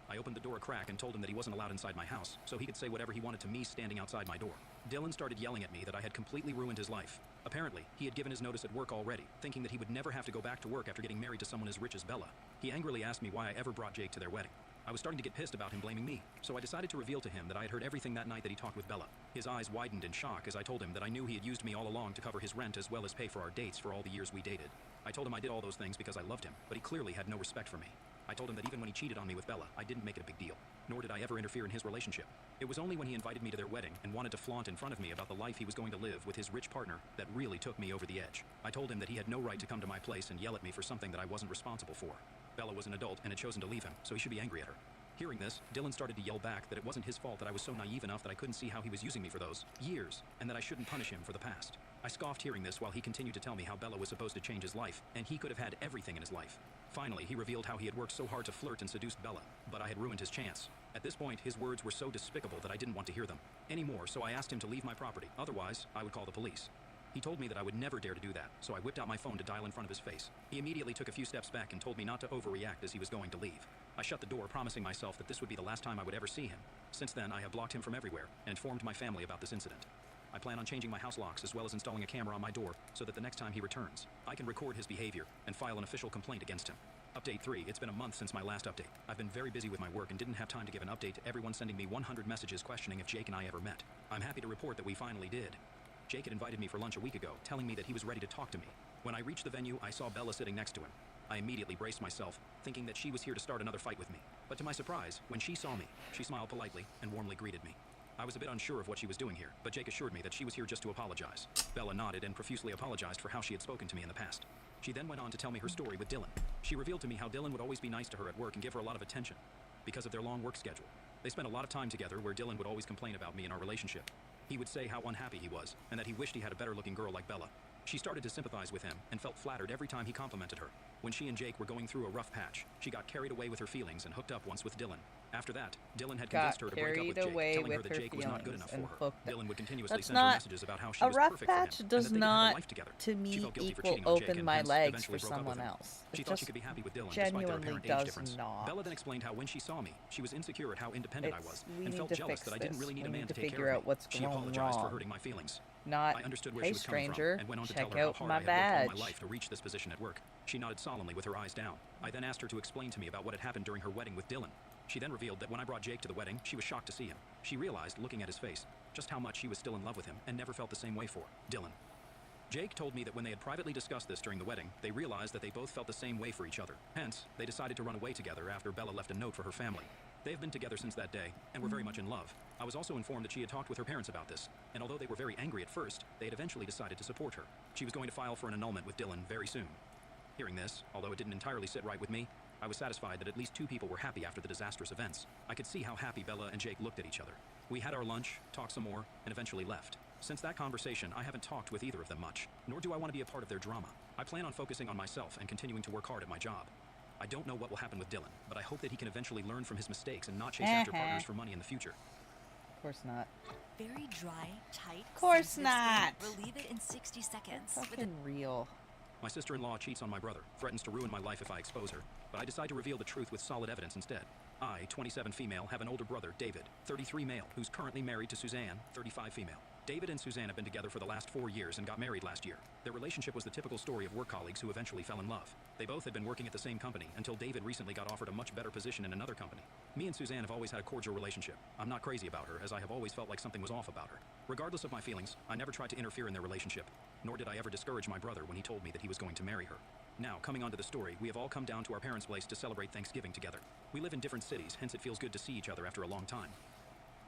I opened the door a crack and told him that he wasn't allowed inside my house, so he could say whatever he wanted to me standing outside my door. Dylan started yelling at me that I had completely ruined his life. Apparently, he had given his notice at work already, thinking that he would never have to go back to work after getting married to someone as rich as Bella. He angrily asked me why I ever brought Jake to their wedding. I was starting to get pissed about him blaming me, so I decided to reveal to him that I had heard everything that night that he talked with Bella. His eyes widened in shock as I told him that I knew he had used me all along to cover his rent as well as pay for our dates for all the years we dated. I told him I did all those things because I loved him, but he clearly had no respect for me. I told him that even when he cheated on me with Bella, I didn't make it a big deal, nor did I ever interfere in his relationship. It was only when he invited me to their wedding and wanted to flaunt in front of me about the life he was going to live with his rich partner that really took me over the edge. I told him that he had no right to come to my place and yell at me for something that I wasn't responsible for. Bella was an adult and had chosen to leave him, so he should be angry at her. Hearing this, Dylan started to yell back that it wasn't his fault that I was so naive enough that I couldn't see how he was using me for those years, and that I shouldn't punish him for the past. I scoffed hearing this while he continued to tell me how Bella was supposed to change his life, and he could have had everything in his life. Finally, he revealed how he had worked so hard to flirt and seduce Bella, but I had ruined his chance. At this point, his words were so despicable that I didn't want to hear them anymore, so I asked him to leave my property. Otherwise, I would call the police. He told me that I would never dare to do that, so I whipped out my phone to dial in front of his face. He immediately took a few steps back and told me not to overreact as he was going to leave. I shut the door, promising myself that this would be the last time I would ever see him. Since then, I have blocked him from everywhere and informed my family about this incident. I plan on changing my house locks as well as installing a camera on my door so that the next time he returns, I can record his behavior and file an official complaint against him. Update 3, it's been a month since my last update. I've been very busy with my work and didn't have time to give an update to everyone sending me 100 messages questioning if Jake and I ever met. I'm happy to report that we finally did. Jake had invited me for lunch a week ago, telling me that he was ready to talk to me. When I reached the venue, I saw Bella sitting next to him. I immediately braced myself, thinking that she was here to start another fight with me. But to my surprise, when she saw me, she smiled politely and warmly greeted me. I was a bit unsure of what she was doing here, but Jake assured me that she was here just to apologize. Bella nodded and profusely apologized for how she had spoken to me in the past. She then went on to tell me her story with Dylan. She revealed to me how Dylan would always be nice to her at work and give her a lot of attention because of their long work schedule. They spent a lot of time together where Dylan would always complain about me and our relationship. He would say how unhappy he was and that he wished he had a better-looking girl like Bella. She started to sympathize with him and felt flattered every time he complimented her. When she and Jake were going through a rough patch, she got carried away with her feelings and hooked up once with Dylan. After that, Dylan had convinced her to break up with Jake, telling her that Jake was not good enough for her. Dylan would continuously send her messages about how she was perfect for him and that they could have a life together.
To me
She felt guilty for
equal
cheating on Jake
open
and
my
hence
legs
eventually
for
broke up with
someone
him.
else.
She
It
thought she
just
could be happy with Dylan despite their
genuinely
apparent age
does
difference.
not.
Bella then explained how when she saw me, she was insecure at how independent I was
We
and
need
felt
to
jealous
fix
that I didn't
this.
really need
We
a man
need
to
to
take
figure
care
out
of me.
what's
She
going
apologized for
wrong.
hurting my feelings.
Not,
I understood where
hey
she was coming from
stranger,
and went on to
check
tell her how
out
hard
my
I had worked all
badge.
my life to reach this position at work. She nodded solemnly with her eyes down. I then asked her to explain to me about what had happened during her wedding with Dylan. She then revealed that when I brought Jake to the wedding, she was shocked to see him. She realized, looking at his face, just how much she was still in love with him and never felt the same way for Dylan. Jake told me that when they had privately discussed this during the wedding, they realized that they both felt the same way for each other. Hence, they decided to run away together after Bella left a note for her family. They have been together since that day, and were very much in love. I was also informed that she had talked with her parents about this, and although they were very angry at first, they had eventually decided to support her. She was going to file for an annulment with Dylan very soon. Hearing this, although it didn't entirely sit right with me, I was satisfied that at least two people were happy after the disastrous events. I could see how happy Bella and Jake looked at each other. We had our lunch, talked some more, and eventually left. Since that conversation, I haven't talked with either of them much, nor do I want to be a part of their drama. I plan on focusing on myself and continuing to work hard at my job. I don't know what will happen with Dylan, but I hope that he can eventually learn from his mistakes and not chase after partners for money in the future.
Of course not.
Very dry, tight.
Of course
sensitive
not.
skin. Relieve it in 60 seconds.
Fucking real.
My sister-in-law cheats on my brother, threatens to ruin my life if I expose her, but I decide to reveal the truth with solid evidence instead. I, 27 female, have an older brother, David, 33 male, who's currently married to Suzanne, 35 female. David and Suzanne have been together for the last 4 years and got married last year. Their relationship was the typical story of work colleagues who eventually fell in love. They both had been working at the same company until David recently got offered a much better position in another company. Me and Suzanne have always had a cordial relationship. I'm not crazy about her, as I have always felt like something was off about her. Regardless of my feelings, I never tried to interfere in their relationship, nor did I ever discourage my brother when he told me that he was going to marry her. Now, coming onto the story, we have all come down to our parents' place to celebrate Thanksgiving together. We live in different cities, hence it feels good to see each other after a long time.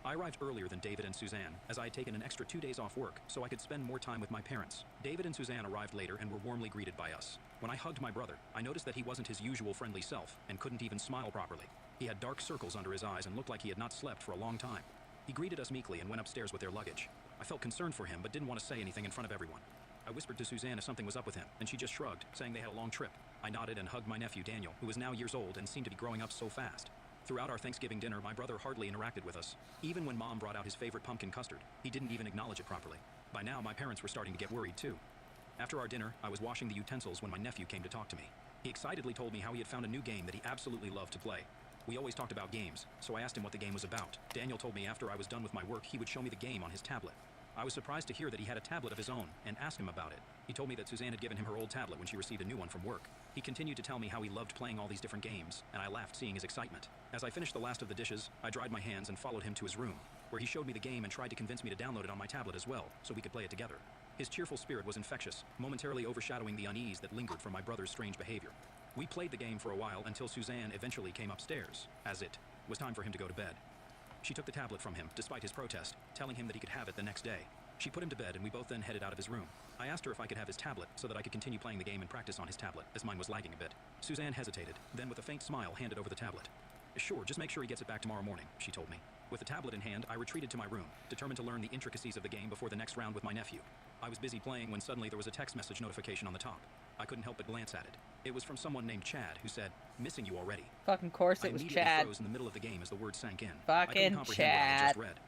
I arrived earlier than David and Suzanne, as I had taken an extra 2 days off work, so I could spend more time with my parents. David and Suzanne arrived later and were warmly greeted by us. When I hugged my brother, I noticed that he wasn't his usual friendly self, and couldn't even smile properly. He had dark circles under his eyes and looked like he had not slept for a long time. He greeted us meekly and went upstairs with their luggage. I felt concerned for him, but didn't want to say anything in front of everyone. I whispered to Suzanne if something was up with him, and she just shrugged, saying they had a long trip. I nodded and hugged my nephew Daniel, who was now years old and seemed to be growing up so fast. Throughout our Thanksgiving dinner, my brother hardly interacted with us. Even when Mom brought out his favorite pumpkin custard, he didn't even acknowledge it properly. By now, my parents were starting to get worried too. After our dinner, I was washing the utensils when my nephew came to talk to me. He excitedly told me how he had found a new game that he absolutely loved to play. We always talked about games, so I asked him what the game was about. Daniel told me after I was done with my work, he would show me the game on his tablet. I was surprised to hear that he had a tablet of his own, and asked him about it. He told me that Suzanne had given him her old tablet when she received a new one from work. He continued to tell me how he loved playing all these different games, and I laughed seeing his excitement. As I finished the last of the dishes, I dried my hands and followed him to his room, where he showed me the game and tried to convince me to download it on my tablet as well, so we could play it together. His cheerful spirit was infectious, momentarily overshadowing the unease that lingered from my brother's strange behavior. We played the game for a while until Suzanne eventually came upstairs, as it was time for him to go to bed. She took the tablet from him, despite his protest, telling him that he could have it the next day. She put him to bed and we both then headed out of his room. I asked her if I could have his tablet so that I could continue playing the game and practice on his tablet, as mine was lagging a bit. Suzanne hesitated, then with a faint smile handed over the tablet. Sure, just make sure he gets it back tomorrow morning, she told me. With the tablet in hand, I retreated to my room, determined to learn the intricacies of the game before the next round with my nephew. I was busy playing when suddenly there was a text message notification on the top. I couldn't help but glance at it. It was from someone named Chad, who said, "Missing you already."
Fucking course it was
I immediately
Chad.
froze in the middle of the game as the word sank in.
Fucking
I couldn't comprehend what I had
Chad.
just read.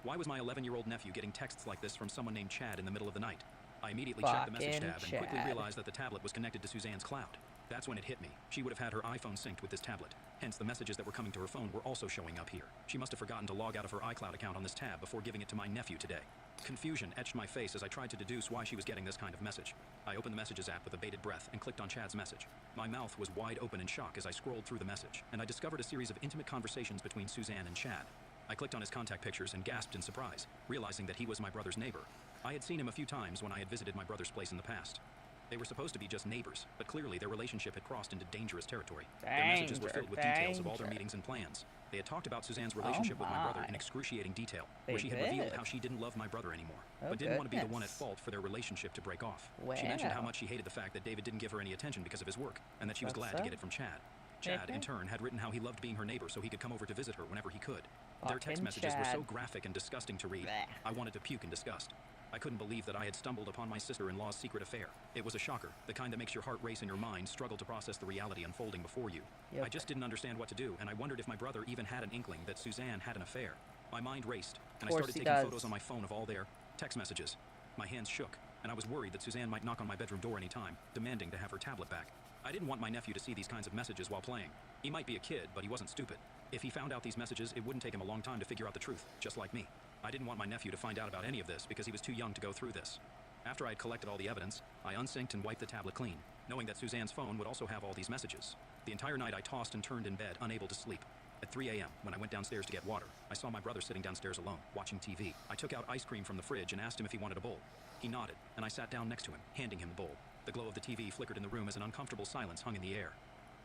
Why was my 11-year-old nephew getting texts like this from someone named Chad in the middle of the night? I immediately checked the message
Fucking
tab and quickly
Chad.
realized that the tablet was connected to Suzanne's cloud. That's when it hit me. She would have had her iPhone synced with this tablet. Hence, the messages that were coming to her phone were also showing up here. She must have forgotten to log out of her iCloud account on this tab before giving it to my nephew today. Confusion etched my face as I tried to deduce why she was getting this kind of message. I opened the Messages app with a bated breath and clicked on Chad's message. My mouth was wide open in shock as I scrolled through the message, and I discovered a series of intimate conversations between Suzanne and Chad. I clicked on his contact pictures and gasped in surprise, realizing that he was my brother's neighbor. I had seen him a few times when I had visited my brother's place in the past. They were supposed to be just neighbors, but clearly their relationship had crossed into dangerous territory. Their messages were filled with details of all their meetings and plans. They had talked about Suzanne's relationship with my brother in excruciating detail, where she had revealed how she didn't love my brother anymore, but didn't want to be the one at fault for their relationship to break off. She mentioned how much she hated the fact that David didn't give her any attention because of his work, and that she was glad to get it from Chad. Chad, in turn, had written how he loved being her neighbor so he could come over to visit her whenever he could. Their text messages were so graphic and disgusting to read, I wanted to puke in disgust. I couldn't believe that I had stumbled upon my sister-in-law's secret affair. It was a shocker, the kind that makes your heart race and your mind struggle to process the reality unfolding before you. I just didn't understand what to do, and I wondered if my brother even had an inkling that Suzanne had an affair. My mind raced, and I started taking photos on my phone of all their text messages. My hands shook, and I was worried that Suzanne might knock on my bedroom door any time, demanding to have her tablet back. I didn't want my nephew to see these kinds of messages while playing. He might be a kid, but he wasn't stupid. If he found out these messages, it wouldn't take him a long time to figure out the truth, just like me. I didn't want my nephew to find out about any of this because he was too young to go through this. After I had collected all the evidence, I unsynced and wiped the tablet clean, knowing that Suzanne's phone would also have all these messages. The entire night I tossed and turned in bed, unable to sleep. At 3 a.m., when I went downstairs to get water, I saw my brother sitting downstairs alone, watching TV. I took out ice cream from the fridge and asked him if he wanted a bowl. He nodded, and I sat down next to him, handing him the bowl. The glow of the TV flickered in the room as an uncomfortable silence hung in the air.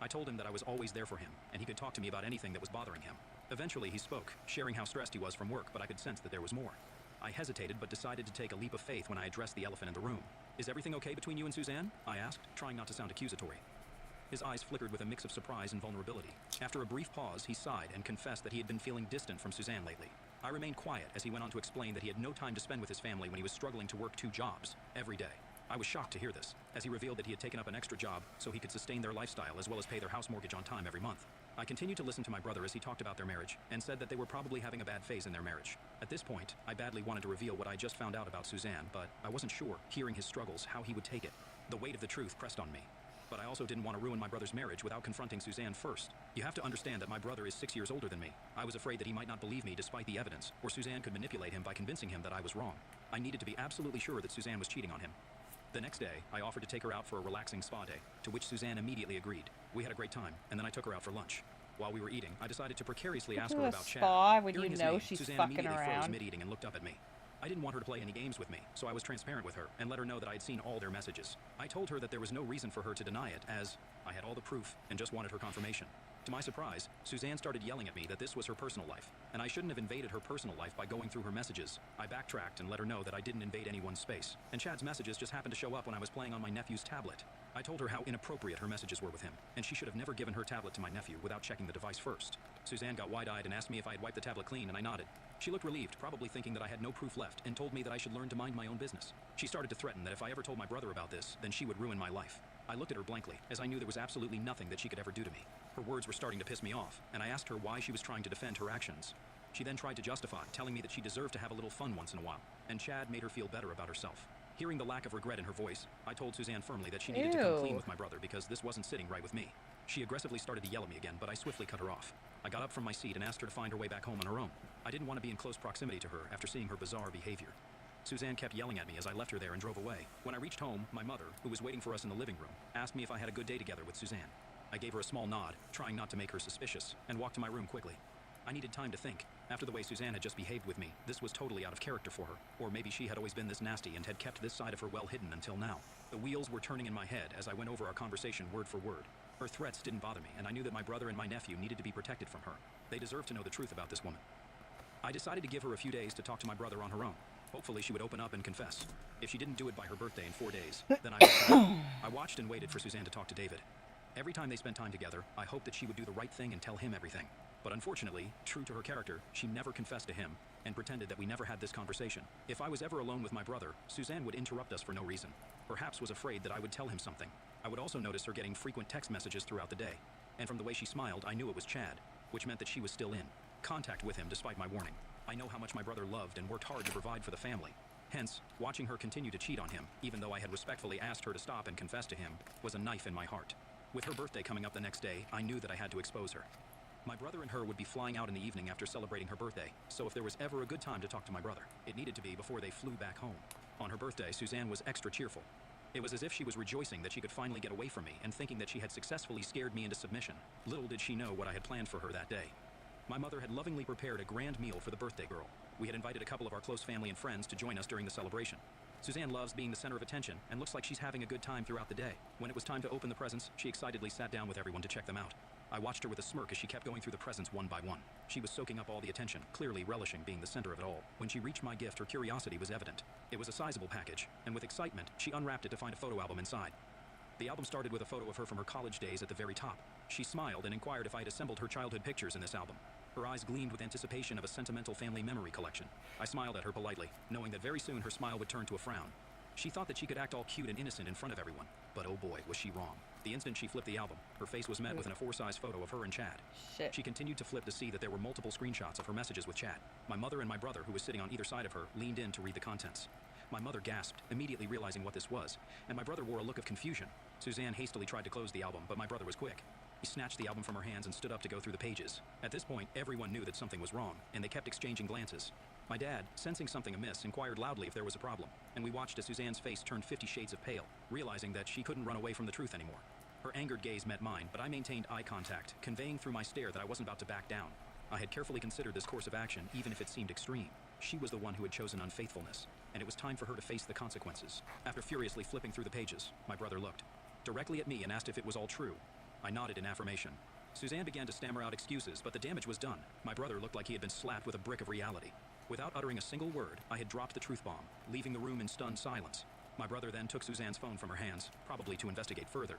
I told him that I was always there for him, and he could talk to me about anything that was bothering him. Eventually, he spoke, sharing how stressed he was from work, but I could sense that there was more. I hesitated but decided to take a leap of faith when I addressed the elephant in the room. "Is everything okay between you and Suzanne?" I asked, trying not to sound accusatory. His eyes flickered with a mix of surprise and vulnerability. After a brief pause, he sighed and confessed that he had been feeling distant from Suzanne lately. I remained quiet as he went on to explain that he had no time to spend with his family when he was struggling to work 2 jobs every day. I was shocked to hear this, as he revealed that he had taken up an extra job so he could sustain their lifestyle as well as pay their house mortgage on time every month. I continued to listen to my brother as he talked about their marriage and said that they were probably having a bad phase in their marriage. At this point, I badly wanted to reveal what I just found out about Suzanne, but I wasn't sure, hearing his struggles, how he would take it. The weight of the truth pressed on me. But I also didn't want to ruin my brother's marriage without confronting Suzanne first. You have to understand that my brother is 6 years older than me. I was afraid that he might not believe me despite the evidence, or Suzanne could manipulate him by convincing him that I was wrong. I needed to be absolutely sure that Suzanne was cheating on him. The next day, I offered to take her out for a relaxing spa day, to which Suzanne immediately agreed. We had a great time, and then I took her out for lunch. While we were eating, I decided to precariously ask her about Chad.
Spa when
Hearing
you
his
know
name,
she's
Suzanne
fucking
immediately froze
around.
mid-eating and looked up at me. I didn't want her to play any games with me, so I was transparent with her and let her know that I had seen all their messages. I told her that there was no reason for her to deny it, as I had all the proof and just wanted her confirmation. To my surprise, Suzanne started yelling at me that this was her personal life, and I shouldn't have invaded her personal life by going through her messages. I backtracked and let her know that I didn't invade anyone's space, and Chad's messages just happened to show up when I was playing on my nephew's tablet. I told her how inappropriate her messages were with him, and she should have never given her tablet to my nephew without checking the device first. Suzanne got wide-eyed and asked me if I had wiped the tablet clean, and I nodded. She looked relieved, probably thinking that I had no proof left, and told me that I should learn to mind my own business. She started to threaten that if I ever told my brother about this, then she would ruin my life. I looked at her blankly, as I knew there was absolutely nothing that she could ever do to me. Her words were starting to piss me off, and I asked her why she was trying to defend her actions. She then tried to justify, telling me that she deserved to have a little fun once in a while, and Chad made her feel better about herself. Hearing the lack of regret in her voice, I told Suzanne firmly that she needed to come clean with my brother because this wasn't sitting right with me. She aggressively started to yell at me again, but I swiftly cut her off. I got up from my seat and asked her to find her way back home on her own. I didn't want to be in close proximity to her after seeing her bizarre behavior. Suzanne kept yelling at me as I left her there and drove away. When I reached home, my mother, who was waiting for us in the living room, asked me if I had a good day together with Suzanne. I gave her a small nod, trying not to make her suspicious, and walked to my room quickly. I needed time to think. After the way Suzanne had just behaved with me, this was totally out of character for her. Or maybe she had always been this nasty and had kept this side of her well hidden until now. The wheels were turning in my head as I went over our conversation word for word. Her threats didn't bother me, and I knew that my brother and my nephew needed to be protected from her. They deserved to know the truth about this woman. I decided to give her a few days to talk to my brother on her own. Hopefully she would open up and confess. If she didn't do it by her birthday in 4 days, then I would. I watched and waited for Suzanne to talk to David. Every time they spent time together, I hoped that she would do the right thing and tell him everything. But unfortunately, true to her character, she never confessed to him and pretended that we never had this conversation. If I was ever alone with my brother, Suzanne would interrupt us for no reason. Perhaps was afraid that I would tell him something. I would also notice her getting frequent text messages throughout the day. And from the way she smiled, I knew it was Chad, which meant that she was still in contact with him despite my warning. I know how much my brother loved and worked hard to provide for the family. Hence, watching her continue to cheat on him, even though I had respectfully asked her to stop and confess to him, was a knife in my heart. With her birthday coming up the next day, I knew that I had to expose her. My brother and her would be flying out in the evening after celebrating her birthday, so if there was ever a good time to talk to my brother, it needed to be before they flew back home. On her birthday, Suzanne was extra cheerful. It was as if she was rejoicing that she could finally get away from me and thinking that she had successfully scared me into submission. Little did she know what I had planned for her that day. My mother had lovingly prepared a grand meal for the birthday girl. We had invited a couple of our close family and friends to join us during the celebration. Suzanne loves being the center of attention and looks like she's having a good time throughout the day. When it was time to open the presents, she excitedly sat down with everyone to check them out. I watched her with a smirk as she kept going through the presents one by one. She was soaking up all the attention, clearly relishing being the center of it all. When she reached my gift, her curiosity was evident. It was a sizable package, and with excitement, she unwrapped it to find a photo album inside. The album started with a photo of her from her college days at the very top. She smiled and inquired if I had assembled her childhood pictures in this album. Her eyes gleamed with anticipation of a sentimental family memory collection. I smiled at her politely, knowing that very soon her smile would turn to a frown. She thought that she could act all cute and innocent in front of everyone, but oh boy, was she wrong. The instant she flipped the album, her face was met with an A4-size photo of her and Chad.
Shit.
She continued to flip to see that there were multiple screenshots of her messages with Chad. My mother and my brother, who was sitting on either side of her, leaned in to read the contents. My mother gasped, immediately realizing what this was, and my brother wore a look of confusion. Suzanne hastily tried to close the album, but my brother was quick. He snatched the album from her hands and stood up to go through the pages. At this point, everyone knew that something was wrong, and they kept exchanging glances. My dad, sensing something amiss, inquired loudly if there was a problem, and we watched as Suzanne's face turned 50 shades of pale, realizing that she couldn't run away from the truth anymore. Her angered gaze met mine, but I maintained eye contact, conveying through my stare that I wasn't about to back down. I had carefully considered this course of action, even if it seemed extreme. She was the one who had chosen unfaithfulness, and it was time for her to face the consequences. After furiously flipping through the pages, my brother looked directly at me and asked if it was all true. I nodded in affirmation. Suzanne began to stammer out excuses, but the damage was done. My brother looked like he had been slapped with a brick of reality. Without uttering a single word, I had dropped the truth bomb, leaving the room in stunned silence. My brother then took Suzanne's phone from her hands, probably to investigate further.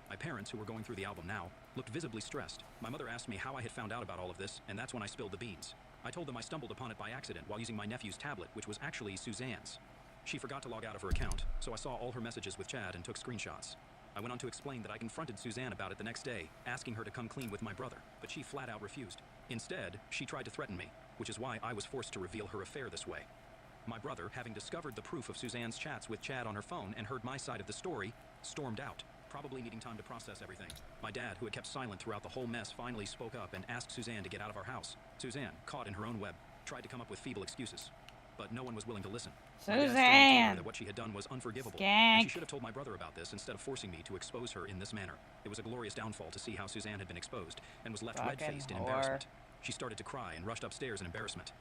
My parents, who were going through the album now, looked visibly stressed. My mother asked me how I had found out about all of this, and that's when I spilled the beans. I told them I stumbled upon it by accident while using my nephew's tablet, which was actually Suzanne's. She forgot to log out of her account, so I saw all her messages with Chad and took screenshots. I went on to explain that I confronted Suzanne about it the next day, asking her to come clean with my brother, but she flat out refused. Instead, she tried to threaten me, which is why I was forced to reveal her affair this way. My brother, having discovered the proof of Suzanne's chats with Chad on her phone and heard my side of the story, stormed out, probably needing time to process everything. My dad, who had kept silent throughout the whole mess, finally spoke up and asked Suzanne to get out of our house. Suzanne, caught in her own web, tried to come up with feeble excuses, but no one was willing to listen. My dad sternly told her that what she had done was unforgivable, and she should have told my brother about this instead of forcing me to expose her in this manner. It was a glorious downfall to see how Suzanne had been exposed and was left red-faced in embarrassment. She started to cry and rushed upstairs in embarrassment.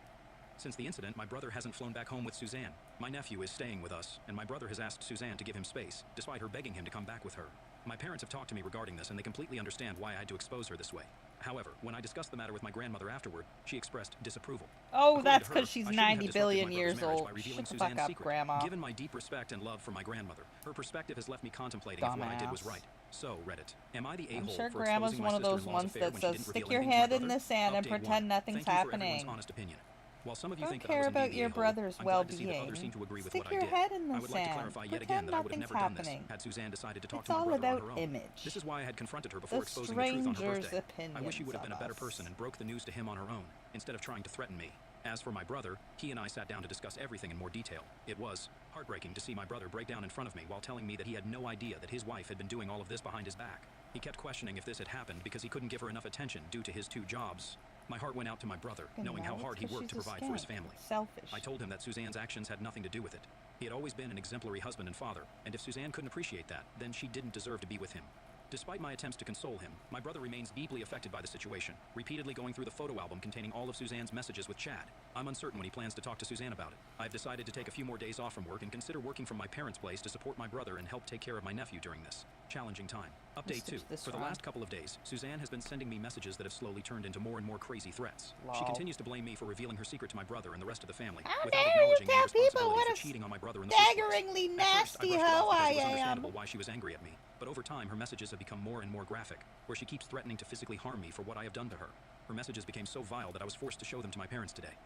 Since the incident, my brother hasn't flown back home with Suzanne. My nephew is staying with us, and my brother has asked Suzanne to give him space, despite her begging him to come back with her. My parents have talked to me regarding this, and they completely understand why I had to expose her this way. However, when I discussed the matter with my grandmother afterward, she expressed disapproval.
Oh,
According
that's
to her,
because she's
I shouldn't have
90
disrupted
billion
my brother's
years
marriage
old.
by revealing
Shut the fuck
Suzanne's
up,
secret.
Grandma.
Given my deep respect and love for my grandmother, her perspective has left me contemplating if what I did was
Dumbass.
right. So, Reddit, am I the
I'm
a-hole
sure
for
Grandma's
exposing my
one of those
sister-in-law's
ones
affair
that
when she
says,
didn't
stick
reveal
your
anything to my
head in
brother?
the sand and
Update
pretend
1.
nothing's
Thank you for everyone's
happening.
honest opinion. While some of you
Don't
think that I
care
was
about
indeed
your
the a-hole,
brother's
I'm glad to see that others
well-being.
seem to agree with
Stick
what
your
I did.
head in the
I would like to
sand.
clarify yet
Pretend
again that I would have
nothing's
never done this
happening.
had Suzanne decided to talk
It's
to my
all
brother on
about
her own.
image.
This is why I had confronted her before
The
exposing the truth on her
stranger's
birthday. I wish she
opinions
would have been a
of
better
us.
person and broke the news to him on her own, instead of trying to threaten me. As for my brother, he and I sat down to discuss everything in more detail. It was heartbreaking to see my brother break down in front of me while telling me that he had no idea that his wife had been doing all of this behind his back. He kept questioning if this had happened because he couldn't give her enough attention due to his 2 jobs. My heart went out to my brother, knowing how hard he worked to provide for his family.
Selfish.
I told him that Suzanne's actions had nothing to do with it. He had always been an exemplary husband and father, and if Suzanne couldn't appreciate that, then she didn't deserve to be with him. Despite my attempts to console him, my brother remains deeply affected by the situation, repeatedly going through the photo album containing all of Suzanne's messages with Chad. I'm uncertain when he plans to talk to Suzanne about it. I've decided to take a few more days off from work and consider working from my parents' place to support my brother and help take care of my nephew during this challenging time. Update 2. For the last couple of days, Suzanne has been sending me messages that have slowly turned into more and more crazy threats. She
Lol.
continues to blame me for revealing her secret to my brother and the rest of the family,
How
without
dare you
acknowledging
tell
any
people
responsibility
what
for
a
cheating on my brother in the first place.
staggeringly
At first, I
nasty
brushed it
hoe
off because
I
it was
am.
understandable why she was angry at me, but over time her messages have become more and more graphic, where she keeps threatening to physically harm me for what I have done to her. Her messages became so vile that I was forced to show them to my parents today.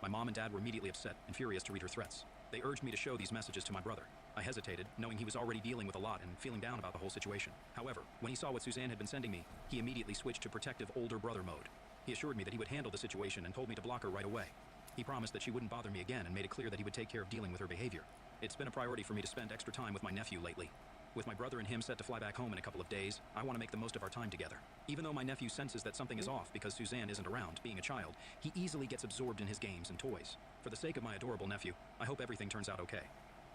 My mom and dad were immediately upset and furious to read her threats. They urged me to show these messages to my brother. I hesitated, knowing he was already dealing with a lot and feeling down about the whole situation. However, when he saw what Suzanne had been sending me, he immediately switched to protective older brother mode. He assured me that he would handle the situation and told me to block her right away. He promised that she wouldn't bother me again and made it clear that he would take care of dealing with her behavior. It's been a priority for me to spend extra time with my nephew lately. With my brother and him set to fly back home in a couple of days, I want to make the most of our time together. Even though my nephew senses that something is off because Suzanne isn't around, being a child, he easily gets absorbed in his games and toys. For the sake of my adorable nephew, I hope everything turns out okay.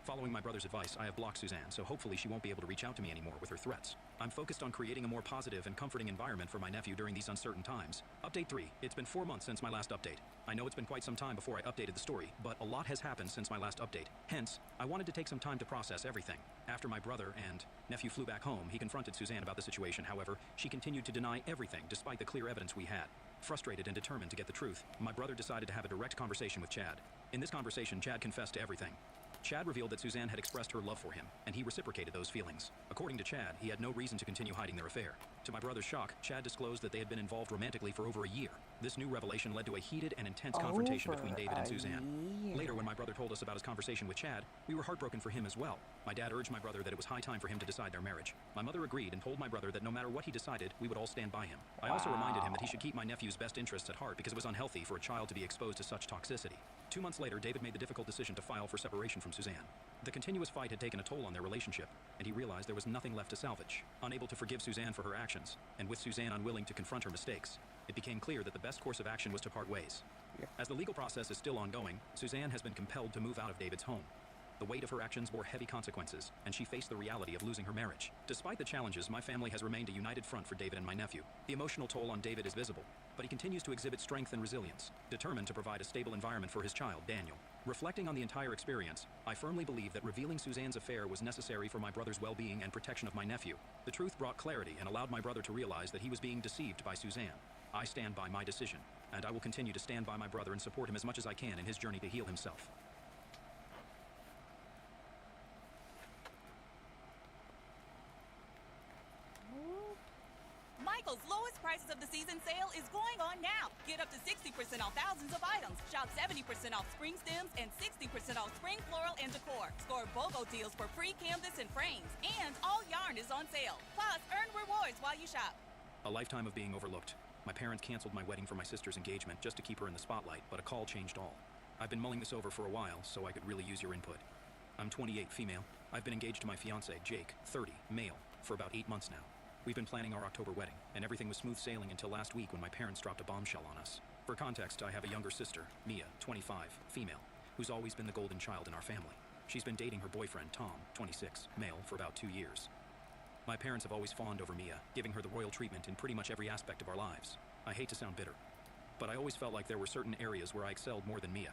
Following my brother's advice, I have blocked Suzanne, so hopefully she won't be able to reach out to me anymore with her threats. I'm focused on creating a more positive and comforting environment for my nephew during these uncertain times. Update 3. It's been 4 months since my last update. I know it's been quite some time before I updated the story, but a lot has happened since my last update. Hence, I wanted to take some time to process everything. After my brother and nephew flew back home, he confronted Suzanne about the situation. However, she continued to deny everything despite the clear evidence we had. Frustrated and determined to get the truth, my brother decided to have a direct conversation with Chad. In this conversation, Chad confessed to everything. Chad revealed that Suzanne had expressed her love for him, and he reciprocated those feelings. According to Chad, he had no reason to continue hiding their affair. To my brother's shock, Chad disclosed that they had been involved romantically for over a year. This new revelation led to a heated and intense confrontation between David and Suzanne. Later, when my brother told us about his conversation with Chad, we were heartbroken for him as well. My dad urged my brother that it was high time for him to decide their marriage. My mother agreed and told my brother that no matter what he decided, we would all stand by him. I also reminded him that he should keep my nephew's best interests at heart because it was unhealthy for a child to be exposed to such toxicity. 2 months later, David made the difficult decision to file for separation from Suzanne. The continuous fight had taken a toll on their relationship, and he realized there was nothing left to salvage. Unable to forgive Suzanne for her actions, and with Suzanne unwilling to confront her mistakes, it became clear that the best course of action was to part ways. As the legal process is still ongoing, Suzanne has been compelled to move out of David's home. The weight of her actions bore heavy consequences, and she faced the reality of losing her marriage. Despite the challenges, my family has remained a united front for David and my nephew. The emotional toll on David is visible, but he continues to exhibit strength and resilience, determined to provide a stable environment for his child, Daniel. Reflecting on the entire experience, I firmly believe that revealing Suzanne's affair was necessary for my brother's well-being and protection of my nephew. The truth brought clarity and allowed my brother to realize that he was being deceived by Suzanne. I stand by my decision, and I will continue to stand by my brother and support him as much as I can in his journey to heal himself.
Michael's lowest prices of the season sale is going on now. Get up to 60% off thousands of items. Shop 70% off spring stems and 60% off spring floral and decor. Score BOGO deals for free canvas and frames. And all yarn is on sale. Plus, earn rewards while you shop.
A lifetime of being overlooked. My parents canceled my wedding for my sister's engagement just to keep her in the spotlight, but a call changed all. I've been mulling this over for a while, so I could really use your input. I'm 28, female. I've been engaged to my fiancé, Jake, 30, male, for about 8 months now. We've been planning our October wedding, and everything was smooth sailing until last week when my parents dropped a bombshell on us. For context, I have a younger sister, Mia, 25, female, who's always been the golden child in our family. She's been dating her boyfriend, Tom, 26, male, for about 2 years. My parents have always fawned over Mia, giving her the royal treatment in pretty much every aspect of our lives. I hate to sound bitter, but I always felt like there were certain areas where I excelled more than Mia,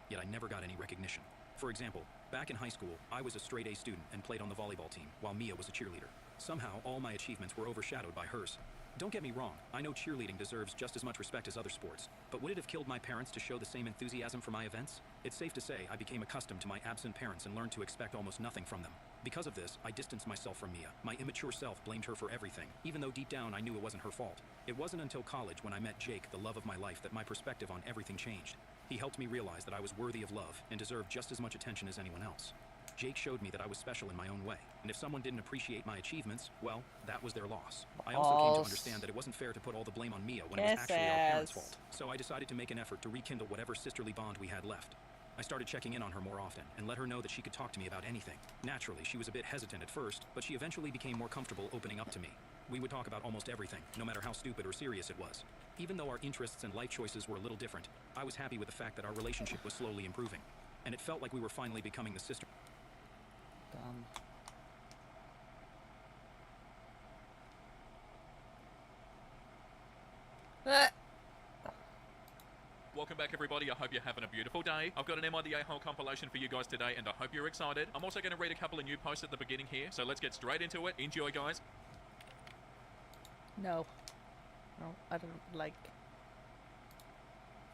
yet I never got any recognition. For example, back in high school, I was a straight A student and played on the volleyball team, while Mia was a cheerleader. Somehow, all my achievements were overshadowed by hers. Don't get me wrong, I know cheerleading deserves just as much respect as other sports, but would it have killed my parents to show the same enthusiasm for my events? It's safe to say I became accustomed to my absent parents and learned to expect almost nothing from them. Because of this, I distanced myself from Mia. My immature self blamed her for everything, even though deep down I knew it wasn't her fault. It wasn't until college when I met Jake, the love of my life, that my perspective on everything changed. He helped me realize that I was worthy of love and deserved just as much attention as anyone else. Jake showed me that I was special in my own way, and if someone didn't appreciate my achievements, well, that was their loss. I also came to understand that it wasn't fair to put all the blame on Mia when it was actually our parents' fault. So I decided to make an effort to rekindle whatever sisterly bond we had left. I started checking in on her more often and let her know that she could talk to me about anything. Naturally, she was a bit hesitant at first, but she eventually became more comfortable opening up to me. We would talk about almost everything, no matter how stupid or serious it was. Even though our interests and life choices were a little different, I was happy with the fact that our relationship was slowly improving, and it felt like we were finally becoming the sister.
Welcome back, everybody. I hope you're having a beautiful day. I've got an Am I the A-hole compilation for you guys today, and I hope you're excited. I'm also going to read a couple of new posts at the beginning here, so let's get straight into it. Enjoy, guys.
No. No, I don't like...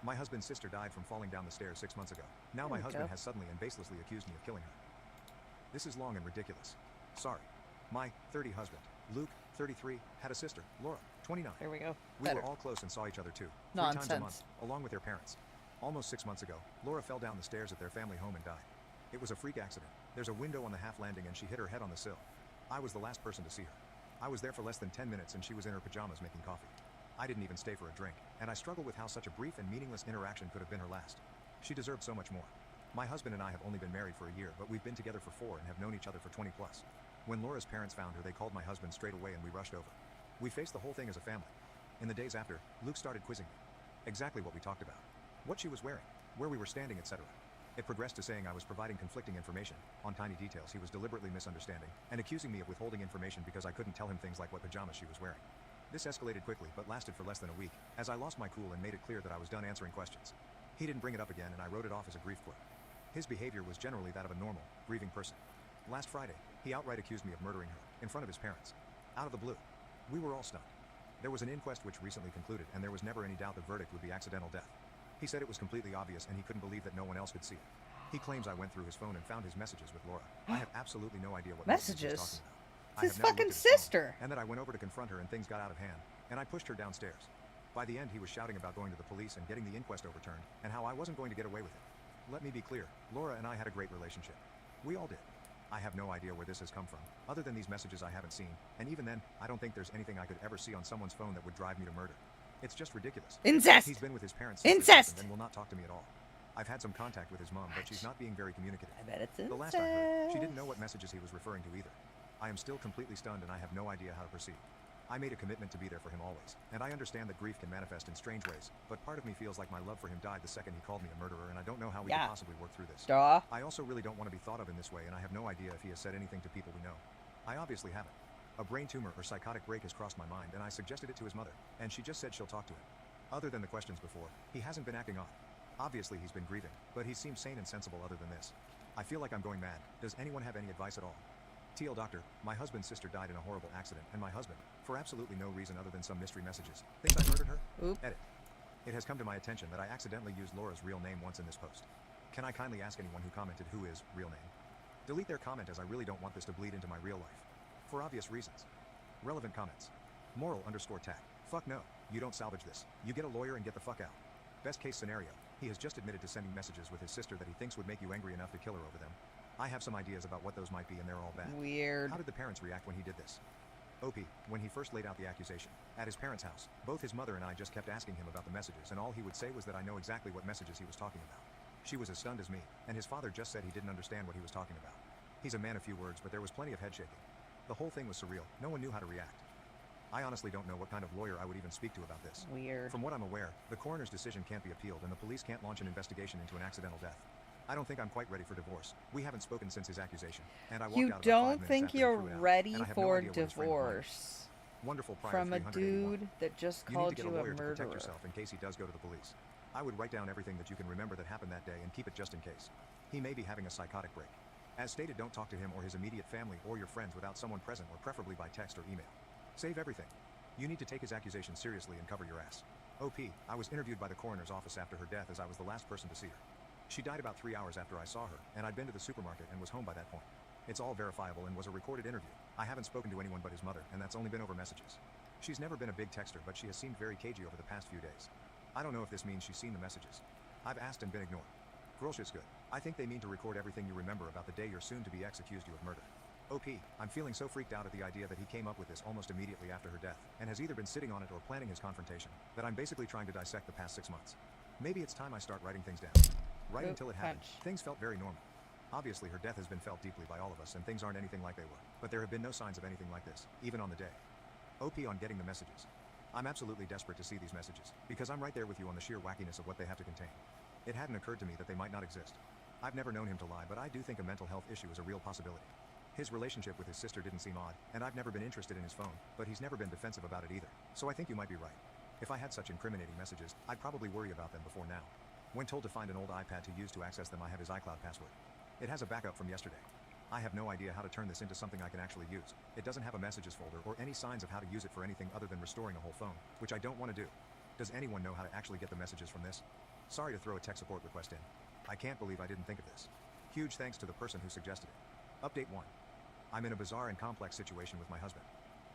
My husband's sister died from falling down the stairs 6 months ago. Now my husband has suddenly and baselessly accused me of killing her. This is long and ridiculous. Sorry. My 30 husband, Luke, 33, had a sister, Laura, 29.
There we go.
We were all close and saw each other too. 3 times a month, along with their parents. Almost 6 months ago, Laura fell down the stairs at their family home and died. It was a freak accident. There's a window on the half landing and she hit her head on the sill. I was the last person to see her. I was there for less than 10 minutes and she was in her pajamas making coffee. I didn't even stay for a drink, and I struggle with how such a brief and meaningless interaction could have been her last. She deserved so much more. My husband and I have only been married for a year, but we've been together for 4 and have known each other for 20 plus. When Laura's parents found her, they called my husband straight away and we rushed over. We faced the whole thing as a family. In the days after, Luke started quizzing me. Exactly what we talked about. What she was wearing, where we were standing, etc. It progressed to saying I was providing conflicting information. On tiny details he was deliberately misunderstanding, and accusing me of withholding information because I couldn't tell him things like what pajamas she was wearing. This escalated quickly, but lasted for less than a week, as I lost my cool and made it clear that I was done answering questions. He didn't bring it up again, and I wrote it off as a grief quirk. His behavior was generally that of a normal, grieving person. Last Friday, he outright accused me of murdering her, in front of his parents. Out of the blue. We were all stunned. There was an inquest which recently concluded, and there was never any doubt the verdict would be accidental death. He said it was completely obvious and he couldn't believe that no one else could see it. He claims I went through his phone and found his messages with Laura. I have absolutely no idea what messages he's talking about.
It's his fucking sister.
And that I went over to confront her and things got out of hand, and I pushed her downstairs. By the end, he was shouting about going to the police and getting the inquest overturned, and how I wasn't going to get away with it. Let me be clear, Laura and I had a great relationship. We all did. I have no idea where this has come from, other than these messages I haven't seen, and even then, I don't think there's anything I could ever see on someone's phone that would drive me to murder. It's just ridiculous.
Incest!
He's been with his parents
Incest!
and will not talk to me at all. I've had some contact with his mom, but she's not being very communicative.
I bet it's incest.
The last I heard, she didn't know what messages he was referring to either. I am still completely stunned and I have no idea how to proceed. I made a commitment to be there for him always, and I understand that grief can manifest in strange ways, but part of me feels like my love for him died the second he called me a murderer, and I don't know how we could possibly work through this.
Duh.
I also really don't want to be thought of in this way, and I have no idea if he has said anything to people we know. I obviously haven't. A brain tumor or psychotic break has crossed my mind, and I suggested it to his mother, and she just said she'll talk to him. Other than the questions before, he hasn't been acting odd. Obviously he's been grieving, but he seems sane and sensible other than this. I feel like I'm going mad. Does anyone have any advice at all? TL Doctor, my husband's sister died in a horrible accident, and my husband, for absolutely no reason other than some mystery messages, thinks I murdered her?
Oop.
Edit. It has come to my attention that I accidentally used Laura's real name once in this post. Can I kindly ask anyone who commented who is real name? Delete their comment, as I really don't want this to bleed into my real life. For obvious reasons. Relevant comments. Moral_tag. Fuck no, you don't salvage this. You get a lawyer and get the fuck out. Best case scenario, he has just admitted to sending messages with his sister that he thinks would make you angry enough to kill her over them. I have some ideas about what those might be, and they're all bad.
Weird.
How did the parents react when he did this? OP, when he first laid out the accusation, at his parents' house, both his mother and I just kept asking him about the messages, and all he would say was that I know exactly what messages he was talking about. She was as stunned as me, and his father just said he didn't understand what he was talking about. He's a man of few words, but there was plenty of head shaking. The whole thing was surreal. No one knew how to react. I honestly don't know what kind of lawyer I would even speak to about this.
Weird.
From what I'm aware, the coroner's decision can't be appealed, and the police can't launch an investigation into an accidental death. I don't think I'm quite ready for divorce. We haven't spoken since his accusation, and I walked out about 5
You
minutes
don't think
after he
you're
threw it out,
ready
and I have no
for
idea what his friend planned.
divorce
Wonderful Prior
from a
381.
dude that just
You need
called
to get
you
a
a
lawyer to protect
murderer.
yourself in case he does go to the police. I would write down everything that you can remember that happened that day and keep it just in case. He may be having a psychotic break. As stated, don't talk to him or his immediate family or your friends without someone present, or preferably by text or email. Save everything. You need to take his accusation seriously and cover your ass. OP, I was interviewed by the coroner's office after her death, as I was the last person to see her. She died about 3 hours after I saw her, and I'd been to the supermarket and was home by that point. It's all verifiable and was a recorded interview. I haven't spoken to anyone but his mother, and that's only been over messages. She's never been a big texter, but she has seemed very cagey over the past few days. I don't know if this means she's seen the messages. I've asked and been ignored. Girl shit's good. I think they mean to record everything you remember about the day your soon-to-be ex accused you of murder. OP, I'm feeling so freaked out at the idea that he came up with this almost immediately after her death, and has either been sitting on it or planning his confrontation, that I'm basically trying to dissect the past 6 months. Maybe it's time I start writing things down. Right until it happened, things felt very normal. Obviously, her death has been felt deeply by all of us, and things aren't anything like they were, but there have been no signs of anything like this, even on the day. OP on getting the messages. I'm absolutely desperate to see these messages, because I'm right there with you on the sheer wackiness of what they have to contain. It hadn't occurred to me that they might not exist. I've never known him to lie, but I do think a mental health issue is a real possibility. His relationship with his sister didn't seem odd, and I've never been interested in his phone, but he's never been defensive about it either, so I think you might be right. If I had such incriminating messages, I'd probably worry about them before now. When told to find an old iPad to use to access them, I have his iCloud password. It has a backup from yesterday. I have no idea how to turn this into something I can actually use. It doesn't have a messages folder or any signs of how to use it for anything other than restoring a whole phone, which I don't want to do. Does anyone know how to actually get the messages from this? Sorry to throw a tech support request in. I can't believe I didn't think of this. Huge thanks to the person who suggested it. Update 1. I'm in a bizarre and complex situation with my husband.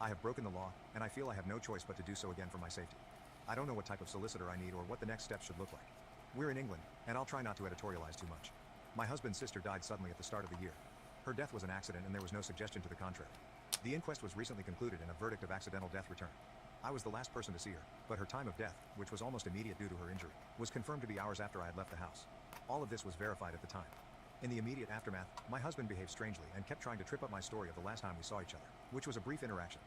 I have broken the law, and I feel I have no choice but to do so again for my safety. I don't know what type of solicitor I need or what the next steps should look like. We're in England, and I'll try not to editorialize too much. My husband's sister died suddenly at the start of the year. Her death was an accident, and there was no suggestion to the contrary. The inquest was recently concluded and a verdict of accidental death returned. I was the last person to see her, but her time of death, which was almost immediate due to her injury, was confirmed to be hours after I had left the house. All of this was verified at the time. In the immediate aftermath, my husband behaved strangely and kept trying to trip up my story of the last time we saw each other, which was a brief interaction.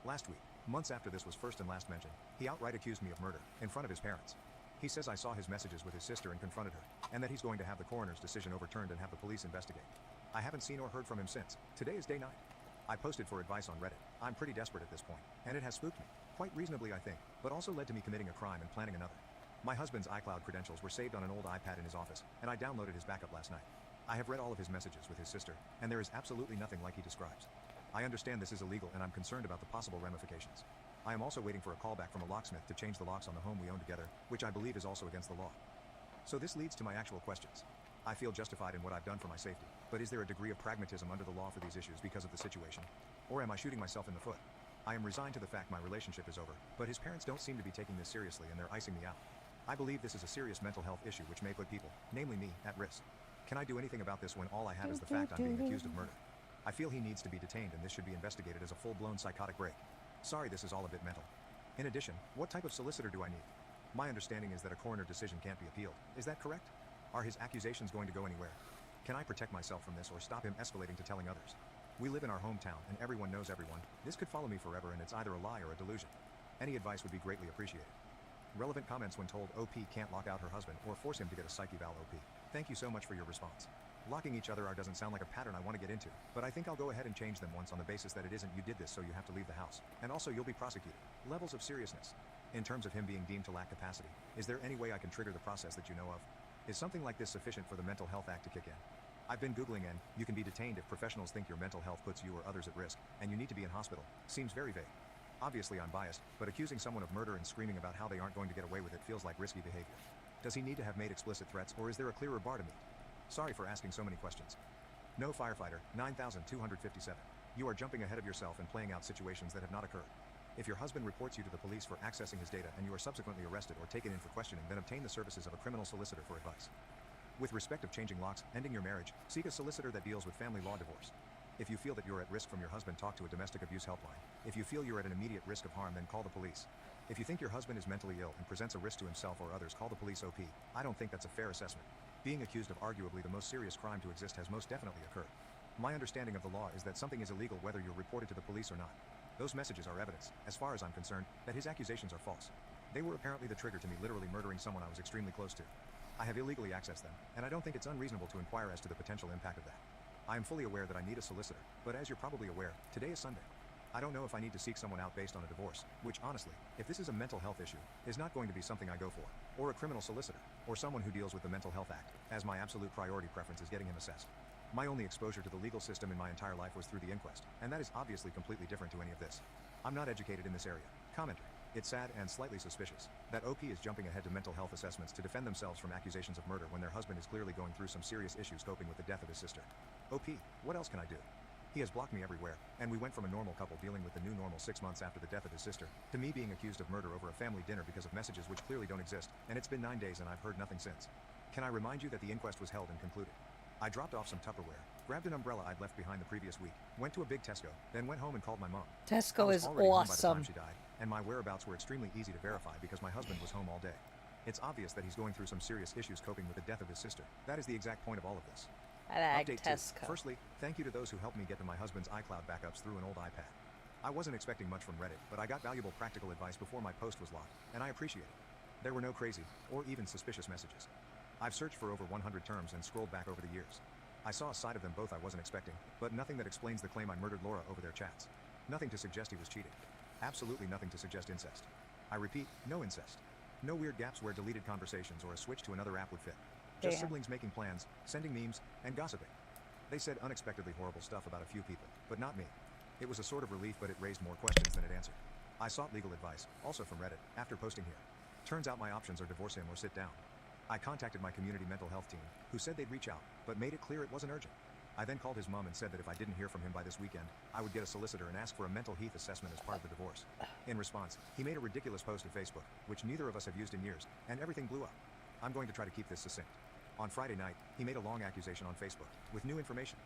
Last week, months after this was first and last mentioned, he outright accused me of murder, in front of his parents. He says I saw his messages with his sister and confronted her, and that he's going to have the coroner's decision overturned and have the police investigate. I haven't seen or heard from him since. Today is day 9. I posted for advice on Reddit. I'm pretty desperate at this point, and it has spooked me. Quite reasonably, I think, but also led to me committing a crime and planning another. My husband's iCloud credentials were saved on an old iPad in his office, and I downloaded his backup last night. I have read all of his messages with his sister, and there is absolutely nothing like he describes. I understand this is illegal, and I'm concerned about the possible ramifications. I am also waiting for a callback from a locksmith to change the locks on the home we own together, which I believe is also against the law. So this leads to my actual questions. I feel justified in what I've done for my safety, but is there a degree of pragmatism under the law for these issues because of the situation? Or am I shooting myself in the foot? I am resigned to the fact my relationship is over, but his parents don't seem to be taking this seriously, and they're icing me out. I believe this is a serious mental health issue which may put people, namely me, at risk. Can I do anything about this when all I have is the fact I'm being accused of murder? I feel he needs to be detained, and this should be investigated as a full-blown psychotic break. Sorry, this is all a bit mental. In addition, what type of solicitor do I need? My understanding is that a coroner decision can't be appealed. Is that correct? Are his accusations going to go anywhere? Can I protect myself from this or stop him escalating to telling others? We live in our hometown and everyone knows everyone. This could follow me forever and it's either a lie or a delusion. Any advice would be greatly appreciated. Relevant comments when told OP can't lock out her husband or force him to get a psych eval. OP. Thank you so much for your response. Locking each other out doesn't sound like a pattern I want to get into, but I think I'll go ahead and change them once on the basis that it isn't you did this so you have to leave the house. And also you'll be prosecuted. Levels of seriousness. In terms of him being deemed to lack capacity, is there any way I can trigger the process that you know of? Is something like this sufficient for the Mental Health Act to kick in? I've been Googling and you can be detained if professionals think your mental health puts you or others at risk, and you need to be in hospital. Seems very vague. Obviously I'm biased, but accusing someone of murder and screaming about how they aren't going to get away with it feels like risky behavior. Does he need to have made explicit threats or is there a clearer bar to meet? Sorry for asking so many questions. No firefighter, 9,257. You are jumping ahead of yourself and playing out situations that have not occurred. If your husband reports you to the police for accessing his data and you are subsequently arrested or taken in for questioning, then obtain the services of a criminal solicitor for advice. With respect of changing locks, ending your marriage, seek a solicitor that deals with family law divorce. If you feel that you're at risk from your husband, talk to a domestic abuse helpline. If you feel you're at an immediate risk of harm, then call the police. If you think your husband is mentally ill and presents a risk to himself or others, call the police. OP. I don't think that's a fair assessment. Being accused of arguably the most serious crime to exist has most definitely occurred. My understanding of the law is that something is illegal whether you're reported to the police or not. Those messages are evidence, as far as I'm concerned, that his accusations are false. They were apparently the trigger to me literally murdering someone I was extremely close to. I have illegally accessed them, and I don't think it's unreasonable to inquire as to the potential impact of that. I am fully aware that I need a solicitor, but as you're probably aware, today is Sunday. I don't know if I need to seek someone out based on a divorce, which honestly, if this is a mental health issue, is not going to be something I go for, or a criminal solicitor, or someone who deals with the Mental Health Act, as my absolute priority preference is getting him assessed. My only exposure to the legal system in my entire life was through the inquest, and that is obviously completely different to any of this. I'm not educated in this area. Commenter. It's sad and slightly suspicious that OP is jumping ahead to mental health assessments to defend themselves from accusations of murder when their husband is clearly going through some serious issues coping with the death of his sister. OP, what else can I do? He has blocked me everywhere, and we went from a normal couple dealing with the new normal 6 months after the death of his sister, to me being accused of murder over a family dinner because of messages which clearly don't exist, and it's been 9 days and I've heard nothing since. Can I remind you that the inquest was held and concluded? I dropped off some Tupperware, grabbed an umbrella I'd left behind the previous week, went to a big Tesco, then went home and called my mom.
Tesco is
already home by the
awesome.
time she died, and my whereabouts were extremely easy to verify because my husband was home all day. It's obvious that he's going through some serious issues coping with the death of his sister. That is the exact point of all of this.
I like
Update
Tesco.
2. Firstly, thank you to those who helped me get to my husband's iCloud backups through an old iPad. I wasn't expecting much from Reddit, but I got valuable practical advice before my post was locked, and I appreciate it. There were no crazy, or even suspicious messages. I've searched for over 100 terms and scrolled back over the years. I saw a side of them both I wasn't expecting, but nothing that explains the claim I murdered Laura over their chats. Nothing to suggest he was cheating. Absolutely nothing to suggest incest. I repeat, no incest. No weird gaps where deleted conversations or a switch to another app would fit. Just
Damn.
siblings making plans, sending memes, and gossiping. They said unexpectedly horrible stuff about a few people, but not me. It was a sort of relief, but it raised more questions than it answered. I sought legal advice, also from Reddit, after posting here. Turns out my options are divorce him or sit down. I contacted my community mental health team, who said they'd reach out, but made it clear it wasn't urgent. I then called his mom and said that if I didn't hear from him by this weekend, I would get a solicitor and ask for a mental health assessment as part of the divorce. In response, he made a ridiculous post to Facebook, which neither of us have used in years, and everything blew up. I'm going to try to keep this succinct. On Friday night, he made a long accusation on Facebook, with new information.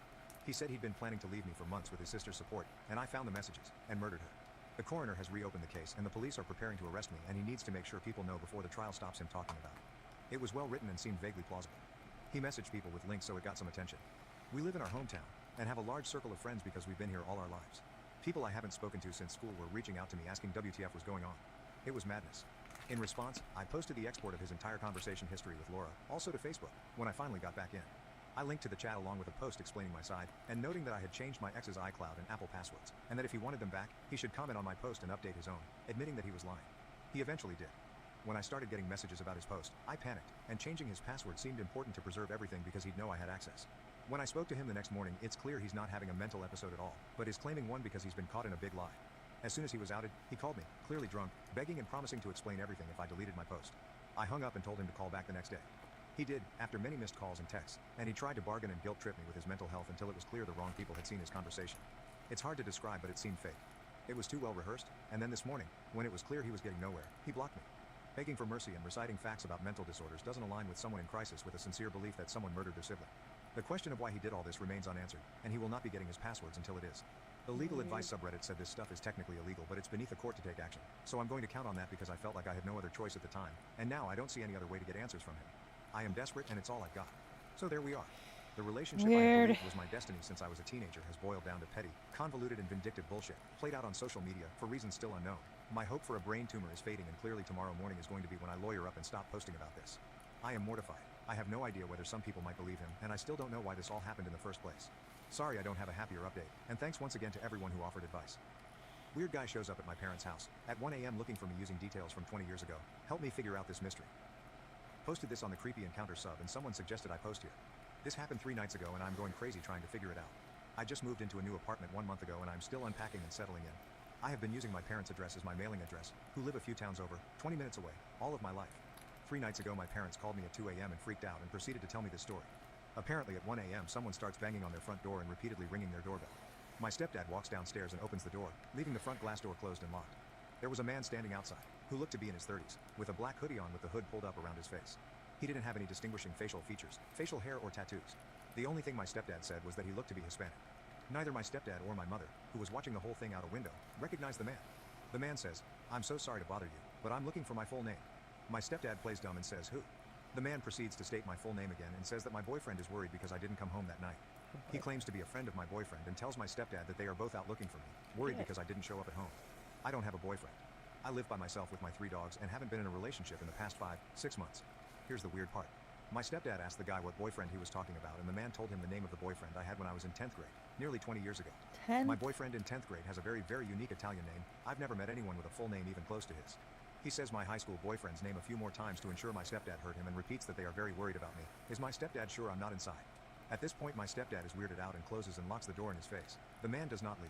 He said he'd been planning to leave me for months with his sister's support, and I found the messages, and murdered her. The coroner has reopened the case, and the police are preparing to arrest me, and he needs to make sure people know before the trial stops him talking about it. It was well written and seemed vaguely plausible. He messaged people with links so it got some attention. We live in our hometown, and have a large circle of friends because we've been here all our lives. People I haven't spoken to since school were reaching out to me asking WTF was going on. It was madness. In response, I posted the export of his entire conversation history with Laura, also to Facebook, when I finally got back in. I linked to the chat along with a post explaining my side, and noting that I had changed my ex's iCloud and Apple passwords, and that if he wanted them back, he should comment on my post and update his own, admitting that he was lying. He eventually did. When I started getting messages about his post, I panicked, and changing his password seemed important to preserve everything because he'd know I had access. When I spoke to him the next morning, it's clear he's not having a mental episode at all, but is claiming one because he's been caught in a big lie. As soon as he was outed, he called me, clearly drunk, begging and promising to explain everything if I deleted my post. I hung up and told him to call back the next day. He did, after many missed calls and texts, and he tried to bargain and guilt-trip me with his mental health until it was clear the wrong people had seen his conversation. It's hard to describe, but it seemed fake. It was too well rehearsed, and then this morning, when it was clear he was getting nowhere, he blocked me. Begging for mercy and reciting facts about mental disorders doesn't align with someone in crisis with a sincere belief that someone murdered their sibling. The question of why he did all this remains unanswered, and he will not be getting his passwords until it is. The legal advice subreddit said this stuff is technically illegal, but it's beneath the court to take action, so I'm going to count on that because I felt like I had no other choice at the time, and now I don't see any other way to get answers from him. I am desperate and it's all I've got. So there we are. The relationship I believed was my destiny since I was a teenager has boiled down to petty, convoluted and vindictive bullshit, played out on social media, for reasons still unknown. My hope for a brain tumor is fading, and clearly tomorrow morning is going to be when I lawyer up and stop posting about this. I am mortified. I have no idea whether some people might believe him, and I still don't know why this all happened in the first place. Sorry I don't have a happier update, and thanks once again to everyone who offered advice. Weird guy shows up at my parents' house at 1 a.m. looking for me using details from 20 years ago. Help me figure out this mystery. Posted this on the Creepy Encounter sub, and someone suggested I post here. This happened 3 nights ago, and I'm going crazy trying to figure it out. I just moved into a new apartment 1 month ago, and I'm still unpacking and settling in. I have been using my parents' address as my mailing address, who live a few towns over, 20 minutes away, all of my life. 3 nights ago my parents called me at 2 a.m. and freaked out and proceeded to tell me this story. Apparently at 1 a.m. someone starts banging on their front door and repeatedly ringing their doorbell. My stepdad walks downstairs and opens the door, leaving the front glass door closed and locked. There was a man standing outside, who looked to be in his 30s, with a black hoodie on with the hood pulled up around his face. He didn't have any distinguishing facial features, facial hair or tattoos. The only thing my stepdad said was that he looked to be Hispanic. Neither my stepdad or my mother, who was watching the whole thing out a window, recognized the man. The man says, "I'm so sorry to bother you, but I'm looking for my full name." My stepdad plays dumb and says, "Who?" The man proceeds to state my full name again and says that my boyfriend is worried because I didn't come home that night. He claims to be a friend of my boyfriend and tells my stepdad that they are both out looking for me, worried because I didn't show up at home. I don't have a boyfriend. I live by myself with my 3 dogs and haven't been in a relationship in the past 5-6 months. Here's the weird part. My stepdad asked the guy what boyfriend he was talking about, and the man told him the name of the boyfriend I had when I was in 10th grade, nearly 20 years ago. My boyfriend in 10th grade has a very, very unique Italian name. I've never met anyone with a full name even close to his. He says my high school boyfriend's name a few more times to ensure my stepdad heard him, and repeats that they are very worried about me. Is my stepdad sure I'm not inside? At this point my stepdad is weirded out and closes and locks the door in his face. The man does not leave.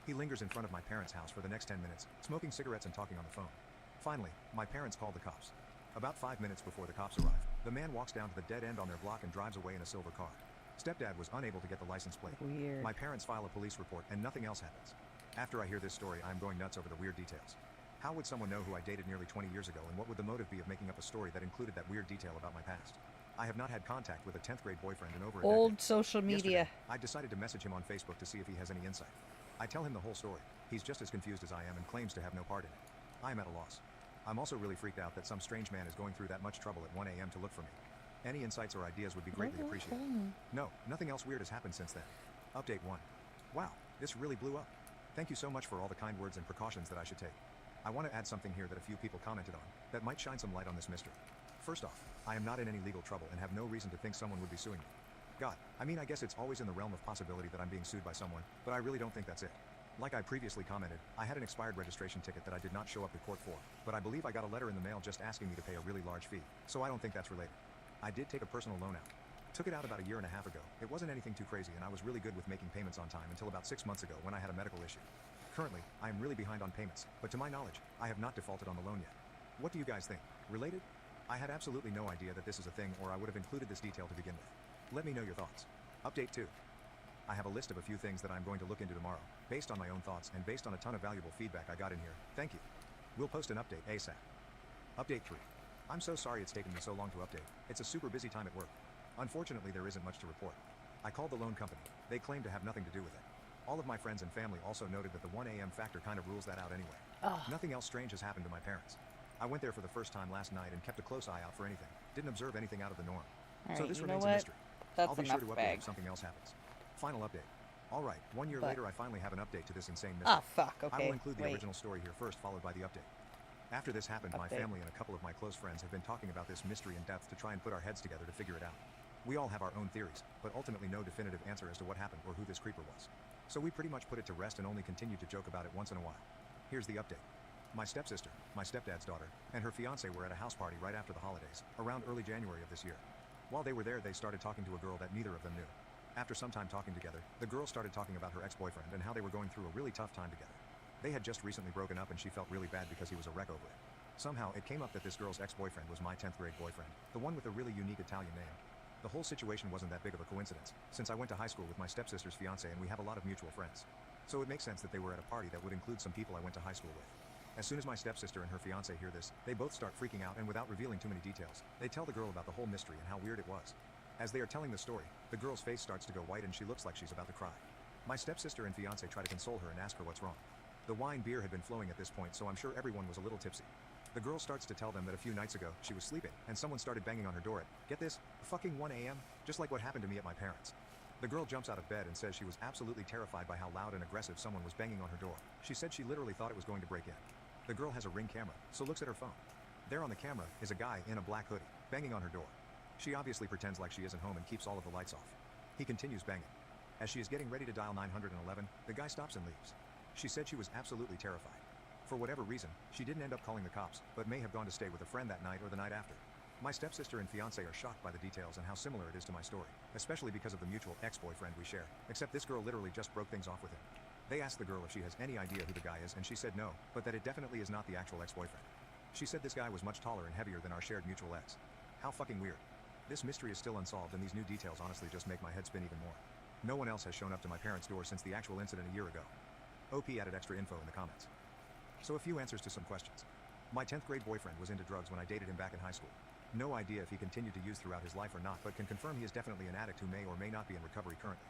He lingers in front of my parents' house for the next 10 minutes, smoking cigarettes and talking on the phone. Finally, my parents call the cops. About 5 minutes before the cops arrive, the man walks down to the dead end on their block and drives away in a silver car. Stepdad was unable to get the license plate.
Weird.
My parents file a police report and nothing else happens. After I hear this story, I'm going nuts over the weird details. How would someone know who I dated nearly 20 years ago, and what would the motive be of making up a story that included that weird detail about my past? I have not had contact with a 10th grade boyfriend in over a
Old
decade.
social media.
Yesterday, I decided to message him on Facebook to see if he has any insight. I tell him the whole story. He's just as confused as I am and claims to have no part in it. I am at a loss. I'm also really freaked out that some strange man is going through that much trouble at 1 a.m. to look for me. Any insights or ideas would be greatly appreciated. No, nothing else weird has happened since then. Update 1. Wow, this really blew up. Thank you so much for all the kind words and precautions that I should take. I want to add something here that a few people commented on, that might shine some light on this mystery. First off, I am not in any legal trouble and have no reason to think someone would be suing me. God, I mean, I guess it's always in the realm of possibility that I'm being sued by someone, but I really don't think that's it. Like I previously commented, I had an expired registration ticket that I did not show up to court for, but I believe I got a letter in the mail just asking me to pay a really large fee, so I don't think that's related. I did take a personal loan out. Took it out about 1.5 years ago. It wasn't anything too crazy, and I was really good with making payments on time until about 6 months ago when I had a medical issue. Currently, I am really behind on payments, but to my knowledge, I have not defaulted on the loan yet. What do you guys think? Related? I had absolutely no idea that this is a thing, or I would have included this detail to begin with. Let me know your thoughts. Update 2. I have a list of a few things that I'm going to look into tomorrow, based on my own thoughts and based on a ton of valuable feedback I got in here. Thank you. We'll post an update ASAP. Update 3. I'm so sorry it's taken me so long to update. It's a super busy time at work. Unfortunately, there isn't much to report. I called the loan company. They claim to have nothing to do with it. All of my friends and family also noted that the 1 a.m. factor kind of rules that out anyway. Nothing else strange has happened to my parents. I went there for the first time last night and kept a close eye out for anything. Didn't observe anything out of the norm. So this remains a mystery. I'll be sure to update if something else happens. Final update. Alright, 1 year later I finally have an update to this insane mystery.
Oh, fuck, okay.
I will include the original story here first, followed by the update. After this happened, my family and a couple of my close friends have been talking about this mystery in depth to try and put our heads together to figure it out. We all have our own theories, but ultimately no definitive answer as to what happened or who this creeper was. So we pretty much put it to rest and only continue to joke about it once in a while. Here's the update. My stepsister, my stepdad's daughter, and her fiancé were at a house party right after the holidays, around early January of this year. While they were there, they started talking to a girl that neither of them knew. After some time talking together, the girl started talking about her ex-boyfriend and how they were going through a really tough time together. They had just recently broken up and she felt really bad because he was a wreck over it. Somehow, it came up that this girl's ex-boyfriend was my 10th grade boyfriend, the one with a really unique Italian name. The whole situation wasn't that big of a coincidence, since I went to high school with my stepsister's fiancé and we have a lot of mutual friends. So it makes sense that they were at a party that would include some people I went to high school with. As soon as my stepsister and her fiancé hear this, they both start freaking out, and without revealing too many details, they tell the girl about the whole mystery and how weird it was. As they are telling the story, the girl's face starts to go white and she looks like she's about to cry. My stepsister and fiancé try to console her and ask her what's wrong. The wine beer had been flowing at this point, so I'm sure everyone was a little tipsy. The girl starts to tell them that a few nights ago, she was sleeping, and someone started banging on her door at, get this, fucking 1 a.m., just like what happened to me at my parents'. The girl jumps out of bed and says she was absolutely terrified by how loud and aggressive someone was banging on her door. She said she literally thought it was going to break in. The girl has a Ring camera, so looks at her phone. There on the camera is a guy in a black hoodie, banging on her door. She obviously pretends like she isn't home and keeps all of the lights off. He continues banging. As she is getting ready to dial 911, the guy stops and leaves. She said she was absolutely terrified. For whatever reason, she didn't end up calling the cops, but may have gone to stay with a friend that night or the night after. My stepsister and fiance are shocked by the details and how similar it is to my story, especially because of the mutual ex-boyfriend we share, except this girl literally just broke things off with him. They asked the girl if she has any idea who the guy is, and she said no, but that it definitely is not the actual ex-boyfriend. She said this guy was much taller and heavier than our shared mutual ex. How fucking weird. This mystery is still unsolved, and these new details honestly just make my head spin even more. No one else has shown up to my parents' door since the actual incident a year ago. OP added extra info in the comments. So a few answers to some questions. My 10th grade boyfriend was into drugs when I dated him back in high school. No idea if he continued to use throughout his life or not, but can confirm he is definitely an addict who may or may not be in recovery currently.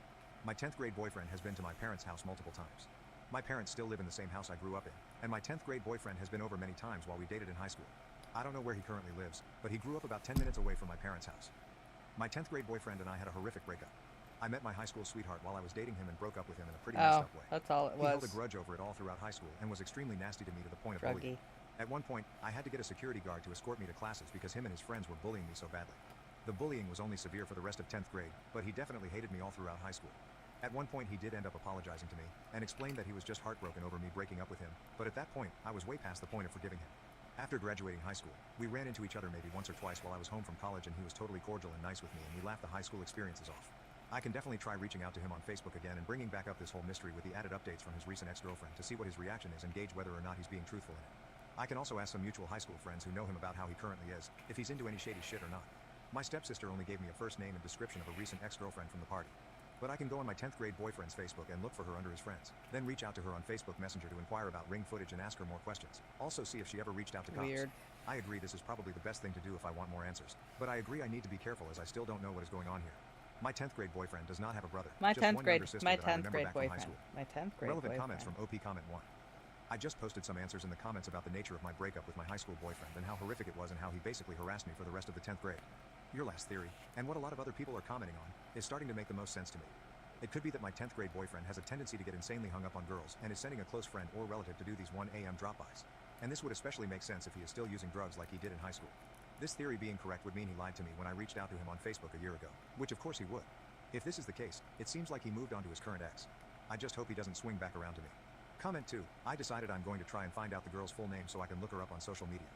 My 10th grade boyfriend has been to my parents' house multiple times. My parents still live in the same house I grew up in, and my 10th grade boyfriend has been over many times while we dated in high school. I don't know where he currently lives, but he grew up about 10 minutes away from my parents' house. My 10th grade boyfriend and I had a horrific breakup. I met my high school sweetheart while I was dating him and broke up with him in a pretty messed up way.
That's all it was.
He held a grudge over it all throughout high school and was extremely nasty to me to the point of bullying. At one point, I had to get a security guard to escort me to classes because him and his friends were bullying me so badly. The bullying was only severe for the rest of 10th grade, but he definitely hated me all throughout high school. At one point he did end up apologizing to me, and explained that he was just heartbroken over me breaking up with him, but at that point, I was way past the point of forgiving him. After graduating high school, we ran into each other maybe once or twice while I was home from college, and he was totally cordial and nice with me, and we laughed the high school experiences off. I can definitely try reaching out to him on Facebook again and bringing back up this whole mystery with the added updates from his recent ex-girlfriend to see what his reaction is and gauge whether or not he's being truthful in it. I can also ask some mutual high school friends who know him about how he currently is, if he's into any shady shit or not. My stepsister only gave me a first name and description of a recent ex-girlfriend from the party. But I can go on my 10th grade boyfriend's Facebook and look for her under his friends, then reach out to her on Facebook Messenger to inquire about Ring footage and ask her more questions. Also see if she ever reached out to cops.
Weird.
I agree this is probably the best thing to do if I want more answers, but I agree I need to be careful as I still don't know what is going on here. My 10th grade boyfriend does not have a brother.
My
just
10th
one
grade,
younger sister
my
that I
10th
remember
grade
back from high
boyfriend.
school.
My 10th grade
Relevant
boyfriend.
comments from OP Comment 1. I just posted some answers in the comments about the nature of my breakup with my high school boyfriend and how horrific it was and how he basically harassed me for the rest of the 10th grade. Your last theory, and what a lot of other people are commenting on, is starting to make the most sense to me. It could be that my 10th grade boyfriend has a tendency to get insanely hung up on girls and is sending a close friend or relative to do these 1 a.m. drop-bys. And this would especially make sense if he is still using drugs like he did in high school. This theory being correct would mean he lied to me when I reached out to him on Facebook a year ago, which of course he would. If this is the case, it seems like he moved on to his current ex. I just hope he doesn't swing back around to me. Comment 2. I decided I'm going to try and find out the girl's full name so I can look her up on social media.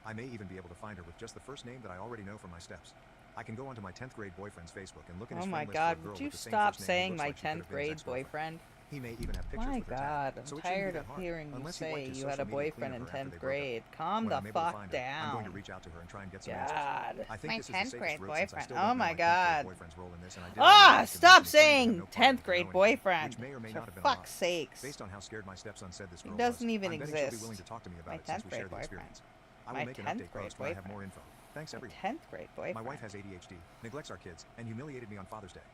I may even be able to find her with just the first name that I already know from my steps. I can go onto my 10th grade boyfriend's Facebook and look at his friend list for a
God,
girl
would you
with the same
stop
first name who
saying
looks
my
like she could
10th
have been his
grade
ex-girlfriend.
boyfriend?
He may even have pictures
My
with her
God,
tagged,
I'm
so it shouldn't be
tired
that
of
hard,
hearing you
unless he went
say
to
you had
social
a
media cleaning
boyfriend in
her after
10th
they broke up.
grade. Calm
When
the
I'm able to
fuck
find her, I'm going to
down.
reach out to her and try and get some
God.
answers. I think
My
this is the
10th
safest
grade
route since I
boyfriend.
still
Oh
don't know
my
my 10th grade
God.
boyfriend's role in this, and I did
Ah,
already convince
stop
me claiming
saying
no part of
10th
it,
grade
knowing,
boyfriend.
which may or may
For
not have been
fuck's
a lie.
sakes.
Based on how scared my stepson said this
He
girl
doesn't
was,
even
I'm betting she'll be
exist.
willing to talk to me
My
about it since
10th
we share
grade
the
boyfriend.
experience. I
My
will make an
10th
update
grade
post when I have
boyfriend.
more info. Thanks,
My
everyone.
10th grade boyfriend.
My wife has ADHD, neglects our kids, and humiliated me on Father's Day.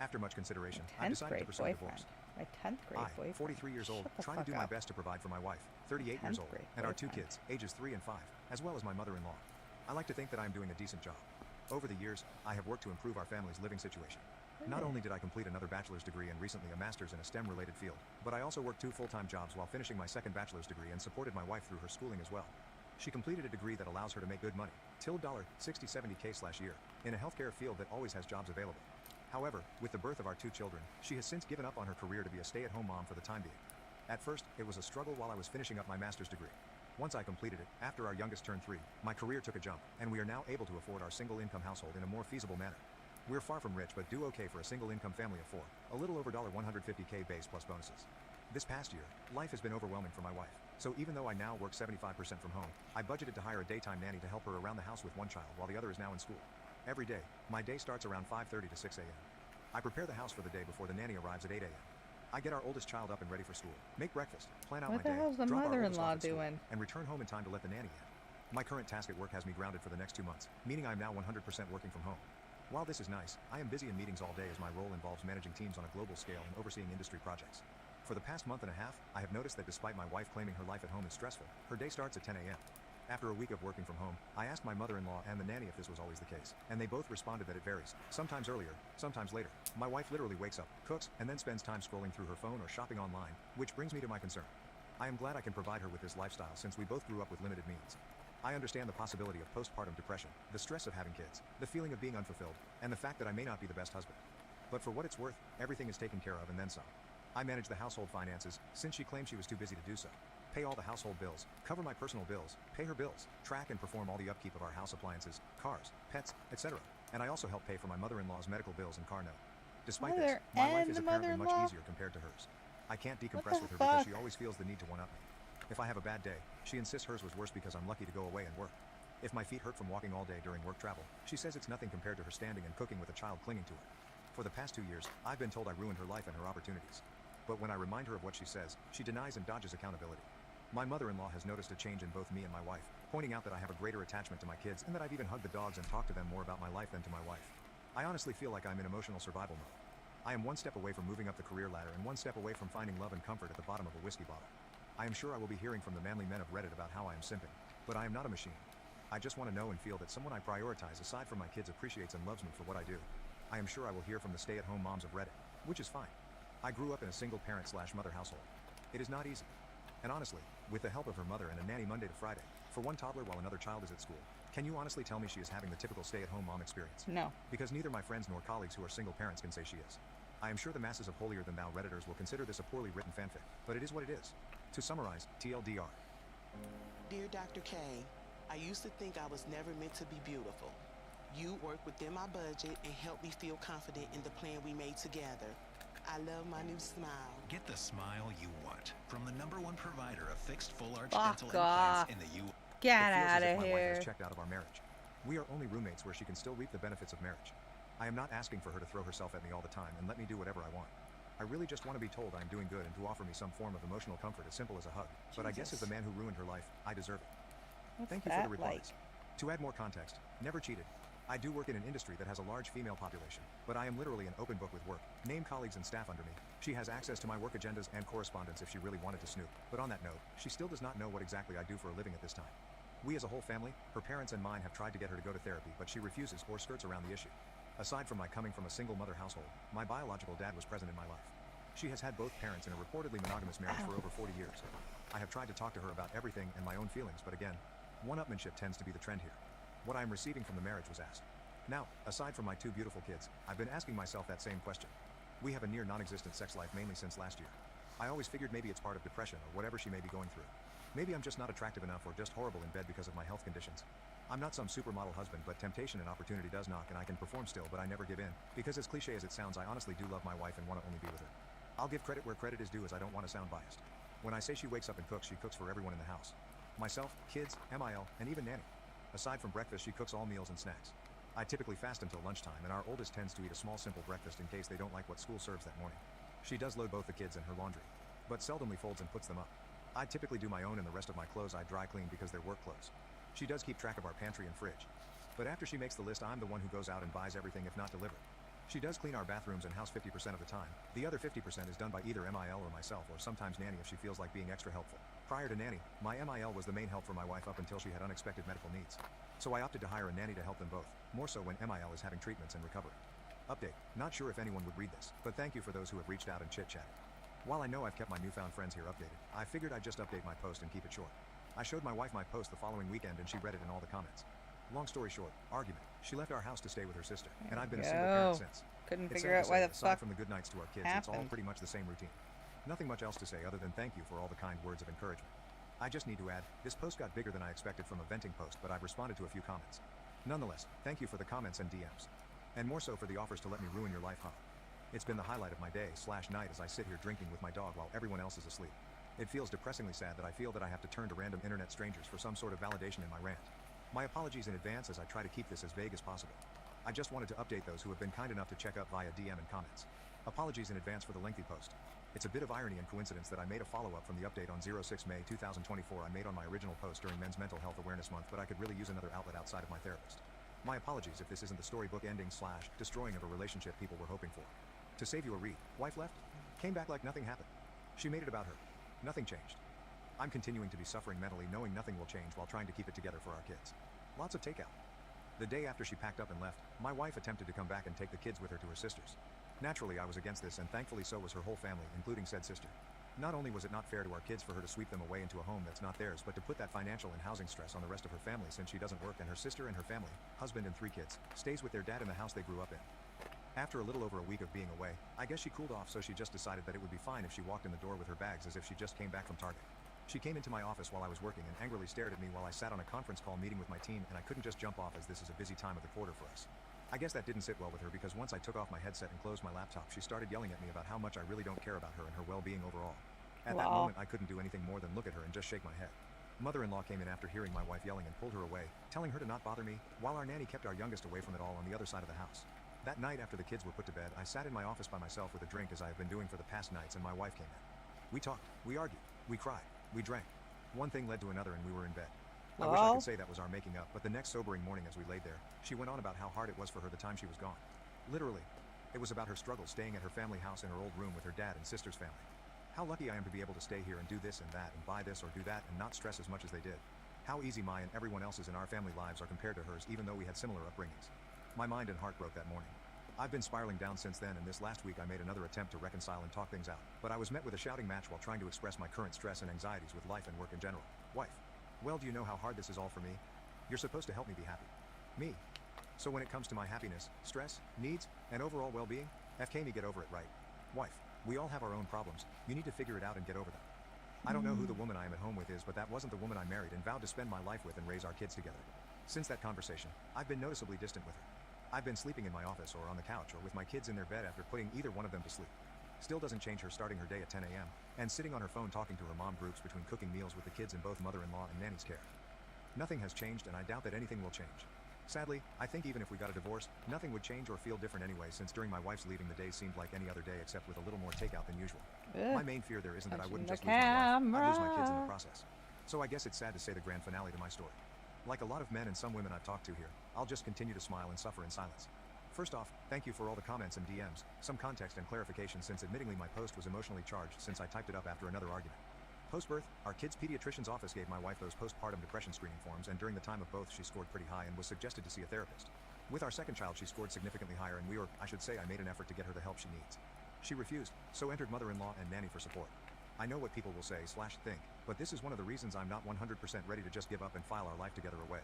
After much consideration, I
10th
decided to
grade
pursue a
boyfriend.
divorce.
My 10th grade
I,
boyfriend.
43 years old,
Shut the
try to
fuck
do my
up.
best to provide for my wife, 38 years
10th
old,
grade
and our 2
boyfriend.
kids, ages 3 and 5, as well as my mother-in-law. I like to think that I am doing a decent job. Over the years, I have worked to improve our family's living situation. Not only did I complete another bachelor's degree and recently a master's in a STEM-related field, but I also worked 2 full-time jobs while finishing my second bachelor's degree and supported my wife through her schooling as well. She completed a degree that allows her to make good money, $60-70K/year, in a healthcare field that always has jobs available. However, with the birth of our 2 children, she has since given up on her career to be a stay-at-home mom for the time being. At first, it was a struggle while I was finishing up my master's degree. Once I completed it, after our youngest turned 3, my career took a jump, and we are now able to afford our single-income household in a more feasible manner. We're far from rich but do okay for a single-income family of 4, a little over $150K base plus bonuses. This past year, life has been overwhelming for my wife, so even though I now work 75% from home, I budgeted to hire a daytime nanny to help her around the house with one child while the other is now in school. Every day, my day starts around 5:30 to 6 a.m. I prepare the house for the day before the nanny arrives at 8 a.m. I get our oldest child up and ready for school, make breakfast, plan out
What
my
the
day,
hell's the
drop our oldest
mother-in-law
off at school,
doing?
and return home in time to let the nanny in. My current task at work has me grounded for the next 2 months, meaning I'm now 100% working from home. While this is nice, I am busy in meetings all day as my role involves managing teams on a global scale and overseeing industry projects. For the past month and a half, I have noticed that despite my wife claiming her life at home is stressful, her day starts at 10 a.m. After a week of working from home, I asked my mother-in-law and the nanny if this was always the case, and they both responded that it varies, sometimes earlier, sometimes later. My wife literally wakes up, cooks, and then spends time scrolling through her phone or shopping online, which brings me to my concern. I am glad I can provide her with this lifestyle since we both grew up with limited means. I understand the possibility of postpartum depression, the stress of having kids, the feeling of being unfulfilled, and the fact that I may not be the best husband. But for what it's worth, everything is taken care of and then some. I manage the household finances, since she claimed she was too busy to do so. Pay all the household bills, cover my personal bills, pay her bills, track and perform all the upkeep of our house appliances, cars, pets, etc. And I also help pay for my mother-in-law's medical bills and car note. Despite this, my life is apparently much easier compared to hers. I can't decompress with her because she always feels the need to one-up me. If I have a bad day, she insists hers was worse because I'm lucky to go away and work. If my feet hurt from walking all day during work travel, she says it's nothing compared to her standing and cooking with a child clinging to her. For the past 2 years, I've been told I ruined her life and her opportunities. But when I remind her of what she says, she denies and dodges accountability. My mother-in-law has noticed a change in both me and my wife, pointing out that I have a greater attachment to my kids and that I've even hugged the dogs and talked to them more about my life than to my wife. I honestly feel like I'm in emotional survival mode. I am one step away from moving up the career ladder and one step away from finding love and comfort at the bottom of a whiskey bottle. I am sure I will be hearing from the manly men of Reddit about how I am simping, but I am not a machine. I just want to know and feel that someone I prioritize aside from my kids appreciates and loves me for what I do. I am sure I will hear from the stay-at-home moms of Reddit, which is fine. I grew up in a single parent/mother household. It is not easy. And honestly, with the help of her mother and a nanny Monday to Friday, for one toddler while another child is at school, can you honestly tell me she is having the typical stay-at-home mom experience?
No.
Because neither my friends nor colleagues who are single parents can say she is. I am sure the masses of holier-than-thou Redditors will consider this a poorly written fanfic, but it is what it is. To summarize, TLDR.
Dear Dr. K, I used to think I was never meant to be beautiful. You worked within my budget and helped me feel confident in the plan we made together. I love my new smile.
Get the smile you want from the #1 provider of fixed full-arch
Fuck
dental
off.
implants in the U.S.
Get
It feels
out
as if
of
my wife has
here.
checked out of our marriage. We are only roommates where she can still reap the benefits of marriage. I am not asking for her to throw herself at me all the time and let me do whatever I want. I really just want to be told I'm doing good and to offer me some form of emotional comfort as simple as a hug. But I guess as the man who ruined her life, I deserve it.
What's
Thank you for the
that
replies. To add more context, never cheated. I do work in an industry that has a large female population, but I am literally an open book with work. Name colleagues and staff under me. She has access to my work agendas and correspondence if she really wanted to snoop. But on that note, she still does not know what exactly I do for a living at this time. We as a whole family, her parents and mine, have tried to get her to go to therapy, but she refuses or skirts around the issue. Aside from my coming from a single mother household, my biological dad was present in my life. She has had both parents in a reportedly monogamous marriage for over 40 years. I have tried to talk to her about everything and my own feelings, but again, one-upmanship tends to be the trend here. What I am receiving from the marriage was asked. Now, aside from my 2 beautiful kids, I've been asking myself that same question. We have a near non-existent sex life mainly since last year. I always figured maybe it's part of depression or whatever she may be going through. Maybe I'm just not attractive enough or just horrible in bed because of my health conditions. I'm not some supermodel husband, but temptation and opportunity does knock and I can perform still, but I never give in. Because as cliche as it sounds, I honestly do love my wife and want to only be with her. I'll give credit where credit is due as I don't want to sound biased. When I say she wakes up and cooks, she cooks for everyone in the house. Myself, kids, MIL, and even nanny. Aside from breakfast, she cooks all meals and snacks. I typically fast until lunchtime, and our oldest tends to eat a small simple breakfast in case they don't like what school serves that morning. She does load both the kids in her laundry, but seldomly folds and puts them up. I typically do my own, and the rest of my clothes I dry clean because they're work clothes. She does keep track of our pantry and fridge. But after she makes the list, I'm the one who goes out and buys everything if not delivered. She does clean our bathrooms and house 50% of the time. The other 50% is done by either MIL or myself, or sometimes nanny if she feels like being extra helpful. Prior to nanny, my MIL was the main help for my wife up until she had unexpected medical needs. So I opted to hire a nanny to help them both, more so when MIL is having treatments and recovery. Update, not sure if anyone would read this, but thank you for those who have reached out and chit-chatted. While I know I've kept my newfound friends here updated, I figured I'd just update my post and keep it short. I showed my wife my post the following weekend and she read it in all the comments. Long story short, argument. She left our house to stay with her sister, and I've been a single parent since.
Couldn't
It's
figure
sad
out
to
why
say,
the
aside
fuck
from the good nights to our kids, it's all
happened.
pretty much the same routine. Nothing much else to say other than thank you for all the kind words of encouragement. I just need to add, this post got bigger than I expected from a venting post, but I've responded to a few comments. Nonetheless, thank you for the comments and DMs. And more so for the offers to let me ruin your life, huh? It's been the highlight of my day/night as I sit here drinking with my dog while everyone else is asleep. It feels depressingly sad that I feel that I have to turn to random internet strangers for some sort of validation in my rant. My apologies in advance as I try to keep this as vague as possible. I just wanted to update those who have been kind enough to check up via DM and comments. Apologies in advance for the lengthy post. It's a bit of irony and coincidence that I made a follow-up from the update on 06 May 2024 I made on my original post during Men's Mental Health Awareness Month, but I could really use another outlet outside of my therapist. My apologies if this isn't the storybook ending/destroying of a relationship people were hoping for. To save you a read, wife left, came back like nothing happened. She made it about her. Nothing changed. I'm continuing to be suffering mentally, knowing nothing will change while trying to keep it together for our kids. Lots of takeout. The day after she packed up and left, my wife attempted to come back and take the kids with her to her sister's. Naturally, I was against this, and thankfully so was her whole family, including said sister. Not only was it not fair to our kids for her to sweep them away into a home that's not theirs, but to put that financial and housing stress on the rest of her family since she doesn't work, and her sister and her family, husband and 3 kids, stays with their dad in the house they grew up in. After a little over a week of being away, I guess she cooled off, so she just decided that it would be fine if she walked in the door with her bags as if she just came back from Target. She came into my office while I was working and angrily stared at me while I sat on a conference call meeting with my team, and I couldn't just jump off as this is a busy time of the quarter for us. I guess that didn't sit well with her, because once I took off my headset and closed my laptop, she started yelling at me about how much I really don't care about her and her well-being overall. At that moment, I couldn't do anything more than look at her and just shake my head. Mother-in-law came in after hearing my wife yelling and pulled her away, telling her to not bother me, while our nanny kept our youngest away from it all on the other side of the house. That night after the kids were put to bed, I sat in my office by myself with a drink as I have been doing for the past nights, and my wife came in. We talked, we argued, we cried, we drank. One thing led to another and we were in bed. I wish I could say that was our making up, but the next sobering morning as we laid there, she went on about how hard it was for her the time she was gone. Literally. It was about her struggles staying at her family house in her old room with her dad and sister's family. How lucky I am to be able to stay here and do this and that and buy this or do that and not stress as much as they did. How easy my and everyone else's in our family lives are compared to hers, even though we had similar upbringings. My mind and heart broke that morning. I've been spiraling down since then, and this last week I made another attempt to reconcile and talk things out, but I was met with a shouting match while trying to express my current stress and anxieties with life and work in general. Wife. Well, do you know how hard this is all for me? You're supposed to help me be happy. Me. So when it comes to my happiness, stress, needs, and overall well-being, FK me get over it, right? Wife. We all have our own problems. You need to figure it out and get over them. I don't know who the woman I am at home with is, but that wasn't the woman I married and vowed to spend my life with and raise our kids together. Since that conversation, I've been noticeably distant with her. I've been sleeping in my office or on the couch or with my kids in their bed after putting either one of them to sleep. Still doesn't change her starting her day at 10 a.m. and sitting on her phone talking to her mom groups between cooking meals with the kids in both mother-in-law and nanny's care. Nothing has changed, and I doubt that anything will change. Sadly, I think even if we got a divorce, nothing would change or feel different anyway, since during my wife's leaving the day seemed like any other day except with a little more takeout than usual. My main fear there isn't that I wouldn't just lose my wife, I'd lose my kids in the process. So I guess it's sad to say the grand finale to my story. Like a lot of men and some women I've talked to here, I'll just continue to smile and suffer in silence. First off, thank you for all the comments and DMs, some context and clarification, since admittingly my post was emotionally charged since I typed it up after another argument. Post-birth, our kids' pediatrician's office gave my wife those postpartum depression screening forms, and during the time of both she scored pretty high and was suggested to see a therapist. With our second child she scored significantly higher, and I made an effort to get her the help she needs. She refused, so entered mother-in-law and nanny for support. I know what people will say/think, but this is one of the reasons I'm not 100% ready to just give up and file our life together away.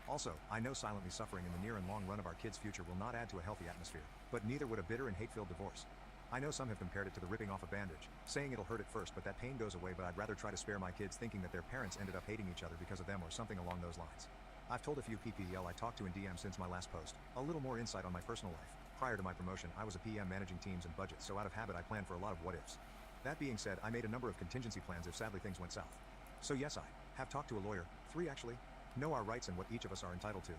Also, I know silently suffering in the near and long run of our kids' future will not add to a healthy atmosphere, but neither would a bitter and hate-filled divorce. I know some have compared it to the ripping off a bandage, saying it'll hurt at first but that pain goes away, but I'd rather try to spare my kids thinking that their parents ended up hating each other because of them or something along those lines. I've told a few PPL I talked to in DM since my last post, a little more insight on my personal life. Prior to my promotion, I was a PM managing teams and budgets, so out of habit I planned for a lot of what-ifs. That being said, I made a number of contingency plans if sadly things went south. So yes, I have talked to a lawyer, 3 actually, know our rights and what each of us are entitled to,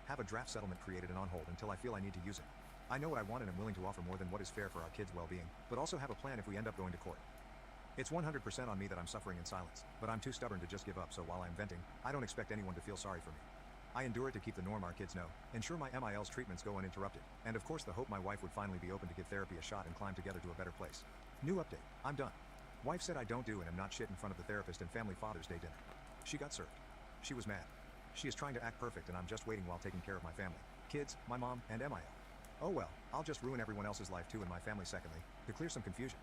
have a draft settlement created and on hold until I feel I need to use it. I know what I want and am willing to offer more than what is fair for our kids' well-being, but also have a plan if we end up going to court. It's 100% on me that I'm suffering in silence, but I'm too stubborn to just give up, so while I'm venting, I don't expect anyone to feel sorry for me. I endure it to keep the norm our kids know, ensure my MIL's treatments go uninterrupted, and of course the hope my wife would finally be open to give therapy a shot and climb together to a better place. New update. I'm done. Wife said I don't do and am not shit in front of the therapist and family Father's Day dinner. She got served. She was mad. She is trying to act perfect and I'm just waiting while taking care of my family, kids, my mom, and MIL. Oh well, I'll just ruin everyone else's life too and my family. Secondly, to clear some confusion.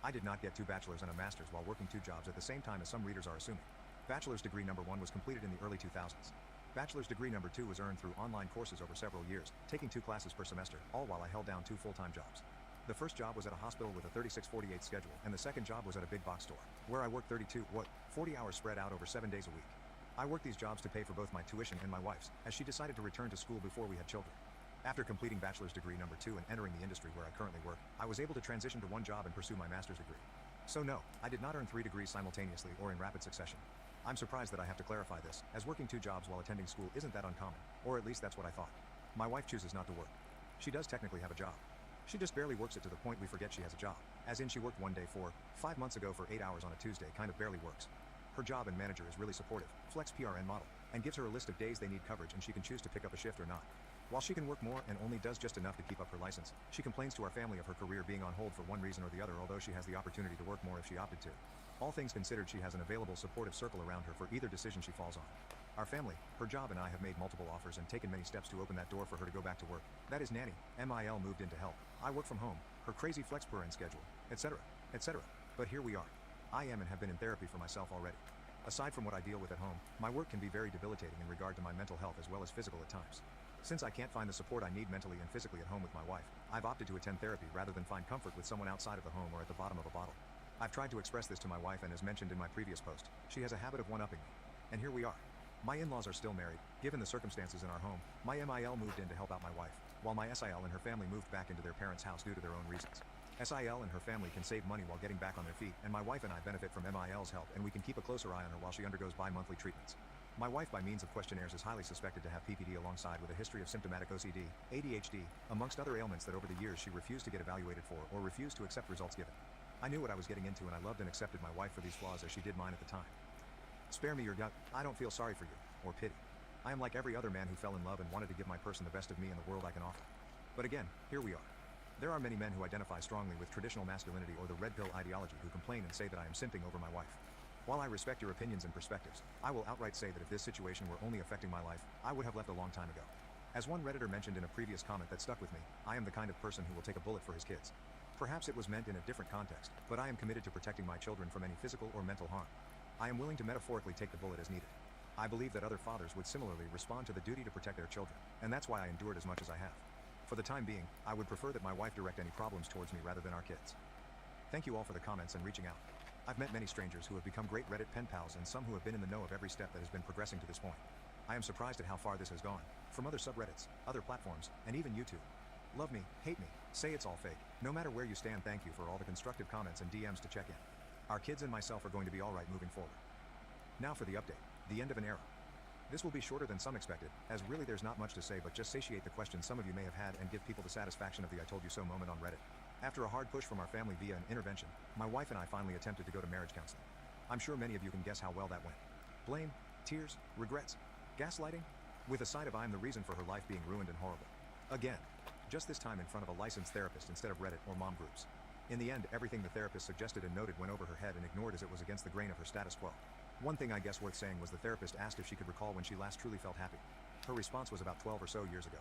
I did not get 2 bachelor's and a master's while working 2 jobs at the same time as some readers are assuming. Bachelor's degree number 1 was completed in the early 2000s. Bachelor's degree number 2 was earned through online courses over several years, taking 2 classes per semester, all while I held down 2 full-time jobs. The first job was at a hospital with a 36-48 schedule, and the second job was at a big box store, where I worked 40 hours spread out over 7 days a week. I worked these jobs to pay for both my tuition and my wife's, as she decided to return to school before we had children. After completing bachelor's degree number 2 and entering the industry where I currently work, I was able to transition to 1 job and pursue my master's degree. So no, I did not earn 3 degrees simultaneously or in rapid succession. I'm surprised that I have to clarify this, as working 2 jobs while attending school isn't that uncommon, or at least that's what I thought. My wife chooses not to work. She does technically have a job. She just barely works it to the point we forget she has a job, as in she worked 1 day 5 months ago for 8 hours on a Tuesday, kind of barely works. Her job and manager is really supportive, flex PRN model, and gives her a list of days they need coverage and she can choose to pick up a shift or not. While she can work more and only does just enough to keep up her license, she complains to our family of her career being on hold for one reason or the other, although she has the opportunity to work more if she opted to. All things considered, she has an available supportive circle around her for either decision she falls on. Our family, her job, and I have made multiple offers and taken many steps to open that door for her to go back to work. That is nanny, MIL moved in to help. I work from home, her crazy flex parent schedule, etc., etc. But here we are. I am and have been in therapy for myself already. Aside from what I deal with at home, my work can be very debilitating in regard to my mental health as well as physical at times. Since I can't find the support I need mentally and physically at home with my wife, I've opted to attend therapy rather than find comfort with someone outside of the home or at the bottom of a bottle. I've tried to express this to my wife, and as mentioned in my previous post, she has a habit of one-upping me. And here we are. My in-laws are still married. Given the circumstances in our home, my MIL moved in to help out my wife, while my SIL and her family moved back into their parents' house due to their own reasons. SIL and her family can save money while getting back on their feet, and my wife and I benefit from MIL's help, and we can keep a closer eye on her while she undergoes bi-monthly treatments. My wife, by means of questionnaires, is highly suspected to have PPD alongside with a history of symptomatic OCD, ADHD, amongst other ailments that over the years she refused to get evaluated for or refused to accept results given. I knew what I was getting into, and I loved and accepted my wife for these flaws as she did mine at the time. Spare me your gut. I don't feel sorry for you, or pity. I am like every other man who fell in love and wanted to give my person the best of me in the world I can offer. But again, here we are. There are many men who identify strongly with traditional masculinity or the red pill ideology who complain and say that I am simping over my wife. While I respect your opinions and perspectives, I will outright say that if this situation were only affecting my life, I would have left a long time ago. As one Redditor mentioned in a previous comment that stuck with me, I am the kind of person who will take a bullet for his kids. Perhaps it was meant in a different context, but I am committed to protecting my children from any physical or mental harm. I am willing to metaphorically take the bullet as needed. I believe that other fathers would similarly respond to the duty to protect their children, and that's why I endured as much as I have. For the time being, I would prefer that my wife direct any problems towards me rather than our kids. Thank you all for the comments and reaching out. I've met many strangers who have become great Reddit pen pals and some who have been in the know of every step that has been progressing to this point. I am surprised at how far this has gone, from other subreddits, other platforms, and even YouTube. Love me, hate me, say it's all fake. No matter where you stand, thank you for all the constructive comments and DMs to check in. Our kids and myself are going to be alright moving forward. Now for the update, the end of an era. This will be shorter than some expected, as really there's not much to say but just satiate the questions some of you may have had and give people the satisfaction of the I told you so moment on Reddit. After a hard push from our family via an intervention, my wife and I finally attempted to go to marriage counseling. I'm sure many of you can guess how well that went. Blame, tears, regrets, gaslighting, with a side of I am the reason for her life being ruined and horrible. Again, just this time in front of a licensed therapist instead of Reddit or mom groups. In the end, everything the therapist suggested and noted went over her head and ignored as it was against the grain of her status quo. One thing I guess worth saying was the therapist asked if she could recall when she last truly felt happy. Her response was about 12 or so years ago.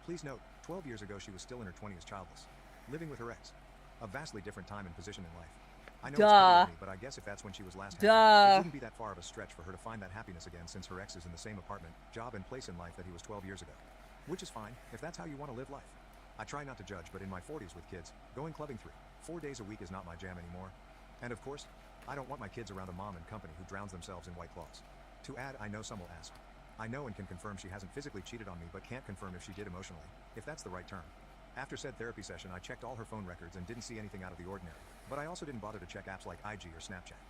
Please note, 12 years ago she was still in her 20s childless, living with her ex. A vastly different time and position in life. I know it's pretty early, but I guess if that's when she was last happy, it wouldn't be that far of a stretch for her to find that happiness again since her ex is in the same apartment, job and place in life that he was 12 years ago. Which is fine, if that's how you want to live life. I try not to judge, but in my 40s with kids, going clubbing 4 days a week is not my jam anymore. And of course, I don't want my kids around a mom and company who drowns themselves in White Claws. To add, I know some will ask. I know and can confirm she hasn't physically cheated on me but can't confirm if she did emotionally, if that's the right term. After said therapy session, I checked all her phone records and didn't see anything out of the ordinary, but I also didn't bother to check apps like IG or Snapchat.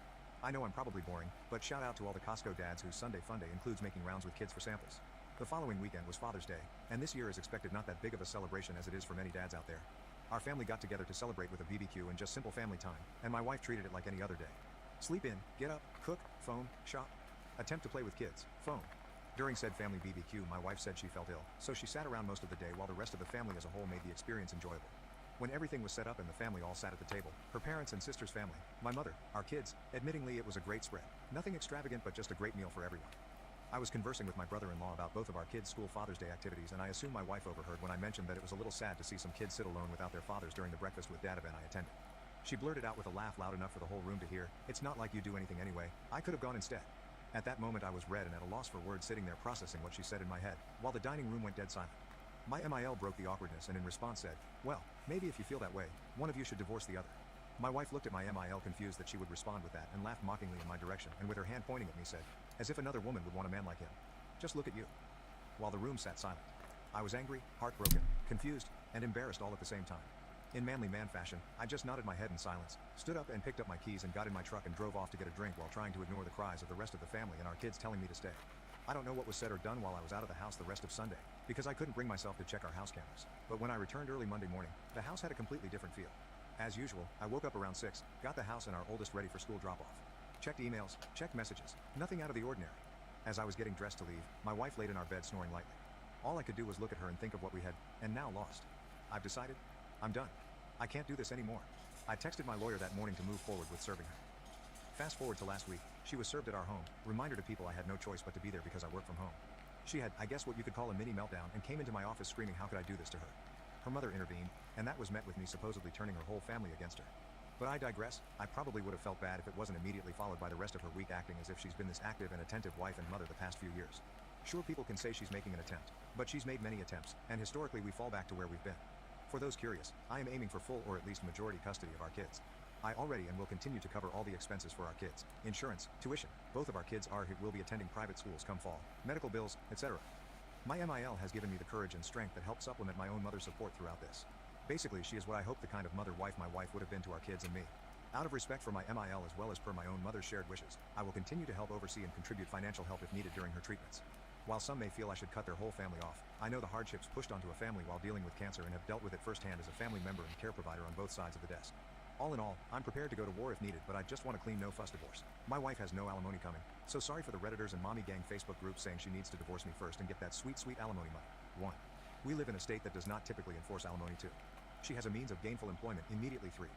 I know I'm probably boring, but shout out to all the Costco dads whose Sunday Funday includes making rounds with kids for samples. The following weekend was Father's Day, and this year is expected not that big of a celebration as it is for many dads out there. Our family got together to celebrate with a BBQ and just simple family time, and my wife treated it like any other day. Sleep in, get up, cook, phone, shop, attempt to play with kids, phone. During said family BBQ, my wife said she felt ill, so she sat around most of the day while the rest of the family as a whole made the experience enjoyable. When everything was set up and the family all sat at the table, her parents and sister's family, my mother, our kids, admittingly it was a great spread. Nothing extravagant but just a great meal for everyone. I was conversing with my brother-in-law about both of our kids' school Father's Day activities, and I assume my wife overheard when I mentioned that it was a little sad to see some kids sit alone without their fathers during the breakfast with dad event I attended. She blurted out with a laugh loud enough for the whole room to hear, "It's not like you do anything anyway, I could have gone instead." At that moment I was red and at a loss for words, sitting there processing what she said in my head, while the dining room went dead silent. My MIL broke the awkwardness and in response said, "Well, maybe if you feel that way, one of you should divorce the other." My wife looked at my MIL confused that she would respond with that and laughed mockingly in my direction and with her hand pointing at me said, "As if another woman would want a man like him. Just look at you." While the room sat silent. I was angry, heartbroken, confused, and embarrassed all at the same time. In manly man fashion, I just nodded my head in silence, stood up and picked up my keys and got in my truck and drove off to get a drink while trying to ignore the cries of the rest of the family and our kids telling me to stay. I don't know what was said or done while I was out of the house the rest of Sunday, because I couldn't bring myself to check our house cameras. But when I returned early Monday morning, the house had a completely different feel. As usual, I woke up around 6, got the house and our oldest ready for school drop-off. Checked emails, checked messages, nothing out of the ordinary. As I was getting dressed to leave, my wife laid in our bed snoring lightly. All I could do was look at her and think of what we had, and now lost. I've decided, I'm done. I can't do this anymore. I texted my lawyer that morning to move forward with serving her. Fast forward to last week, she was served at our home, reminder to people I had no choice but to be there because I work from home. She had, I guess what you could call a mini meltdown, and came into my office screaming how could I do this to her. Her mother intervened, and that was met with me supposedly turning her whole family against her. But I digress. I probably would have felt bad if it wasn't immediately followed by the rest of her week acting as if she's been this active and attentive wife and mother the past few years. Sure, people can say she's making an attempt, but she's made many attempts, and historically we fall back to where we've been. For those curious, I am aiming for full or at least majority custody of our kids. I already and will continue to cover all the expenses for our kids, insurance, tuition. Both of our kids are who will be attending private schools come fall, medical bills, etc. My MIL has given me the courage and strength that helped supplement my own mother's support throughout this. Basically, she is what I hope the kind of mother-wife my wife would have been to our kids and me. Out of respect for my MIL as well as per my own mother's shared wishes, I will continue to help oversee and contribute financial help if needed during her treatments. While some may feel I should cut their whole family off, I know the hardships pushed onto a family while dealing with cancer and have dealt with it firsthand as a family member and care provider on both sides of the desk. All in all, I'm prepared to go to war if needed, but I just want a clean no-fuss divorce. My wife has no alimony coming, so sorry for the Redditors and Mommy Gang Facebook groups saying she needs to divorce me first and get that sweet, sweet alimony money. 1. We live in a state that does not typically enforce alimony. 2. She has a means of gainful employment immediately. 3.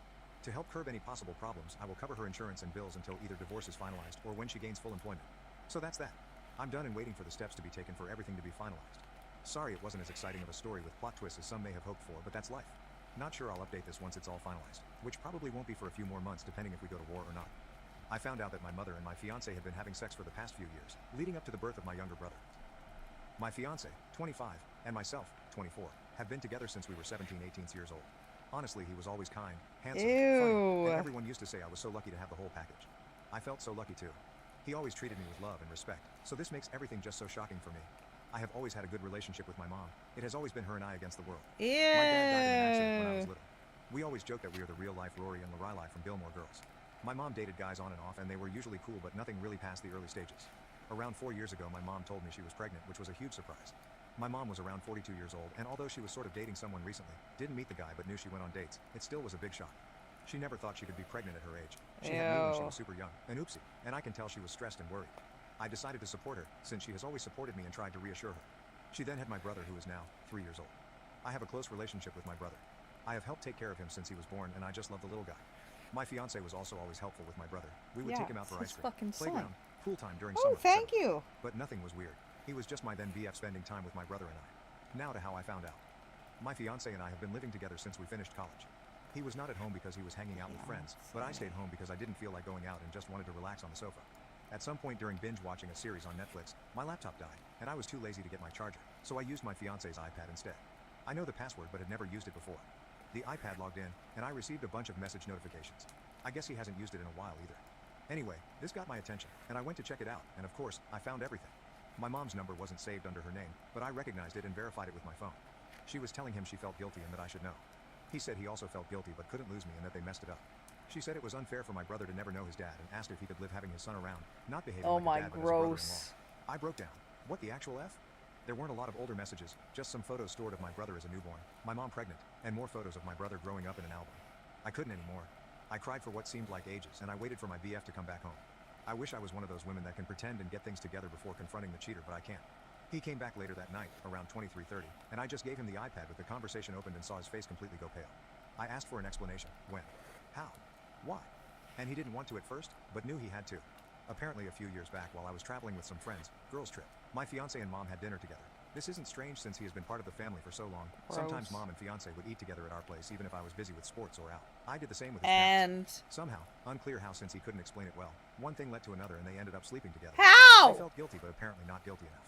To help curb any possible problems, I will cover her insurance and bills until either divorce is finalized or when she gains full employment. So that's that. I'm done and waiting for the steps to be taken for everything to be finalized. Sorry it wasn't as exciting of a story with plot twists as some may have hoped for, but that's life. Not sure I'll update this once it's all finalized, which probably won't be for a few more months depending if we go to war or not. I found out that my mother and my fiance had been having sex for the past few years, leading up to the birth of my younger brother. My fiance, 25, and myself, 24, have been together since we were 17, 18 years old. Honestly, he was always kind, handsome, funny, and everyone used to say I was so lucky to have the whole package. I felt so lucky too. He always treated me with love and respect, so this makes everything just so shocking for me. I have always had a good relationship with my mom. It has always been her and I against the world. My dad died in an accident when I was little. We always joked that we are the real-life Rory and Lorelai from Gilmore Girls. My mom dated guys on and off, and they were usually cool, but nothing really past the early stages. Around 4 years ago, my mom told me she was pregnant, which was a huge surprise. My mom was around 42 years old, and although she was sort of dating someone recently, didn't meet the guy but knew she went on dates, it still was a big shock. She never thought she could be pregnant at her age. She had me when she was super young, an oopsie, and I can tell she was stressed and worried. I decided to support her, since she has always supported me and tried to reassure her. She then had my brother, who is now 3 years old. I have a close relationship with my brother. I have helped take care of him since he was born, and I just love the little guy. My fiance was also always helpful with my brother. We would take him out for ice cream, playground, pool time during summer.
Oh, thank you.
But nothing was weird. He was just my then BF spending time with my brother and I. Now to how I found out. My fiance and I have been living together since we finished college. He was not at home because he was hanging out with friends, but I stayed home because I didn't feel like going out and just wanted to relax on the sofa. At some point during binge watching a series on Netflix, my laptop died, and I was too lazy to get my charger, so I used my fiance's iPad instead. I know the password but had never used it before. The iPad logged in, and I received a bunch of message notifications. I guess he hasn't used it in a while either. Anyway, this got my attention, and I went to check it out, and of course, I found everything. My mom's number wasn't saved under her name, but I recognized it and verified it with my phone. She was telling him she felt guilty and that I should know. He said he also felt guilty but couldn't lose me and that they messed it up. She said it was unfair for my brother to never know his dad and asked if he could live having his son around, not behaving like a dad but his brother-in-law. I broke down. What the actual F? There weren't a lot of older messages, just some photos stored of my brother as a newborn, my mom pregnant, and more photos of my brother growing up in an album. I couldn't anymore. I cried for what seemed like ages, and I waited for my BF to come back home. I wish I was one of those women that can pretend and get things together before confronting the cheater, but I can't. He came back later that night, around 23:30, and I just gave him the iPad with the conversation opened and saw his face completely go pale. I asked for an explanation. When? How? Why? And he didn't want to at first, but knew he had to. Apparently a few years back while I was traveling with some friends, girls trip, my fiance and mom had dinner together. This isn't strange since he has been part of the family for so long. Sometimes mom and fiance would eat together at our place even if I was busy with sports or out. I did the same with his parents. Somehow, unclear how since he couldn't explain it well, one thing led to another and they ended up sleeping together.
How?
I felt guilty but apparently not guilty enough.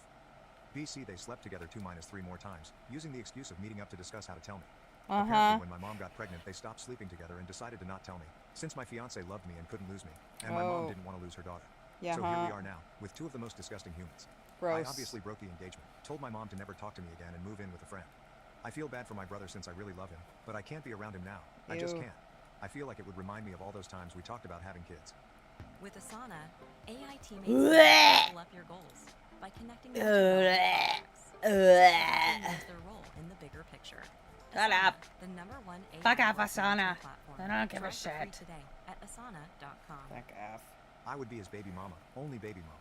BC they slept together 2-3 more times, using the excuse of meeting up to discuss how to tell me. Apparently when my mom got pregnant they stopped sleeping together and decided to not tell me, since my fiance loved me and couldn't lose me, and my mom didn't want to lose her daughter. So here we are now, with two of the most disgusting humans. I obviously broke the engagement, told my mom to never talk to me again and move in with a friend. I feel bad for my brother since I really love him, but I can't be around him now. I just can't. I feel like it would remind me of all those times we talked about having kids.
With Asana, AI teammates level up your goals by connecting them to their role in the bigger picture.
Shut up.
The #1 AI
Fuck off, Asana.
platform.
I don't give a
Try it for free
shit.
today at asana.com.
Fuck off.
I would be his baby mama, only baby mama.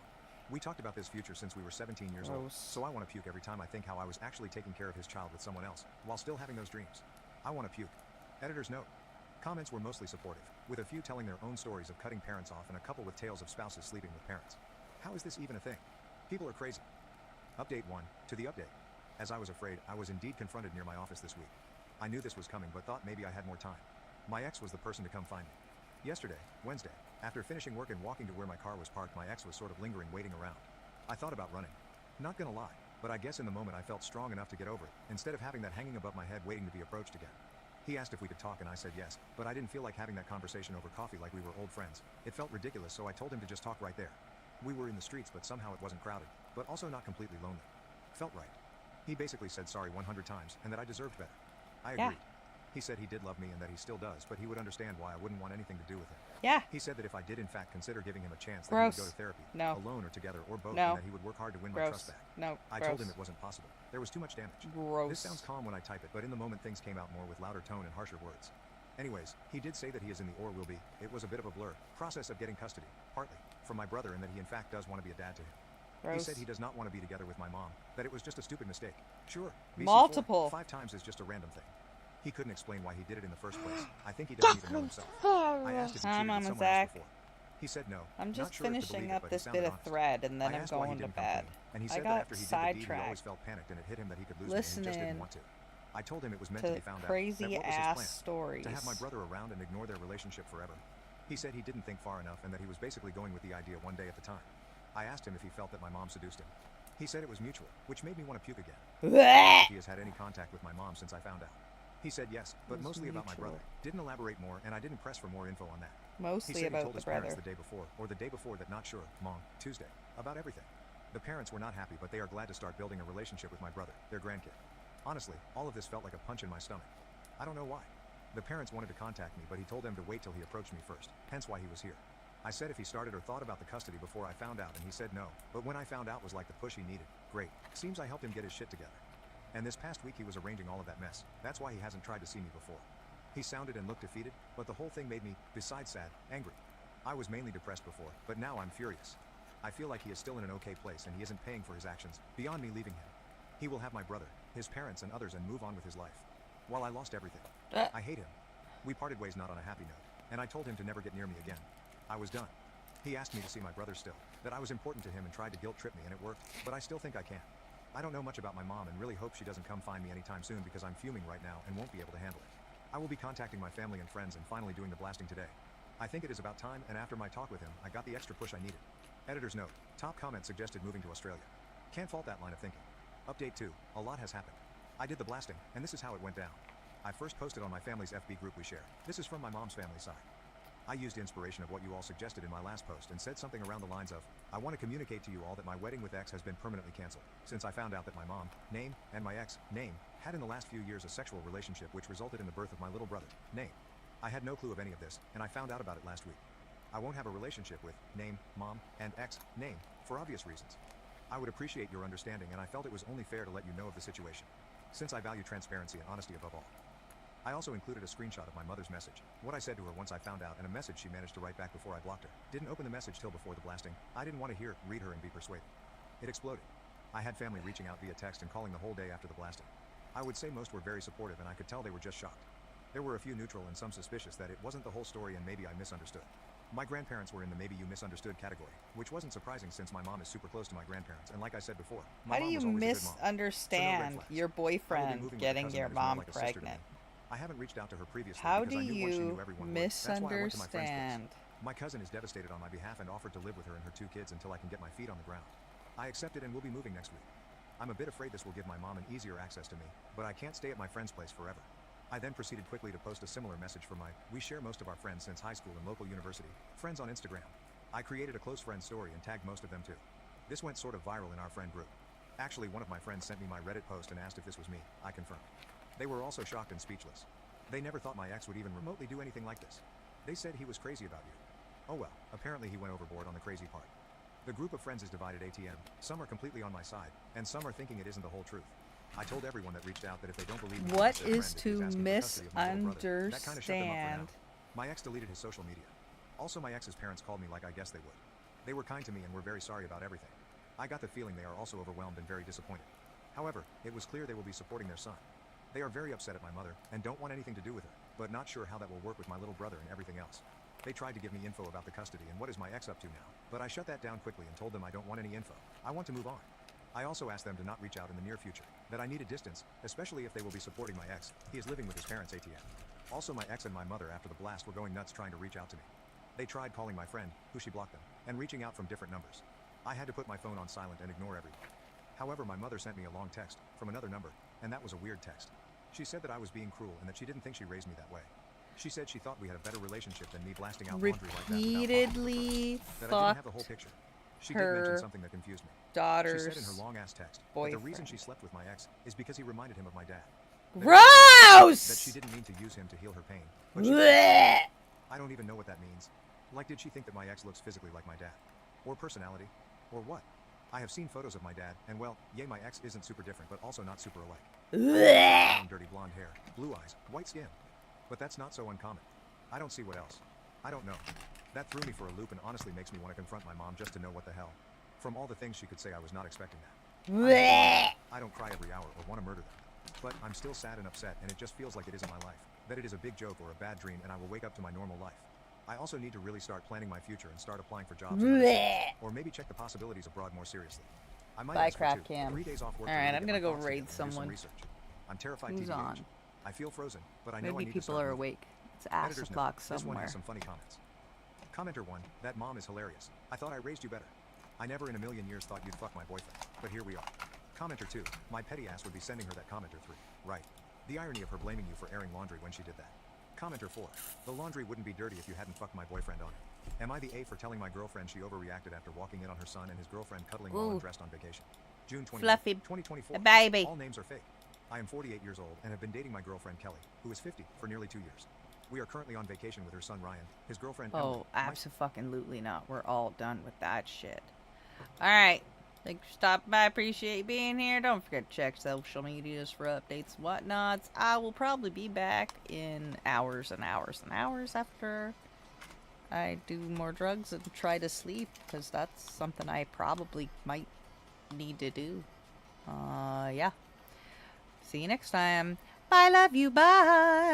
We talked about this future since we were 17 years old, so I want to puke every time I think how I was actually taking care of his child with someone else, while still having those dreams. I want to puke. Editor's note. Comments were mostly supportive. with a few telling their own stories of cutting parents off and a couple with tales of spouses sleeping with parents. How is this even a thing? People are crazy. Update 1, to the update. As I was afraid, I was indeed confronted near my office this week. I knew this was coming but thought maybe I had more time. My ex was the person to come find me. Yesterday, Wednesday, after finishing work and walking to where my car was parked, my ex was sort of lingering, waiting around. I thought about running. Not gonna lie, but I guess in the moment I felt strong enough to get over it, instead of having that hanging above my head waiting to be approached again. He asked if we could talk and I said yes, but I didn't feel like having that conversation over coffee like we were old friends. It felt ridiculous, so I told him to just talk right there. We were in the streets, but somehow it wasn't crowded, but also not completely lonely. Felt right. He basically said sorry 100 times and that I deserved better. I agreed.
Yeah.
He said he did love me and that he still does, but he would understand why I wouldn't want anything to do with him.
Yeah.
He said that if I did in fact consider giving him a chance, that
Gross.
he would go to therapy,
No.
alone or together or both,
No.
and that he would work hard to win my
Gross.
trust back.
No.
I
Gross.
told him it wasn't possible. There was too much damage.
Gross.
This sounds calm when I type it, but in the moment things came out more with louder tone and harsher words. Anyways, he did say that he is in the or will be, it was a bit of a blur, process of getting custody, partly, from my brother, and that he in fact does want to be a dad to him. He
Gross.
said he does not want to be together with my mom, that it was just a stupid mistake. Sure. BC4,
Multiple.
5 times is just a random thing. He couldn't explain why he did it in the first place. I think he doesn't even know himself. I asked if he
Hi,
cheated
Mama
with someone
Zach.
else before. He said no.
I'm
Not
just
sure if to
finishing
believe it,
up
but he
this
sounded
bit of
honest.
thread, and then
I
I'm
asked why he
going to
didn't come
bed.
clean, and he
I
said
got
that after he did the deed, he
sidetracked.
always felt panicked and it hit him that he could lose me and he just
Listening
didn't want to. I told him it was meant
to
to be found out.
crazy
That what was his
ass
plan?
stories.
To have my brother around and ignore their relationship forever. He said he didn't think far enough and that he was basically going with the idea one day at the time. I asked him if he felt that my mom seduced him. He said it was mutual, which made me want to puke again. If he has had any contact with my mom since I found out. He said yes, but mostly about my brother. Didn't elaborate more, and I didn't press for more info on that.
Mostly
he said
about
he told
the
his parents
brother.
the day before, or the day before that not sure, Mom, Tuesday, about everything. The parents were not happy, but they are glad to start building a relationship with my brother, their grandkid. Honestly, all of this felt like a punch in my stomach. I don't know why. The parents wanted to contact me, but he told them to wait till he approached me first, hence why he was here. I said if he started or thought about the custody before I found out, and he said no, but when I found out was like the push he needed. Great. Seems I helped him get his shit together. And this past week he was arranging all of that mess. That's why he hasn't tried to see me before. He sounded and looked defeated, but the whole thing made me, besides sad, angry. I was mainly depressed before, but now I'm furious. I feel like he is still in an okay place and he isn't paying for his actions, beyond me leaving him. He will have my brother, his parents and others and move on with his life. While I lost everything. I hate him. We parted ways not on a happy note, and I told him to never get near me again. I was done. He asked me to see my brother still, that I was important to him and tried to guilt trip me and it worked, but I still think I can. I don't know much about my mom and really hope she doesn't come find me anytime soon because I'm fuming right now and won't be able to handle it. I will be contacting my family and friends and finally doing the blasting today. I think it is about time, and after my talk with him, I got the extra push I needed. Editor's note, top comment suggested moving to Australia. Can't fault that line of thinking. Update 2, a lot has happened. I did the blasting, and this is how it went down. I first posted on my family's FB group we share. This is from my mom's family side. I used inspiration of what you all suggested in my last post and said something around the lines of, I want to communicate to you all that my wedding with X has been permanently canceled, since I found out that my mom, name, and my ex, name, had in the last few years a sexual relationship which resulted in the birth of my little brother, name. I had no clue of any of this, and I found out about it last week. I won't have a relationship with, name, mom, and ex, name, for obvious reasons. I would appreciate your understanding, and I felt it was only fair to let you know of the situation, since I value transparency and honesty above all. I also included a screenshot of my mother's message, what I said to her once I found out, and a message she managed to write back before I blocked her. Didn't open the message till before the blasting. I didn't want to read her and be persuaded. It exploded. I had family reaching out via text and calling the whole day after the blasting. I would say most were very supportive, and I could tell they were just shocked. There were a few neutral and some suspicious that it wasn't the whole story and maybe I misunderstood. My grandparents were in the maybe you misunderstood category, which wasn't surprising since my mom is super close to my grandparents, and like I said before, my
How do
mom
you
was always a good mom. So no red
misunderstand
flags.
your
I will be
boyfriend
moving with a
getting
cousin
your
that is more
mom
like a sister to me.
pregnant?
I haven't reached out to her previously
How
because
do
I knew once she
you
knew everyone would. That's why I went to my friend's place.
misunderstand?
My cousin is devastated on my behalf and offered to live with her and her 2 kids until I can get my feet on the ground. I accepted and will be moving next week. I'm a bit afraid this will give my mom an easier access to me, but I can't stay at my friend's place forever. I then proceeded quickly to post a similar message for my, we share most of our friends since high school and local university, friends on Instagram. I created a close friend story and tagged most of them too. This went sort of viral in our friend group. Actually, one of my friends sent me my Reddit post and asked if this was me. I confirmed. They were also shocked and speechless. They never thought my ex would even remotely do anything like this. They said he was crazy about you. Oh well, apparently he went overboard on the crazy part. The group of friends is divided ATM. Some are completely on my side, and some are thinking it isn't the whole truth. I told everyone that reached out that if they don't believe me,
What
their friend,
is
if
to
he's asking for custody of my little brother, that kinda shut them up for now.
misunderstand?
My ex deleted his social media. Also, my ex's parents called me like I guess they would. They were kind to me and were very sorry about everything. I got the feeling they are also overwhelmed and very disappointed. However, it was clear they will be supporting their son. They are very upset at my mother and don't want anything to do with her. but not sure how that will work with my little brother and everything else. They tried to give me info about the custody and what is my ex up to now, but I shut that down quickly and told them I don't want any info. I want to move on. I also asked them to not reach out in the near future, that I need a distance, especially if they will be supporting my ex. He is living with his parents ATM. Also, my ex and my mother after the blast were going nuts trying to reach out to me. They tried calling my friend, who she blocked them, and reaching out from different numbers. I had to put my phone on silent and ignore everyone. However, my mother sent me a long text from another number, and that was a weird text. She said that I was being cruel and that she didn't think she raised me that way. She said she thought we had a better relationship than me blasting out laundry like that
Repeatedly
that I didn't have the whole picture. She did mention something that confused me.
Daughter's
She said in her long-ass text that the reason she slept with my ex is because he reminded him of my dad.
Gross!
That she didn't mean to use him to heal her pain. But I don't even know what that means. Like, did she think that my ex looks physically like my dad? Or personality? Or what? I have seen photos of my dad, and well, yay, my ex isn't super different, but also not super alike. Long, dirty blonde hair, blue eyes, white skin. But that's not so uncommon. I don't see what else. I don't know. That threw me for a loop and honestly makes me want to confront my mom just to know what the hell. From all the things she could say, I was not expecting that. I don't cry every hour or want to murder them. But I'm still sad and upset, and it just feels like it isn't my life. That it is a big joke or a bad dream, and I will wake up to my normal life. I also need to really start planning my future and start applying for jobs. Or maybe check the possibilities abroad more seriously. I might
Bye,
ask for
Crap
2,
Cam.
3 days off work.
Alright,
to
I'm
really
gonna
get
go
my thoughts
raid
together and do some
someone.
research. I'm terrified
Who's
TBH.
on?
I feel frozen, but I know
Maybe
I need to
people
start
are
moving.
awake. It's ass
Editor's
o'clock
note, this one
somewhere.
has some funny comments. Commenter 1, that mom is hilarious. I thought I raised you better. I never in a million years thought you'd fuck my boyfriend, but here we are. Commenter 2, my petty ass would be sending her that. Commenter 3, right. The irony of her blaming you for airing laundry when she did that. Commenter 4, the laundry wouldn't be dirty if you hadn't fucked my boyfriend on it. Am I the A for telling my girlfriend she overreacted after walking in on her son and his girlfriend cuddling while
Ooh.
undressed on vacation? June 20,
Fluffy.
2024.
A baby.
All names are fake. I am 48 years old and have been dating my girlfriend Kelly, who is 50, for nearly 2 years. We are currently on vacation with her son Ryan, his girlfriend Emily.
Oh, absolutely not. We're all done with that shit. Alright. Thanks for stopping by. Appreciate you being here. Don't forget to check social medias for updates and whatnots. I will probably be back in hours and hours and hours after I do more drugs and try to sleep, because that's something I probably might need to do. Yeah. See you next time. Bye, love you, bye.